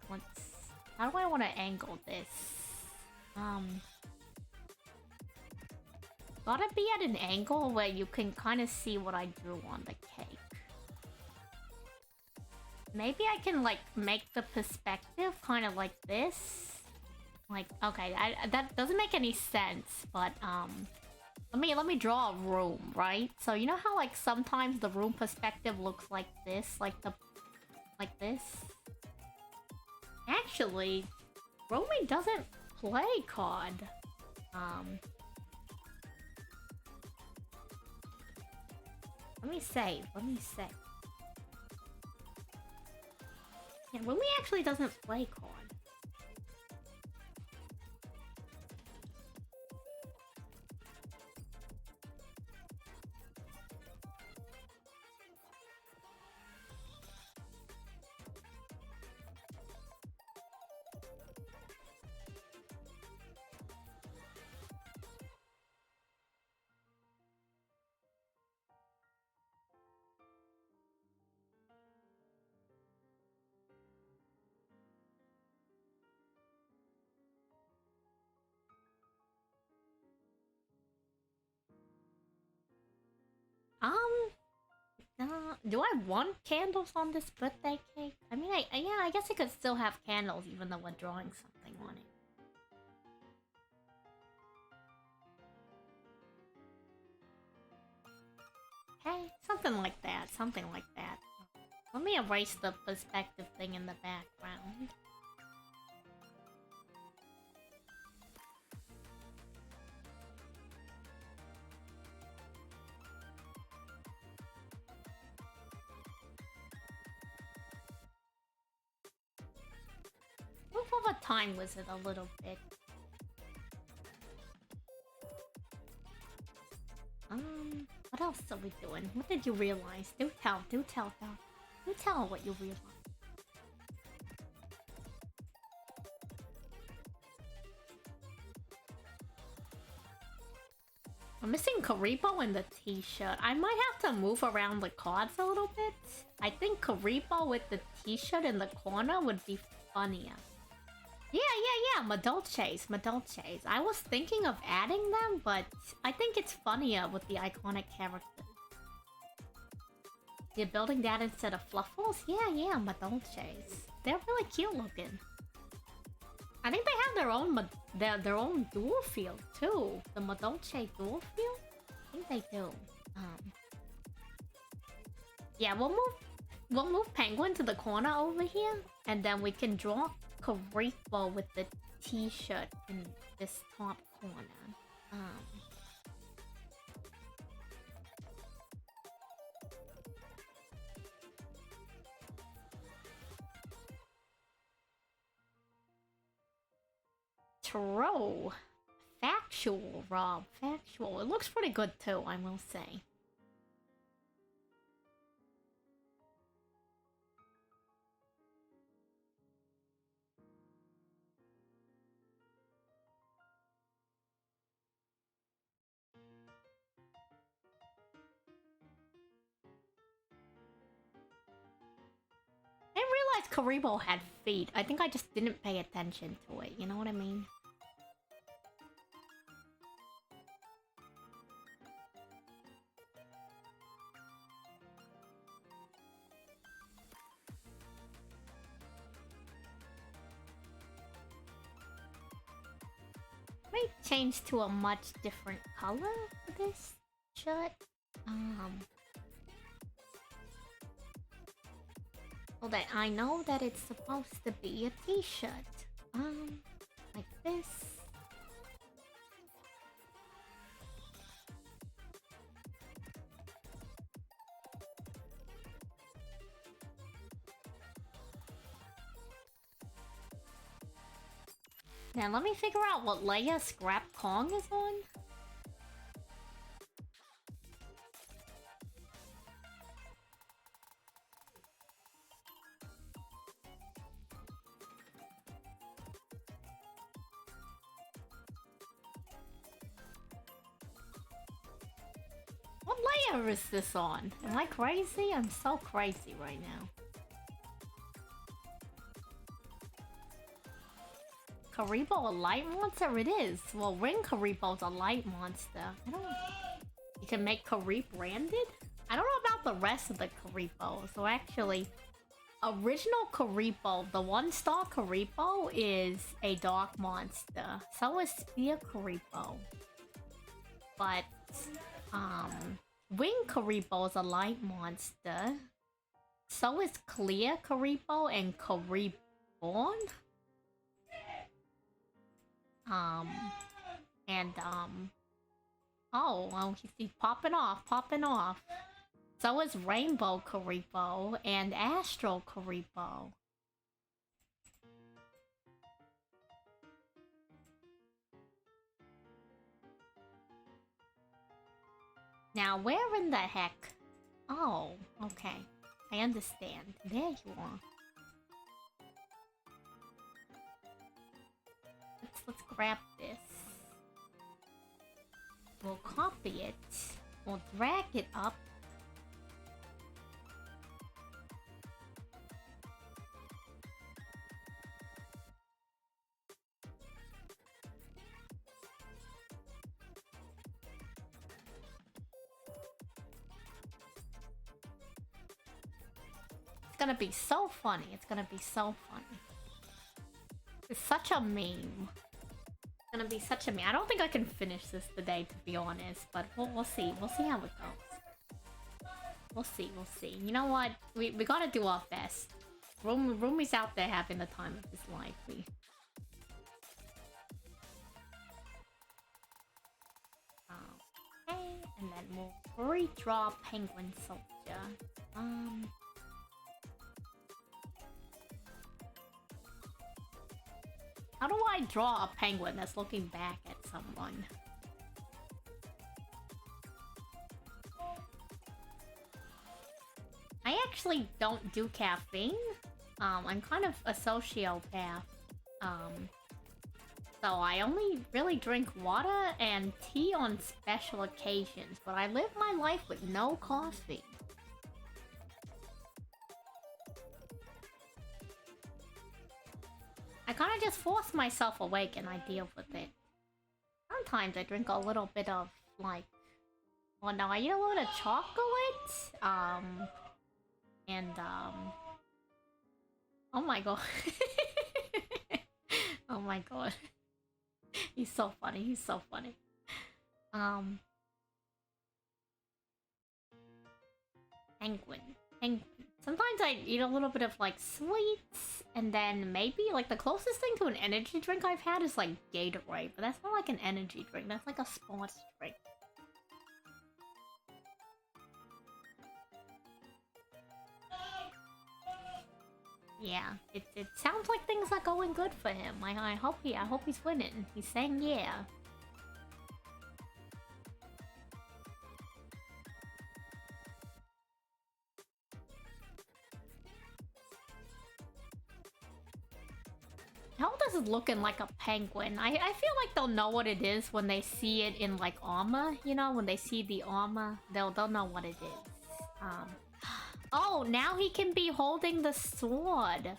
How do I want to angle this? Gotta be at an angle where you can kind of see what I drew on the cake. Maybe I can like make the perspective kind of like this. Like, okay, that doesn't make any sense, but let me draw a room, right? So you know how like sometimes the room perspective looks like this, like this? Actually, rooming doesn't play card. Let me save. Yeah, Rumi actually doesn't play card. Do I want candles on this birthday cake? I mean, yeah, I guess I could still have candles even though we're drawing something on it. Okay, something like that. Let me erase the perspective thing in the background. Move over Time Wizard a little bit. What else are we doing? What did you realize? Do tell what you realized. I'm missing Karibo in the t-shirt. I might have to move around the cards a little bit. I think Karibo with the t-shirt in the corner would be funnier. Yeah, Madolches. I was thinking of adding them, but I think it's funnier with the iconic characters. You're building that instead of Fluffles? Yeah, Madolches. They're really cute looking. I think they have their own dual field too. The Madolche dual field? I think they do. Yeah, we'll move Penguin to the corner over here, and then we can draw Karibo with the t-shirt in this top corner. True. Factual, Rob. Factual. It looks pretty good too, I will say. I didn't realize Karibo had feet. I think I just didn't pay attention to it, you know what I mean? Might change to a much different color for this shirt. So that I know that it's supposed to be a t-shirt. Like this. Now let me figure out what Leia Scrap Kong is on. What layer is this on? Am I crazy? I'm so crazy right now. Karibo a light monster? It is. Well, Ring Karibo's a light monster. I don't... You can make Kari branded? I don't know about the rest of the Karibo. So actually, original Karibo, the 1-star Karibo is a dark monster. So is Spear Karibo. But, Wing Karibo is a light monster. So is Clear Karibo and Kariborn. Oh, he's popping off. So is Rainbow Karibo and Astral Karibo. Now, where in the heck? Oh, okay. I understand. There you are. Let's grab this. We'll copy it. We'll drag it up. It's gonna be so funny. It's gonna be so funny. It's such a meme. It's gonna be such a meme. I don't think I can finish this today, to be honest, but we'll see. We'll see how it goes. We'll see. You know what? We gotta do our best. Rumi's out there having the time of his life. Okay, and then we'll redraw Penguin Soldier. How do I draw a penguin that's looking back at someone? I actually don't do caffeine. I'm kind of a sociopath. So I only really drink water and tea on special occasions, but I live my life with no coffee. I kind of just force myself awake and I deal with it. Sometimes I drink a little bit of, like... Well, no, I eat a little bit of chocolate. Oh my god. Oh my god. He's so funny. Penguin. Sometimes I eat a little bit of, like, sweets, and then maybe, like, the closest thing to an energy drink I've had is, like, Gatorade, but that's not like an energy drink, that's like a sports drink. Yeah, it sounds like things are going good for him. I hope he's winning. He's saying yeah. I hope this is looking like a penguin. I feel like they'll know what it is when they see it in, like, armor. You know, when they see the armor, they'll know what it is. Oh, now he can be holding the sword.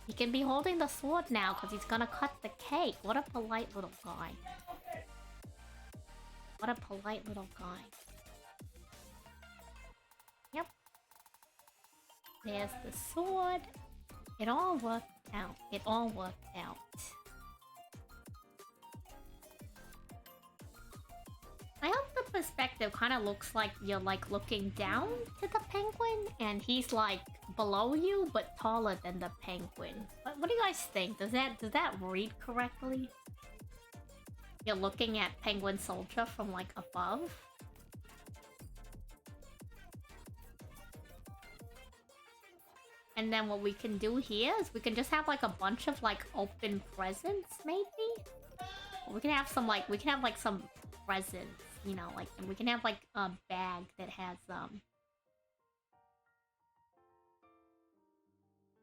He can be holding the sword now because he's gonna cut the cake. What a polite little guy. Yep. There's the sword. It all worked out. I hope the perspective kind of looks like you're, like, looking down to the penguin, and he's, like, below you, but taller than the penguin. What do you guys think? Does that read correctly? You're looking at Penguin Soldier from, like, above? And then what we can do here is we can just have like a bunch of like open presents, maybe? We can have some like, some presents, you know, like, and we can have like a bag that has,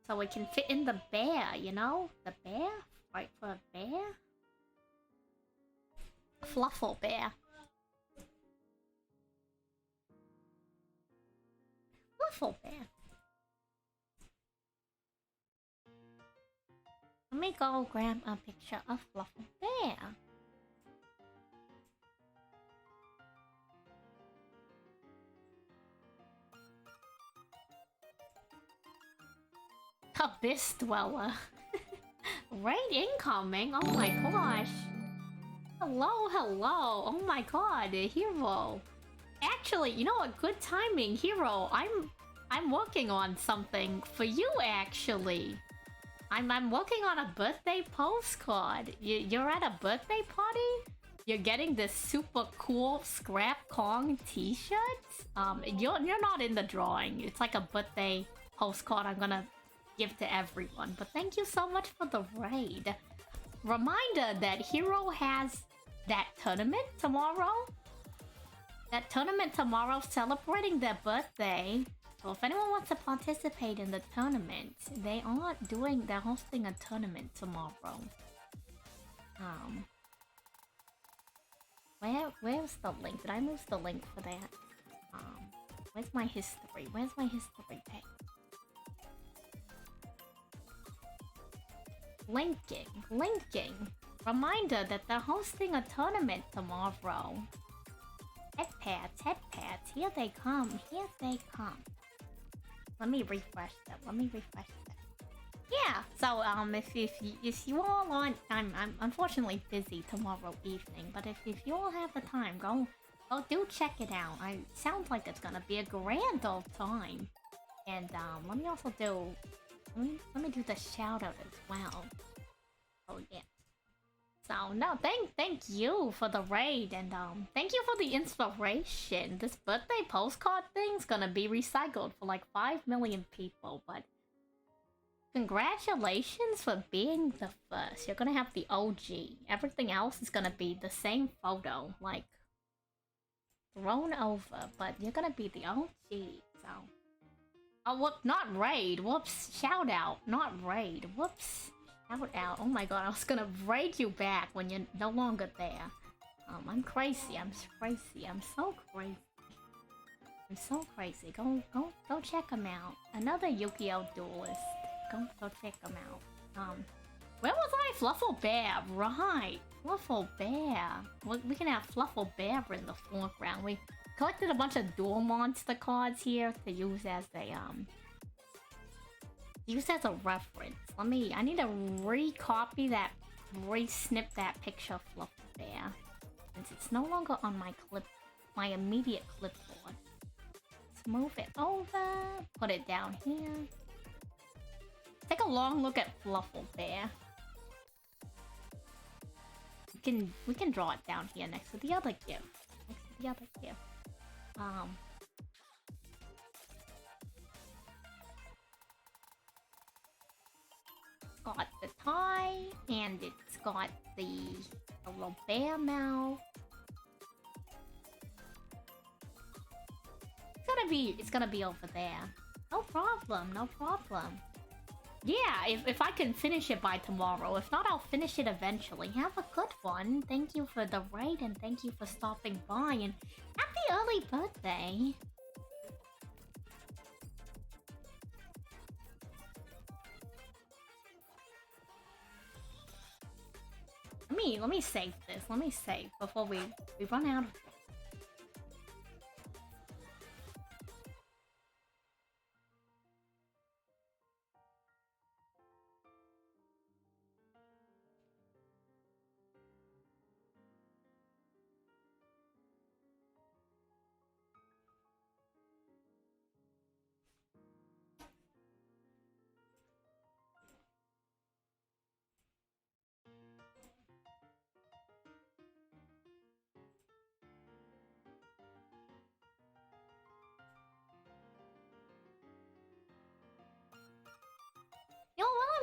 so it can fit in the bear, you know? The bear? Right, for a bear? Fluffle bear. Fluffle bear. Let me go grab a picture of Fluffle bear. Abyss Dweller. Raid incoming? Oh my gosh. Hello, hello. Oh my god, Hero. Actually, you know what? Good timing, Hero. I'm working on something for you actually. I'm working on a birthday postcard. You're at a birthday party? You're getting this super cool Scrap Kong t-shirt? You're not in the drawing. It's like a birthday postcard I'm gonna give to everyone. But thank you so much for the raid. Reminder that Hero has that tournament tomorrow. That tournament tomorrow celebrating their birthday. So if anyone wants to participate in the tournament, they're hosting a tournament tomorrow. Where's the link? Did I lose the link for that? Where's my history? Where's my history page? Linking. Reminder that they're hosting a tournament tomorrow. Headpads, here they come. Let me refresh them. Yeah, so if you all aren't, I'm unfortunately busy tomorrow evening, but if you all have the time, go do check it out. It sounds like it's gonna be a grand old time. And let me also do let me do the shout out as well. Oh yeah. So no, thank you for the raid, and thank you for the inspiration. This birthday postcard thing's gonna be recycled for like 5 million people, but congratulations for being the first. You're gonna have the OG. Everything else is gonna be the same photo, like thrown over, but you're gonna be the OG. So, oh, whoop, not raid. Whoops, shout out, not raid. Whoops. Shout out. Oh my god, I was gonna raid you back when you're no longer there. I'm crazy. I'm so crazy. Go check him out. Another Yu-Gi-Oh! Duelist. Go check him out. Where was I? Fluffle Bear. Right. Fluffle Bear. We can have Fluffle Bear in the foreground. We collected a bunch of Duel Monster cards here to use as a reference. I need to re-copy that, re-snip that picture of Fluffle Bear, since it's no longer on my immediate clipboard. Let's move it over, put it down here. Take a long look at Fluffle Bear. We can draw it down here next to the other gift. Got the tie, and it's got the little bear mouth. It's gonna be over there. No problem. Yeah, if I can finish it by tomorrow. If not, I'll finish it eventually. Have a good one. Thank you for the raid, and thank you for stopping by, and happy early birthday. Let me save this. Let me save before we run out of...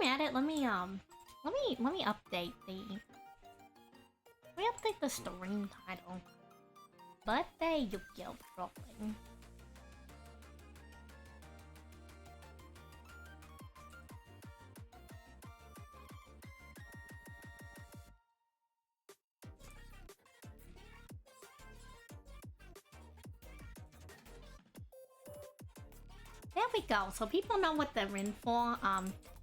I'm at it, let me update the... Let me update the stream title. Birthday Yu-Gi-Oh! Trolling. There we go, so people know what they're in for.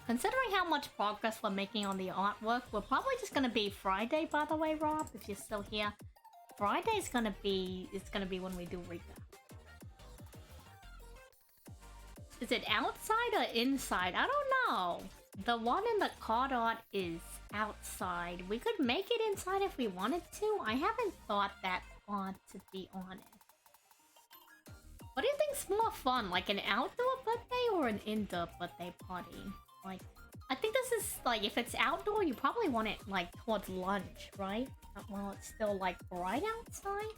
Considering how much progress we're making on the artwork, we're probably just gonna be Friday, by the way, Rob, if you're still here. Friday's gonna be... It's gonna be when we do Rika. Is it outside or inside? I don't know. The one in the card art is outside. We could make it inside if we wanted to. I haven't thought that far, to be honest. What do you think's more fun? Like an outdoor birthday or an indoor birthday party? Like, I think this is like, if it's outdoor, you probably want it like towards lunch, right? While it's still like bright outside.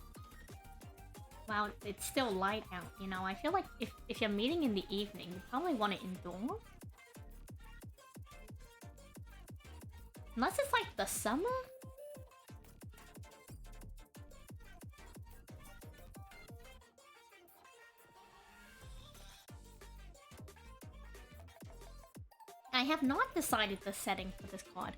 Wow, it's still light out, you know? I feel like if you're meeting in the evening, you probably want it indoors. Unless it's like the summer? I have not decided the setting for this card.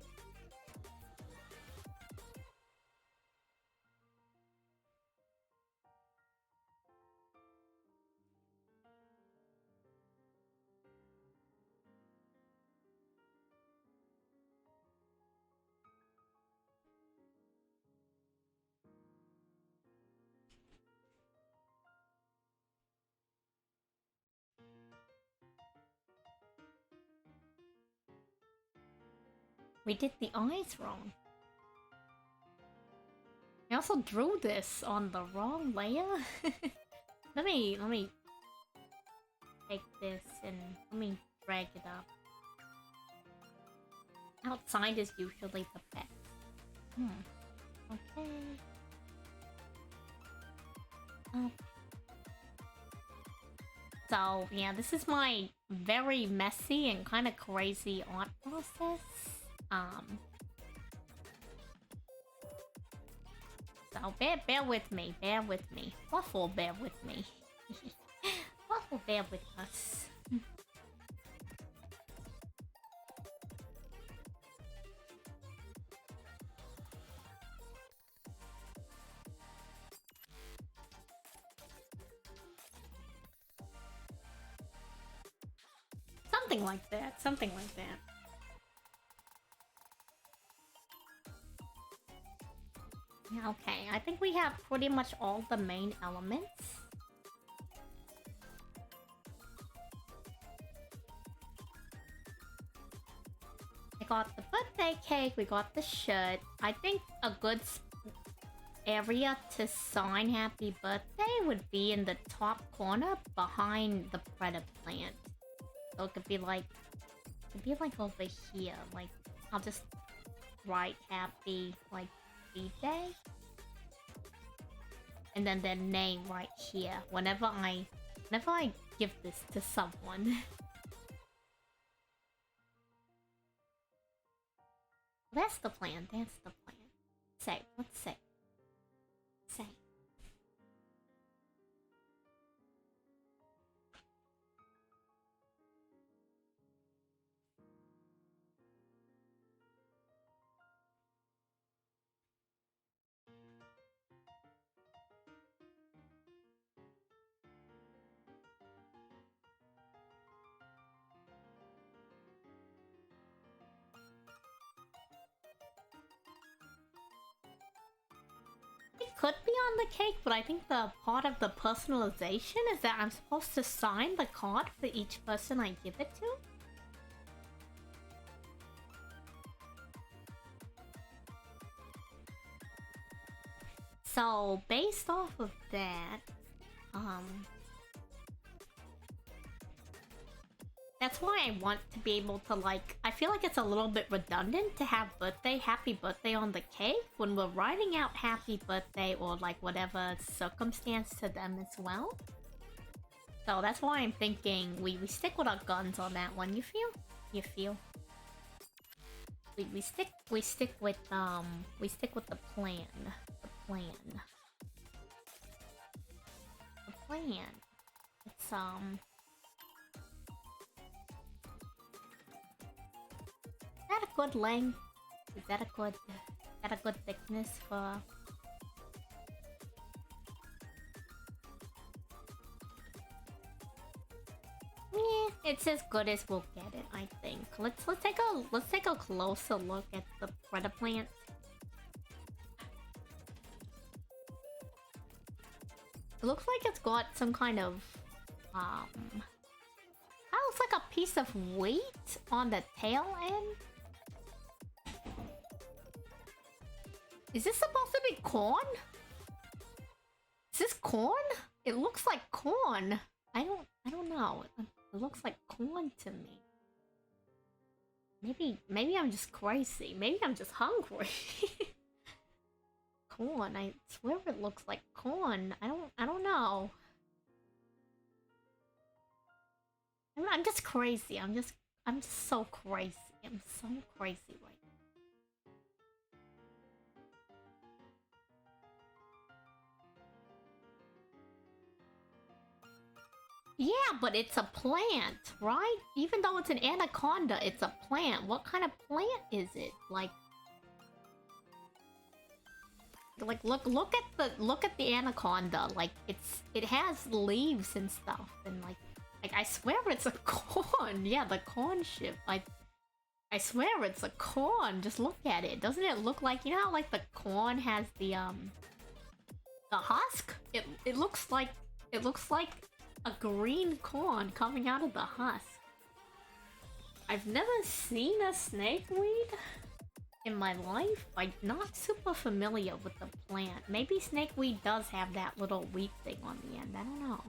We did the eyes wrong. I also drew this on the wrong layer. let me take this and let me drag it up. Outside is usually the best. Okay. So yeah, this is my very messy and kind of crazy art process. So bear with me, Waffle, bear with me. Waffle, bear with us. Something like that, something like that. Okay, I think we have pretty much all the main elements. I got the birthday cake, we got the shirt. I think a good area to sign happy birthday would be in the top corner behind the Predator plant. So it could be like over here. Like, I'll just write happy, like, day, and then their name right here whenever I give this to someone. That's the plan, that's the plan. Say, let's say. Say. Could be on the cake, but I think the part of the personalization is that I'm supposed to sign the card for each person I give it to. So, based off of that, that's why I want to be able to, like, I feel like it's a little bit redundant to have happy birthday on the cake when we're writing out happy birthday or, like, whatever circumstance to them as well. So that's why I'm thinking we stick with our guns on that one. You feel? You feel? we stick with the plan. The plan. The plan. It's Is that a good length? Is that a good thickness for? Yeah, it's as good as we'll get it, I think. Let's take a closer look at the predator plant. It looks like it's got some kind of that looks like a piece of weight on the tail end. Is this supposed to be corn? Is this corn? It looks like corn. I don't know. It looks like corn to me. Maybe I'm just crazy. Maybe I'm just hungry. Corn. I swear it looks like corn. I don't know. I'm just crazy. I'm just so crazy. I'm so crazy right now. Yeah, but it's a plant, right? Even though it's an anaconda, it's a plant. What kind of plant is it? Like look at the anaconda. Like it has leaves and stuff, and like I swear it's a corn. Yeah, the corn ship. I swear it's a corn. Just look at it. Doesn't it look like, you know how like the corn has the husk? It looks like a green corn coming out of the husk. I've never seen a snakeweed in my life. I'm not super familiar with the plant. Maybe snakeweed does have that little wheat thing on the end. I don't know.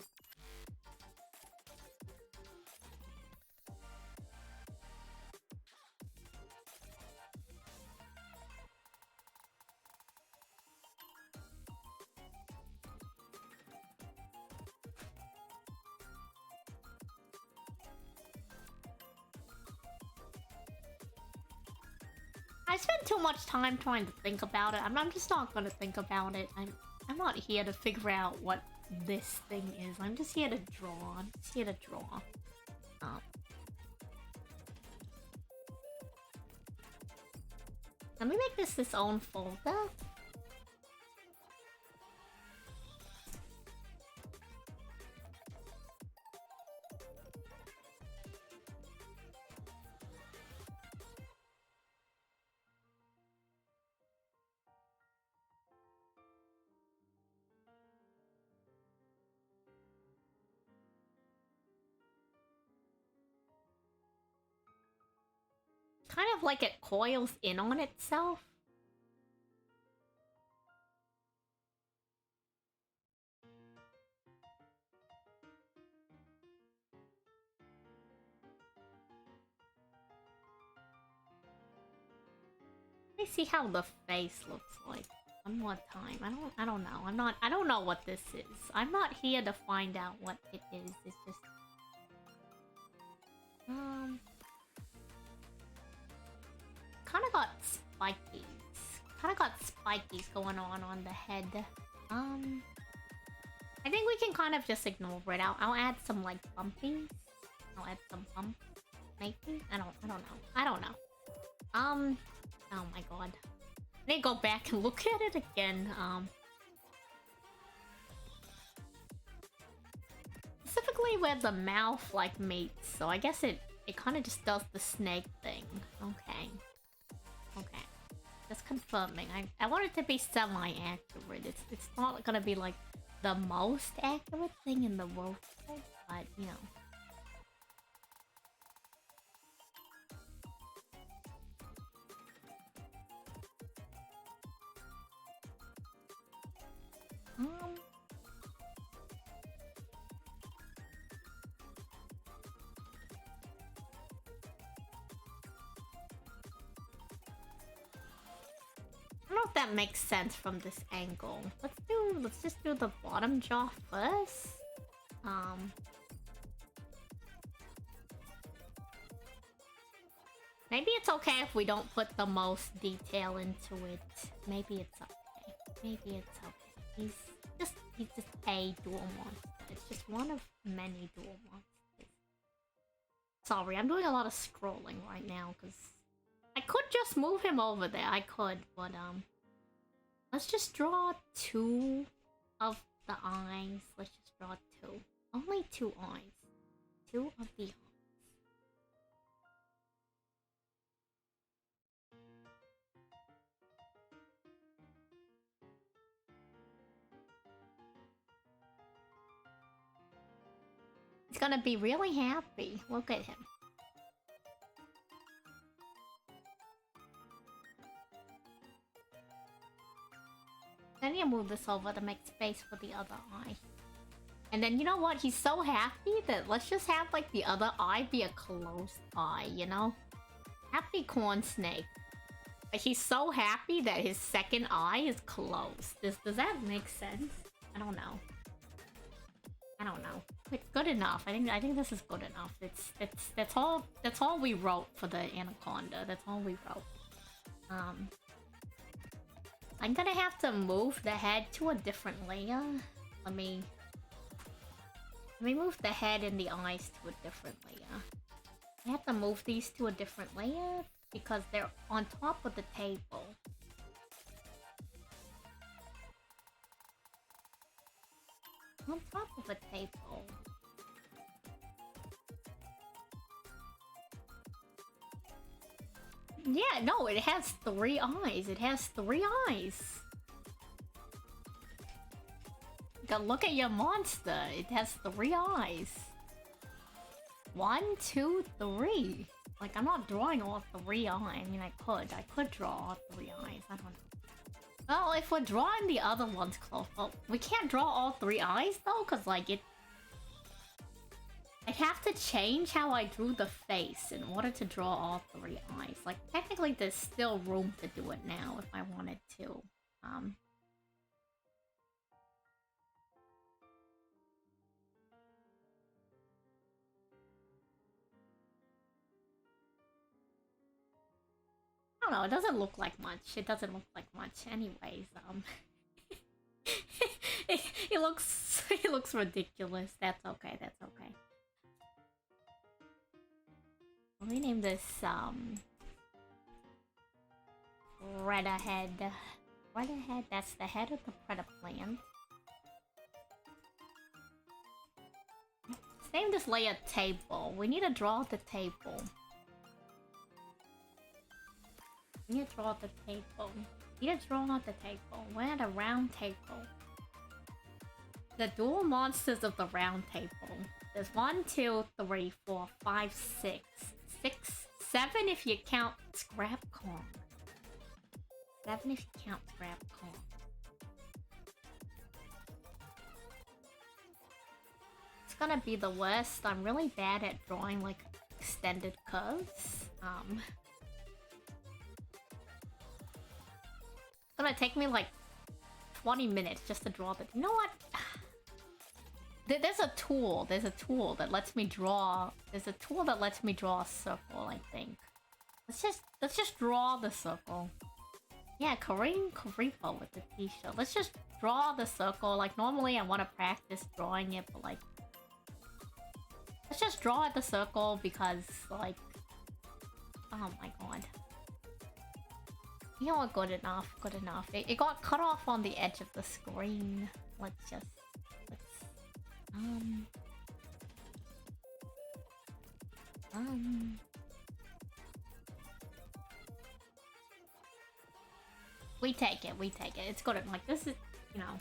I spend too much time trying to think about it. I'm just not gonna think about it. I'm not here to figure out what this thing is. I'm just here to draw. I'm just here to draw. Let me make this its own folder. Kind of like it coils in on itself. Let me see how the face looks like. One more time. I don't know. I don't know what this is. I'm not here to find out what it is. It's just kinda got spikies. Kinda got spikies going on the head. I think we can kind of just ignore it. I'll add some like bumpies. I'll add some bump. Maybe? I don't know. Oh my god. I need to go back and look at it again. Specifically where the mouth like meets, so I guess it kind of just does the snake thing. Okay. Just confirming. I want it to be semi-accurate. It's not gonna be like the most accurate thing in the world, but you know. I don't know if that makes sense from this angle. Let's just do the bottom jaw first. Maybe it's okay if we don't put the most detail into it. Maybe it's okay. Maybe it's okay. He's just a dual monster. It's just one of many dual monsters. Sorry, I'm doing a lot of scrolling right now because I could just move him over there. I could, but let's just draw 2 of the eyes. Let's just draw 2. Only 2 eyes. 2 of the eyes. He's gonna be really happy. Look at him. I need to move this over to make space for the other eye. And then, you know what? He's so happy that let's just have, like, the other eye be a closed eye, you know? Happy corn snake. Like, he's so happy that his second eye is closed. Does that make sense? I don't know. I don't know. It's good enough. I think this is good enough. That's all we wrote for the anaconda. That's all we wrote. I'm gonna have to move the head to a different layer. Let me move the head and the eyes to a different layer. I have to move these to a different layer because they're on top of the table. On top of a table. Yeah, no, it has 3 eyes. It has 3 eyes. Look at your monster. It has 3 eyes. 1, 2, 3. Like, I'm not drawing all 3 eyes. I mean, I could draw all 3 eyes. I don't know. Well, if we're drawing the other ones close, well, we can't draw all 3 eyes though, because like I'd have to change how I drew the face in order to draw all 3 eyes. Like, technically there's still room to do it now if I wanted to. I don't know, it doesn't look like much. It doesn't look like much anyways. It looks ridiculous. That's okay, that's okay. Let me name this Predator head. Predator head, that's the head of the Predator plant. Let's name this layer table. We need to draw the table. We need to draw the table. We need to draw out the table. We're at a round table. The dual monsters of the round table. There's 1, 2, 3, 4, 5, 6. 6, 7 if you count Scrap Kong. 7 if you count Scrap Kong. It's gonna be the worst. I'm really bad at drawing like extended curves. It's gonna take me like 20 minutes just to draw the... You know what? There's a tool. There's a tool that lets me draw... There's a tool that lets me draw a circle, I think. Let's just draw the circle. Yeah, Kareem Karipo with the t-shirt. Let's just draw the circle. Like, normally I want to practice drawing it, but like... Let's just draw at the circle because, like... Oh my god. You know what? Good enough. Good enough. It got cut off on the edge of the screen. Let's just... We take it, we take it. It's good. Like, this is, you know...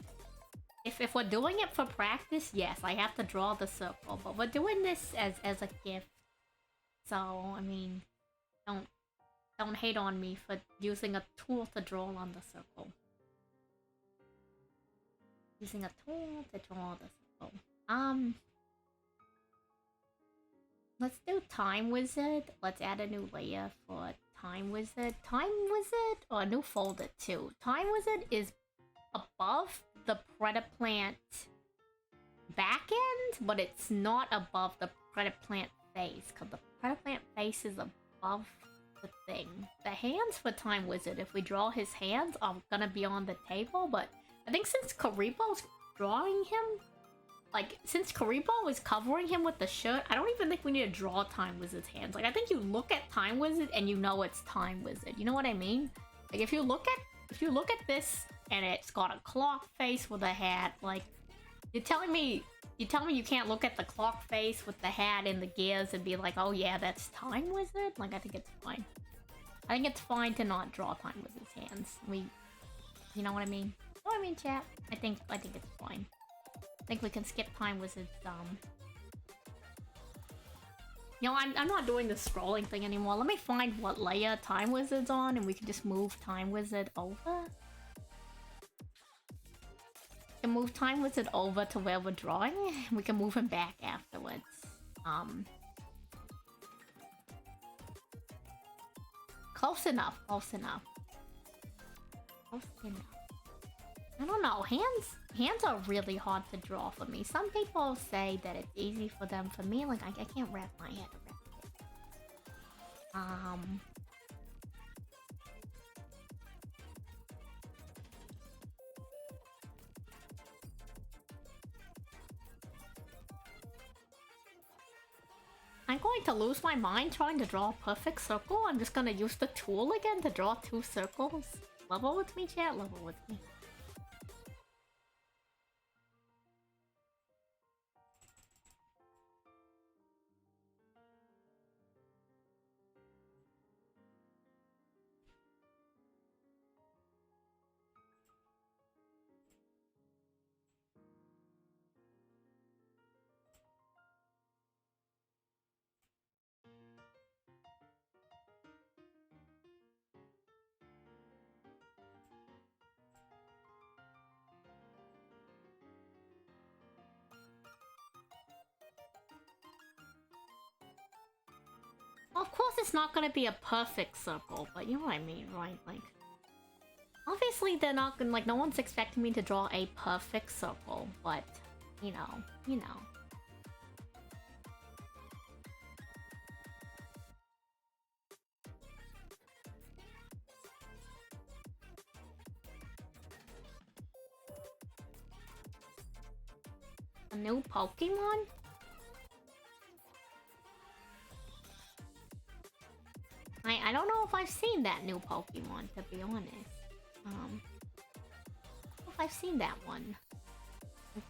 If we're doing it for practice, yes, I have to draw the circle. But we're doing this as a gift. So, I mean... Don't hate on me for using a tool to draw on the circle. Using a tool to draw the circle. Let's do Time Wizard. Let's add a new layer for Time Wizard. Time Wizard? Or a new folder too. Time Wizard is above the Predator Plant back end, but it's not above the Predator Plant face, because the Predator Plant face is above the thing. The hands for Time Wizard, if we draw his hands, are gonna be on the table, but I think since Karibo's drawing him, like, since Karibo is covering him with the shirt, I don't even think we need to draw Time Wizard's hands. Like, I think you look at Time Wizard and you know it's Time Wizard. You know what I mean? Like, if you look at this and it's got a clock face with a hat, like, you're telling me you can't look at the clock face with the hat and the gears and be like, oh yeah, that's Time Wizard? Like, I think it's fine. I think it's fine to not draw Time Wizard's hands. You know what I mean? You know what I mean, chat? I think it's fine. I think we can skip Time Wizard's, You know, I'm not doing the scrolling thing anymore. Let me find what layer Time Wizard's on and we can just move Time Wizard over. We can move Time Wizard over to where we're drawing. We can move him back afterwards. Close enough, close enough. Close enough. I don't know, hands are really hard to draw for me. Some people say that it's easy for them. For me, like, I can't wrap my head around it. I'm going to lose my mind trying to draw a perfect circle. I'm just gonna use the tool again to draw 2 circles. Level with me, chat? Level with me. Of course it's not gonna be a perfect circle, but you know what I mean, right? Like, obviously they're not gonna, like, no one's expecting me to draw a perfect circle, but, you know. A new Pokemon? I don't know if I've seen that new Pokemon, to be honest. I don't know if I've seen that one. I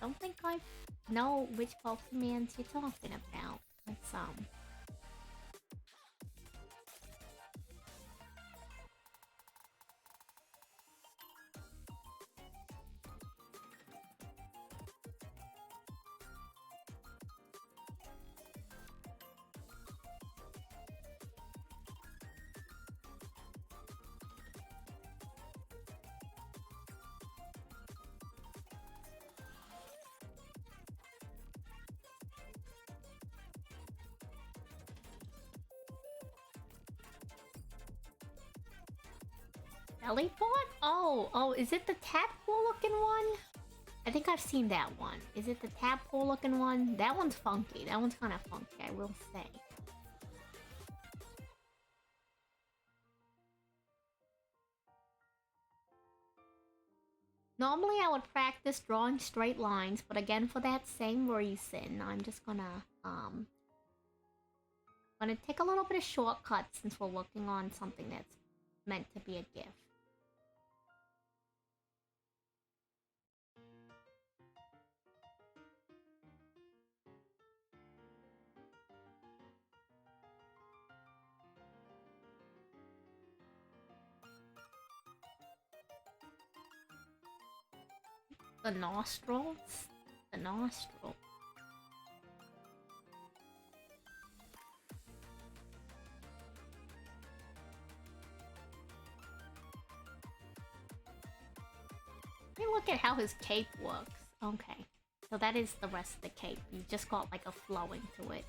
don't think I know which Pokemons you're talking about. Let's, Teleport? Oh, is it the tadpole looking one? I think I've seen that one. Is it the tadpole looking one? That one's funky. That one's kind of funky, I will say. Normally I would practice drawing straight lines, but again, for that same reason, I'm just gonna take a little bit of shortcut since we're working on something that's meant to be a GIF. The nostrils? The nostril. Let me look at how his cape works. Okay. So that is the rest of the cape. You just got like a flowing to it.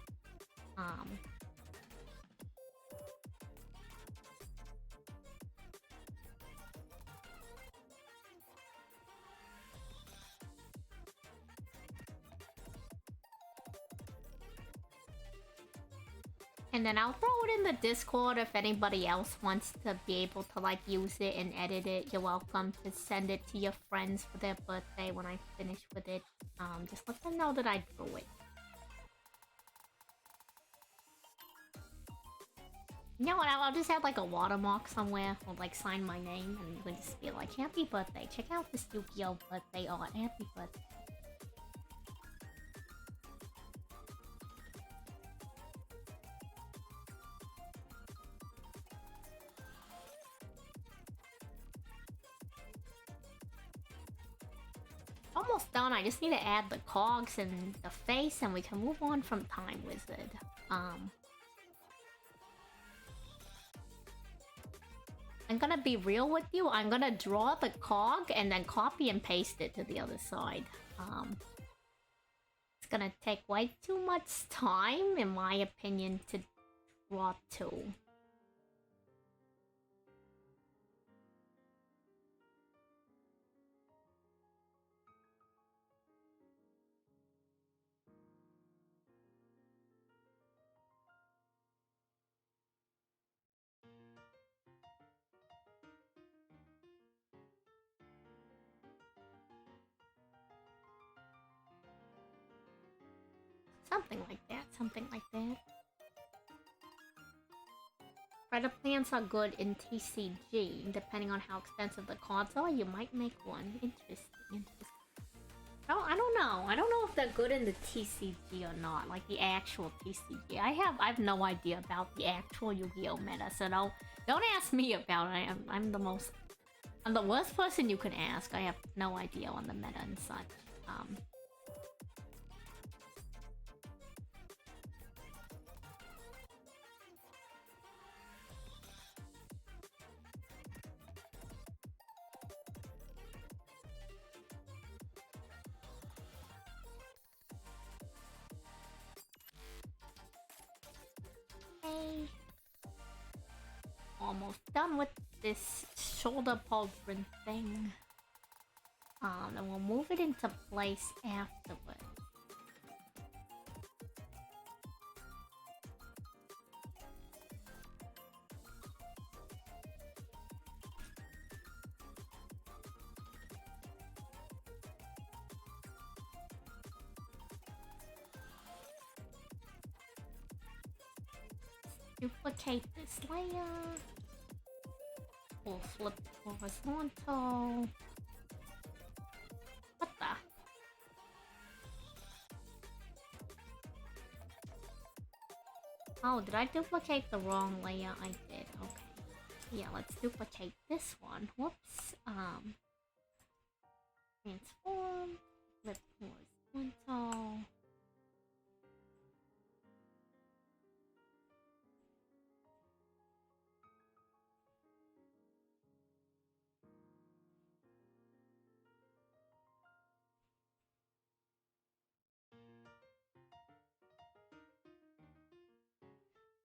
And then I'll throw it in the Discord if anybody else wants to be able to like use it and edit it. You're welcome to send it to your friends for their birthday when I finish with it. Just let them know that I drew it. You know what, I'll just have like a watermark somewhere or like sign my name and you can just be like, happy birthday, check out this Yu-Gi-Oh! Birthday art, happy birthday. Almost done, I just need to add the cogs and the face and we can move on from Time Wizard. I'm gonna be real with you, I'm gonna draw the cog and then copy and paste it to the other side. It's gonna take way too much time, in my opinion, to draw two. Something like that, something like that. Credit plans are good in TCG. Depending on how expensive the cards are, you might make one. Interesting. Oh, I don't know. I don't know if they're good in the TCG or not. Like the actual TCG. I have no idea about the actual Yu-Gi-Oh! Meta, so don't ask me about it. I'm the worst person you can ask. I have no idea on the meta and such. Almost done with this shoulder pauldron thing. And we'll move it into place afterwards. Duplicate this layer. We'll flip horizontal. What the? Oh, did I duplicate the wrong layer? I did. Okay. Yeah, let's duplicate this one. Whoops. Transform. Flip horizontal.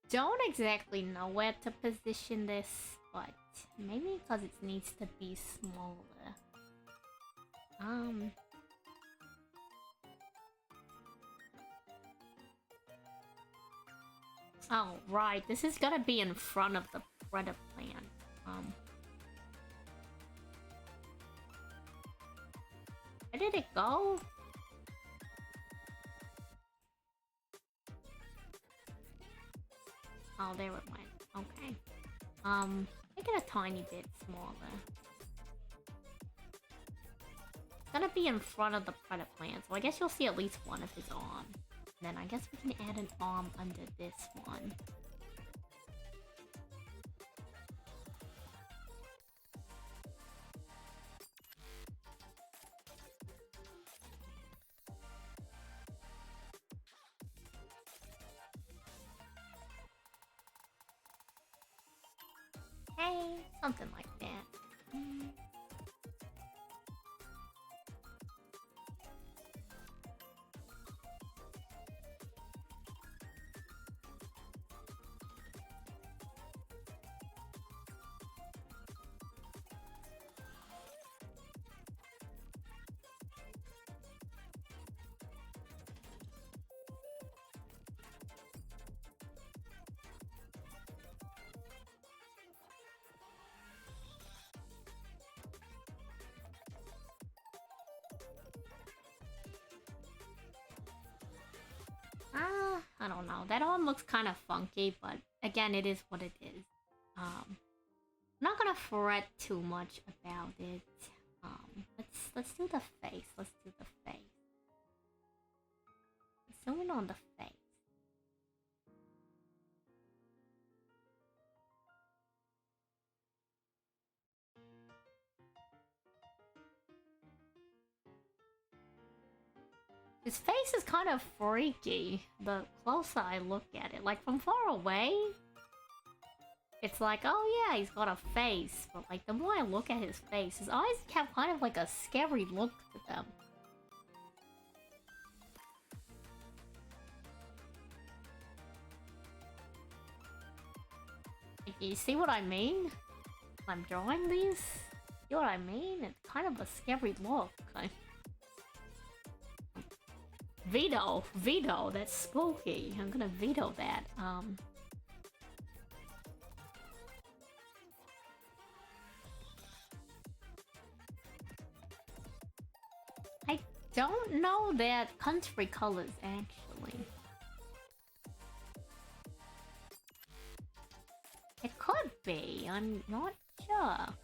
Don't exactly know where to position this, but maybe because it needs to be smaller. Oh, right. This is gonna be in front of the credit plan. Where did it go? Oh, there it went. Okay. Make it a tiny bit smaller. It's gonna be in front of the credit plan, so I guess you'll see at least one of his arms. Then I guess we can add an arm under this one. Hey, something like that. I don't know. That one looks kind of funky, but again, it is what it is. I'm not gonna fret too much about it. Let's do the face. Let's do the face. Zoom in on the face. His face is kind of freaky the closer I look at it. Like from far away, it's like, oh yeah, he's got a face. But like the more I look at his face, his eyes have kind of like a scary look to them. You see what I mean? I'm drawing these? You know what I mean? It's kind of a scary look. Veto, that's spooky. I'm gonna veto that. I don't know that country colors actually. It could be, I'm not sure.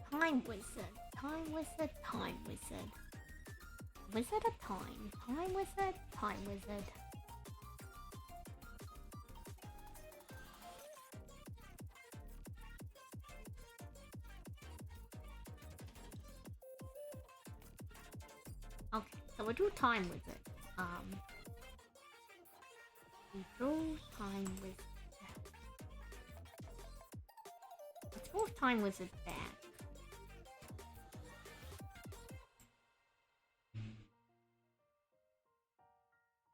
Time wizard, time wizard, time wizard. Wizard of time, time wizard, time wizard. Okay, so we do time wizard. We do time wizard. Let's move time wizard back.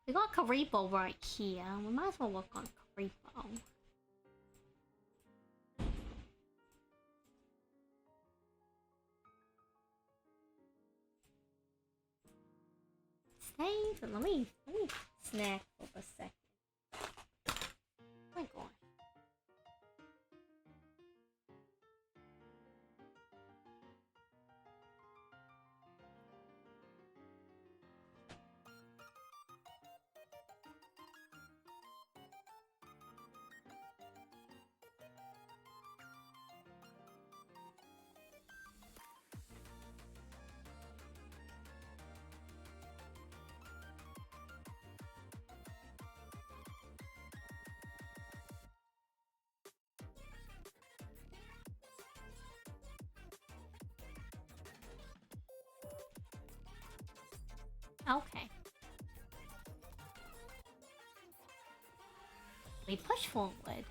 We got Karibo right here. We might as well work on Karibo. Save. Let me snack for a second. Oh my god. Okay. We push forward.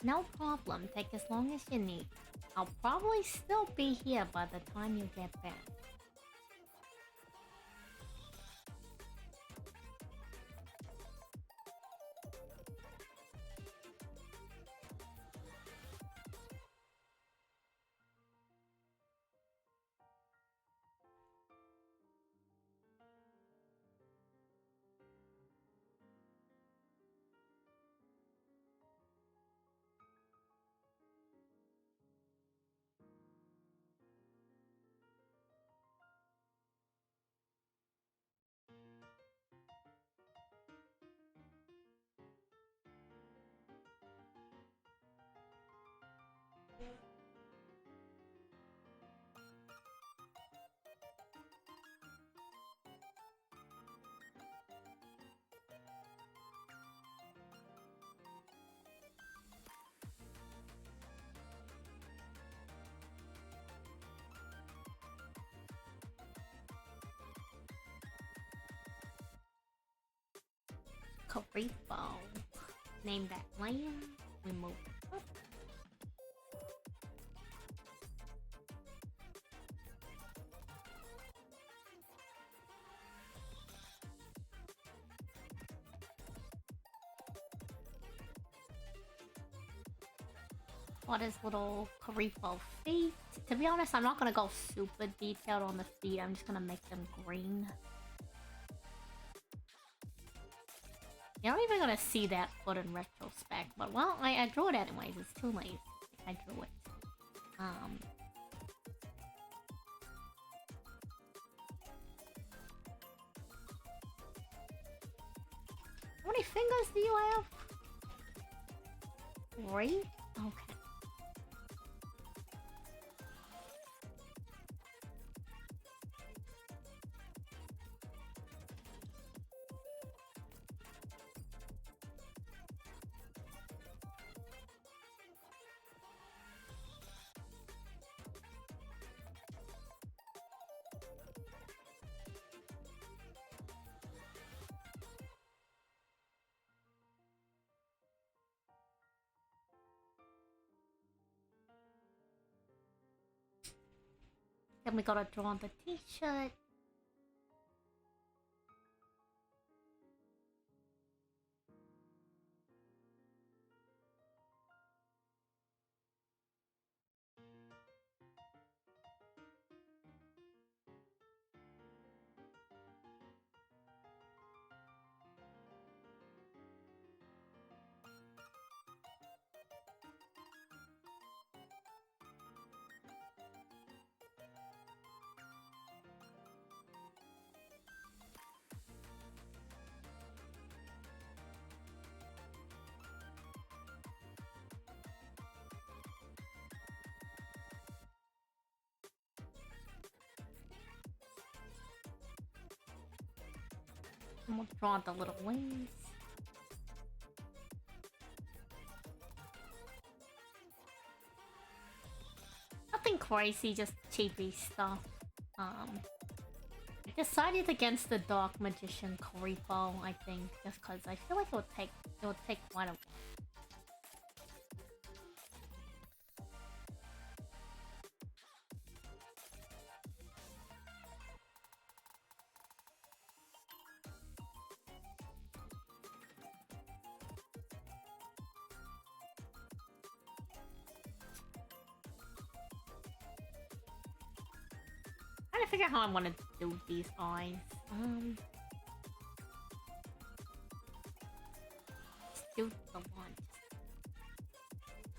No problem, take as long as you need. I'll probably still be here by the time you get back. Karibo. Name that land. We move up. What is little Karibo feet? To be honest, I'm not gonna go super detailed on the feet. I'm just gonna make them green. You're not even gonna see that foot in retrospect, but well, I drew it anyways. It's too late. I drew it. How many fingers do you have? 3? Okay. Then we gotta draw on the t-shirt. And we'll draw the little wings. Nothing crazy, just cheapy stuff. I decided against the Dark Magician Karibo, I think, just because I feel like it would take quite a while. Trying to figure out how I want to do these eyes. Let's do the one.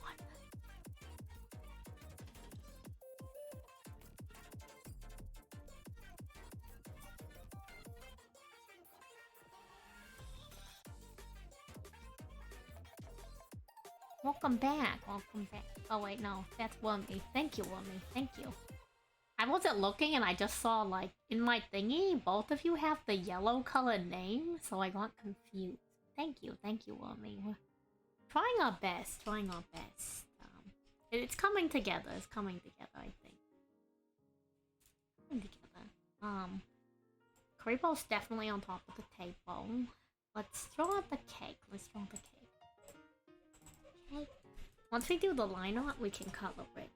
What? Welcome back. Welcome back. Oh wait, no, that's Wummy. Thank you, Wummy. Thank you. I wasn't looking and I just saw, like, in my thingy, both of you have the yellow colored name, so I got confused. Thank you, Wummy. We're trying our best, it's coming together, I think. Coming together. Karibo's definitely on top of the table. Let's draw the cake, Cake. Once we do the line art, we can color it.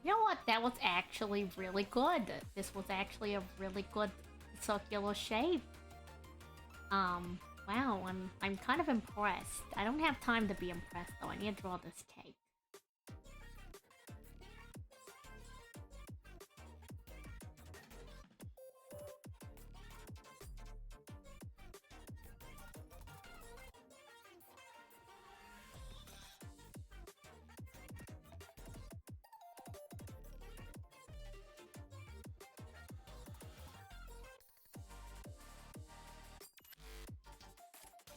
You know what? That was actually really good. This was actually a really good circular shape. Wow, I'm kind of impressed. I don't have time to be impressed though. I need to draw this cake.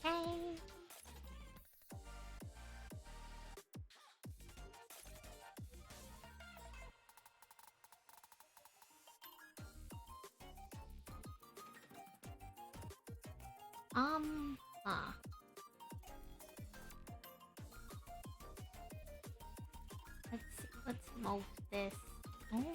Hey. Huh. move this over.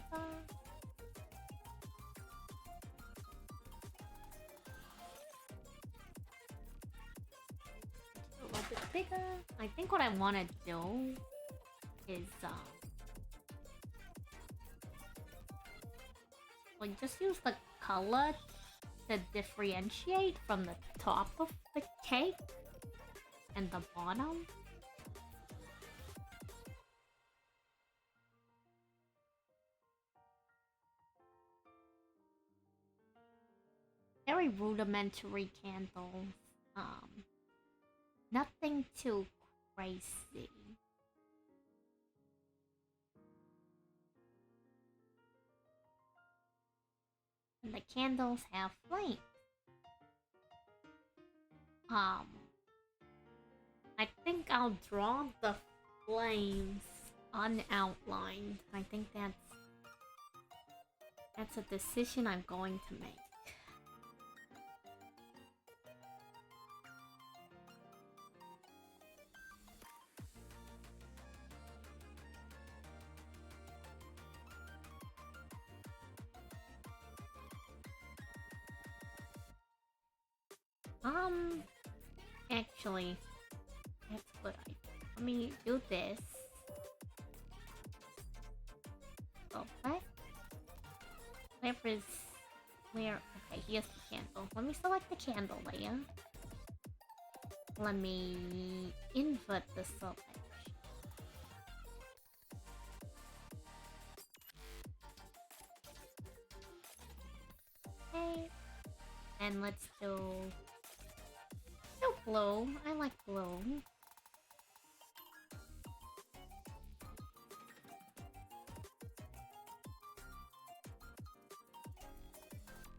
A little bit bigger. I think what I want to do is like just use the color to differentiate from the top of the cake and the bottom. Very rudimentary candles. Nothing too crazy. And the candles have flames. I think I'll draw the flames unoutlined. I think that's a decision I'm going to make. Actually, that's good. Let me do this. Okay. Where? Okay, here's the candle. Let me select the candle layer. Let me invert the selection. Okay. And let's do blue. I like blue.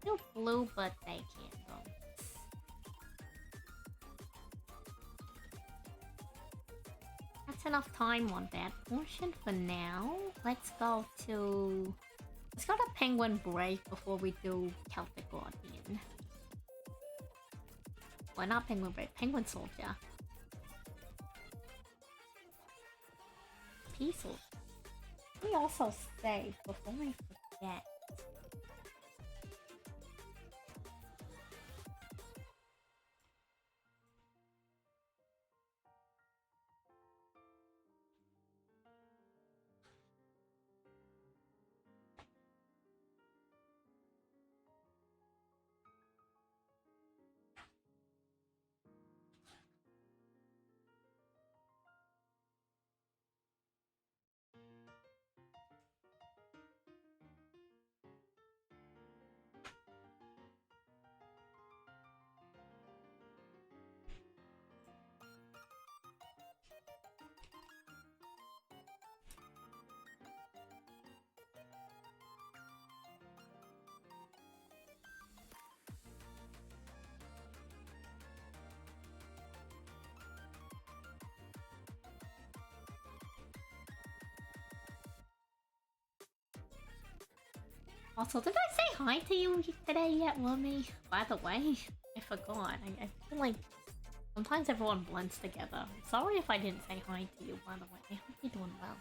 Do blue birthday candles. That's enough time on that portion for now. Let's go to Penguin Break before we do Celtic Guardian. Well, not Penguin Break, Penguin Soldier. Peaceful. We also save before I forget. Also, did I say hi to you today yet, Lummy? By the way, I forgot. I feel like sometimes everyone blends together. Sorry if I didn't say hi to you, by the way. I hope you're doing well.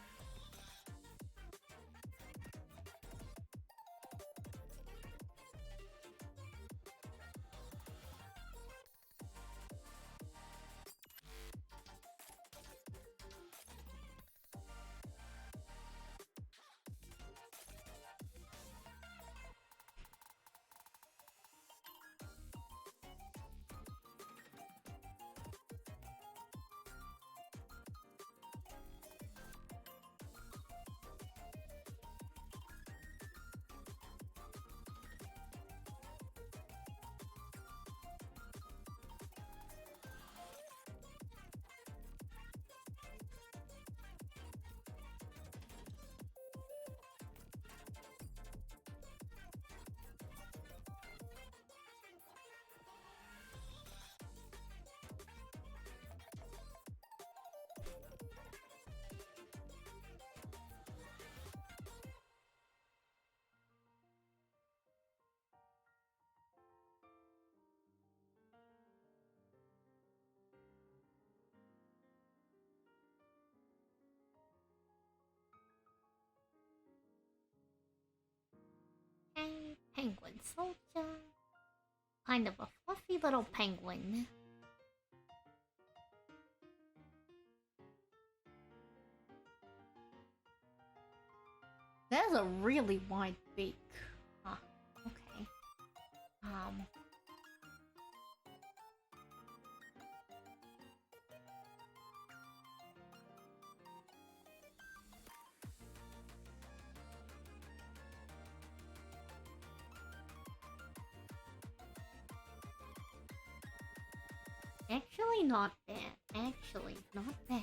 Okay, penguin soldier. Kind of a fluffy little penguin. That is a really wide beak. Huh, okay. Actually not bad. Actually not bad.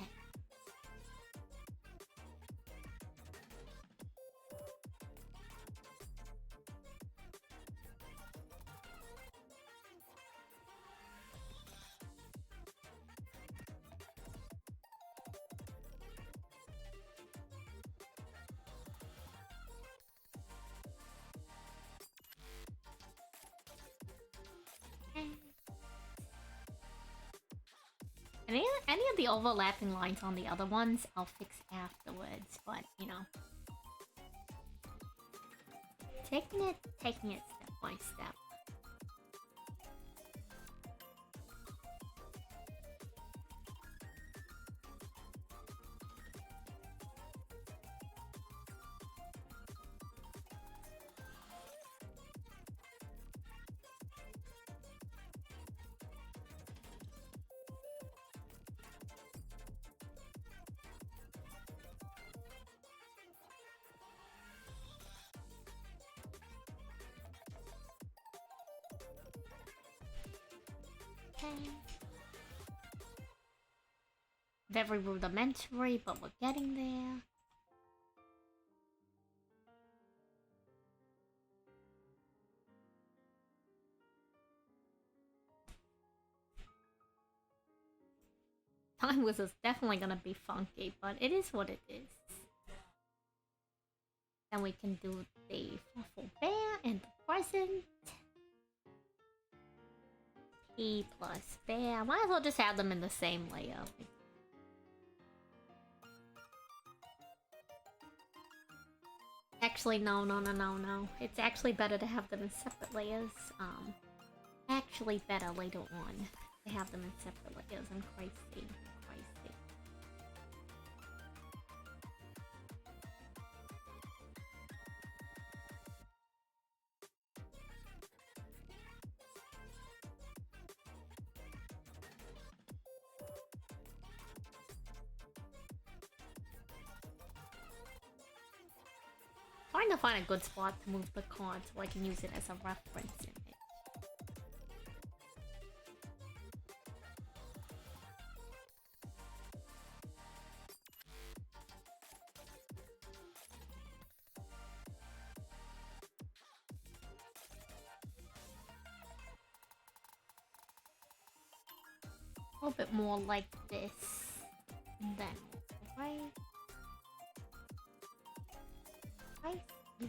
Any of the overlapping lines on the other ones, I'll fix afterwards, but, you know. Taking it step by step. Very rudimentary, but we're getting there. Time was definitely gonna be funky, but it is what it is. Then we can do the fluffle bear and the present. P plus bear. Might as well just have them in the same layer. Actually, no. It's actually better to have them in separate layers. Actually better later on to have them in separate layers. And Christ's sake. Trying to find a good spot to move the card so I can use it as a reference image. A little bit more like this. And then right.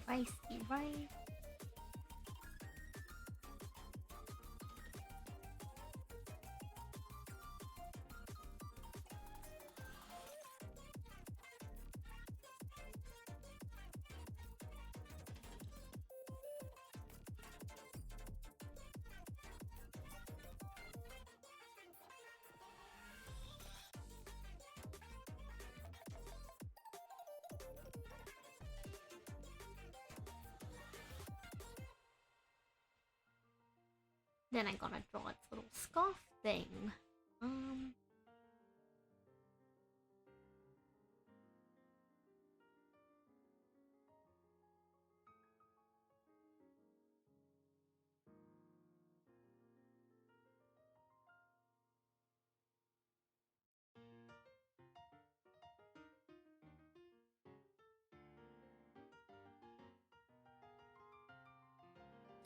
Erase. Then I'm gonna draw its little scarf thing.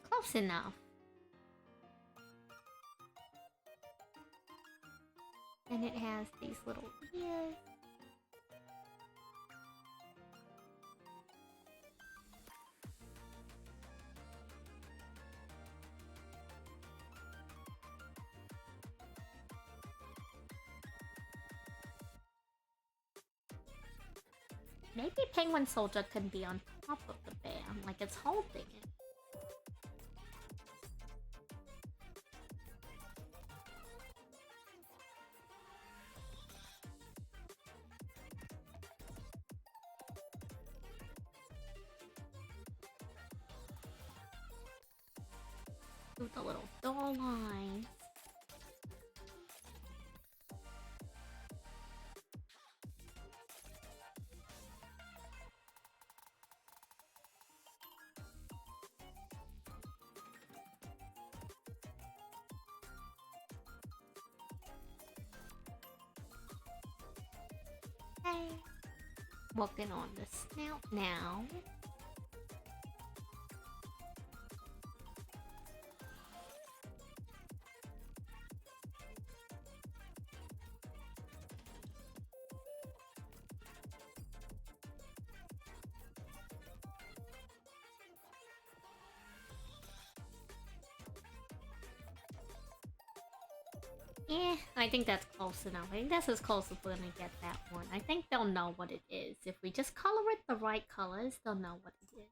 Close enough. And it has these little ears. Maybe Penguin Soldier can be on top of the bear, like it's holding it. Do the little door lines. Okay. Working on the snout now. Yeah, I think that's close enough. I think that's as close as we're gonna get that one. I think they'll know what it is. If we just color it the right colors, they'll know what it is.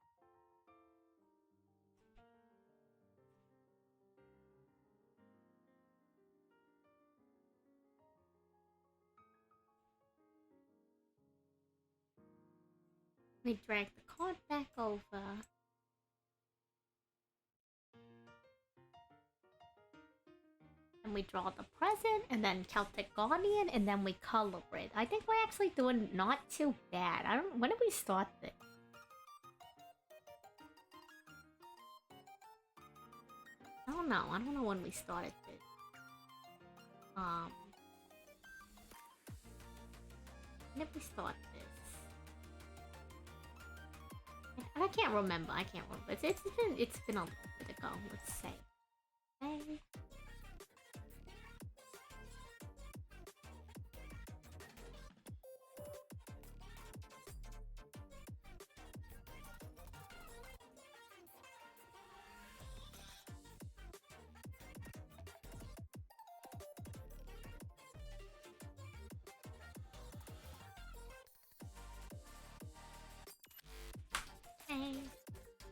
We drag the card back over. And we draw the present, and then Celtic Guardian, and then we color it. I think we're actually doing not too bad. I don't. When did we start this? I don't know. I don't know when we started this. When did we start this? I can't remember. I can't remember. It's been a little bit ago. Let's say. Okay.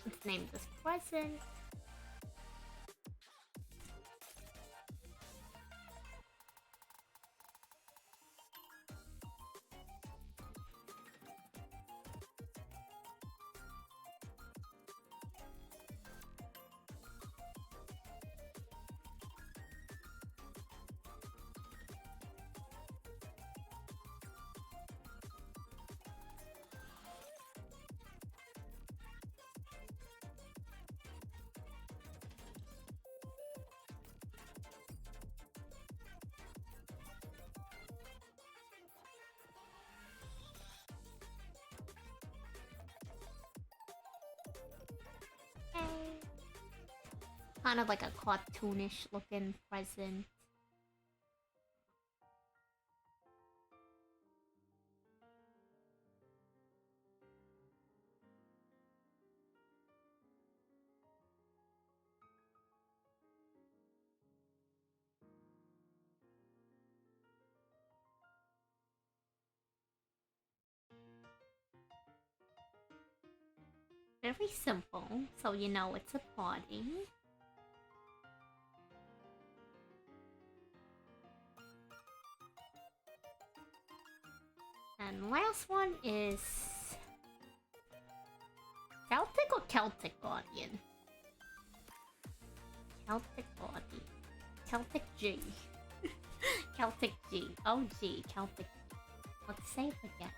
Let's name this present. Kind of like a cartoonish looking present. Very simple, so you know it's a party. And last one is Celtic or Celtic Guardian? Celtic Guardian. Celtic G. Celtic G. Oh G. Celtic G. Let's save again.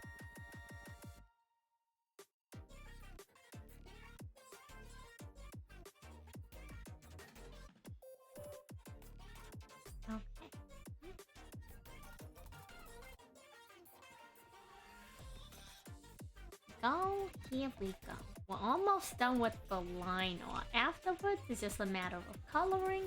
Here we go. We're almost done with the line art. Afterwards, it's just a matter of coloring.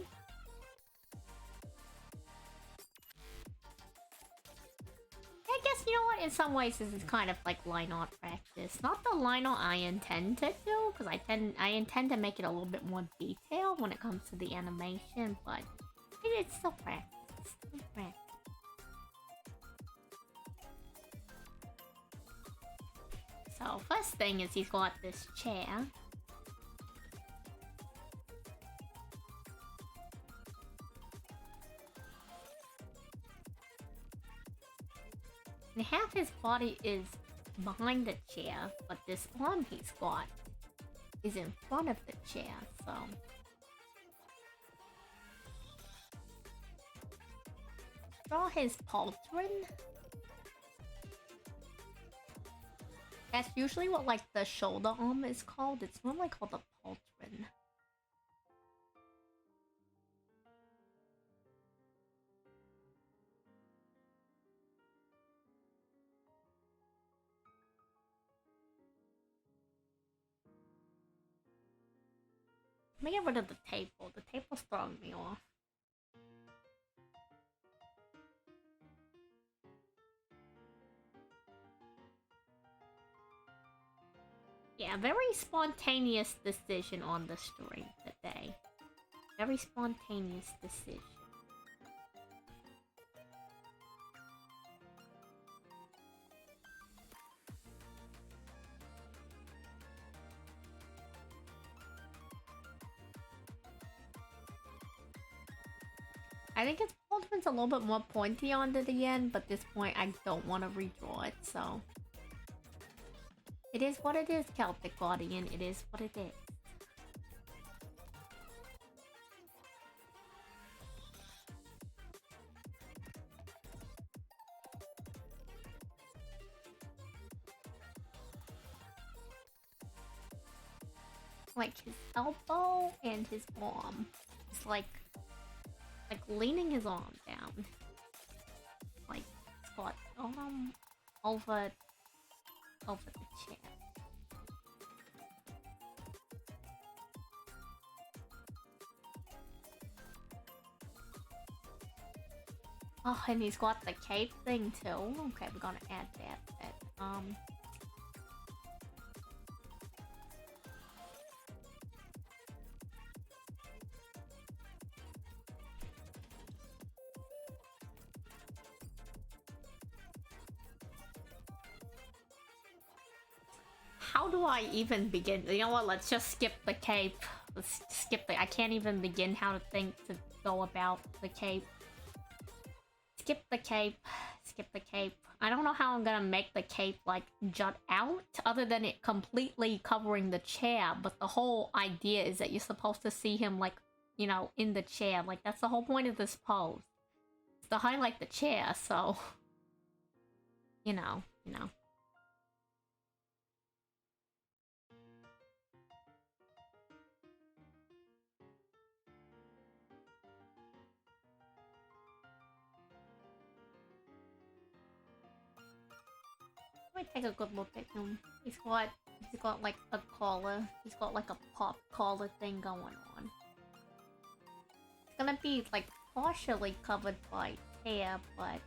I guess, you know what, in some ways this is kind of like line art practice. Not the line art I intend to do, because I intend to make it a little bit more detailed when it comes to the animation, but it's still practice. It's still practice. So, first thing is he's got this chair. And half his body is behind the chair, but this arm he's got is in front of the chair, so... draw his pauldron. That's usually what like the shoulder arm is called. It's normally called the pauldron. Let me get rid of the table. The table's throwing me off. Yeah, very spontaneous decision on the stream today. Very spontaneous decision. I think his pauldron's a little bit more pointy onto the end, but at this point I don't want to redraw it, so... It is what it is, Celtic Guardian. It is what it is. Like his elbow and his arm. It's like leaning his arm down. Like it's got over the chair. Oh, and he's got the cape thing too. Okay, we're gonna add that. How do I even begin? You know what? Let's just skip the cape. Let's skip the. I can't even begin how to think to go about the cape. Skip the cape. Skip the cape. I don't know how I'm gonna make the cape like jut out other than it completely covering the chair, but the whole idea is that you're supposed to see him like, you know, in the chair. Like that's the whole point of this pose. It's to highlight the chair, so you know. Let me take a good look at him. He's got like a collar. He's got like a pop collar thing going on. It's gonna be like partially covered by hair, but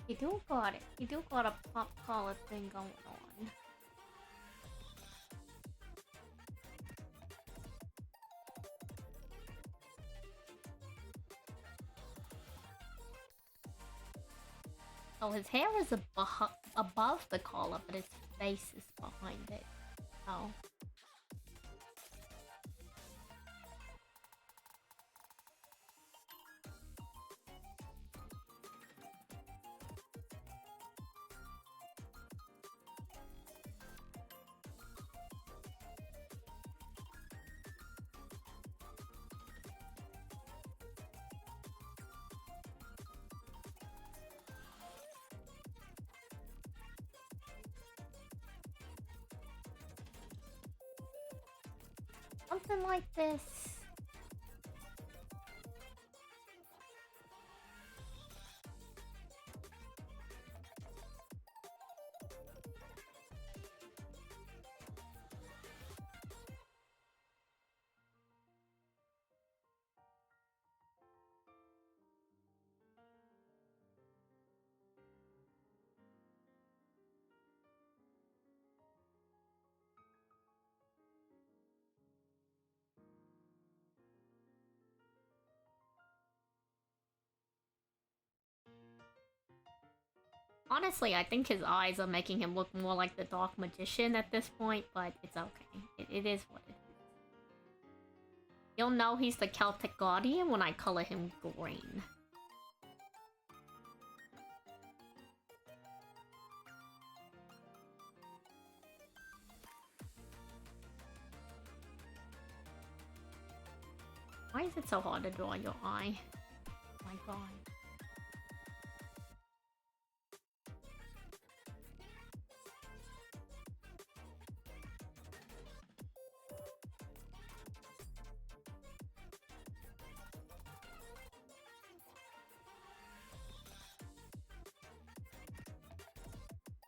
he do got it. He do got a pop collar thing going on. Oh, his hair is above the collar, but his face is behind it. Oh. Something like this. Honestly, I think his eyes are making him look more like the Dark Magician at this point, but it's okay. It is what it is. You'll know he's the Celtic Guardian when I color him green. Why is it so hard to draw your eye? My god.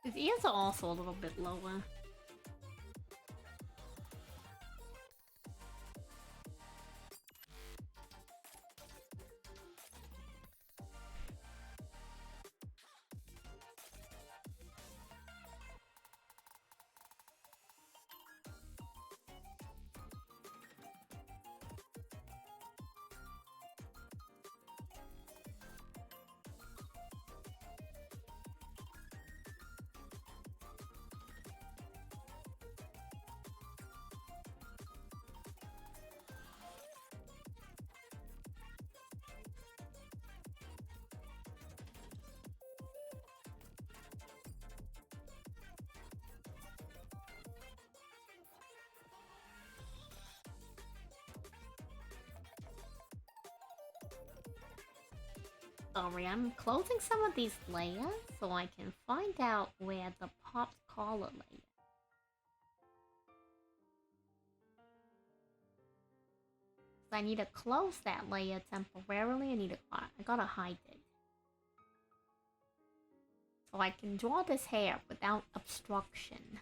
His ears are also a little bit lower. Sorry, I'm closing some of these layers so I can find out where the popped collar layer. I need to close that layer temporarily. I gotta hide it. So I can draw this hair without obstruction.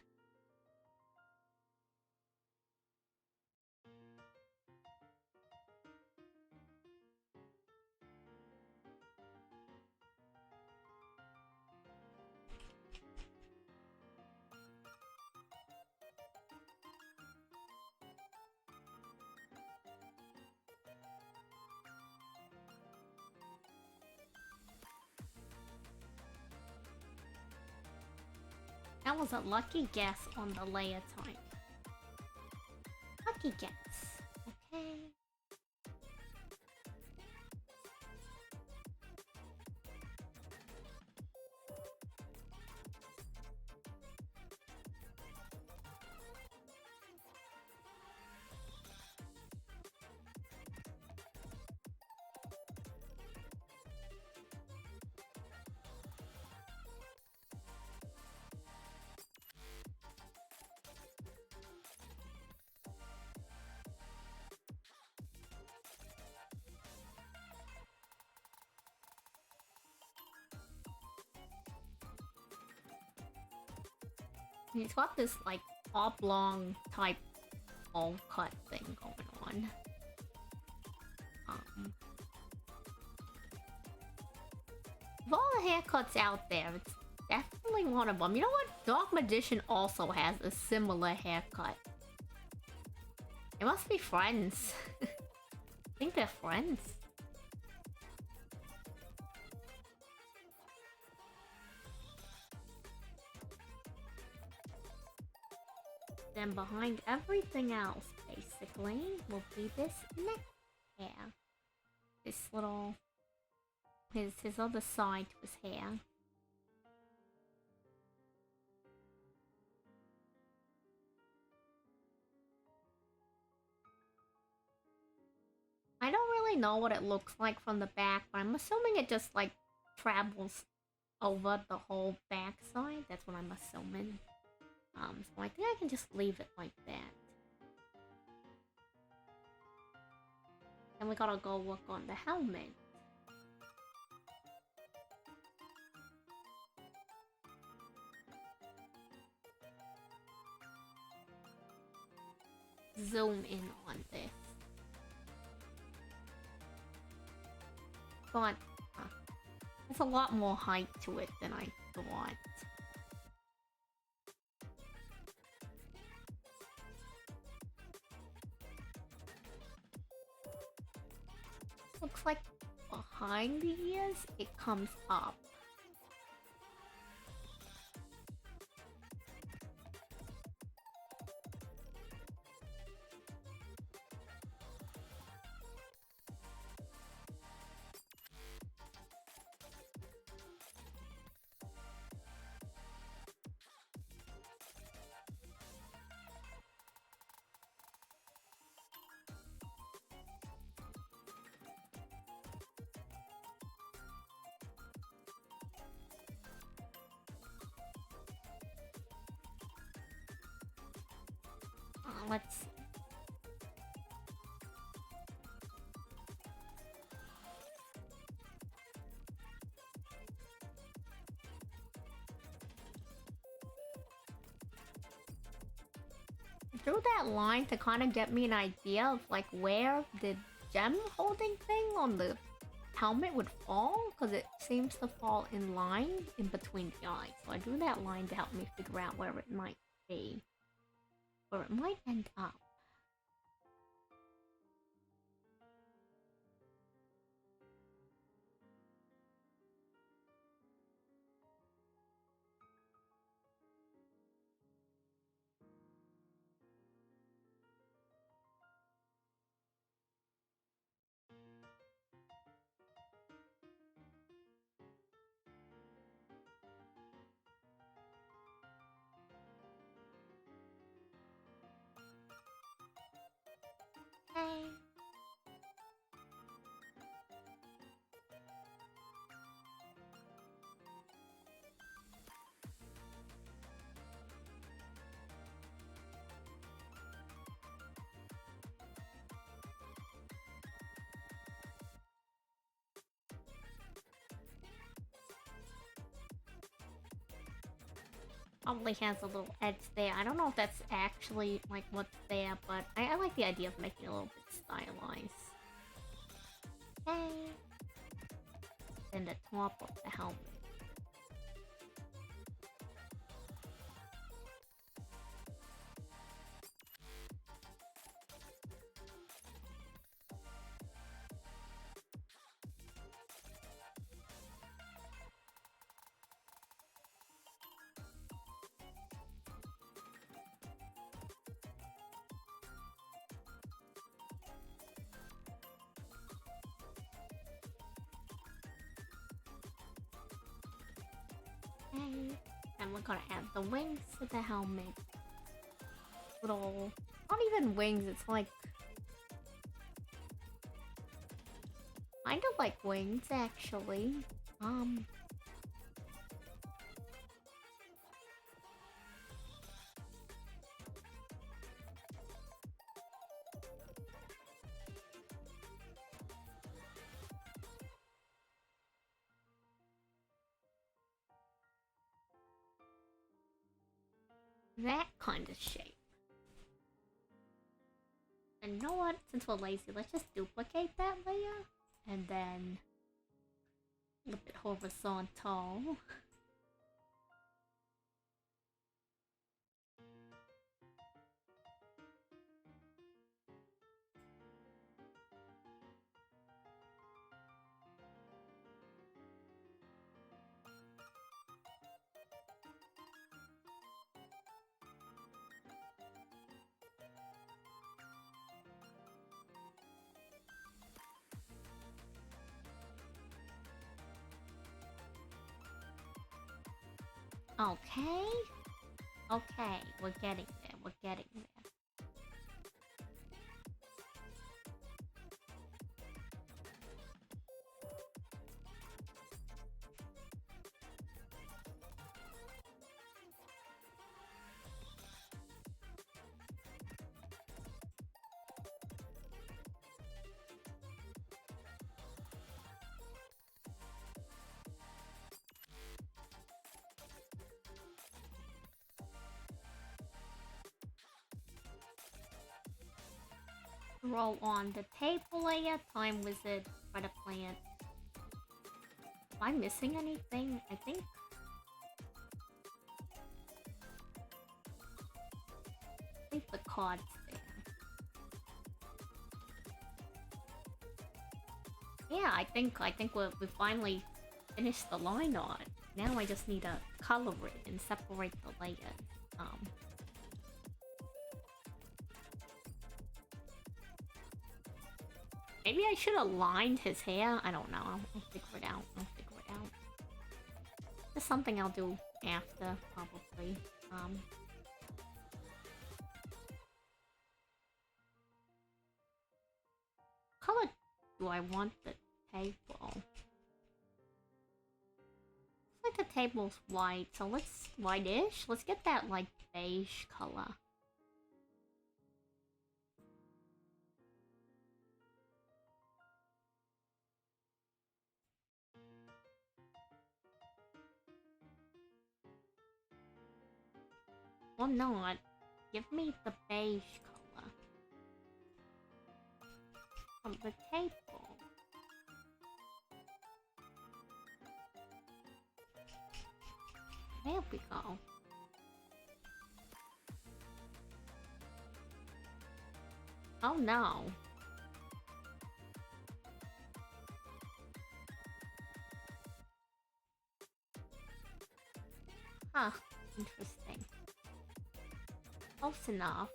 That was a lucky guess on the layer type. Lucky guess. Okay. He's got this, like, oblong type bowl cut thing going on. Of all the haircuts out there, it's definitely one of them. You know what? Dark Magician also has a similar haircut. They must be friends. I think they're friends. Then behind everything else, basically, will be this neck hair. This little... His other side to his hair. I don't really know what it looks like from the back, but I'm assuming it just, like, travels over the whole back side. That's what I'm assuming. So I think I can just leave it like that. And we gotta go work on the helmet. Zoom in on this. But there's a lot more height to it than I thought. Looks like behind the ears, it comes up. let's... I drew that line to kind of get me an idea of like where the gem holding thing on the helmet would fall, because it seems to fall in line in between the eyes. So I drew that line to help me figure out where it might be, where it might end up. Hey. Probably has a little edge there. I don't know if that's actually like what's there, but I like the idea of making it a little bit stylized. Okay. Then the top of the helmet. And we're gonna add the wings to the helmet. Little, not even wings, it's like kind of like wings actually. That kind of shape. And you know what? Since we're lazy, let's just duplicate that layer and then flip it horizontal. Okay. Okay, we're getting there. We're getting there. Roll on the table layer, time wizard, try to plant. Am I missing anything? I think the card's there. Yeah, I think we finally finished the line art. Now I just need to color it and separate the layers. Maybe I should have lined his hair. I don't know. I'll figure it out. That's something I'll do after, probably. Color do I want the table? Looks like the table's white, so let's whitish. Let's get that like beige color. Or not. Give me the beige color. From the table. There we go. Oh no. Huh. Interesting. Close enough.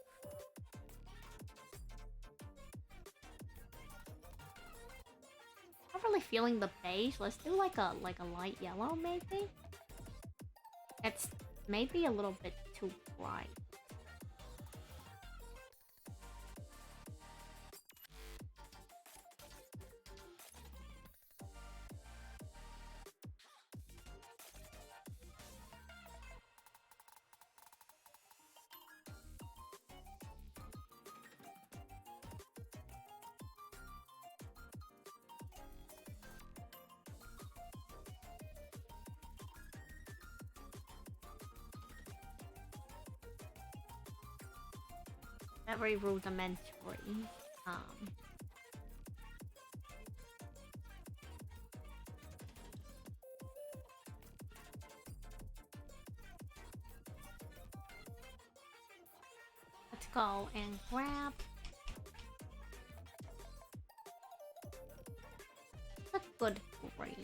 Not really feeling the beige. Let's do like a light yellow maybe. It's maybe a little bit too bright. Very rudimentary. Let's go and grab a good green.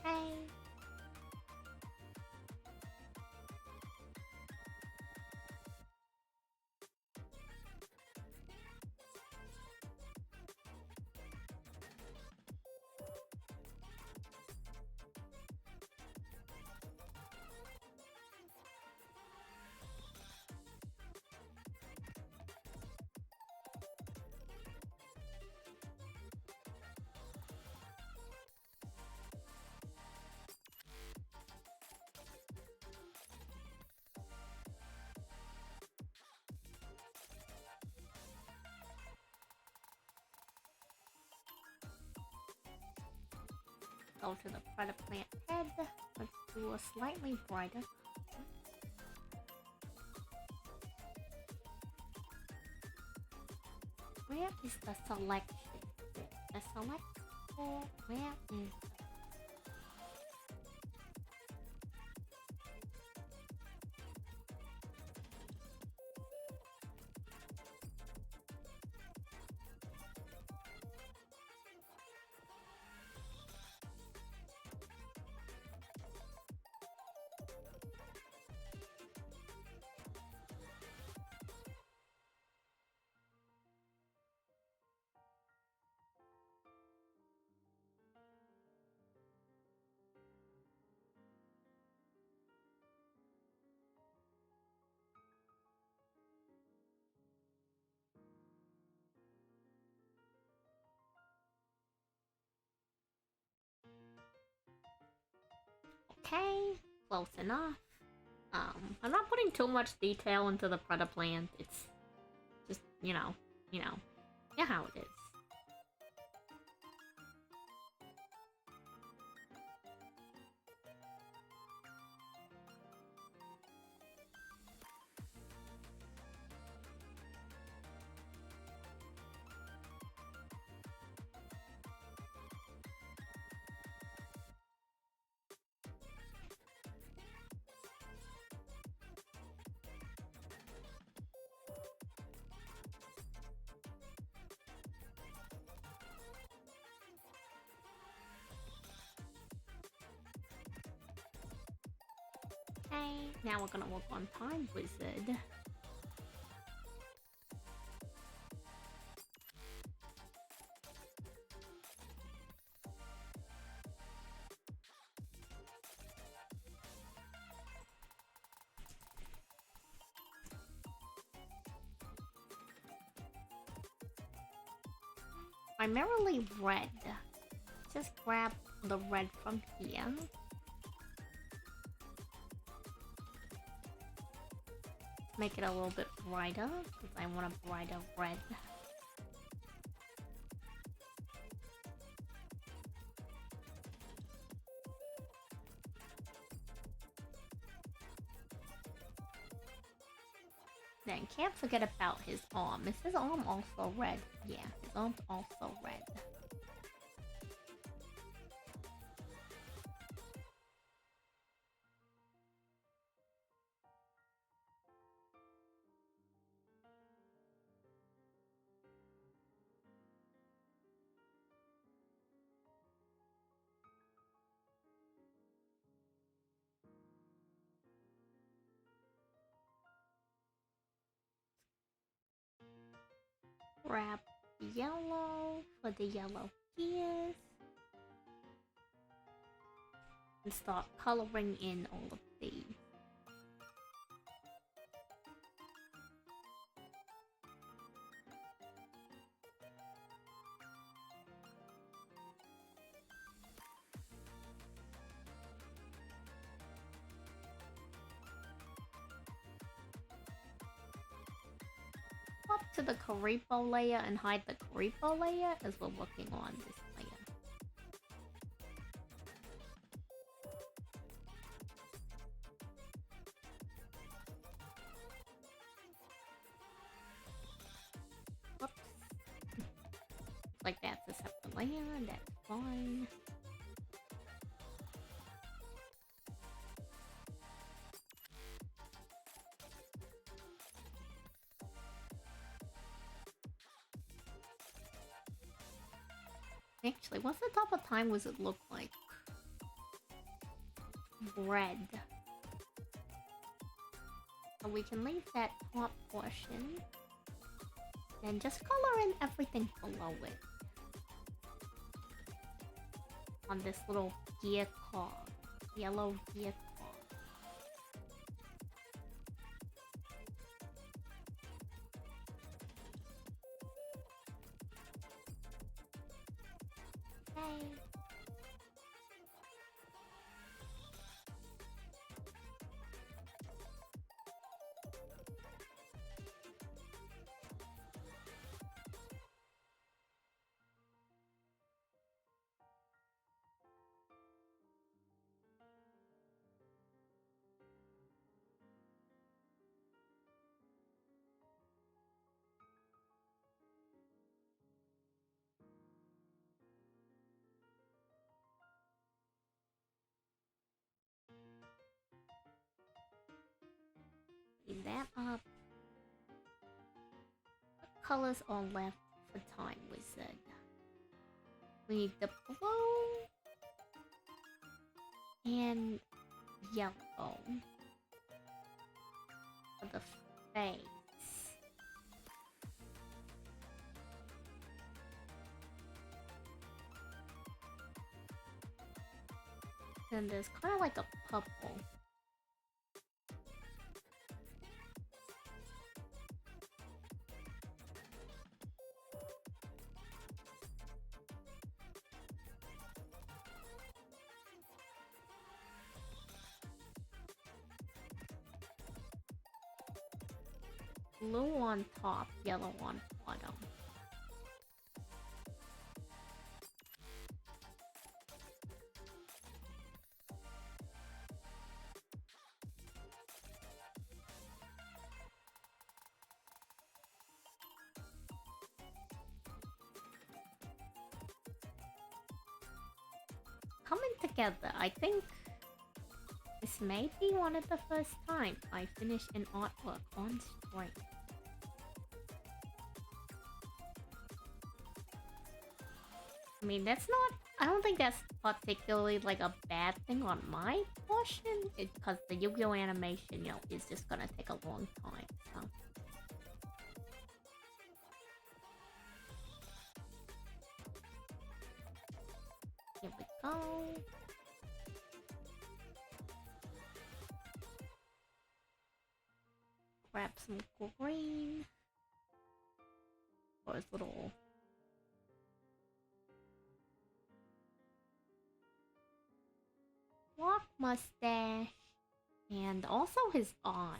Hey. Go to the Predator plant head. Let's do a slightly brighter. Where is the selection? The select for where is okay, close enough. I'm not putting too much detail into the Predator plant. It's just, you know how it is. Okay, now we're gonna work on Time Wizard. Primarily red. Just grab the red from here. Make it a little bit brighter, because I want a brighter red. Then can't forget about his arm. Is his arm also red? Yeah, his arm's also red. Grab yellow for the yellow gears. And start coloring in all of these. Up to the Karipo layer and hide the Karipo layer as we're working on this layer. Whoops. Like that's a separate layer, that's fine. Actually, what's the top of Time Wizard look like? Red. So we can leave that top portion. Then just color in everything below it. On this little gear cog. Yellow gear cog. Okay. Clean that up. What colors are left for Time Wizard? We need the blue and yellow for the face. Then there's kind of like a purple. Blue on top, yellow on bottom. Coming together, I think this may be one of the first time I finish an artwork on stream. mean, that's not... I don't think that's particularly, like, a bad thing on my portion. It's because the Yu-Gi-Oh! Animation, you know, is just gonna take a long time, so... Here we go. Grab some green. For his little... Walk mustache. And also his eyes.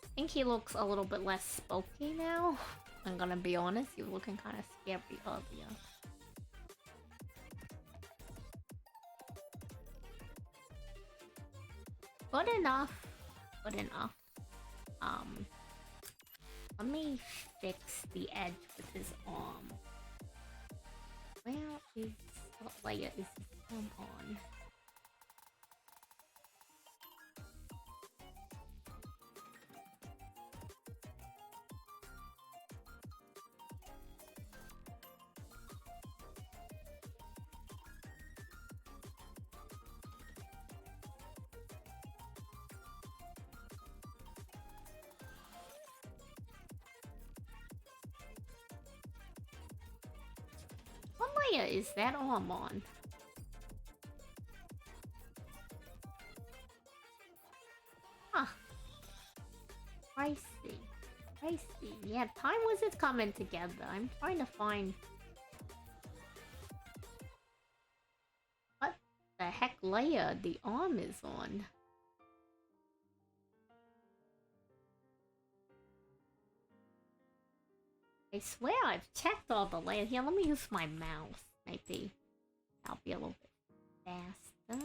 I think he looks a little bit less spooky now. I'm gonna be honest, he was looking kind of scary earlier. Good enough. Good enough. Let me fix the edge with his arm. Where is... what layer is his arm on? Is that arm on? Huh. I see. I see. Yeah, Time Wizard's coming together. I'm trying to find... what the heck layer the arm is on. I swear I've checked all the layers. Here, let me use my mouse. Maybe I'll be a little bit faster.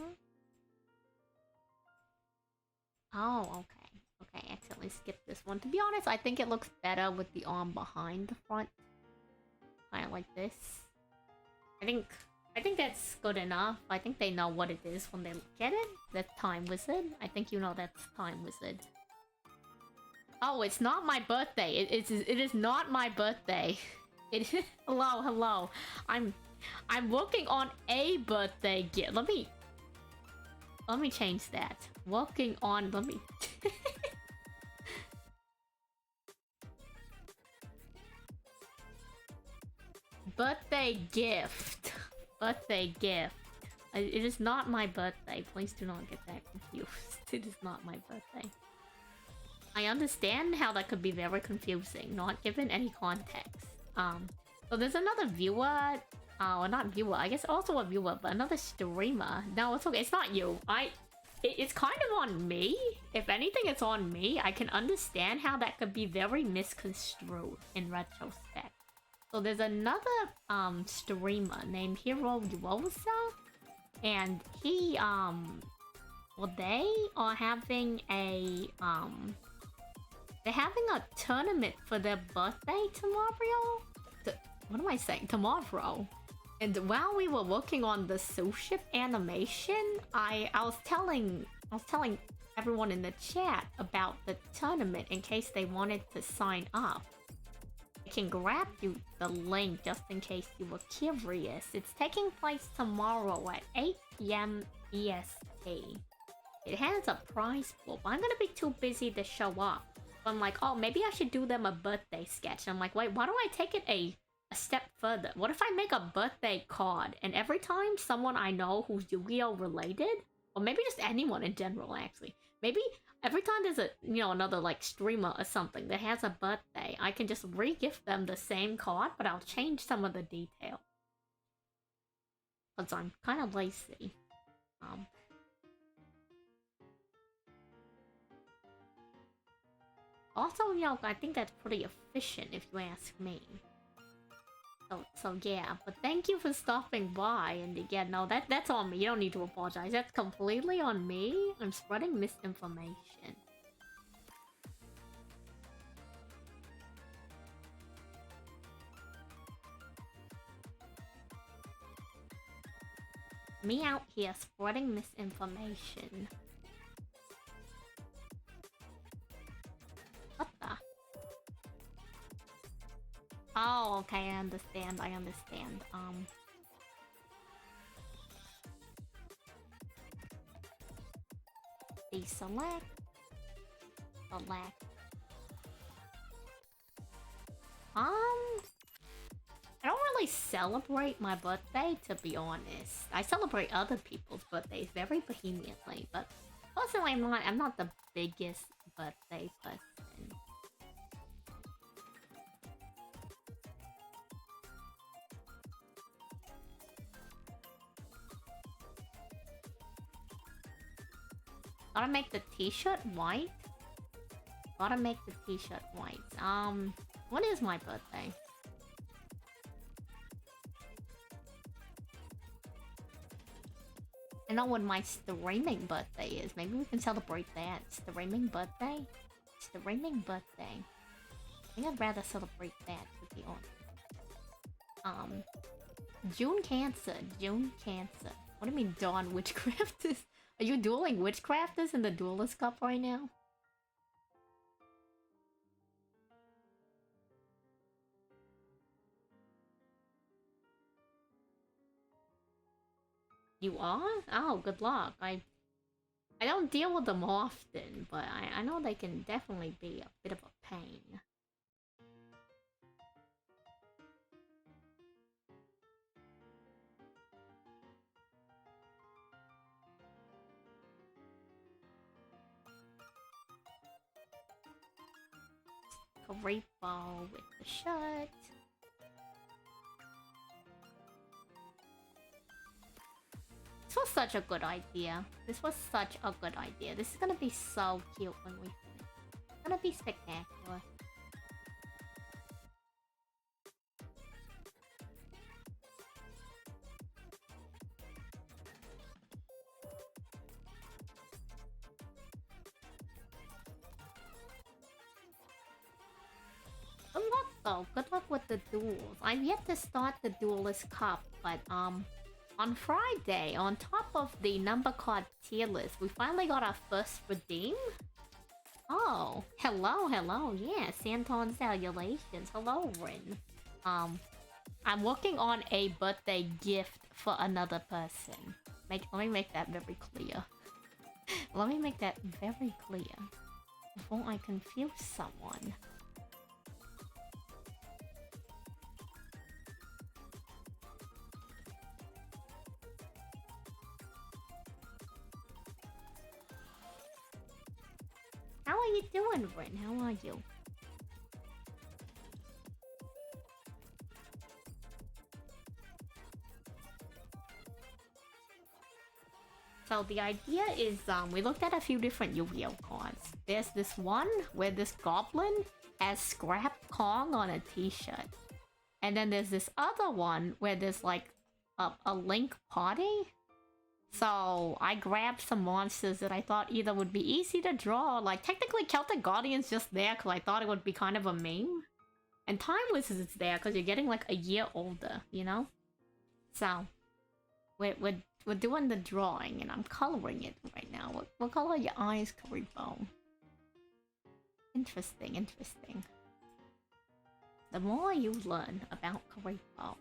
Oh, okay. Okay, I accidentally skipped this one. To be honest, I think it looks better with the arm behind the front. Kind of like this. I think that's good enough. I think they know what it is when they get it. That's Time Wizard. I think you know that's Time Wizard. Oh, it's not my birthday. It is not my birthday. It is... hello. I'm working on a birthday gift. Let me change that. Working on... let me... birthday gift. Birthday gift. It is not my birthday. Please do not get that confused. It is not my birthday. I understand how that could be very confusing, not given any context. So there's another viewer, or not viewer, I guess also a viewer, but another streamer. No, it's okay, it's not you. It's kind of on me. If anything, it's on me. I can understand how that could be very misconstrued in retrospect. So there's another streamer named Hero Yuosa, and he well, they are having a they're having a tournament for their birthday tomorrow. What am I saying? Tomorrow. And while we were working on the Soulship animation, I was telling everyone in the chat about the tournament in case they wanted to sign up. I can grab you the link just in case you were curious. It's taking place tomorrow at 8 PM EST. It has a prize pool, but I'm gonna be too busy to show up. So I'm like, oh, maybe I should do them a birthday sketch. I'm like, wait, why don't I take it a step further? What if I make a birthday card, and every time someone I know who's Yu-Gi-Oh related, or maybe just anyone in general actually, maybe every time there's a, you know, another like streamer or something that has a birthday, I can just re-gift them the same card, but I'll change some of the detail. because I'm kind of lazy. Um, Also, you know, I think that's pretty efficient if you ask me. So yeah, but thank you for stopping by, and again, no, that's on me. You don't need to apologize. That's completely on me. I'm spreading misinformation. Me out here spreading misinformation. What the? Oh, okay, I understand, I understand. Deselect. Select. I don't really celebrate my birthday, to be honest. I celebrate other people's birthdays very vehemently, but personally, I'm not the biggest birthday person. Gotta make the t-shirt white? Gotta make the t-shirt white. When is my birthday? I know when my streaming birthday is. Maybe we can celebrate that. Streaming birthday? Streaming birthday. I think I'd rather celebrate that, to be honest. June Cancer. June Cancer. What do you mean Dawn Witchcrafters? Are you dueling Witchcrafters in the Duelist Cup right now? You are? Oh, good luck. I don't deal with them often, but I know they can definitely be a bit of a pain. Repo with the shirt. This was such a good idea. This was such a good idea. This is gonna be so cute when we finish. It's gonna be spectacular. Good luck though. Good luck with the duels. I've yet to start the Duelist Cup, but on Friday, on top of the number card tier list, we finally got our first redeem. Oh, hello, hello. Yeah, Santon salutations. Hello, Rin. I'm working on a birthday gift for another person. Let me make that very clear. Let me make that very clear before I confuse someone. How are you doing, Rin? How are you? So the idea is, we looked at a few different Yu-Gi-Oh cards. There's this one where this goblin has Scrap Kong on a t-shirt. And then there's this other one where there's like a Link party. So I grabbed some monsters that I thought either would be easy to draw, like technically Celtic Guardian's just there because I thought it would be kind of a meme. And Timeless is there because you're getting like a year older, you know? So we're doing the drawing and I'm coloring it right now. What color are your eyes, Karibo? Interesting, interesting. The more you learn about Karibo.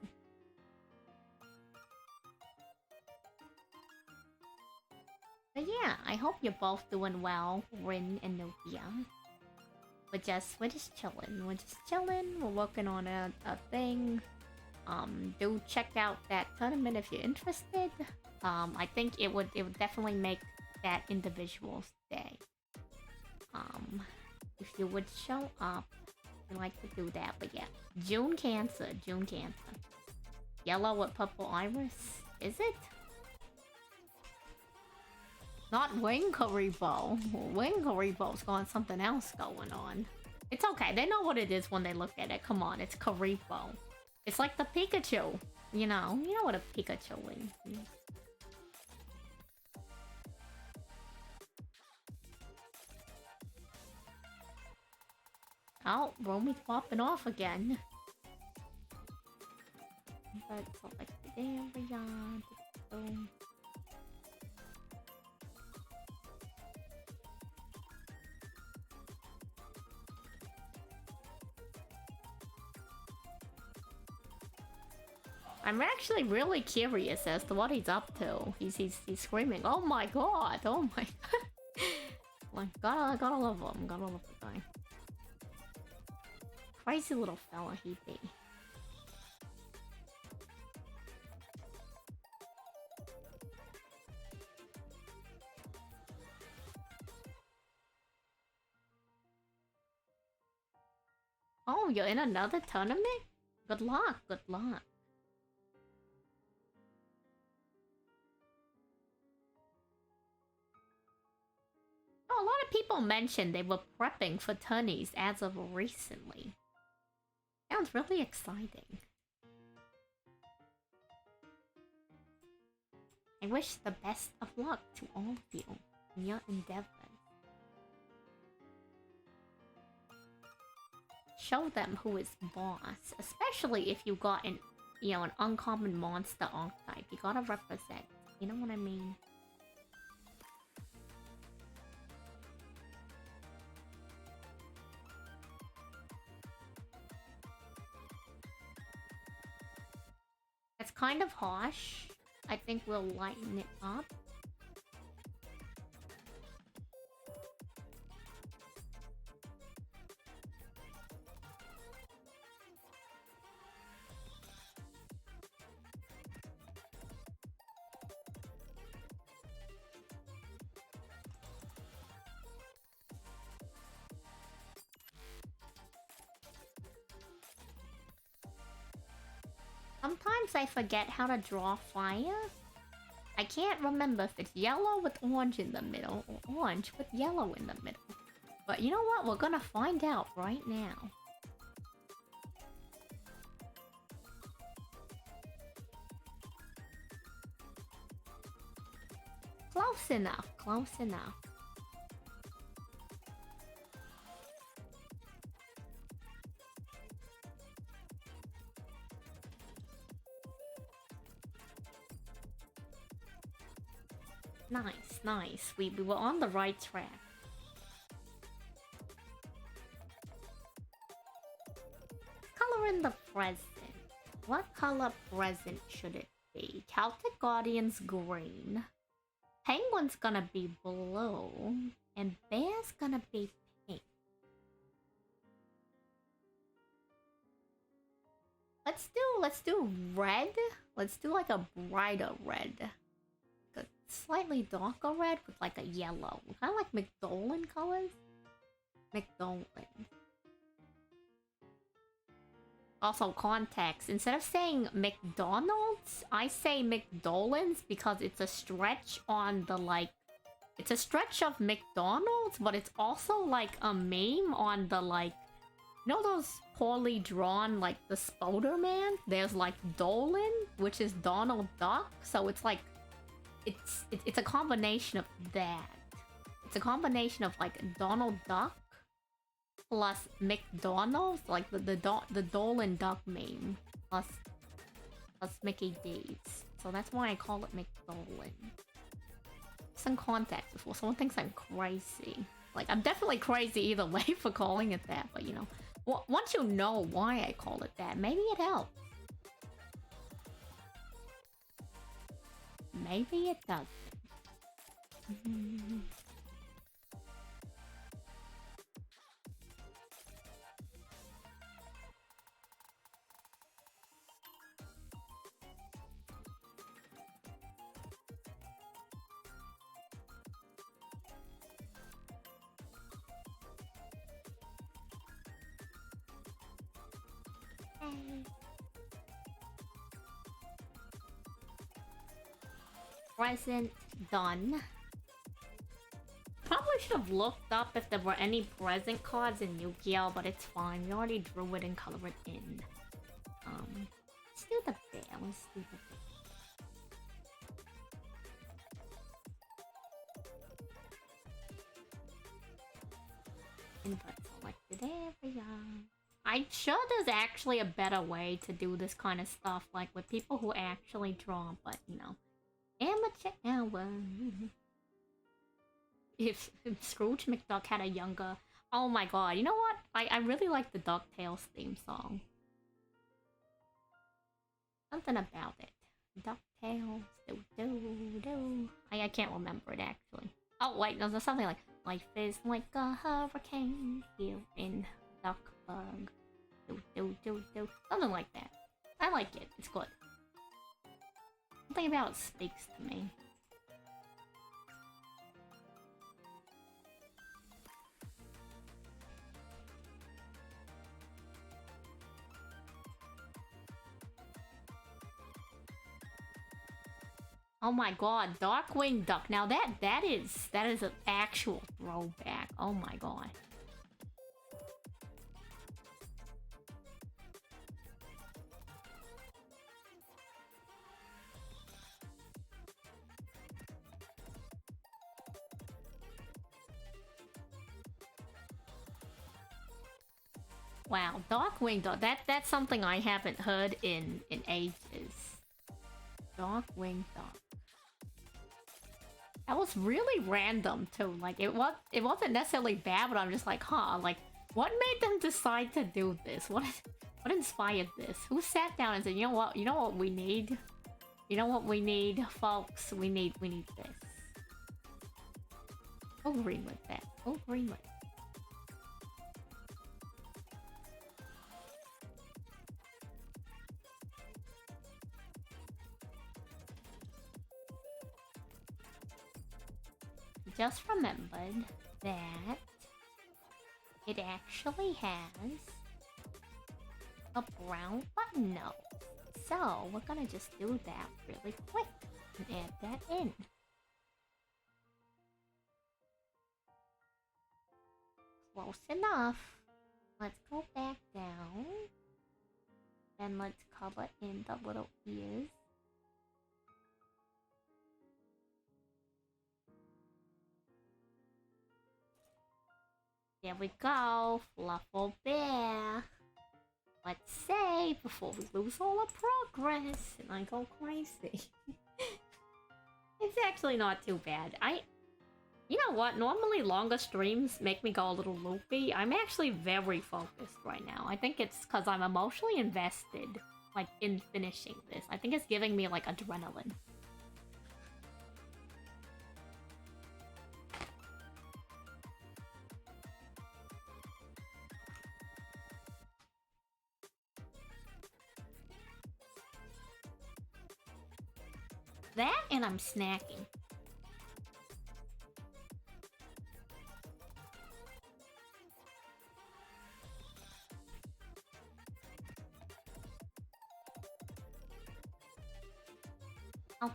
But yeah, I hope you're both doing well, Rin and Novia. We're just chilling. We're just chilling. We're working on a thing. Do check out that tournament if you're interested. I think it would definitely make that individual's day. If you would show up, we like to do that. But yeah, June Cancer, June Cancer. Yellow with purple iris. Is it? Not Wing Karibo. Wing Karibo's got something else going on. It's okay. They know what it is when they look at it. Come on, it's Karibo. It's like the Pikachu. You know what a Pikachu is. Oh, Romy's popping off again. But select the area. I'm actually really curious as to what he's up to. He's screaming, "Oh my god! Oh my god!" Like, gotta love him. Gotta love the guy. Crazy little fella he be. Oh, you're in another tournament? Good luck, good luck. Oh, a lot of people mentioned they were prepping for tourneys as of recently. Sounds really exciting. I wish the best of luck to all of you in your endeavors. Show them who is boss, especially if you got an uncommon monster archetype. You gotta represent. You know what I mean? It's kind of harsh. I think we'll lighten it up. Sometimes I forget how to draw fire. I can't remember if it's yellow with orange in the middle or orange with yellow in the middle. But you know what? We're gonna find out right now. Close enough, close enough. Nice, nice. We were on the right track. Color in the present. What color present should it be? Celtic Guardian's green. Penguin's gonna be blue. And Bear's gonna be pink. Let's do red. Let's do like a brighter red. Slightly darker red with like a yellow. Kind of like McDolin colors. McDolin. Also, context. Instead of saying McDonald's, I say McDolins because it's a stretch on the like... It's a stretch of McDonald's, but it's also like a meme on the like... You know those poorly drawn, like the Spoderman? There's like Dolan, which is Donald Duck. So it's like... It's a combination of that. It's a combination of like Donald Duck plus McDonald's, like the Dolan Duck meme, plus Mickey D's. So that's why I call it McDolin. Some context before someone thinks I'm crazy. Like I'm definitely crazy either way for calling it that, but you know, once you know why I call it that, maybe it helps. Maybe it doesn't. Present done. Probably should have looked up if there were any present cards in Yu-Gi-Oh, but it's fine. We already drew it and colored it in. Let's do the bear. Let's do the bear. Input selected area. I'm sure there's actually a better way to do this kind of stuff, like with people who actually draw, but you know. Amateur hour. If Scrooge McDuck had a younger... Oh my god, you know what? I really like the DuckTales theme song. Something about it. DuckTales, do. I can't remember it actually. Oh wait, no, there's something like... Life is like a hurricane here in Duckburg. Do. Something like that. I like it. It's good. Something about it speaks to me. Oh my god, Darkwing Duck. Now that is an actual throwback. Oh my god. Wow, Darkwing Duck. That's something I haven't heard in ages. Darkwing Duck. That was really random too. Like it wasn't necessarily bad, but I'm just like, huh, like what made them decide to do this? What inspired this? Who sat down and said, you know what we need? You know what we need, folks? We need this. Go green with that. Go green with it. Just remembered that it actually has a brown button nose. So we're gonna just do that really quick and add that in. Close enough. Let's go back down. Then let's cover in the little ears. There we go, Fluffle Bear. Let's save before we lose all our progress and I go crazy. It's actually not too bad. You know what? Normally longer streams make me go a little loopy. I'm actually very focused right now. I think it's because I'm emotionally invested, like, in finishing this. I think it's giving me, like, adrenaline. That and I'm snacking. Okay.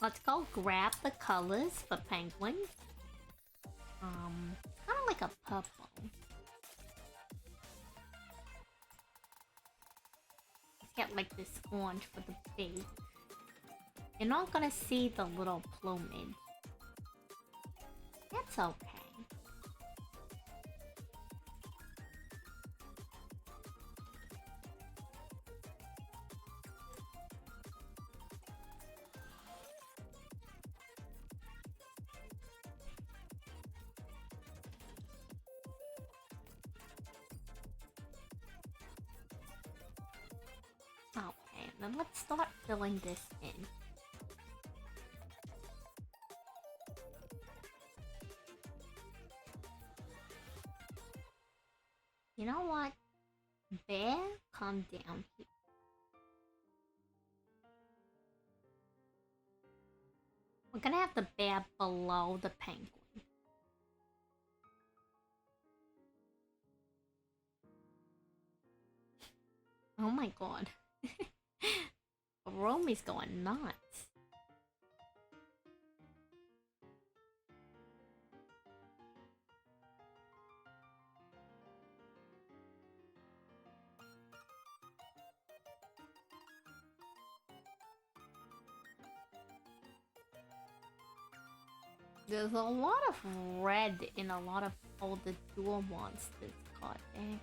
Let's go grab the colors for Penguin. Kind of like a purple. Get like this orange for the beak. You're not gonna see the little plumage. That's okay. Okay, then let's start filling this in. You know what? Bear, come down here. We're gonna have the bear below the penguin. Oh my god. Romy's going nuts. There's a lot of red in a lot of all the dual monsters. God dang.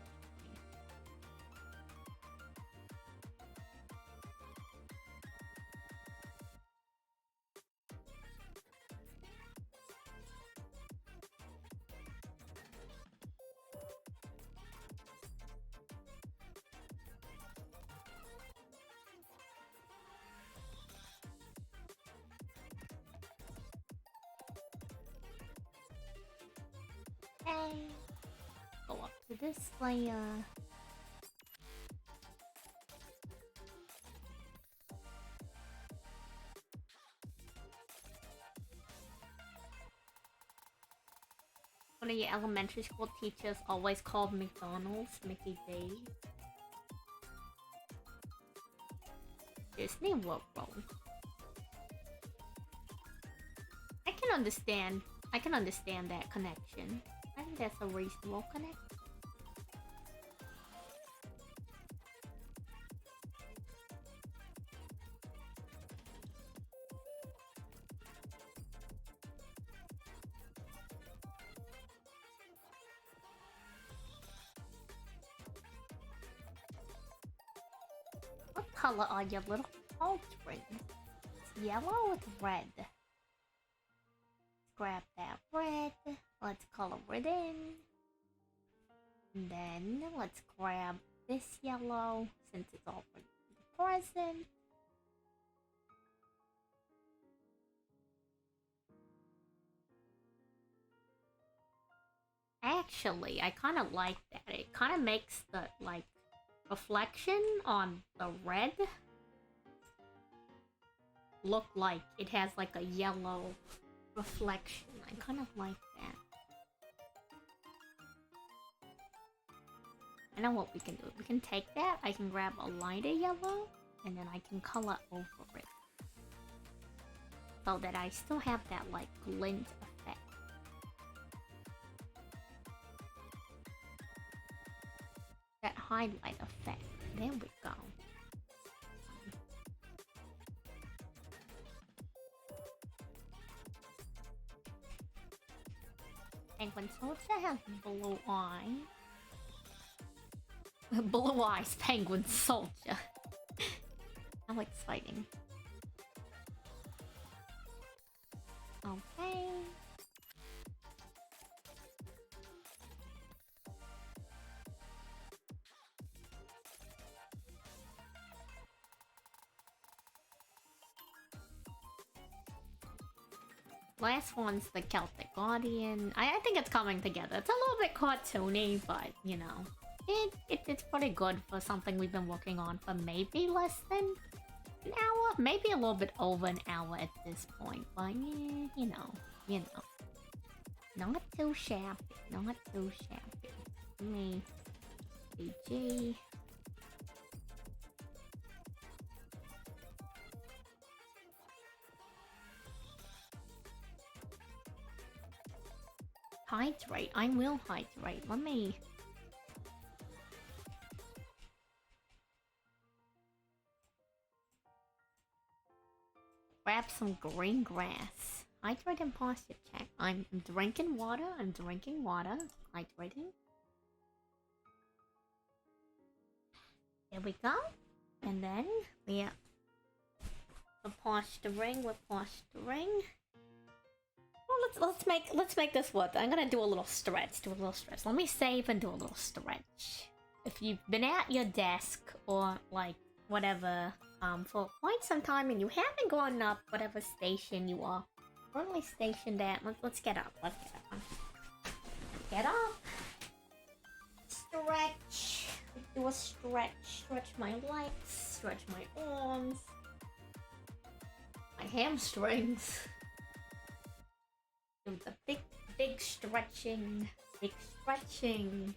Hey. Go up to this layer. One of your elementary school teachers always called McDonald's Mickey D's. Disney World. I can understand that connection. I think that's a reasonable connection. What color are your little cauldrons? It's yellow with red. Grab that red. Let's color it in. And then let's grab this yellow since it's already present. Actually, I kind of like that. It kind of makes the like reflection on the red look like it has like a yellow reflection. I kind of like that. I know what we can do. We can take that. I can grab a lighter yellow and then I can color over it so that I still have that like glint effect. That highlight effect. There we go. Penguin Soldier has blue eyes. Blue eyes, Penguin Soldier. How exciting. Okay. Last one's the Celtic Guardian. I think it's coming together. It's a little bit cartoony, but you know, it's pretty good for something we've been working on for maybe less than an hour, maybe a little bit over an hour at this point. But yeah, you know, not too shabby, not too shabby. Let me BG. Hydrate. I will hydrate. Let me. Grab some green grass. Hydrate and posture check. I'm drinking water. I'm drinking water. Hydrating. There we go. And then we are posturing. We're posturing. Well, let's make this work. I'm gonna do a little stretch. Let me save and do a little stretch. If you've been at your desk or like whatever for quite some time and you haven't gone up whatever station you are currently stationed at, let's get up. Let's get up. Get up. Stretch. Do a stretch. Stretch my legs. Stretch my arms. My hamstrings. Do the big stretching. Big stretching.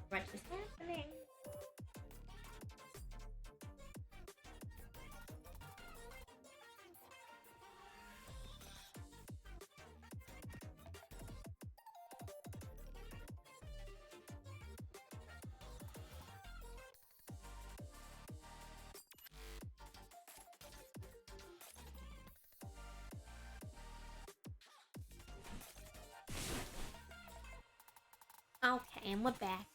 Stretch is happening. And we're back.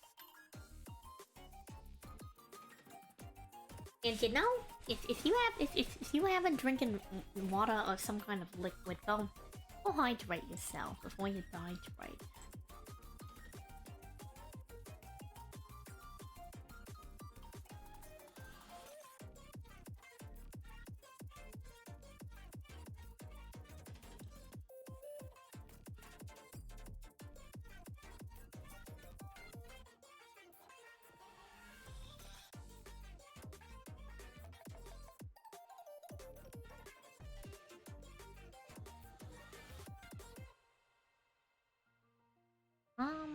And you know, if you haven't drinking water or some kind of liquid, go hydrate yourself before you dehydrate.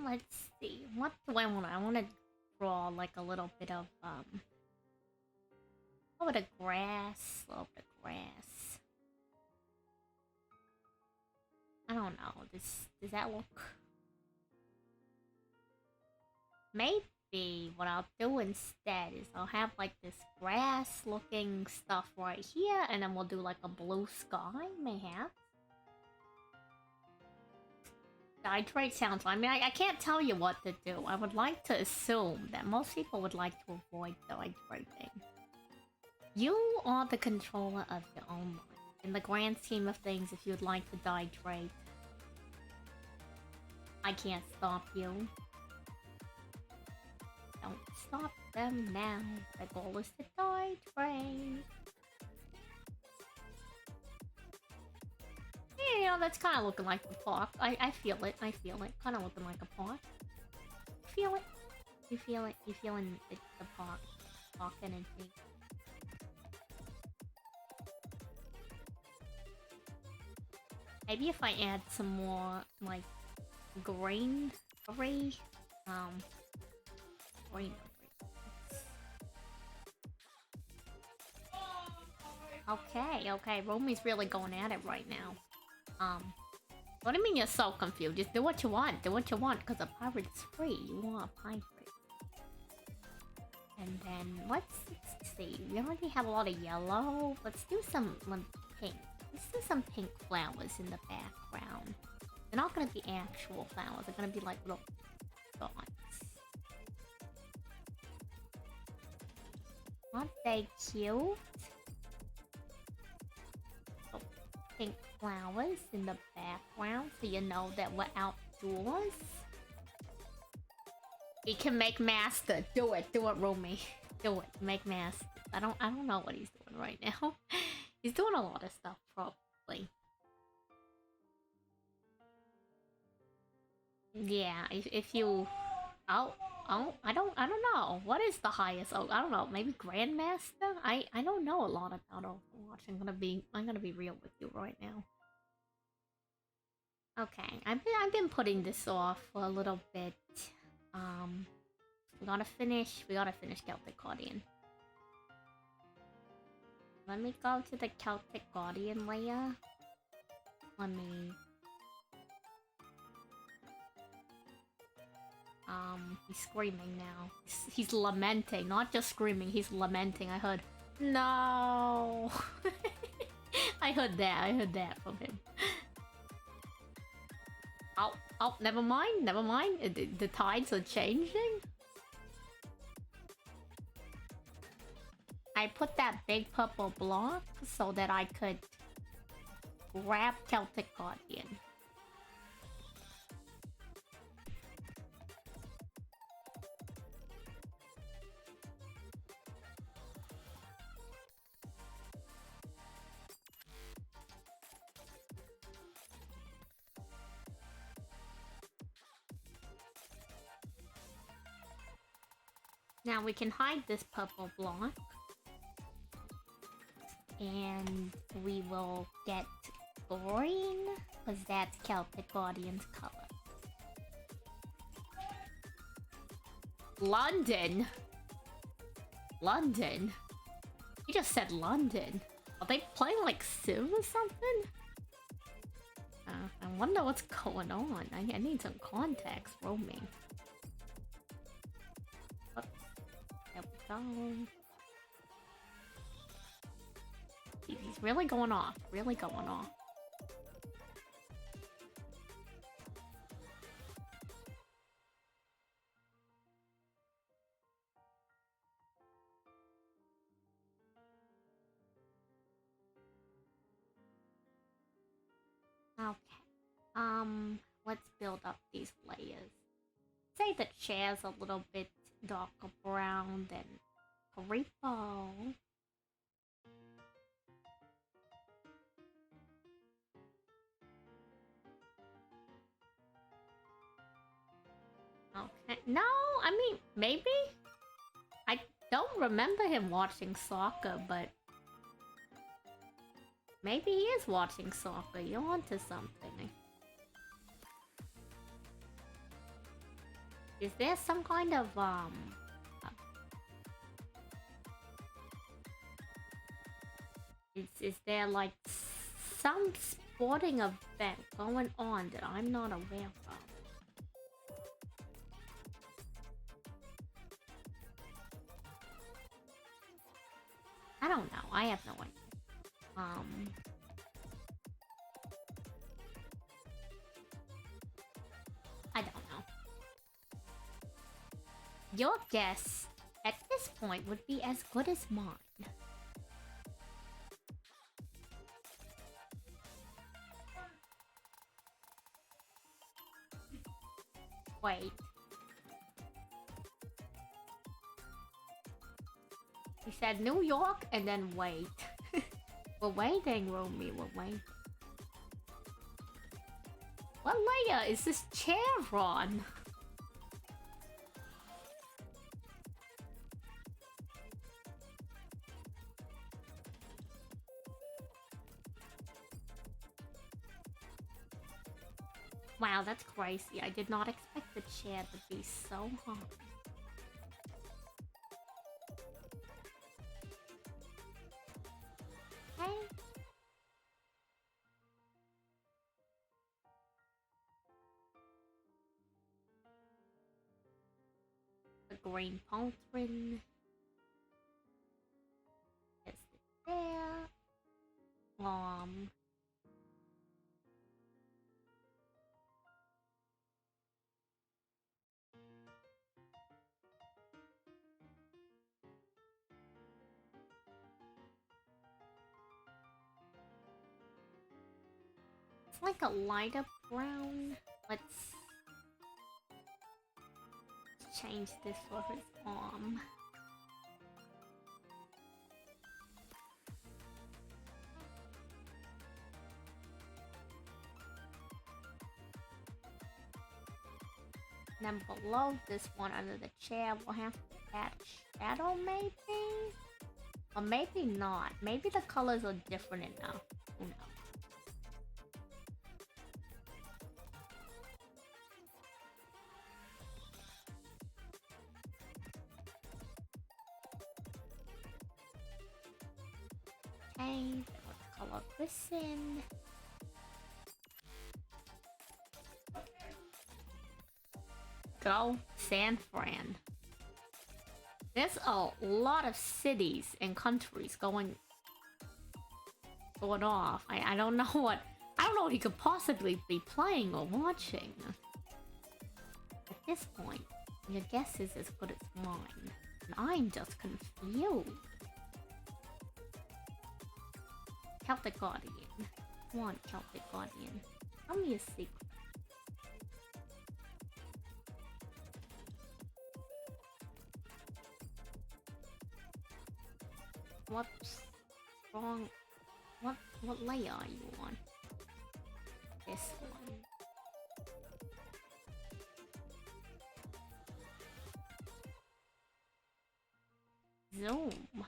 Let's see. What do I want? I want to draw like a little bit of a little bit of grass, a little bit of grass. I don't know. Does that look? Maybe what I'll do instead is I'll have like this grass looking stuff right here, and then we'll do like a blue sky, mayhap. Hydrate sounds. I mean, I can't tell you what to do. I would like to assume that most people would like to avoid hydrating. You are the controller of your own life. In the grand scheme of things, if you'd like to hydrate, I can't stop you. Don't stop them now. The goal is to hydrate. Yeah, you know, that's kind of looking like the park. I feel it. I feel it. Kind of looking like a park. Feel it. You feel it. You feeling the park. Park energy. Maybe if I add some more, like, greenery. Greenery. Okay. Romy's really going at it right now. What do you mean you're so confused? Just do what you want. Do what you want, because a pirate's free. You want a pirate. And then, let's see. We already have a lot of yellow. Let's do some pink. Let's do some pink flowers in the background. They're not gonna be actual flowers. They're gonna be like little dots. Aren't they cute? Pink flowers in the background so you know that we're outdoors. He can make master. Do it, Romy. Do it. Make master. I don't know what he's doing right now. He's doing a lot of stuff probably. Yeah, if you I don't know. What is the highest? Oh, I don't know. Maybe Grandmaster? I don't know a lot about Overwatch. I'm gonna be real with you right now. Okay, I've been putting this off for a little bit. We gotta finish Celtic Guardian. Let me go to the Celtic Guardian layer. Let me he's screaming now. He's lamenting, not just screaming, he's lamenting. I heard, no. I heard that from him. Oh, never mind. The tides are changing. I put that big purple block so that I could grab Celtic Guardian. Now we can hide this purple block. And we will get green, because that's Celtic Guardian's color. London? London? You just said London. Are they playing like Civ or something? I wonder what's going on. I need some context, Romy. Oops. There we go. He's really going off. Really going off. Okay. Let's build up these layers. Say the chair's a little bit darker brown than Creepo. Okay. No, I mean, maybe? I don't remember him watching soccer, but maybe he is watching soccer. You're onto something. Is there some kind of, is there like some sporting event going on that I'm not aware of? I don't know. I have no idea. I don't know. Your guess at this point would be as good as mine. Wait. He said New York and then wait. We're waiting, Romy, we're waiting. What layer is this chair on? Wow, that's crazy. I did not expect the chair to be so hot. Hey. The green pauldron. Is it there? It's like a lighter brown. Let's change this for his arm. Then below this one under the chair, we'll have to add shadow maybe? Or maybe not. Maybe the colors are different enough. Who knows? Okay, let's color this in. Go San Fran. There's a lot of cities and countries going off. I don't know what he could possibly be playing or watching. At this point, your guess is as good as mine. And I'm just confused. Celtic Guardian. Come on, Celtic Guardian. Tell me a secret. What's wrong? What layer are you on? This one. Zoom.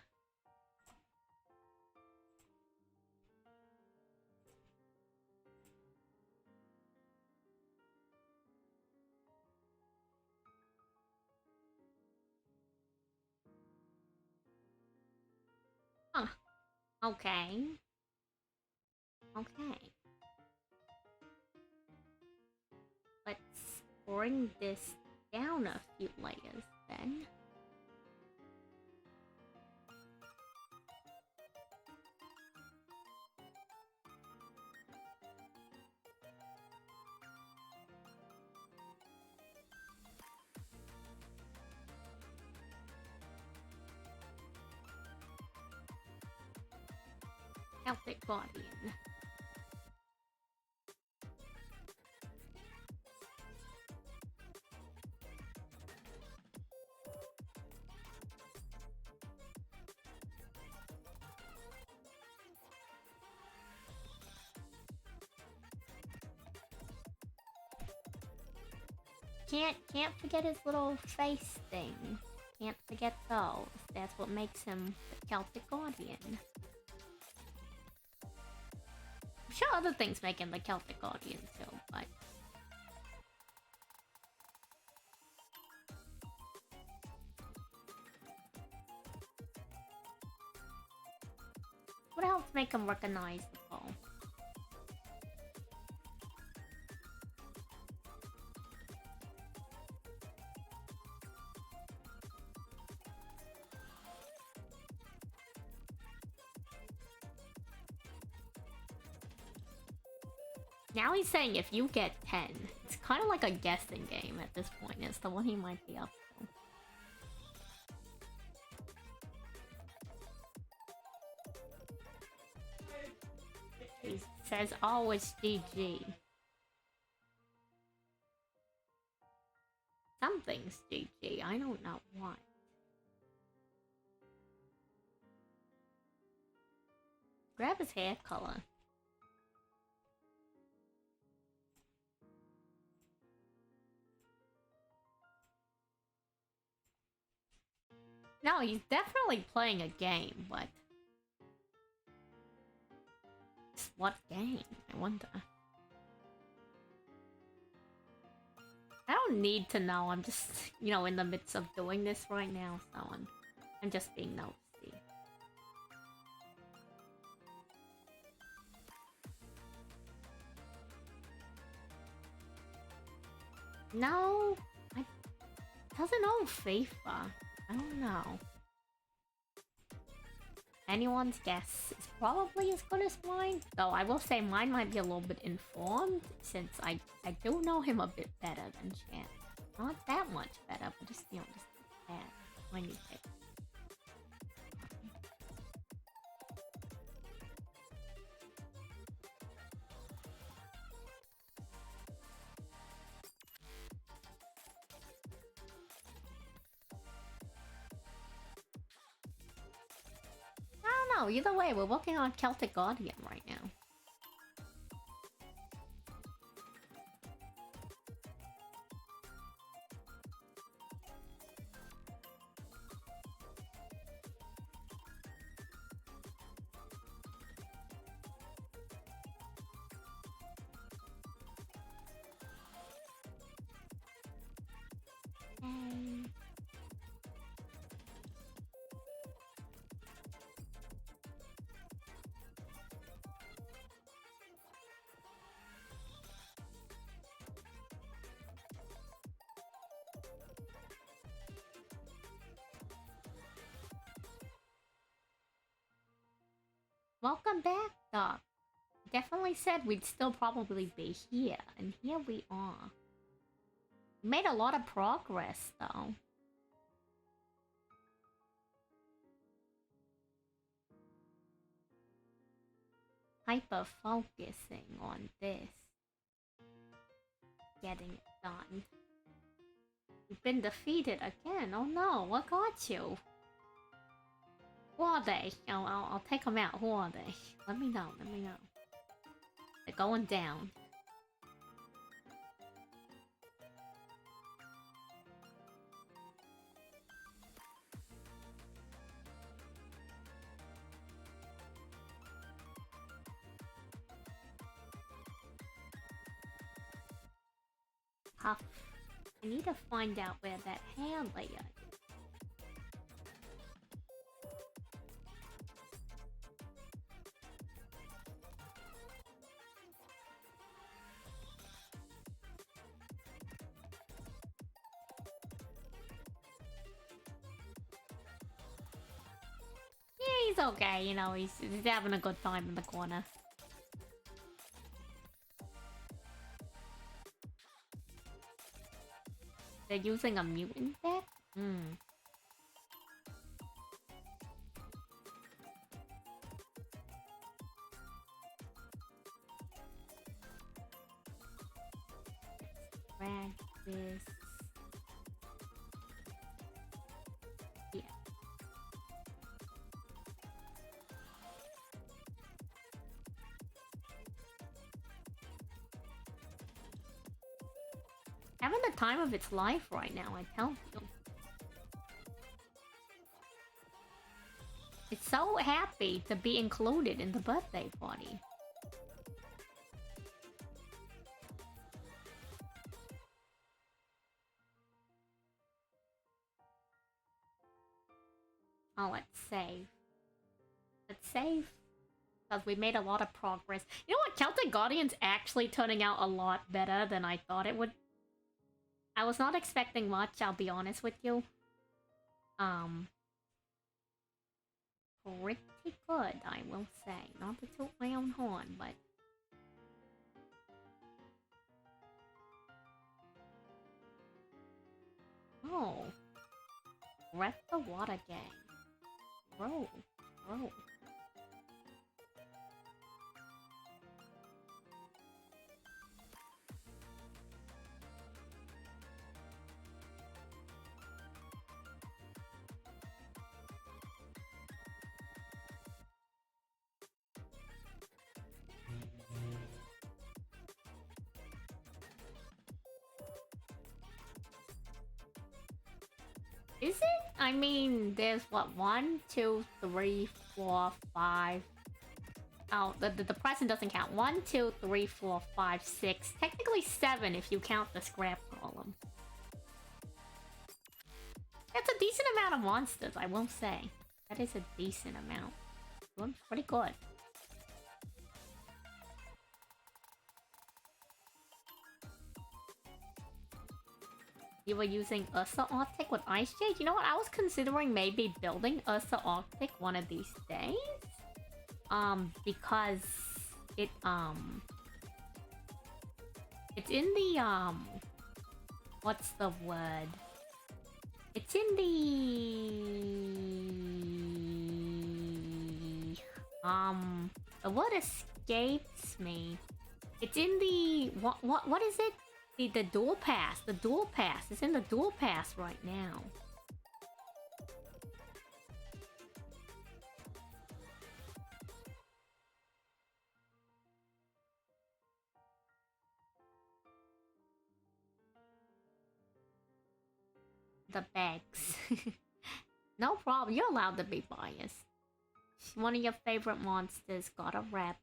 Huh. Okay. Okay. Let's bring this down a few layers then. Celtic Guardian. Can't forget his little face thing. Can't forget those. That's what makes him the Celtic Guardian. I'm sure other things make him the Celtic Guardian too, but... What else make him recognizable? Now he's saying if you get 10, it's kind of like a guessing game at this point as to what he might be up to. He says, oh, it's GG. Something's GG, I don't know what. Grab his hair color. No, he's definitely playing a game, but... What game? I wonder. I don't need to know, I'm just, you know, in the midst of doing this right now, so I'm just being nosy. No, I doesn't know FIFA. I don't know. Anyone's guess is probably as good as mine, though I will say mine might be a little bit informed, since I do know him a bit better than Chan. Not that much better, but just, you know, just bad. When you pick. I don't know, either way, we're working on Celtic Guardian right now. Welcome back, Doc. Definitely said we'd still probably be here, and here we are. We made a lot of progress, though. Hyper-focusing on this. Getting it done. You've been defeated again. Oh no, what got you? Who are they? I'll take them out. Who are they? Let me know, let me know. They're going down. Huff. I need to find out where that hair layer is. He's okay, you know, he's having a good time in the corner. They're using a mutant deck? Hmm. Drag this. Yeah. Having the time of its life right now, I tell you. It's so happy to be included in the birthday party. Oh, let's save. Let's save. Because we made a lot of progress. You know what? Celtic Guardian's actually turning out a lot better than I thought it would. I was not expecting much, I'll be honest with you. Pretty good, I will say. Not to toot my own horn, but... Oh. Breath the Water Gang. Roll. Roll. Is it? I mean, there's what, 1, 2, 3, 4, 5. Oh, the present doesn't count. 1, 2, 3, 4, 5, 6. Technically 7 if you count the scrap column. That's a decent amount of monsters, I will say. That is a decent amount. Doing pretty good. You were using Ursa Arctic with Ice Jade? You know what? I was considering maybe building Ursa Arctic one of these days. Because it's in the, what's the word? It's in the word escapes me. It's in the, what is it? The dual pass. The dual pass. It's in the dual pass right now. The bags. No problem. You're allowed to be biased. One of your favorite monsters got a rep.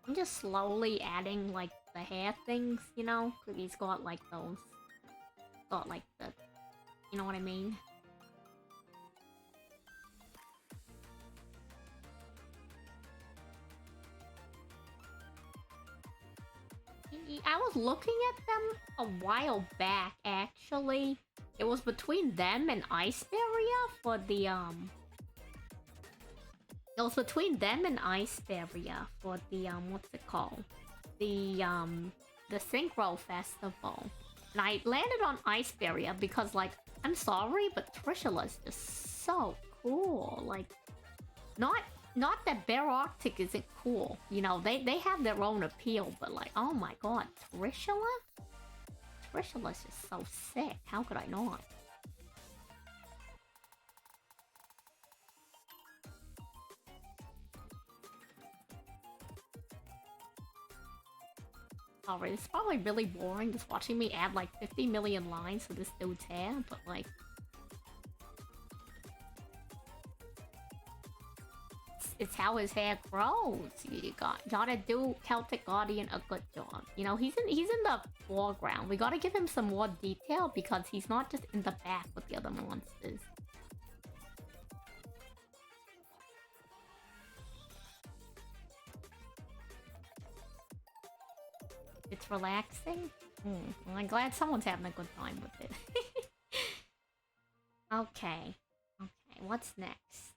I'm just slowly adding, like, the hair things, you know? Cause he's got, like, those. Got, like, the... You know what I mean? I was looking at them a while back, actually. It was between them and Iceberria for the, It was between them and Iceberria for the, what's it called? The Synchro Festival. And I landed on Iceberria because, like, I'm sorry, but Trishula's just so cool. Like, not that Bear Arctic isn't cool. You know, they have their own appeal, but like, oh my god, Trishula? Trishula's just so sick. How could I not? Alright, it's probably really boring just watching me add like 50 million lines to this dude's hair, but like... It's how his hair grows. You gotta do Celtic Guardian a good job. You know, he's in the foreground. We gotta give him some more detail because he's not just in the back with the other monsters. It's relaxing? Well, I'm glad someone's having a good time with it. Okay. Okay, what's next?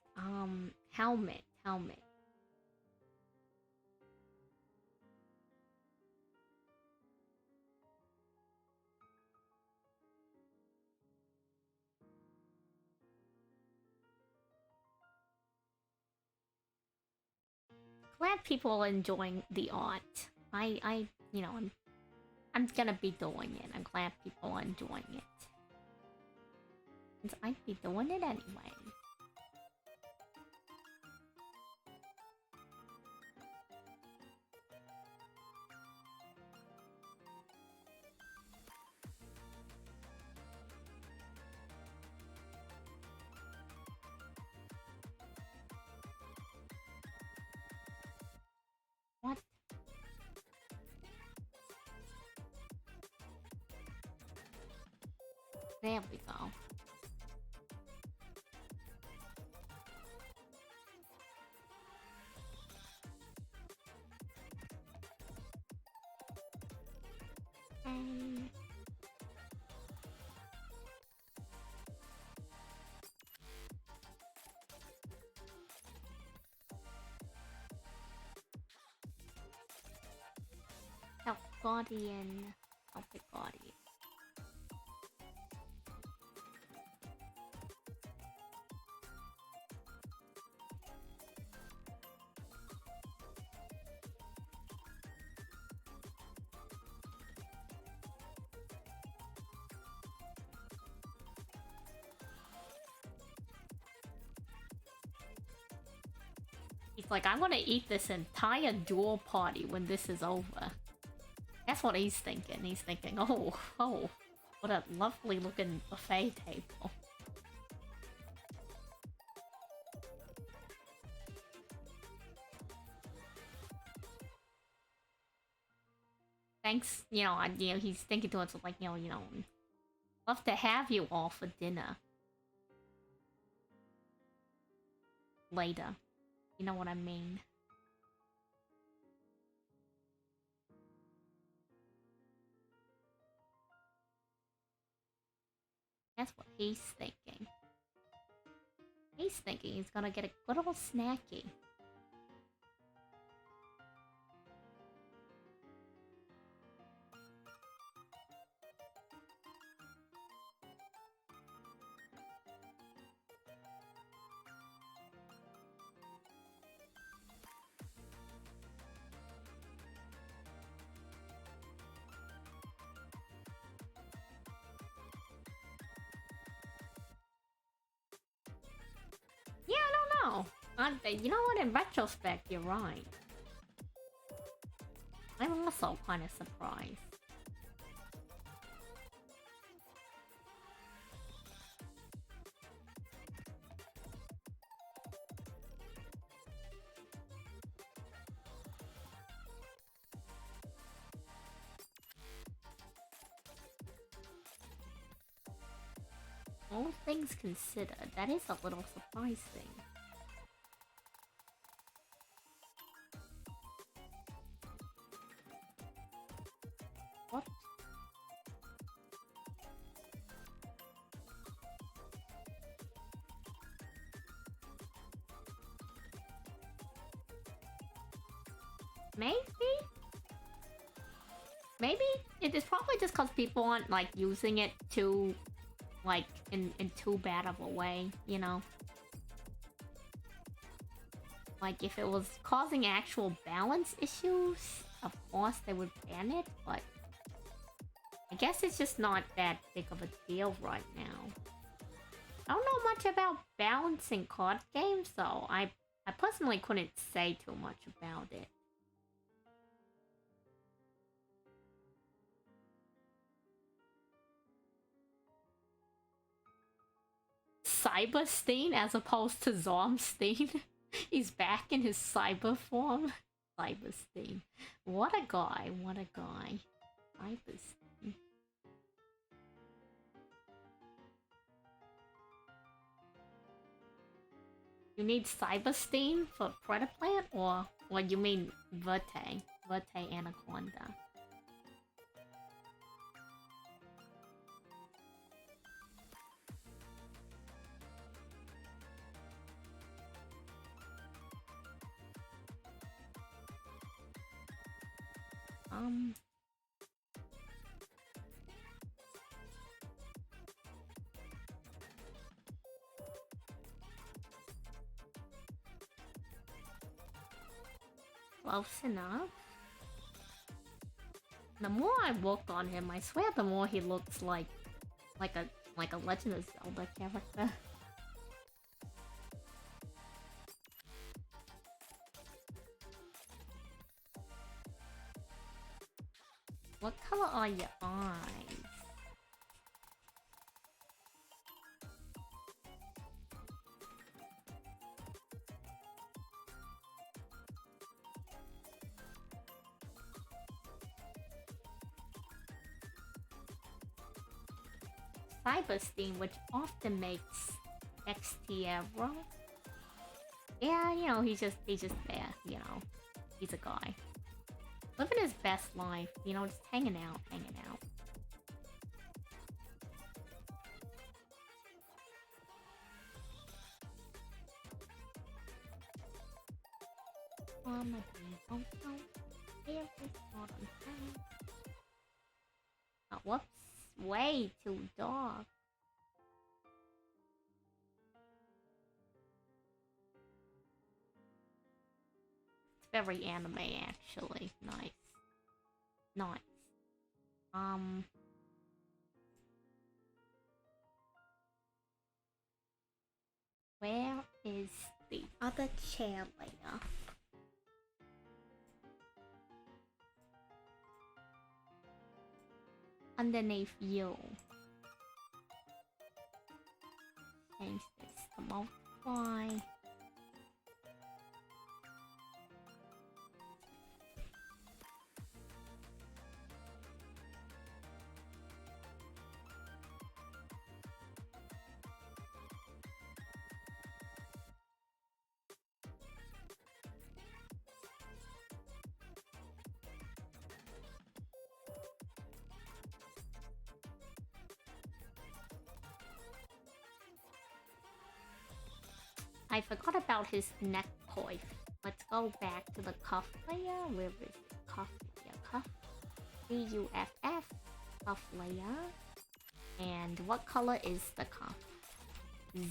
Helmet. Glad people are enjoying the art. You know, I'm gonna be doing it. I'm glad people are enjoying it. Since I'd be doing it anyway. What? There we go. Help Guardian. Help the Guardian. He's like, I'm gonna eat this entire Duel party when this is over. That's what he's thinking. He's thinking, oh, what a lovely looking buffet table. Thanks, he's thinking to himself like, love to have you all for dinner. Later. You know what I mean. That's what he's thinking. He's thinking he's gonna get a good old snacky. You know what? In retrospect, you're right. I'm also kind of surprised. All things considered, that is a little surprising. What? Maybe it is probably just because people aren't like using it too, like in too bad of a way, you know. Like if it was causing actual balance issues, of course they would ban it, but I guess it's just not that big of a deal right now. I don't know much about balancing card games, so I personally couldn't say too much about it. Cyberstein as opposed to Zormstein. He's back in his cyber form. Cyberstein. What a guy, what a guy. Cyberstein. You need Cyberstein for Predaplant or you mean Verte? Verte Anaconda. Close enough. The more I look on him, I swear the more he looks like a Legend of Zelda character. What color are your eyes? Cybersteam, which often makes XTRO. Yeah, you know, he's just there, you know. He's a guy. Living his best life, you know, just hanging out. Oh, whoops. Way too dark. It's very anime, actually. Nice. Nice. Where is the other chair layer? Underneath you. Change this to multiply. I forgot about his neck coif. Let's go back to the cuff layer. Where is the cuff layer? Cuff. C-U-F-F. Cuff layer. And what color is the cuff?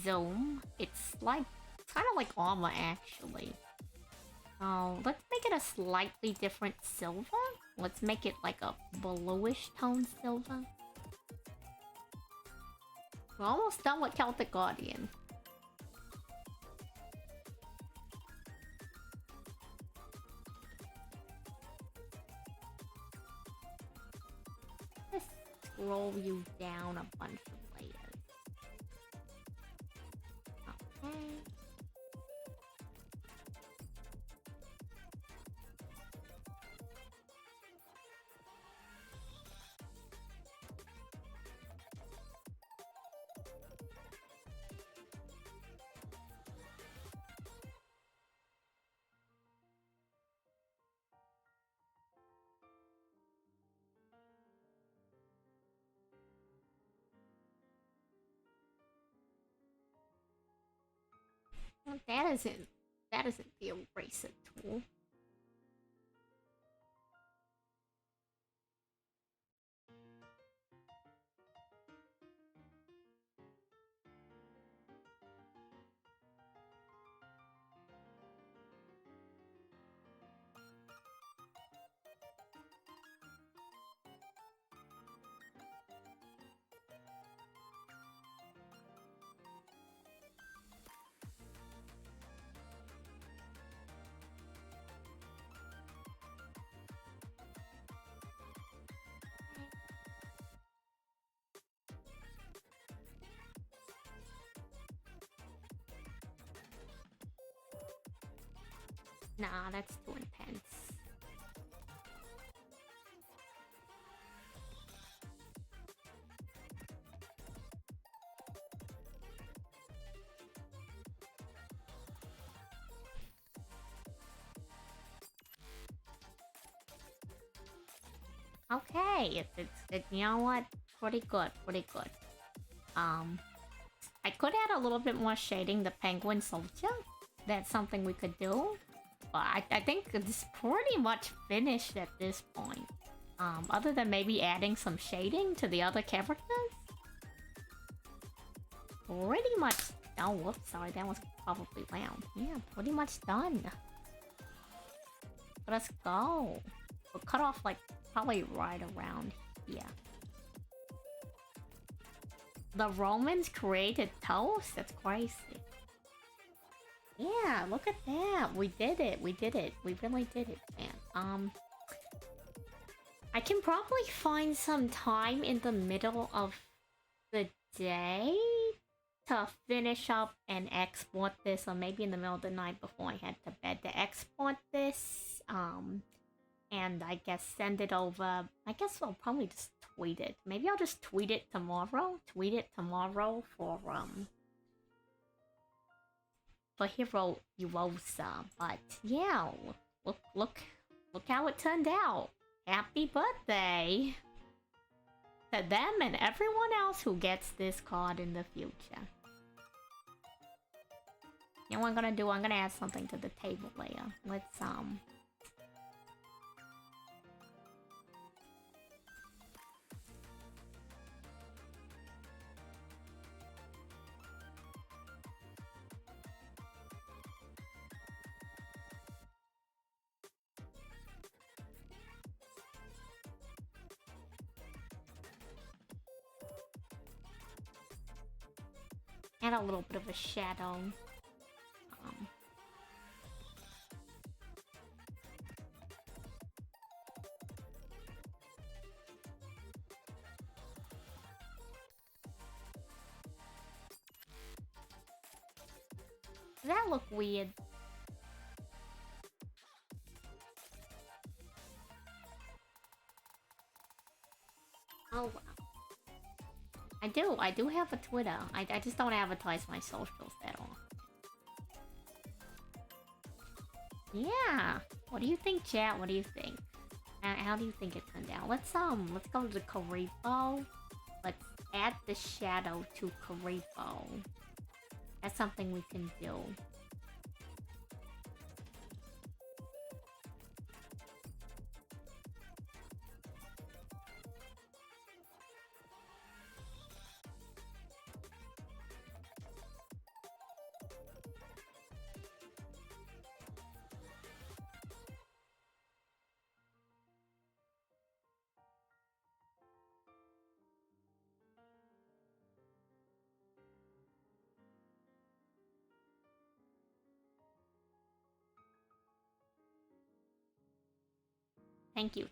Zoom. It's like, kind of like armor actually. So let's make it a slightly different silver. Let's make it like a bluish tone silver. We're almost done with Celtic Guardian. Roll you down a bunch of layers. Okay. Well, that isn't the eraser tool. Nah, that's too intense. Okay, you know what? Pretty good. I could add a little bit more shading to Penguin Soldier. That's something we could do. But I think it's pretty much finished at this point. Other than maybe adding some shading to the other characters. Pretty much... Oh, whoops, sorry, that was probably loud. Yeah, pretty much done. Let's go. We'll cut off like Probably right around here. The Romans created toast? That's crazy. Yeah, look at that. We did it. We did it. We really did it, man. I can probably find some time in the middle of the day to finish up and export this, or maybe in the middle of the night before I head to bed to export this. And I guess send it over. I guess I'll probably just tweet it. Maybe I'll just tweet it tomorrow. Tweet it tomorrow for Hero Uosa. But yeah, look how it turned out. Happy birthday to them and everyone else who gets this card in the future. You know what I'm gonna do? I'm gonna add something to the table layer. Let's add a little bit of a shadow. Does that look weird? Oh wow. I do have a Twitter. I just don't advertise my socials at all. Yeah. What do you think, chat? What do you think? How do you think it turned out? Let's go to Karibo. Let's add the shadow to Karibo. That's something we can do.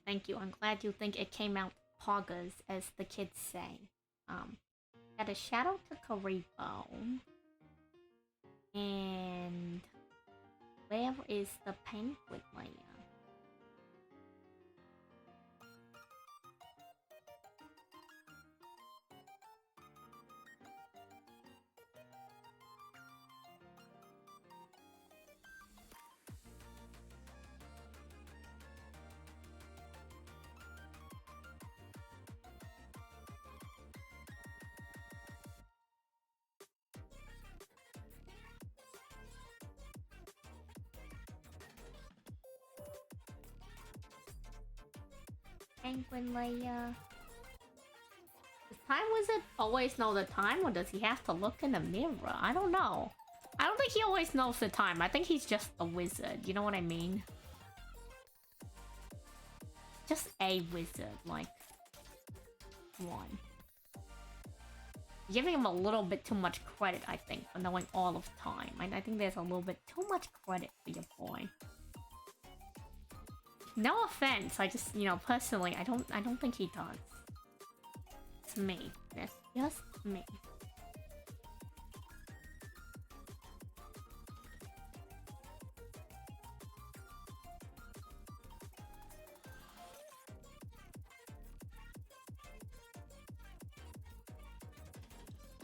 Thank you. I'm glad you think it came out poggers, as the kids say. Add a shadow to Karibo. And where is the penguin layer? Penguin layer. Does Time Wizard always know the time, or does he have to look in the mirror? I don't know. I don't think he always knows the time. I think he's just a wizard. You know what I mean? Just a wizard, like one. Giving him a little bit too much credit, I think, for knowing all of time. I think there's a little bit too much credit for your boy. No offense, I just, you know, personally, I don't think he does. It's me. That's just me.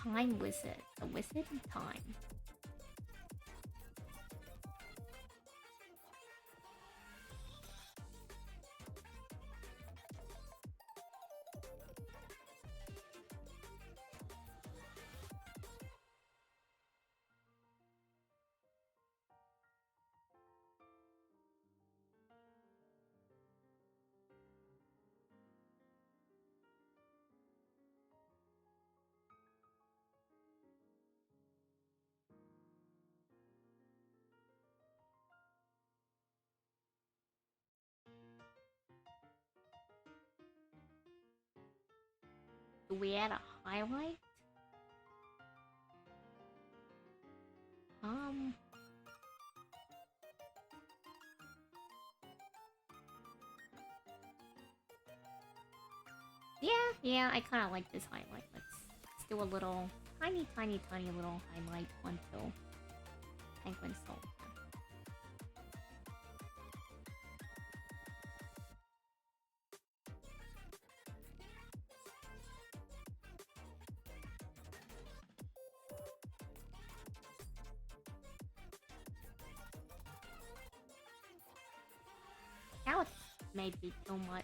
Time Wizard. The Wizard in Time. Do we add a highlight? Yeah, I kind of like this highlight. Let's do a little tiny little highlight until Penguin Soul. Now it's maybe too much.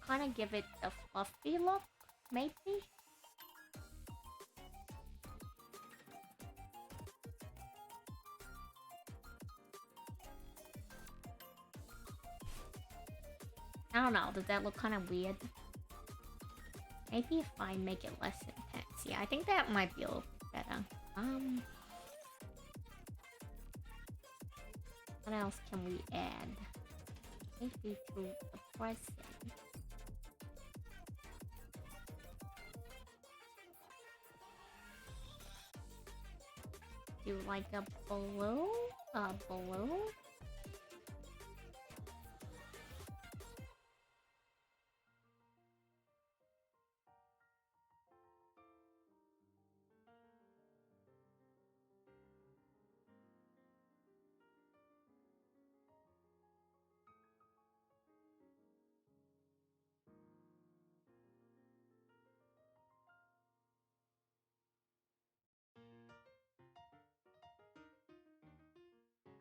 Kind of give it a fluffy look, maybe? I don't know, does that look kind of weird? Maybe if I make it less intense. Yeah, I think that might be a little better. What else can we add? Maybe to the present. Do like a balloon? A balloon?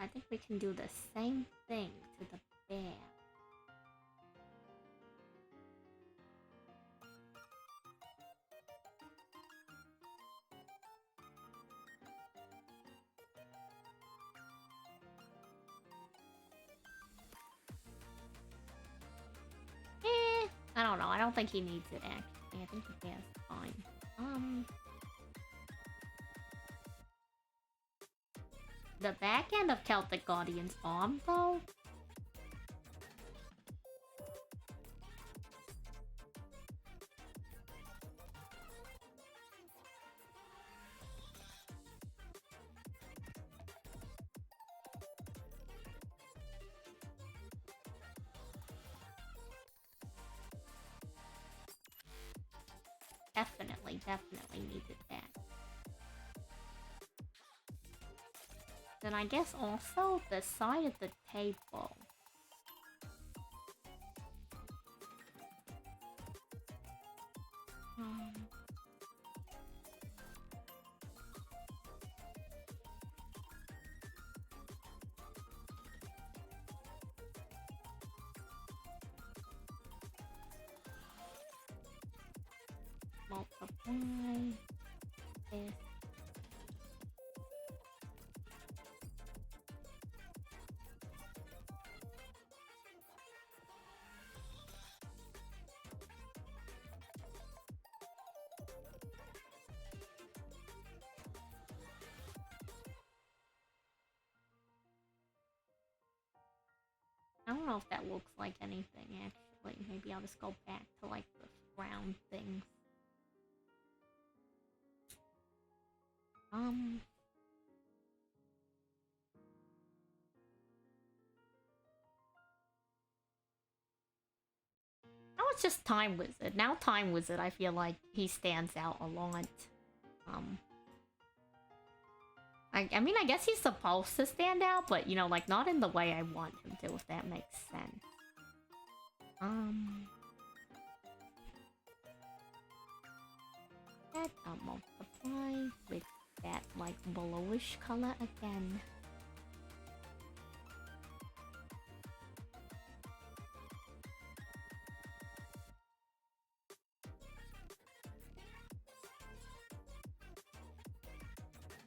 I think we can do the same thing to the bear. I don't know. I don't think he needs it, actually. I think he is fine. The back end of Celtic Guardian's arm, though? Definitely needed that. Then I guess also the side of the table. Multiply this. I don't know if that looks like anything, actually. Maybe I'll just go back to, like, the round things. Now it's just Time Wizard. Now Time Wizard, I feel like he stands out a lot. I mean, I guess he's supposed to stand out, but, you know, like, not in the way I want him to, if that makes sense. That I'll multiply with that, like, bluish color again.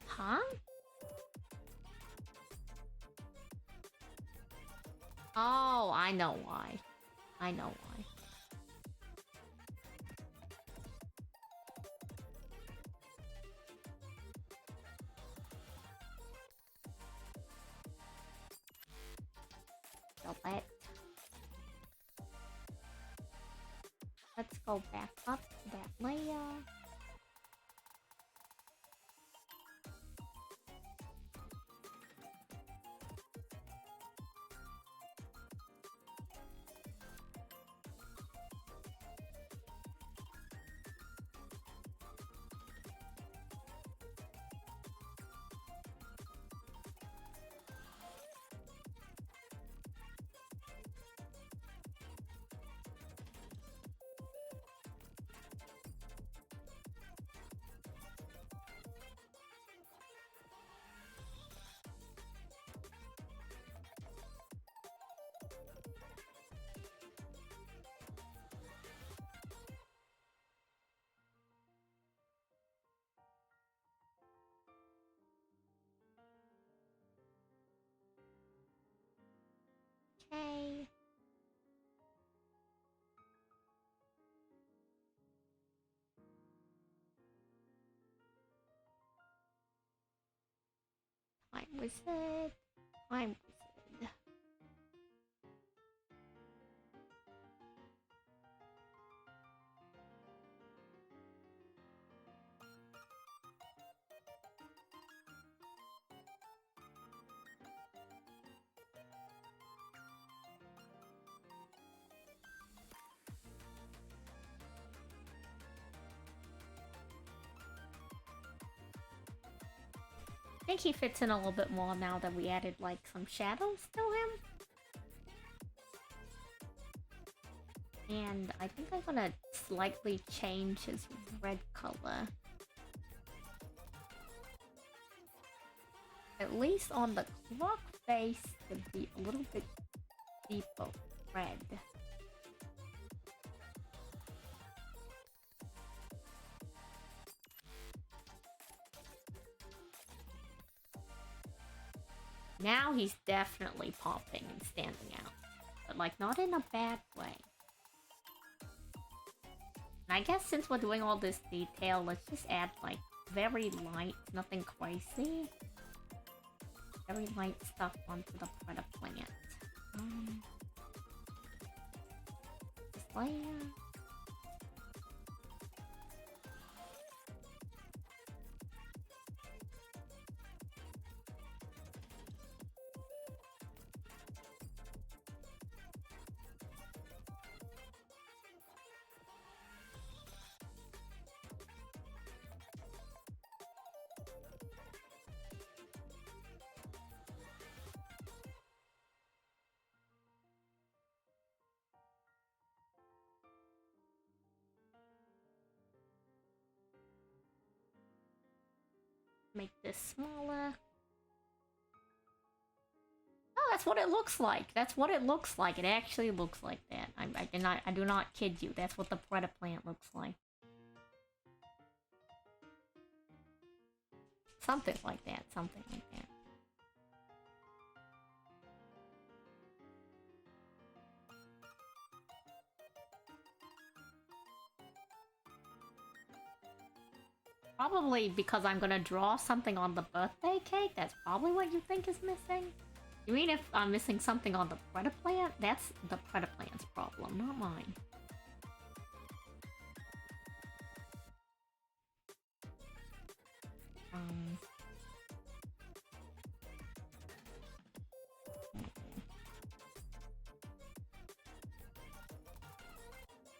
Huh? Oh, I know why. I know why. go back up to that layer. Okay. Time wizard. Time wizard. I think he fits in a little bit more now that we added like some shadows to him. And I think I'm gonna slightly change his red color. At least on the clock face to be a little bit deeper red. Now he's definitely popping and standing out. But like not in a bad way. And I guess since we're doing all this detail, let's just add like very light, nothing crazy. Very light stuff onto the Predator plant. This layer. Make this smaller. Oh, that's what it looks like. That's what it looks like. It actually looks like that. I do not kid you. That's what the Predator plant looks like. Something like that. Something like that. Probably because I'm gonna draw something on the birthday cake. That's probably what you think is missing. You mean if I'm missing something on the Predator plant? That's the Predator plant's problem, not mine.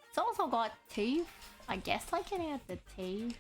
It's also got teeth. I guess I can add the teeth.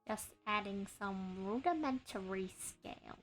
Just adding some rudimentary scale.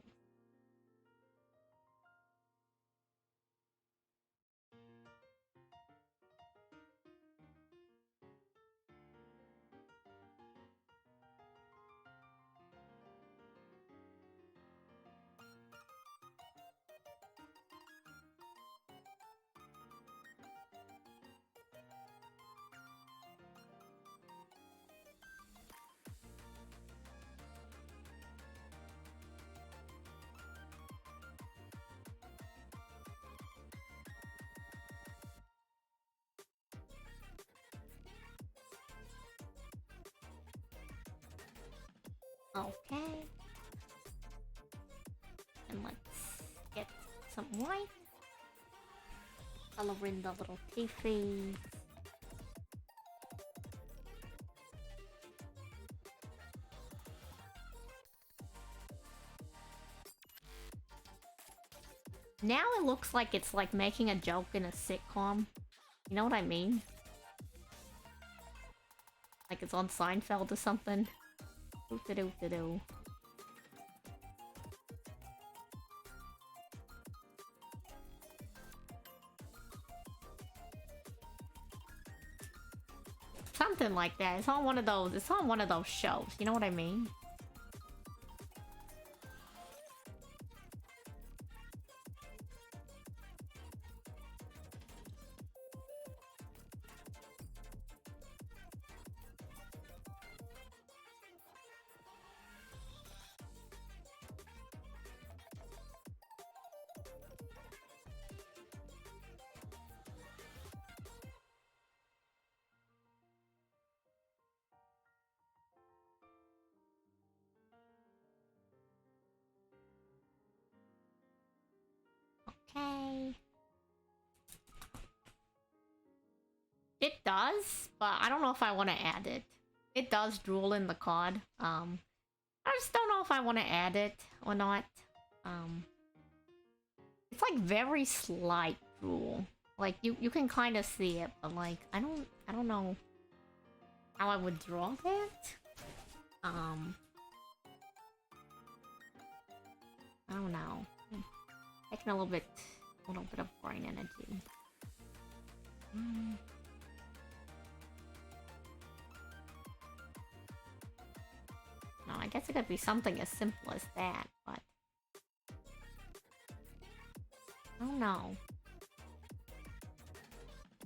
Okay. And let's get some white. Color in the little teethies. Now it looks like it's like making a joke in a sitcom. You know what I mean? Like it's on Seinfeld or something. Doo-doo-doo-doo. Something like that. It's on one of those. It's on one of those shows. You know what I mean? Okay. It does, but I don't know if I want to add it. It does drool in the card. I just don't know if I want to add it or not. It's like very slight drool. Like you can kind of see it, but like I don't know how I would draw that. I don't know. Taking a little bit of brain energy. No, I guess it could be something as simple as that, but I don't know.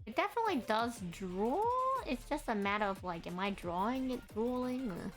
It definitely does drool. It's just a matter of like, am I drawing it drooling or...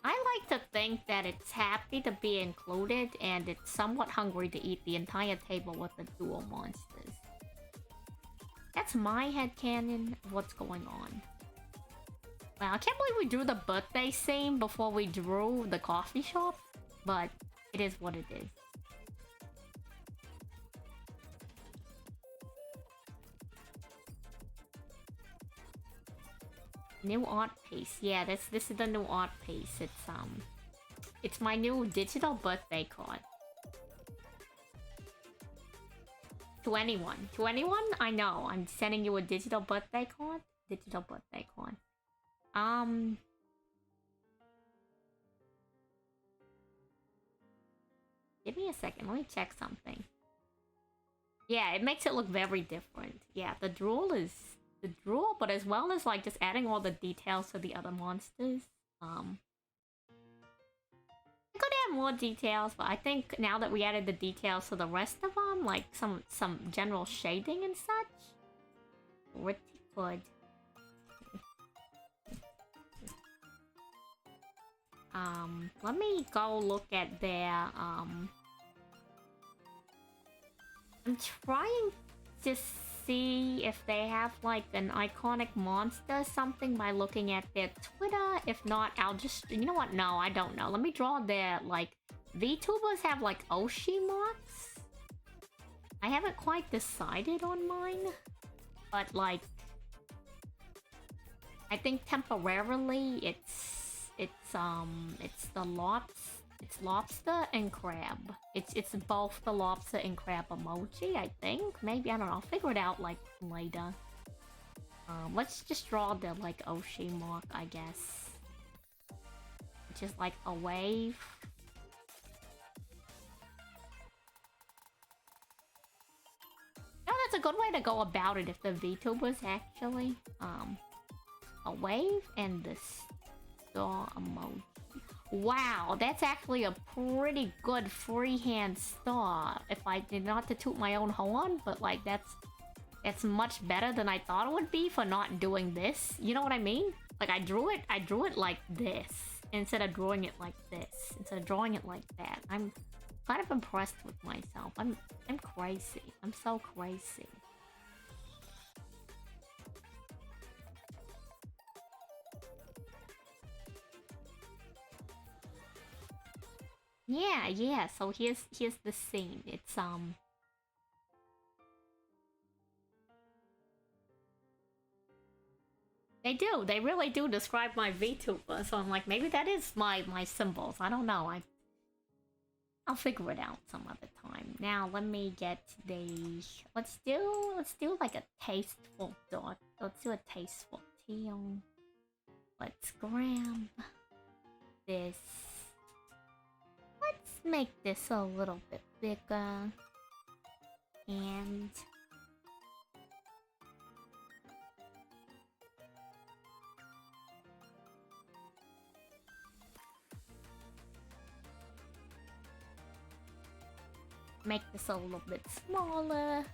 I like to think that it's happy to be included and it's somewhat hungry to eat the entire table with the dual monsters. That's my headcanon of what's going on. Wow, I can't believe we drew the birthday scene before we drew the coffee shop, but it is what it is. New art piece. Yeah, this is the new art piece. It's my new digital birthday card. To anyone. To anyone? I know. I'm sending you a digital birthday card. Digital birthday card. Give me a second. Let me check something. Yeah, it makes it look very different. Yeah, the drool is the drool, but as well as like just adding all the details to the other monsters. I could add more details, but I think now that we added the details to the rest of them, like some general shading and such, pretty good. Let me go look at their I'm trying to see if they have like an iconic monster something by looking at their Twitter. If not, I'll just, you know what, no, I don't know. Let me draw their like VTubers have like Oshi marks. I haven't quite decided on mine, but like, I think temporarily it's lobster and crab. It's both the lobster and crab emoji, I think. Maybe, I don't know. I'll figure it out like later. Let's just draw the like Oshi mark, I guess. Which is like a wave. No, that's a good way to go about it if the VTubers actually. A wave and the star emoji. Wow, that's actually a pretty good freehand star. If I did not to toot my own horn, but like that's much better than I thought it would be for not doing this. You know what I mean? Like I drew it like this instead of drawing it like this. Instead of drawing it like that. I'm kind of impressed with myself. I'm crazy. I'm so crazy. Yeah, so here's the scene. It's they really do describe my VTuber, so I'm like, maybe that is my symbols. I don't know. I'll figure it out some other time. Now let me get the let's do like a tasteful dot. Let's do a tasteful teal. Let's grab this. Let's make this a little bit bigger. And make this a little bit smaller.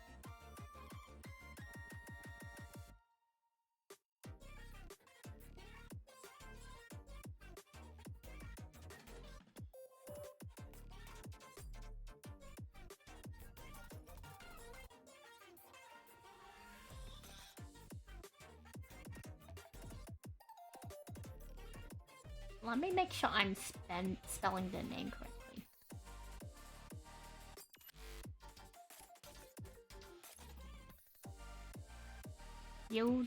Let me make sure I'm spelling the name correctly. UWVOA.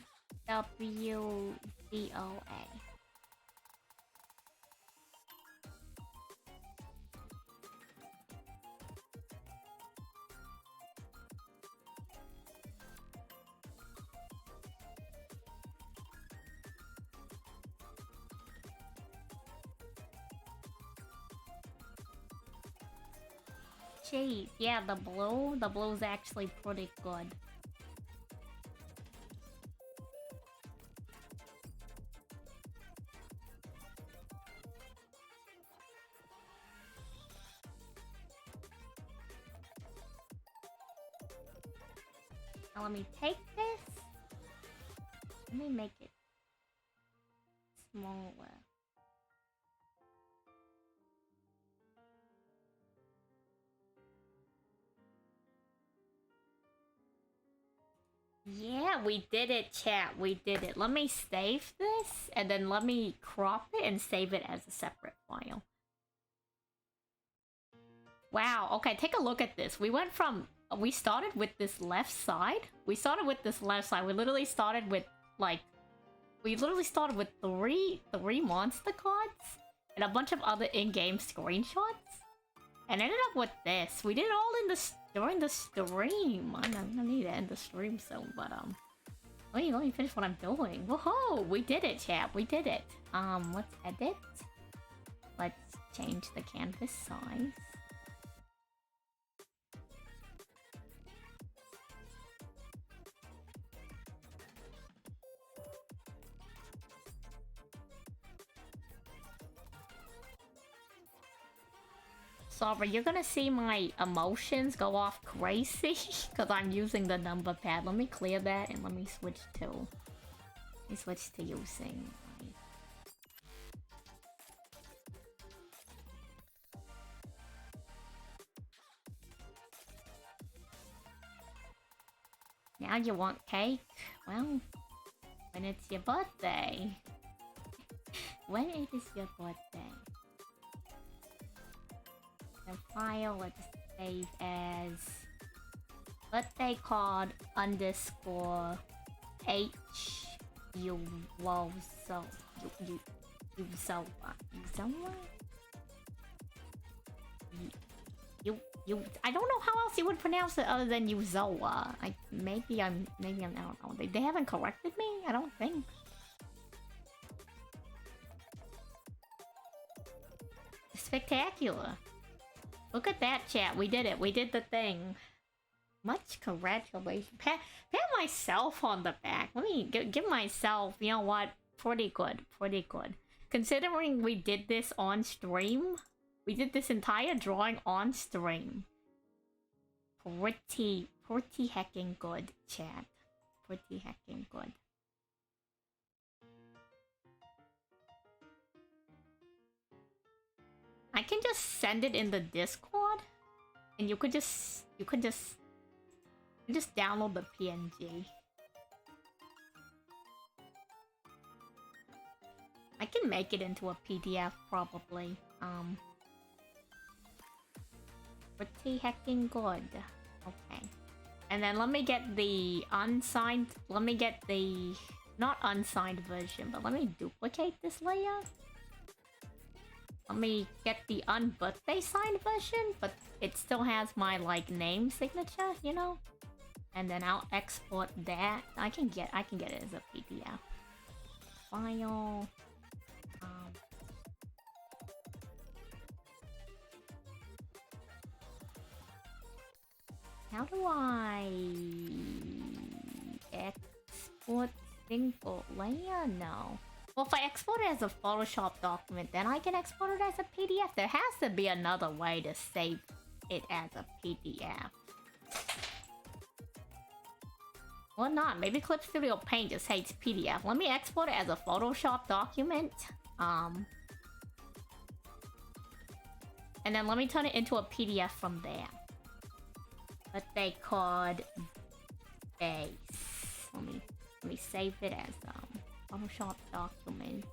Jeez, yeah, the blue's actually pretty good. Now let me take this. Let me make it smaller. Yeah, we did it, chat. We did it. Let me save this, and then let me crop it and save it as a separate file. Wow, okay, take a look at this. We went from... We started with this left side. We literally started with, like... We literally started with three monster cards and a bunch of other in-game screenshots. And ended up with this. We did it all in during the stream. I need to end the stream soon, but let me finish what I'm doing. Whoa, we did it, chat. We did it. Let's edit. Let's change the canvas size. Sorry, you're gonna see my emotions go off crazy because I'm using the number pad. Let me clear that and let me switch to using Now you want cake? Well, when it's your birthday. When it is your birthday. The file, let's save as what they called underscore H U low so you so you I don't know how else you would pronounce it other than Uzoa. Maybe I'm I don't know. They haven't corrected me, I don't think. Spectacular. Look at that, chat. We did it. We did the thing. Much congratulations. Pat myself on the back. Let me give myself, you know what? Pretty good. Pretty good. Considering we did this on stream. We did this entire drawing on stream. Pretty heckin' good, chat. Pretty heckin' good. I can just send it in the Discord, and you could just download the PNG. I can make it into a PDF probably. Pretty heckin' good. Okay. And then let me get the unsigned. Let me get the not unsigned version, but let me duplicate this layer. Let me get the unbirthday signed version, but it still has my like name signature, you know? And then I'll export that. I can get it as a PDF. File. How do I export single layer? No. Well, if I export it as a Photoshop document, then I can export it as a PDF. There has to be another way to save it as a PDF. Or not. Maybe Clip Studio Paint just hates PDF. Let me export it as a Photoshop document. And then let me turn it into a PDF from there. What they called base. Let me save it as Photoshop document.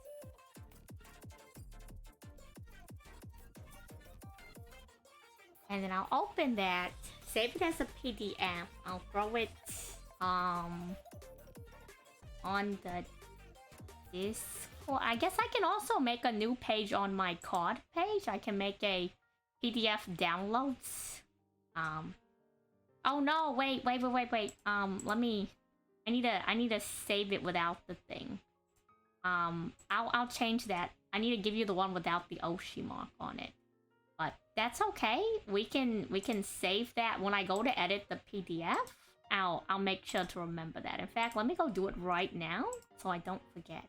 And then I'll open that, save it as a PDF. I'll throw it on the Discord. I guess I can also make a new page on my card page. I can make a PDF downloads. Oh no, wait. Let me. I need to save it without the thing. I'll change that. I need to give you the one without the Oshi mark on it. But that's okay. We can save that when I go to edit the PDF. I'll make sure to remember that. In fact, let me go do it right now so I don't forget.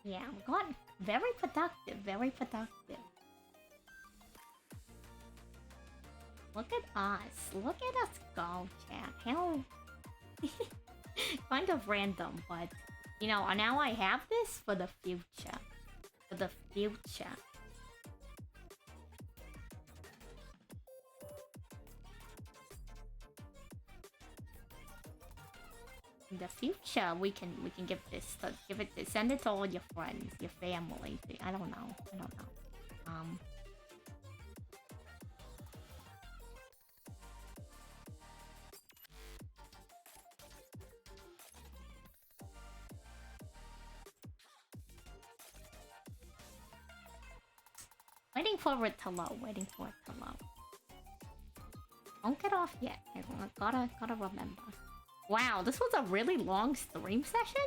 Yeah, we got very productive, very productive. Look at us. Look at us go, chat. How... kind of random, but... You know, now I have this for the future. For the future. In the future, we can give this, send it to all your friends, your family. I don't know. Waiting for it to load. Don't get off yet. Gotta remember. Wow, this was a really long stream session?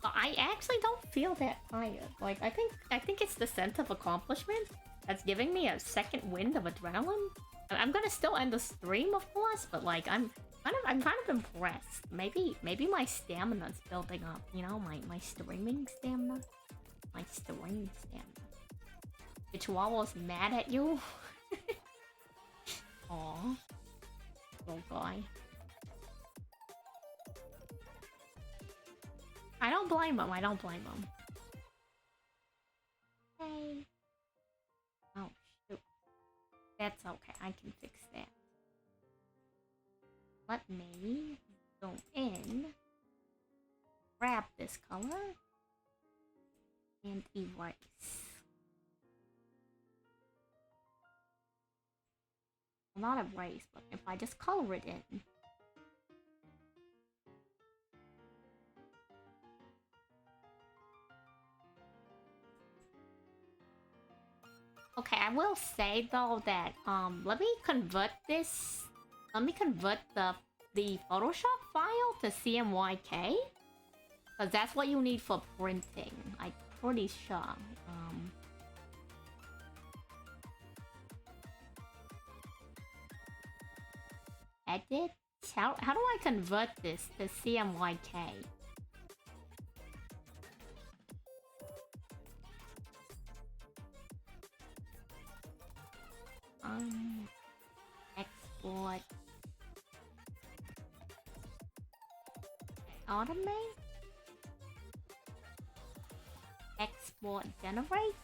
But I actually don't feel that tired. Like, I think it's the sense of accomplishment that's giving me a second wind of adrenaline. I'm gonna still end the stream, of course, but like, I'm kind of impressed. Maybe my stamina's building up, you know, my streaming stamina. My streaming stamina. The Chihuahua's mad at you? Aww. Little guy. I don't blame him. Hey. Oh, shoot. That's okay. I can fix that. Let me go in, grab this color, and erase. Well, not erase, but if I just color it in. Okay, I will say though that let me convert the Photoshop file to CMYK, because that's what you need for printing. I'm pretty sure. Edit. How do I convert this to CMYK? Export. Automate? Export generate?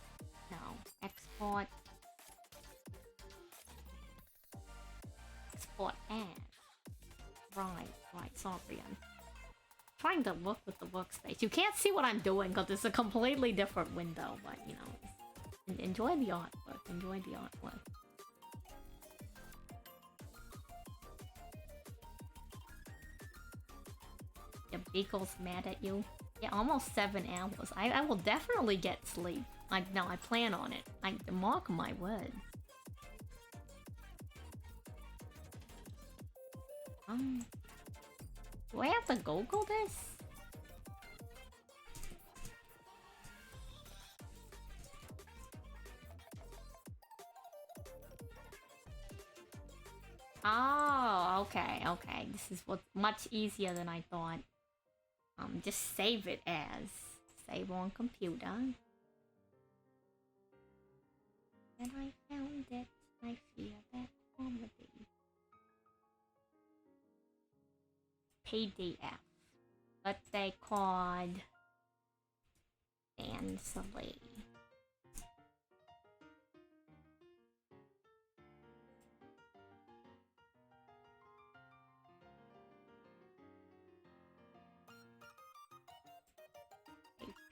No. Export. Export as. Right, sorry. I'm trying to look with the workspace. You can't see what I'm doing because it's a completely different window, but you know. Enjoy the artwork. Enjoy the artwork. Your beagle's mad at you. Yeah, almost 7 hours. I will definitely get sleep. I plan on it. I mark my words. Do I have to Google this? Oh, okay. This is what's much easier than I thought. Just save it as. Save on computer. And I found it. I fear that comedy. PDF. Birthday card. And Salie.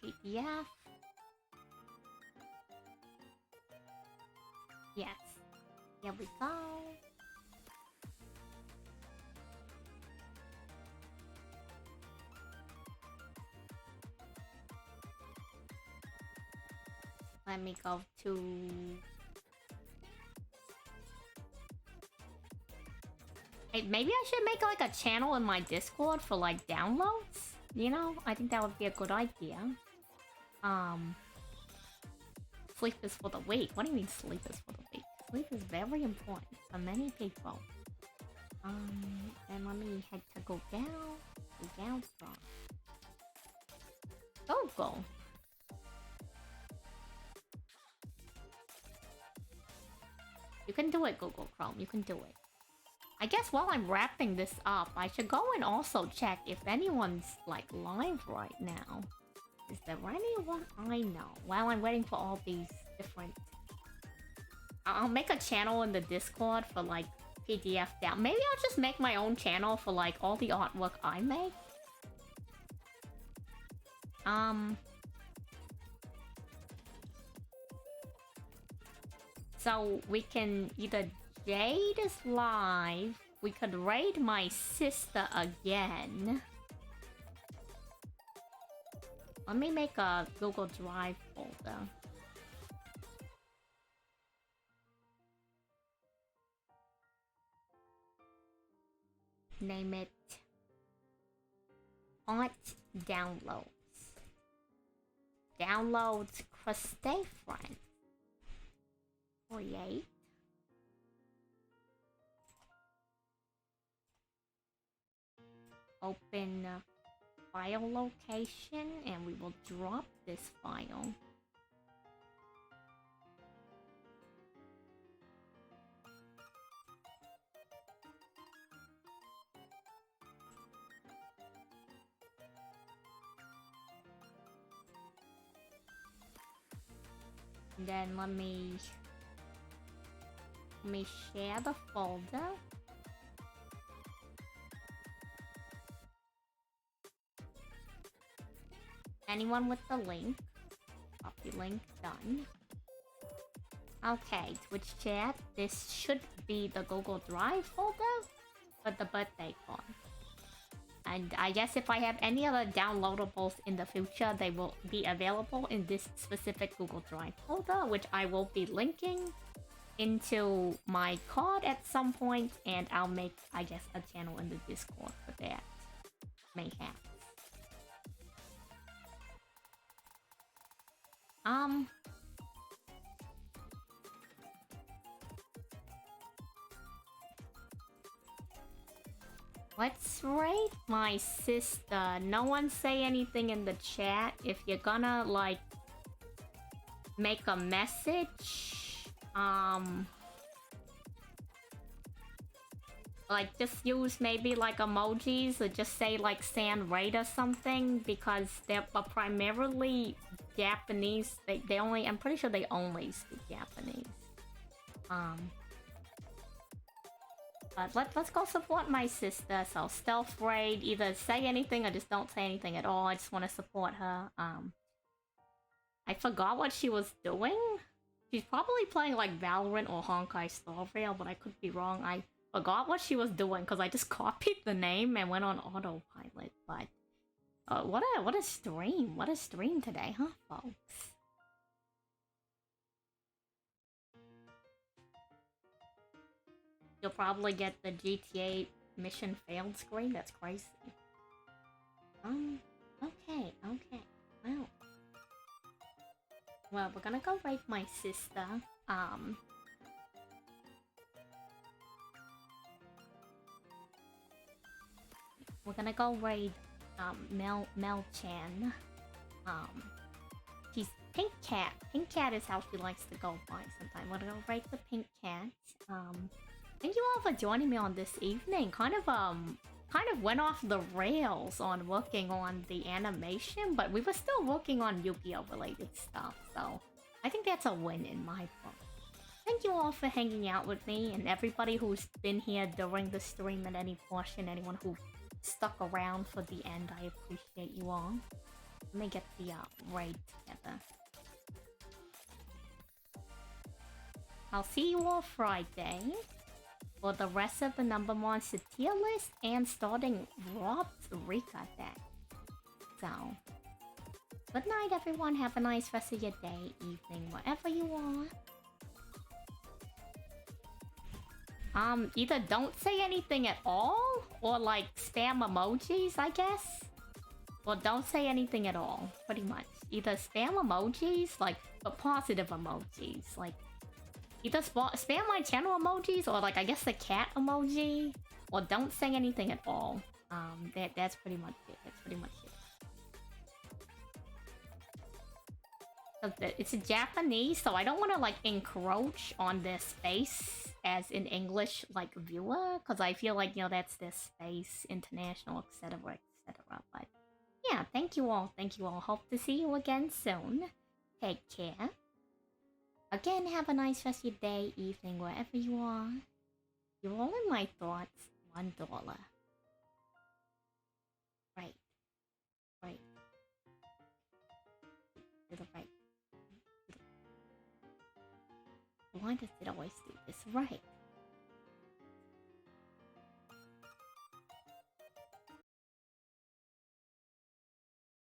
PDF. Yes. Here we go. Let me go to... Hey, maybe I should make like a channel in my Discord for like downloads? You know, I think that would be a good idea. Sleep is for the weak. What do you mean sleep is for the weak? Sleep is very important for many people. And let me head to go down. Go down strong. Google. You can do it, Google Chrome. You can do it. I guess while I'm wrapping this up, I should go and also check if anyone's like live right now. Is there anyone I know? While I'm waiting for all these different... I'll make a channel in the Discord for like PDF down. Maybe I'll just make my own channel for like all the artwork I make. So we can either Jade is live. We could raid my sister again. Let me make a Google Drive folder. Name it Art Downloads. Downloads Crustay Friend. Create. Open file location and we will drop this file. And then let me share the folder. anyone with the link. Copy link, done. Okay, Twitch chat. This should be the Google Drive folder for the birthday card. And I guess if I have any other downloadables in the future, they will be available in this specific Google Drive folder, which I will be linking into my card at some point, and I'll make, I guess, a channel in the Discord for that. Mayhaps. Let's rate my sister. No one say anything in the chat. If you're gonna, like, make a message, like, just use maybe, like, emojis, or just say, like, San rate or something, because they're primarily Japanese. They only, I'm pretty sure they only speak Japanese. But let's go support my sister. So stealth raid, either say anything or just don't say anything at all. I just want to support her. I forgot what she was doing. She's probably playing like Valorant or Honkai Star Rail, but I could be wrong. I forgot what she was doing because I just copied the name and went on autopilot. But what a stream! What a stream today, huh, folks? You'll probably get the GTA mission failed screen. That's crazy. Okay. Well, we're gonna go raid my sister. We're gonna go raid Mel Chan. She's Pink Cat. Pink Cat is how she likes to go by sometimes. We're gonna go raid the Pink Cat. Thank you all for joining me on this evening. Kind of went off the rails on working on the animation, but we were still working on Yu-Gi-Oh! Related stuff, so I think that's a win in my book. Thank you all for hanging out with me, and everybody who's been here during the stream at any portion, anyone who stuck around for the end, I appreciate you all. Let me get the raid together. I'll see you all Friday for the rest of the Number Monster tier list and starting Rob's Rika deck. So, good night everyone, have a nice rest of your day, evening, wherever you are. Either don't say anything at all, or like spam emojis, I guess. Well, don't say anything at all, pretty much. Either spam emojis, like, but positive emojis, like, either spam my channel emojis, or like, I guess the cat emoji, or don't say anything at all. That's pretty much it. It's Japanese, so I don't want to like encroach on their space as an English like viewer, because I feel like, you know, that's their space, international, etc., etc. But yeah, thank you all. Hope to see you again soon. Take care. Again, have a nice rest of your day, evening, wherever you are. You're all in my thoughts. $1. Right. To the right. Why does it always do this? Right.